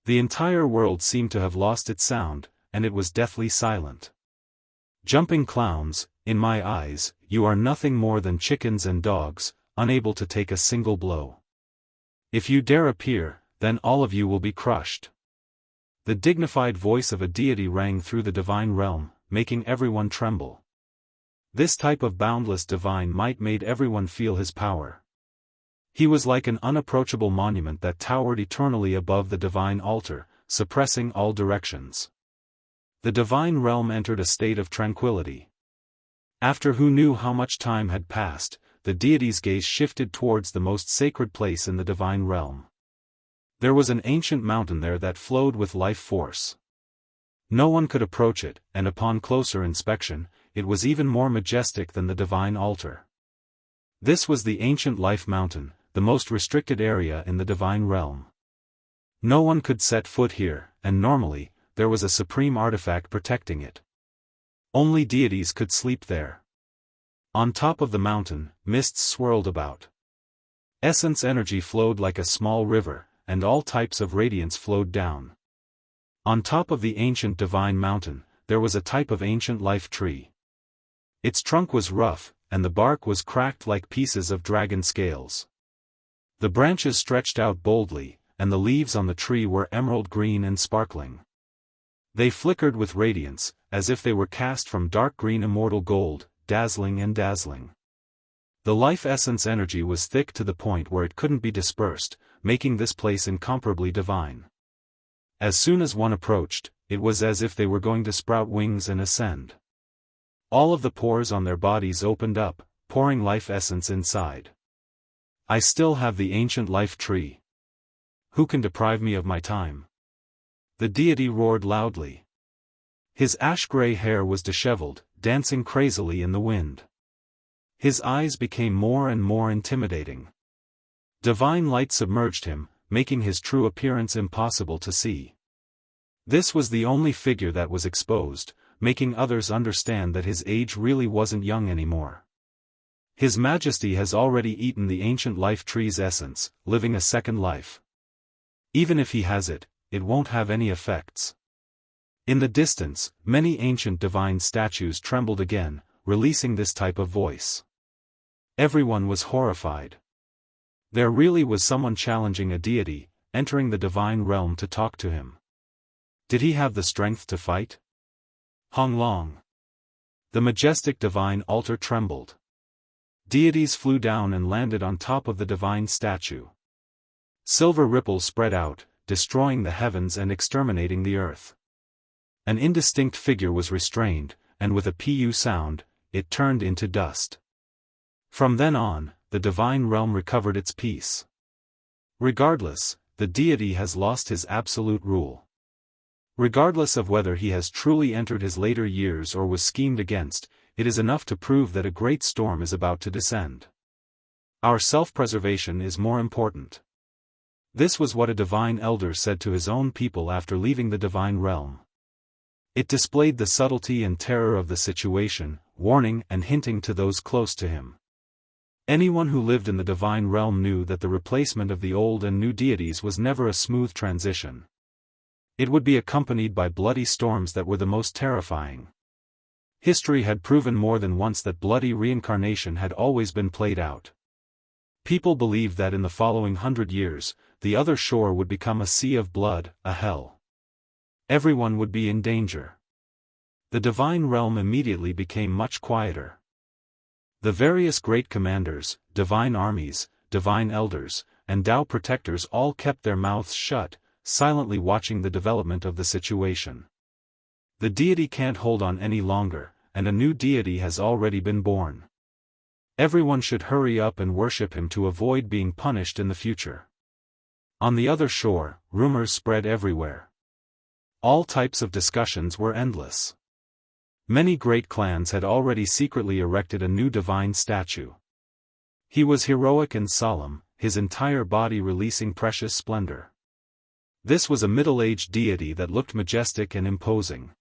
The entire world seemed to have lost its sound, and it was deathly silent. Jumping clowns, in my eyes, you are nothing more than chickens and dogs, unable to take a single blow. If you dare appear, then all of you will be crushed. The dignified voice of a deity rang through the divine realm, making everyone tremble. This type of boundless divine might made everyone feel his power. He was like an unapproachable monument that towered eternally above the divine altar, suppressing all directions. The divine realm entered a state of tranquility. After who knew how much time had passed, the deity's gaze shifted towards the most sacred place in the divine realm. There was an ancient mountain there that flowed with life force. No one could approach it, and upon closer inspection, it was even more majestic than the divine altar. This was the ancient life mountain, the most restricted area in the divine realm. No one could set foot here, and normally, there was a supreme artifact protecting it. Only deities could sleep there. On top of the mountain, mists swirled about. Essence energy flowed like a small river, and all types of radiance flowed down. On top of the ancient divine mountain, there was a type of ancient life tree. Its trunk was rough, and the bark was cracked like pieces of dragon scales. The branches stretched out boldly, and the leaves on the tree were emerald green and sparkling. They flickered with radiance, as if they were cast from dark green immortal gold, dazzling and dazzling. The life essence energy was thick to the point where it couldn't be dispersed, making this place incomparably divine. As soon as one approached, it was as if they were going to sprout wings and ascend. All of the pores on their bodies opened up, pouring life essence inside. I still have the ancient life tree. Who can deprive me of my time? The deity roared loudly. His ash-gray hair was disheveled, dancing crazily in the wind. His eyes became more and more intimidating. Divine light submerged him, making his true appearance impossible to see. This was the only figure that was exposed, making others understand that his age really wasn't young anymore. His Majesty has already eaten the ancient life tree's essence, living a second life. Even if he has it, it won't have any effects. In the distance, many ancient divine statues trembled again, releasing this type of voice. Everyone was horrified. There really was someone challenging a deity, entering the divine realm to talk to him. Did he have the strength to fight? Hong Long. The majestic divine altar trembled. Deities flew down and landed on top of the divine statue. Silver ripples spread out, destroying the heavens and exterminating the earth. An indistinct figure was restrained, and with a pu sound, it turned into dust. From then on, the divine realm recovered its peace. Regardless, the deity has lost his absolute rule. Regardless of whether he has truly entered his later years or was schemed against, it is enough to prove that a great storm is about to descend. Our self-preservation is more important. This was what a divine elder said to his own people after leaving the divine realm. It displayed the subtlety and terror of the situation, warning and hinting to those close to him. Anyone who lived in the divine realm knew that the replacement of the old and new deities was never a smooth transition. It would be accompanied by bloody storms that were the most terrifying. History had proven more than once that bloody reincarnation had always been played out. People believed that in the following 100 years, the other shore would become a sea of blood, a hell. Everyone would be in danger. The divine realm immediately became much quieter. The various great commanders, divine armies, divine elders, and Tao protectors all kept their mouths shut, silently watching the development of the situation. The deity can't hold on any longer, and a new deity has already been born. Everyone should hurry up and worship him to avoid being punished in the future. On the other shore, rumors spread everywhere. All types of discussions were endless. Many great clans had already secretly erected a new divine statue. He was heroic and solemn, his entire body releasing precious splendor. This was a middle-aged deity that looked majestic and imposing.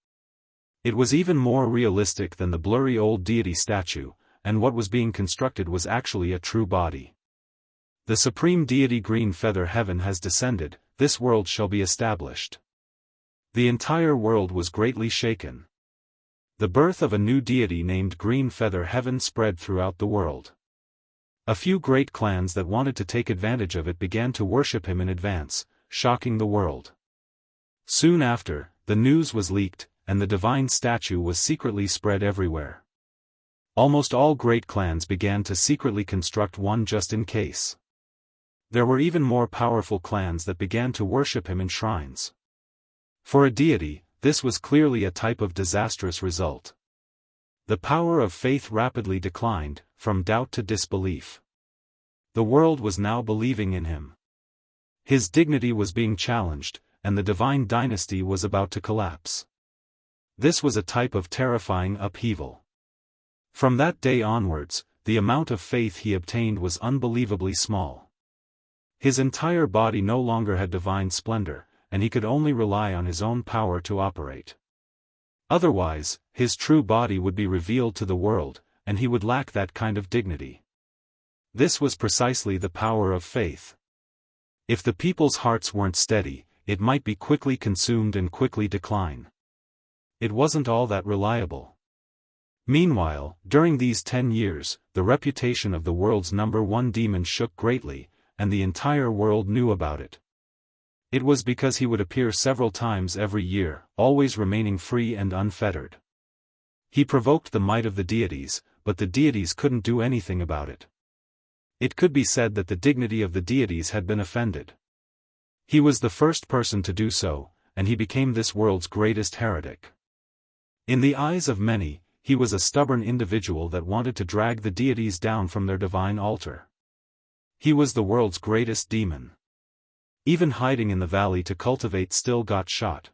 It was even more realistic than the blurry old deity statue, and what was being constructed was actually a true body. The supreme deity Green Feather Heaven has descended, this world shall be established. The entire world was greatly shaken. The birth of a new deity named Green Feather Heaven spread throughout the world. A few great clans that wanted to take advantage of it began to worship him in advance, shocking the world. Soon after, the news was leaked, and the divine statue was secretly spread everywhere. Almost all great clans began to secretly construct one just in case. There were even more powerful clans that began to worship him in shrines. For a deity, this was clearly a type of disastrous result. The power of faith rapidly declined, from doubt to disbelief. The world was now believing in him. His dignity was being challenged, and the divine dynasty was about to collapse. This was a type of terrifying upheaval. From that day onwards, the amount of faith he obtained was unbelievably small. His entire body no longer had divine splendor, and he could only rely on his own power to operate. Otherwise, his true body would be revealed to the world, and he would lack that kind of dignity. This was precisely the power of faith. If the people's hearts weren't steady, it might be quickly consumed and quickly decline. It wasn't all that reliable. Meanwhile, during these 10 years, the reputation of the world's #1 demon shook greatly, and the entire world knew about it. It was because he would appear several times every year, always remaining free and unfettered. He provoked the might of the deities, but the deities couldn't do anything about it. It could be said that the dignity of the deities had been offended. He was the first person to do so, and he became this world's greatest heretic. In the eyes of many, he was a stubborn individual that wanted to drag the deities down from their divine altar. He was the world's greatest demon. Even hiding in the valley to cultivate still got shot.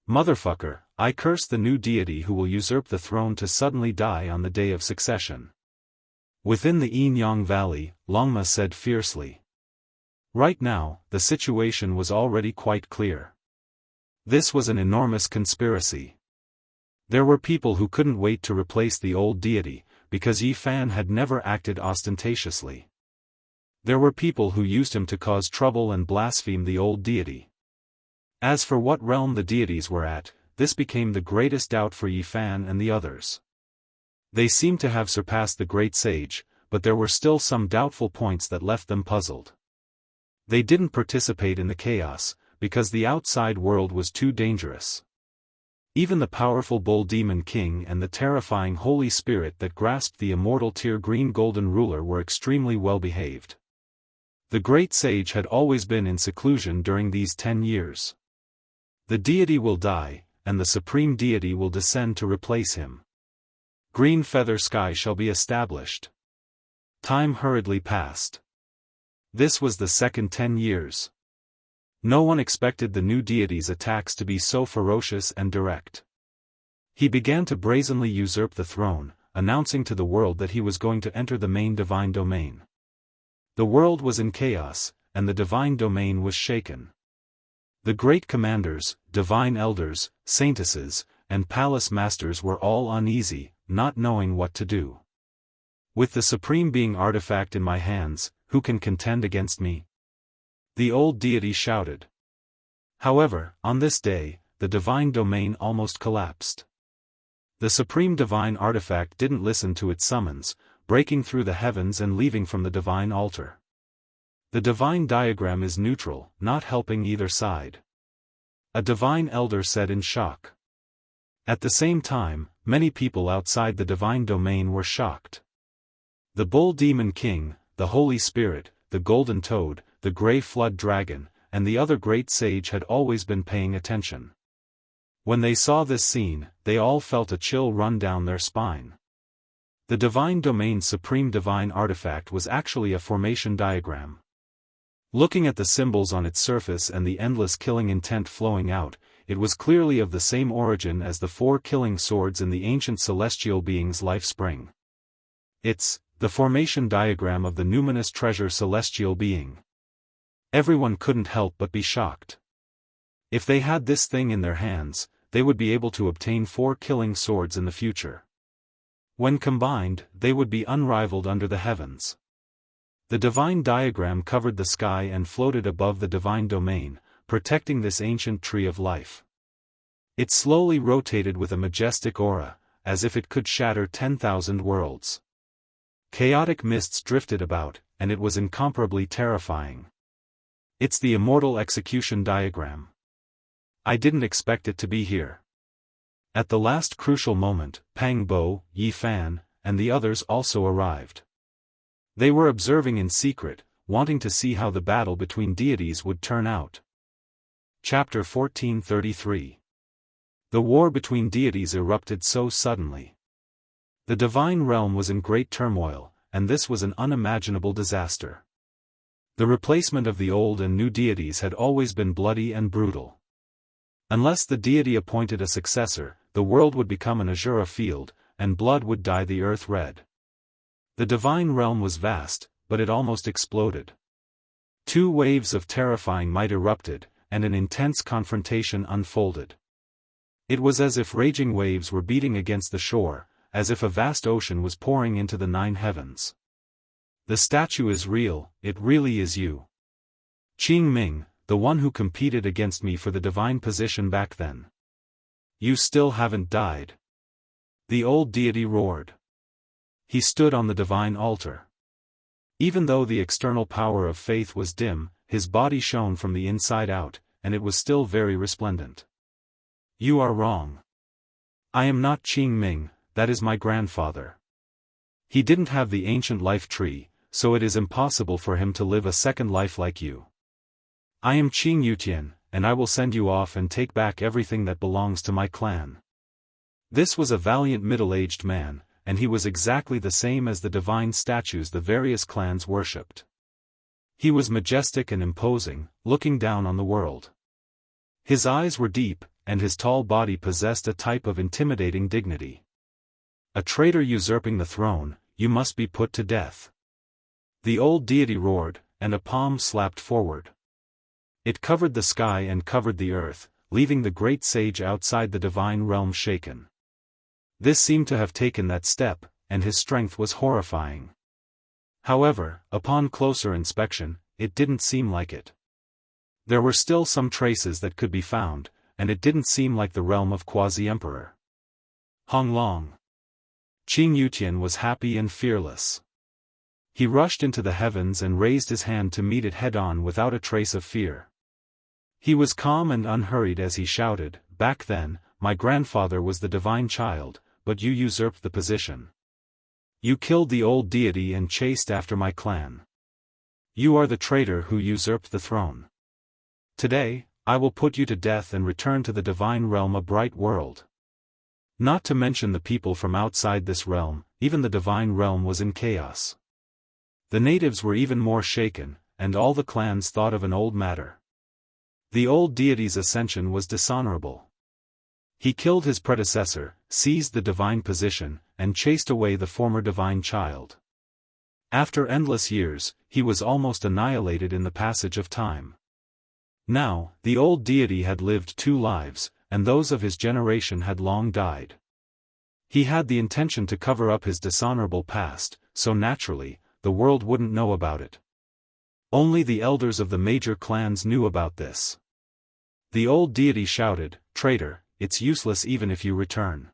Motherfucker, I curse the new deity who will usurp the throne to suddenly die on the day of succession. Within the Yin-Yang Valley, Longma said fiercely. Right now, the situation was already quite clear. This was an enormous conspiracy. There were people who couldn't wait to replace the old deity, because Yi Fan had never acted ostentatiously. There were people who used him to cause trouble and blaspheme the old deity. As for what realm the deities were at, this became the greatest doubt for Yi Fan and the others. They seemed to have surpassed the great sage, but there were still some doubtful points that left them puzzled. They didn't participate in the chaos, because the outside world was too dangerous. Even the powerful Bull Demon King and the terrifying Holy Spirit that grasped the immortal Tier Green Golden Ruler were extremely well behaved. The great sage had always been in seclusion during these 10 years. The deity will die, and the supreme deity will descend to replace him. Green Feather Sky shall be established. Time hurriedly passed. This was the second 10 years. No one expected the new deity's attacks to be so ferocious and direct. He began to brazenly usurp the throne, announcing to the world that he was going to enter the main divine domain. The world was in chaos, and the divine domain was shaken. The great commanders, divine elders, saintesses, and palace masters were all uneasy, not knowing what to do. With the supreme being artifact in my hands, who can contend against me? The old deity shouted. However, on this day, the divine domain almost collapsed. The supreme divine artifact didn't listen to its summons, breaking through the heavens and leaving from the divine altar. The divine diagram is neutral, not helping either side. A divine elder said in shock. At the same time, many people outside the divine domain were shocked. The Bull Demon King, the Holy Spirit, the Golden Toad, the Grey Flood Dragon, and the other great sage had always been paying attention. When they saw this scene, they all felt a chill run down their spine. The divine domain's supreme divine artifact was actually a formation diagram. Looking at the symbols on its surface and the endless killing intent flowing out, it was clearly of the same origin as the 4 killing swords in the ancient celestial being's life spring. It's the formation diagram of the numinous treasure celestial being. Everyone couldn't help but be shocked. If they had this thing in their hands, they would be able to obtain 4 killing swords in the future. When combined, they would be unrivaled under the heavens. The divine diagram covered the sky and floated above the divine domain, protecting this ancient tree of life. It slowly rotated with a majestic aura, as if it could shatter 10,000 worlds. Chaotic mists drifted about, and it was incomparably terrifying. It's the immortal execution diagram. I didn't expect it to be here. At the last crucial moment, Pang Bo, Yi Fan, and the others also arrived. They were observing in secret, wanting to see how the battle between deities would turn out. Chapter 1433. The war between deities erupted so suddenly. The divine realm was in great turmoil, and this was an unimaginable disaster. The replacement of the old and new deities had always been bloody and brutal. Unless the deity appointed a successor, the world would become an azure field, and blood would dye the earth red. The divine realm was vast, but it almost exploded. 2 waves of terrifying might erupted, and an intense confrontation unfolded. It was as if raging waves were beating against the shore, as if a vast ocean was pouring into the 9 heavens. The statue is real, it really is you. Qing Ming, the one who competed against me for the divine position back then. You still haven't died. The old deity roared. He stood on the divine altar. Even though the external power of faith was dim, his body shone from the inside out, and it was still very resplendent. You are wrong. I am not Qing Ming, that is my grandfather. He didn't have the ancient life tree, so it is impossible for him to live a second life like you. I am Qing Yutian, and I will send you off and take back everything that belongs to my clan. This was a valiant middle-aged man, and he was exactly the same as the divine statues the various clans worshipped. He was majestic and imposing, looking down on the world. His eyes were deep, and his tall body possessed a type of intimidating dignity. A traitor usurping the throne, you must be put to death. The old deity roared, and a palm slapped forward. It covered the sky and covered the earth, leaving the great sage outside the divine realm shaken. This seemed to have taken that step, and his strength was horrifying. However, upon closer inspection, it didn't seem like it. There were still some traces that could be found, and it didn't seem like the realm of Quasi-Emperor Hong Long. Qing Yutian was happy and fearless. He rushed into the heavens and raised his hand to meet it head-on without a trace of fear. He was calm and unhurried as he shouted, "Back then, my grandfather was the divine child, but you usurped the position. You killed the old deity and chased after my clan. You are the traitor who usurped the throne. Today, I will put you to death and return to the divine realm, a bright world." Not to mention the people from outside this realm, even the divine realm was in chaos. The natives were even more shaken, and all the clans thought of an old matter. The old deity's ascension was dishonorable. He killed his predecessor, seized the divine position, and chased away the former divine child. After endless years, he was almost annihilated in the passage of time. Now, the old deity had lived 2 lives, and those of his generation had long died. He had the intention to cover up his dishonorable past, so naturally, the world wouldn't know about it. Only the elders of the major clans knew about this. The old deity shouted, "Traitor, it's useless even if you return.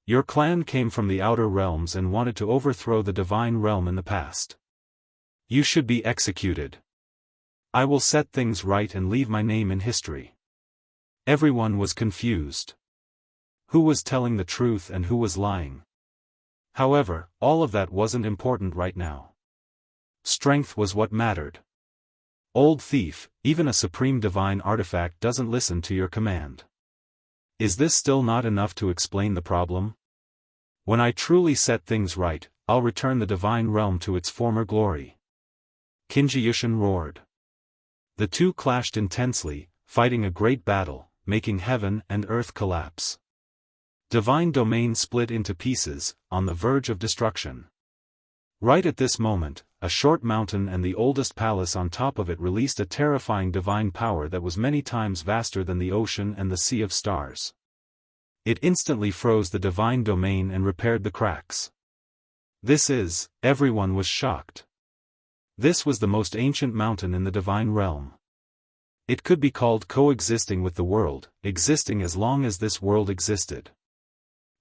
Your clan came from the outer realms and wanted to overthrow the divine realm in the past. You should be executed. I will set things right and leave my name in history." Everyone was confused. Who was telling the truth and who was lying? However, all of that wasn't important right now. Strength was what mattered. Old thief, even a supreme divine artifact doesn't listen to your command. Is this still not enough to explain the problem? When I truly set things right, I'll return the divine realm to its former glory. Qinji Yushin roared. The two clashed intensely, fighting a great battle, making heaven and earth collapse. Divine domain split into pieces, on the verge of destruction. Right at this moment, a short mountain and the oldest palace on top of it released a terrifying divine power that was many times vaster than the ocean and the sea of stars. It instantly froze the divine domain and repaired the cracks. Everyone was shocked. This was the most ancient mountain in the divine realm. It could be called coexisting with the world, existing as long as this world existed.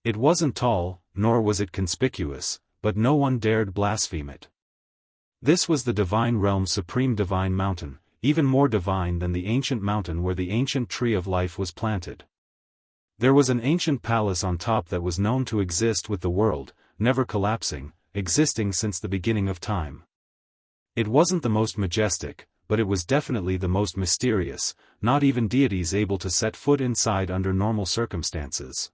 It wasn't tall, nor was it conspicuous, but no one dared blaspheme it. This was the divine realm's supreme divine mountain, even more divine than the ancient mountain where the ancient tree of life was planted. There was an ancient palace on top that was known to exist with the world, never collapsing, existing since the beginning of time. It wasn't the most majestic, but it was definitely the most mysterious, not even deities able to set foot inside under normal circumstances.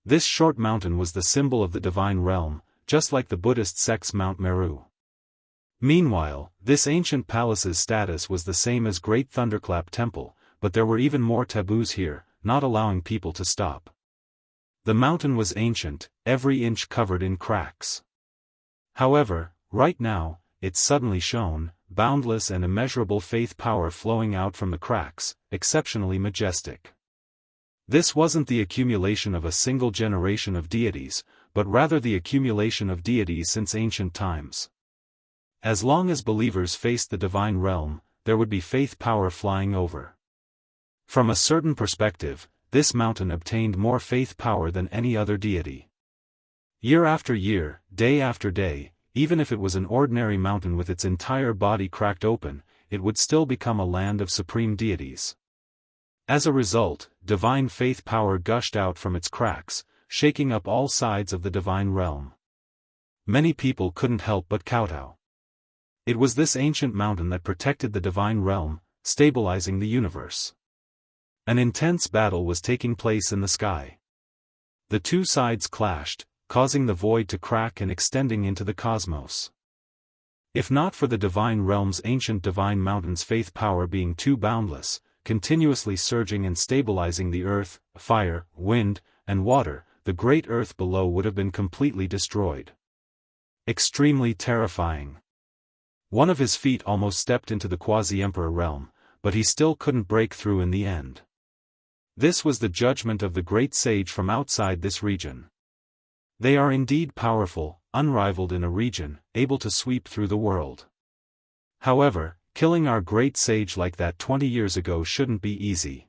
This short mountain was the symbol of the divine realm, just like the Buddhist sect's Mount Meru. Meanwhile, this ancient palace's status was the same as Great Thunderclap Temple, but there were even more taboos here, not allowing people to stop. The mountain was ancient, every inch covered in cracks. However, right now, it suddenly shone, boundless and immeasurable faith power flowing out from the cracks, exceptionally majestic. This wasn't the accumulation of a single generation of deities, but rather the accumulation of deities since ancient times. As long as believers faced the divine realm, there would be faith power flying over. From a certain perspective, this mountain obtained more faith power than any other deity. Year after year, day after day, even if it was an ordinary mountain with its entire body cracked open, it would still become a land of supreme deities. As a result, divine faith power gushed out from its cracks, shaking up all sides of the divine realm. Many people couldn't help but kowtow. It was this ancient mountain that protected the divine realm, stabilizing the universe. An intense battle was taking place in the sky. The two sides clashed, causing the void to crack and extending into the cosmos. If not for the divine realm's ancient divine mountain's faith power being too boundless, continuously surging and stabilizing the earth, fire, wind, and water, the great earth below would have been completely destroyed. Extremely terrifying. One of his feet almost stepped into the quasi-emperor realm, but he still couldn't break through in the end. This was the judgment of the great sage from outside this region. They are indeed powerful, unrivaled in a region, able to sweep through the world. However, killing our great sage like that 20 years ago shouldn't be easy.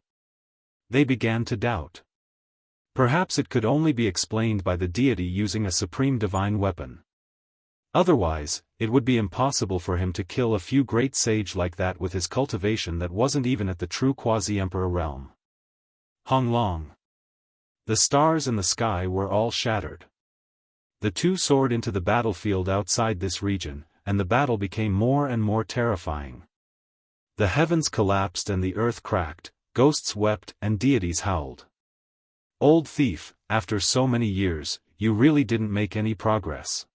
They began to doubt. Perhaps it could only be explained by the deity using a supreme divine weapon. Otherwise, it would be impossible for him to kill a few great sage like that with his cultivation that wasn't even at the true quasi-emperor realm. Hong Long. The stars in the sky were all shattered. The two soared into the battlefield outside this region, and the battle became more and more terrifying. The heavens collapsed and the earth cracked, ghosts wept and deities howled. Old thief, after so many years, you really didn't make any progress.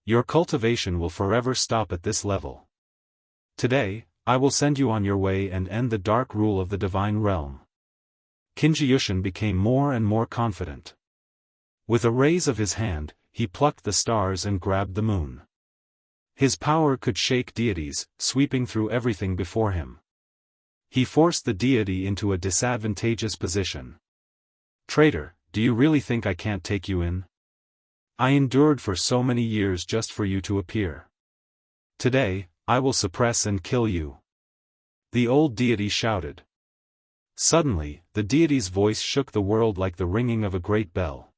Your cultivation will forever stop at this level. Today, I will send you on your way and end the dark rule of the divine realm. Qinji became more and more confident. With a raise of his hand, he plucked the stars and grabbed the moon. His power could shake deities, sweeping through everything before him. He forced the deity into a disadvantageous position. Traitor, do you really think I can't take you in? I endured for so many years just for you to appear. Today, I will suppress and kill you. The old deity shouted. Suddenly, the deity's voice shook the world like the ringing of a great bell.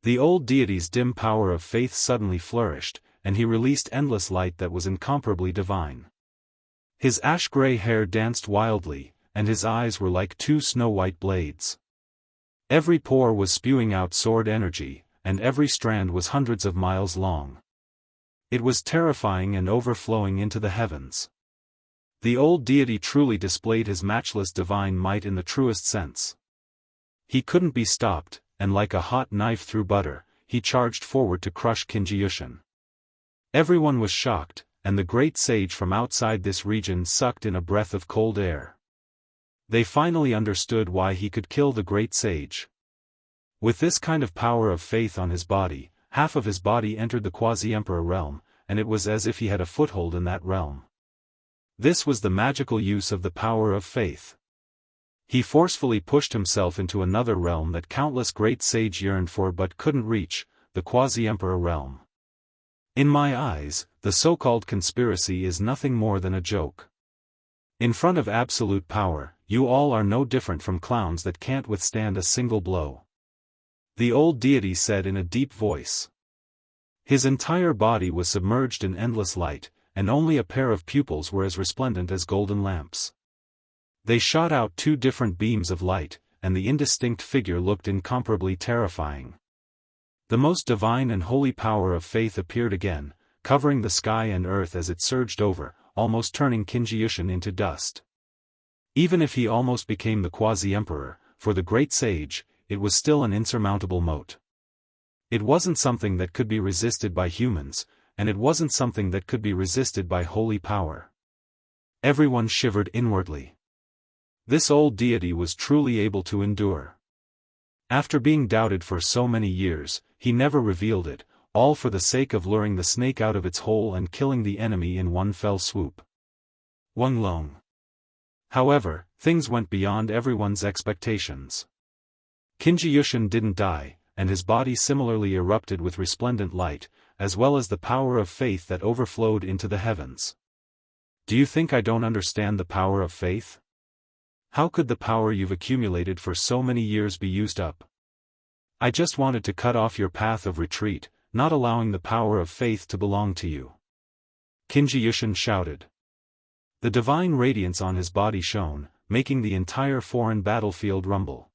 The old deity's dim power of faith suddenly flourished, and he released endless light that was incomparably divine. His ash-gray hair danced wildly, and his eyes were like two snow-white blades. Every pore was spewing out sword energy, and every strand was hundreds of miles long. It was terrifying and overflowing into the heavens. The old deity truly displayed his matchless divine might in the truest sense. He couldn't be stopped, and like a hot knife through butter, he charged forward to crush Qinji. Everyone was shocked, and the great sage from outside this region sucked in a breath of cold air. They finally understood why he could kill the great sage. With this kind of power of faith on his body, half of his body entered the quasi-emperor realm, and it was as if he had a foothold in that realm. This was the magical use of the power of faith. He forcefully pushed himself into another realm that countless great sage yearned for but couldn't reach, the quasi-emperor realm. In my eyes, the so-called conspiracy is nothing more than a joke. In front of absolute power, you all are no different from clowns that can't withstand a single blow. The old deity said in a deep voice. His entire body was submerged in endless light, and only a pair of pupils were as resplendent as golden lamps. They shot out two different beams of light, and the indistinct figure looked incomparably terrifying. The most divine and holy power of faith appeared again, covering the sky and earth as it surged over, almost turning Qinji into dust. Even if he almost became the quasi-emperor, for the great sage, it was still an insurmountable moat. It wasn't something that could be resisted by humans, and it wasn't something that could be resisted by holy power. Everyone shivered inwardly. This old deity was truly able to endure. After being doubted for so many years, he never revealed it, all for the sake of luring the snake out of its hole and killing the enemy in one fell swoop. Wang Long. However, things went beyond everyone's expectations. Qinji didn't die, and his body similarly erupted with resplendent light, as well as the power of faith that overflowed into the heavens. Do you think I don't understand the power of faith? How could the power you've accumulated for so many years be used up? I just wanted to cut off your path of retreat, not allowing the power of faith to belong to you." Qinji shouted. The divine radiance on his body shone, making the entire foreign battlefield rumble.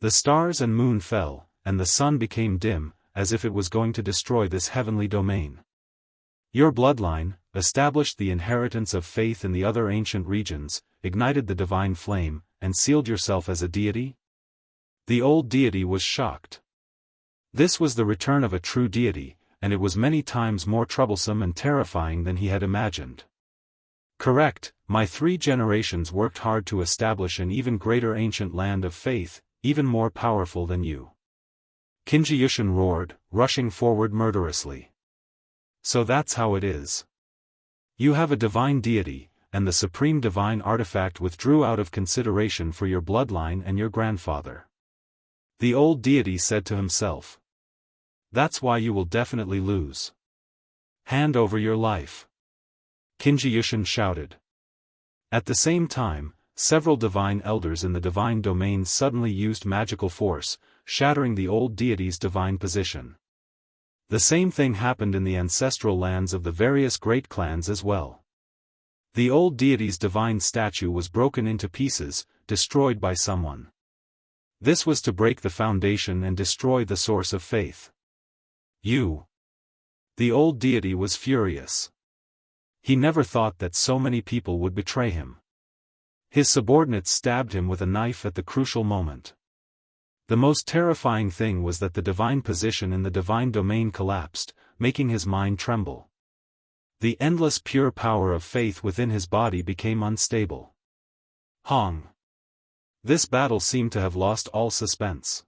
The stars and moon fell, and the sun became dim, as if it was going to destroy this heavenly domain. "Your bloodline, established the inheritance of faith in the other ancient regions, ignited the divine flame, and sealed yourself as a deity?" The old deity was shocked. This was the return of a true deity, and it was many times more troublesome and terrifying than he had imagined. "Correct, my 3 generations worked hard to establish an even greater ancient land of faith, even more powerful than you." Qinji roared, rushing forward murderously. "So that's how it is. You have a divine deity, and the supreme divine artifact withdrew out of consideration for your bloodline and your grandfather." The old deity said to himself. "That's why you will definitely lose. Hand over your life." Qinji shouted. At the same time, several divine elders in the divine domain suddenly used magical force, shattering the old deity's divine position. The same thing happened in the ancestral lands of the various great clans as well. The old deity's divine statue was broken into pieces, destroyed by someone. This was to break the foundation and destroy the source of faith. "You!" The old deity was furious. He never thought that so many people would betray him. His subordinates stabbed him with a knife at the crucial moment. The most terrifying thing was that the divine position in the divine domain collapsed, making his mind tremble. The endless pure power of faith within his body became unstable. Hong! This battle seemed to have lost all suspense.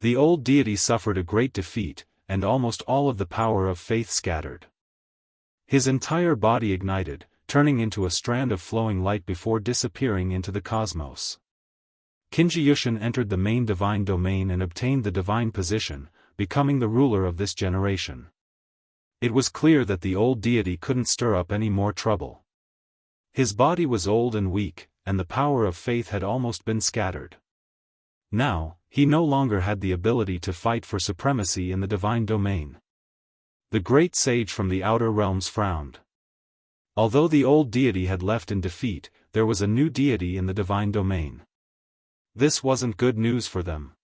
The old deity suffered a great defeat, and almost all of the power of faith scattered. His entire body ignited, turning into a strand of flowing light before disappearing into the cosmos. Qinji entered the main divine domain and obtained the divine position, becoming the ruler of this generation. It was clear that the old deity couldn't stir up any more trouble. His body was old and weak, and the power of faith had almost been scattered. Now, he no longer had the ability to fight for supremacy in the divine domain. The great sage from the outer realms frowned. Although the old deity had left in defeat, there was a new deity in the divine domain. This wasn't good news for them.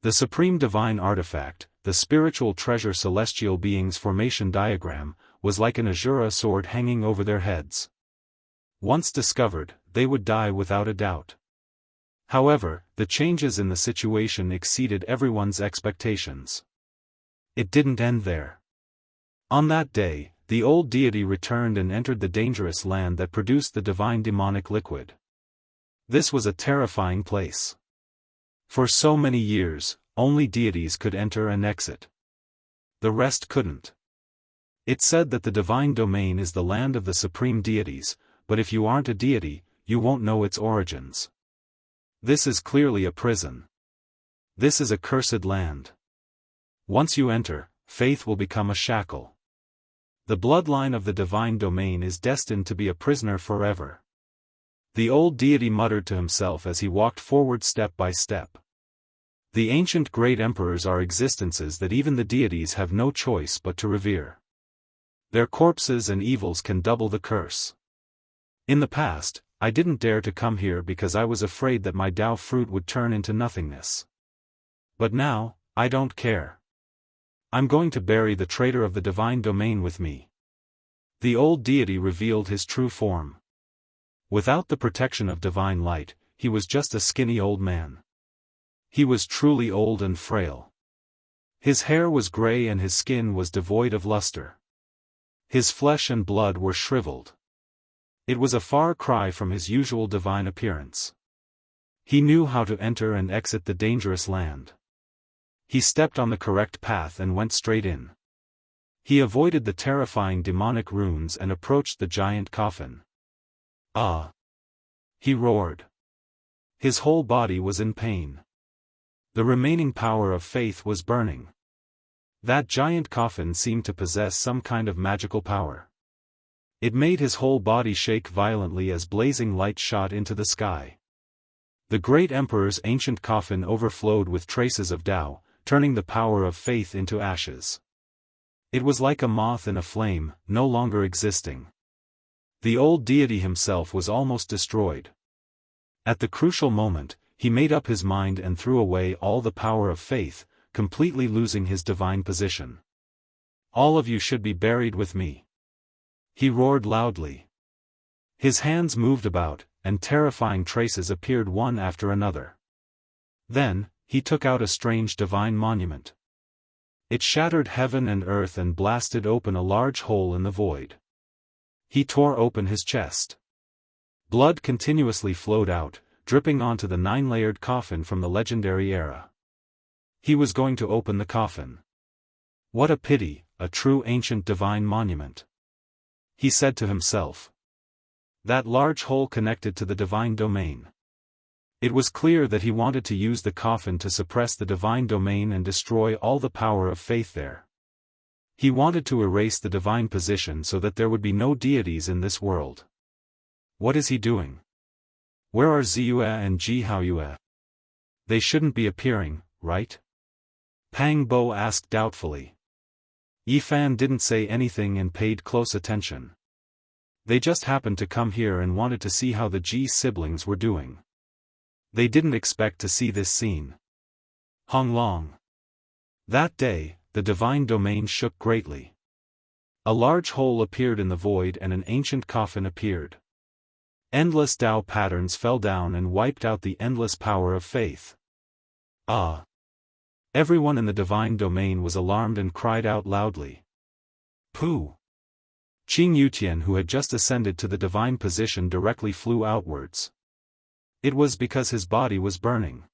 The supreme divine artifact, the spiritual treasure celestial being's formation diagram, was like an azura sword hanging over their heads. Once discovered, they would die without a doubt. However, the changes in the situation exceeded everyone's expectations. It didn't end there. On that day, the old deity returned and entered the dangerous land that produced the divine demonic liquid. This was a terrifying place. For so many years, only deities could enter and exit. The rest couldn't. It said that the divine domain is the land of the supreme deities, but if you aren't a deity, you won't know its origins. This is clearly a prison. This is a cursed land. Once you enter, faith will become a shackle. The bloodline of the divine domain is destined to be a prisoner forever. The old deity muttered to himself as he walked forward step by step. The ancient great emperors are existences that even the deities have no choice but to revere. Their corpses and evils can double the curse. In the past, I didn't dare to come here because I was afraid that my Dao fruit would turn into nothingness. But now, I don't care. I'm going to bury the traitor of the divine domain with me. The old deity revealed his true form. Without the protection of divine light, he was just a skinny old man. He was truly old and frail. His hair was gray and his skin was devoid of luster. His flesh and blood were shriveled. It was a far cry from his usual divine appearance. He knew how to enter and exit the dangerous land. He stepped on the correct path and went straight in. He avoided the terrifying demonic runes and approached the giant coffin. "Ah!" he roared. His whole body was in pain. The remaining power of faith was burning. That giant coffin seemed to possess some kind of magical power. It made his whole body shake violently as blazing light shot into the sky. The great emperor's ancient coffin overflowed with traces of Tao, turning the power of faith into ashes. It was like a moth in a flame, no longer existing. The old deity himself was almost destroyed. At the crucial moment, he made up his mind and threw away all the power of faith, completely losing his divine position. "All of you should be buried with me," he roared loudly. His hands moved about, and terrifying traces appeared one after another. Then, he took out a strange divine monument. It shattered heaven and earth and blasted open a large hole in the void. He tore open his chest. Blood continuously flowed out, dripping onto the 9-layered coffin from the legendary era. He was going to open the coffin. "What a pity, a true ancient divine monument," he said to himself. That large hole connected to the divine domain. It was clear that he wanted to use the coffin to suppress the divine domain and destroy all the power of faith there. He wanted to erase the divine position so that there would be no deities in this world. What is he doing? Where are Ziyue and Jianghu? They shouldn't be appearing, right? Pang Bo asked doubtfully. Yifan didn't say anything and paid close attention. They just happened to come here and wanted to see how the Ji siblings were doing. They didn't expect to see this scene. Honglong. That day, the divine domain shook greatly. A large hole appeared in the void and an ancient coffin appeared. Endless Tao patterns fell down and wiped out the endless power of faith. Ah! Everyone in the divine domain was alarmed and cried out loudly. Pooh! Qing Yutian, who had just ascended to the divine position, directly flew outwards. It was because his body was burning.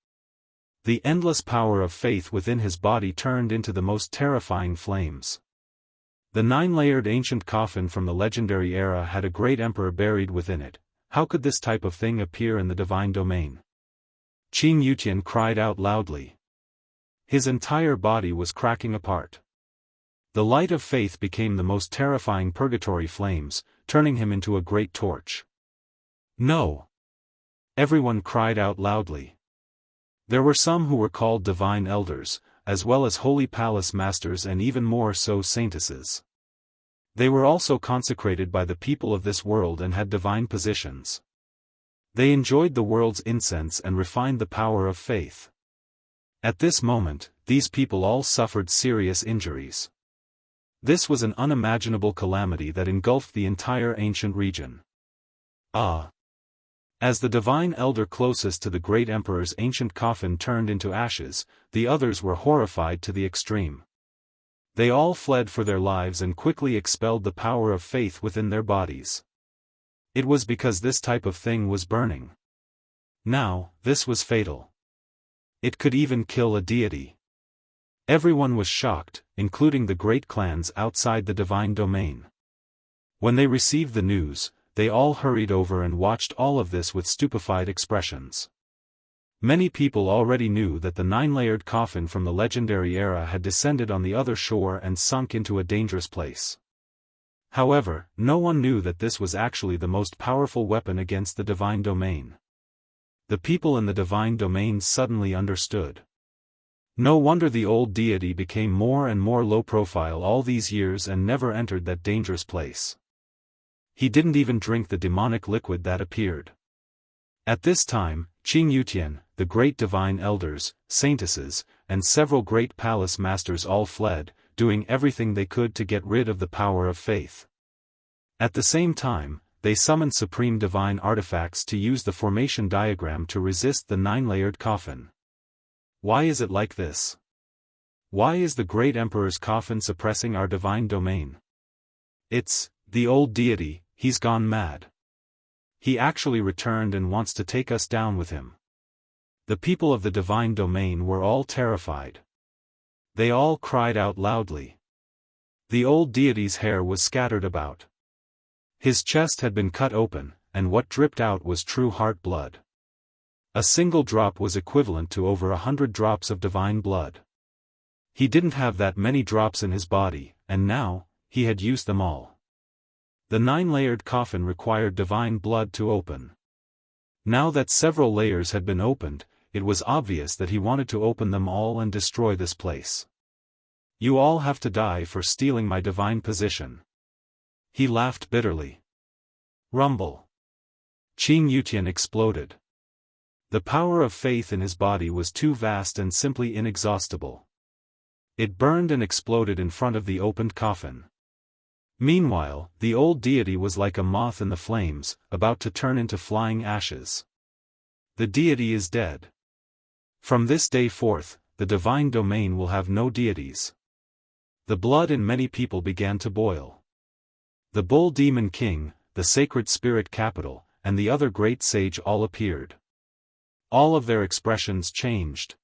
The endless power of faith within his body turned into the most terrifying flames. The 9-layered ancient coffin from the legendary era had a great emperor buried within it. How could this type of thing appear in the divine domain? Qing Yutian cried out loudly. His entire body was cracking apart. The light of faith became the most terrifying purgatory flames, turning him into a great torch. No! Everyone cried out loudly. There were some who were called divine elders, as well as holy palace masters and even more so saintesses. They were also consecrated by the people of this world and had divine positions. They enjoyed the world's incense and refined the power of faith. At this moment, these people all suffered serious injuries. This was an unimaginable calamity that engulfed the entire ancient region. Ah! As the divine elder closest to the great emperor's ancient coffin turned into ashes, the others were horrified to the extreme. They all fled for their lives and quickly expelled the power of faith within their bodies. It was because this type of thing was burning. Now, this was fatal. It could even kill a deity. Everyone was shocked, including the great clans outside the divine domain. When they received the news, they all hurried over and watched all of this with stupefied expressions. Many people already knew that the 9-layered coffin from the legendary era had descended on the other shore and sunk into a dangerous place. However, no one knew that this was actually the most powerful weapon against the divine domain. The people in the divine domain suddenly understood. No wonder the old deity became more and more low-profile all these years and never entered that dangerous place. He didn't even drink the demonic liquid that appeared. At this time, Qing Yutian, the great divine elders, saintesses, and several great palace masters all fled, doing everything they could to get rid of the power of faith. At the same time, they summoned supreme divine artifacts to use the formation diagram to resist the 9-layered coffin. Why is it like this? Why is the great emperor's coffin suppressing our divine domain? It's the old deity. He's gone mad. He actually returned and wants to take us down with him. The people of the divine domain were all terrified. They all cried out loudly. The old deity's hair was scattered about. His chest had been cut open, and what dripped out was true heart blood. A single drop was equivalent to over 100 drops of divine blood. He didn't have that many drops in his body, and now, he had used them all. The 9-layered coffin required divine blood to open. Now that several layers had been opened, it was obvious that he wanted to open them all and destroy this place. You all have to die for stealing my divine position. He laughed bitterly. Rumble. Qing Yutian exploded. The power of faith in his body was too vast and simply inexhaustible. It burned and exploded in front of the opened coffin. Meanwhile, the old deity was like a moth in the flames, about to turn into flying ashes. The deity is dead. From this day forth, the divine domain will have no deities. The blood in many people began to boil. The bull demon king, the sacred spirit capital, and the other great sage all appeared. All of their expressions changed.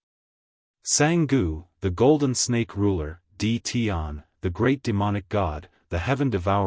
Sang-gu, the golden snake ruler, Di Tian, the great demonic god, the heaven devourer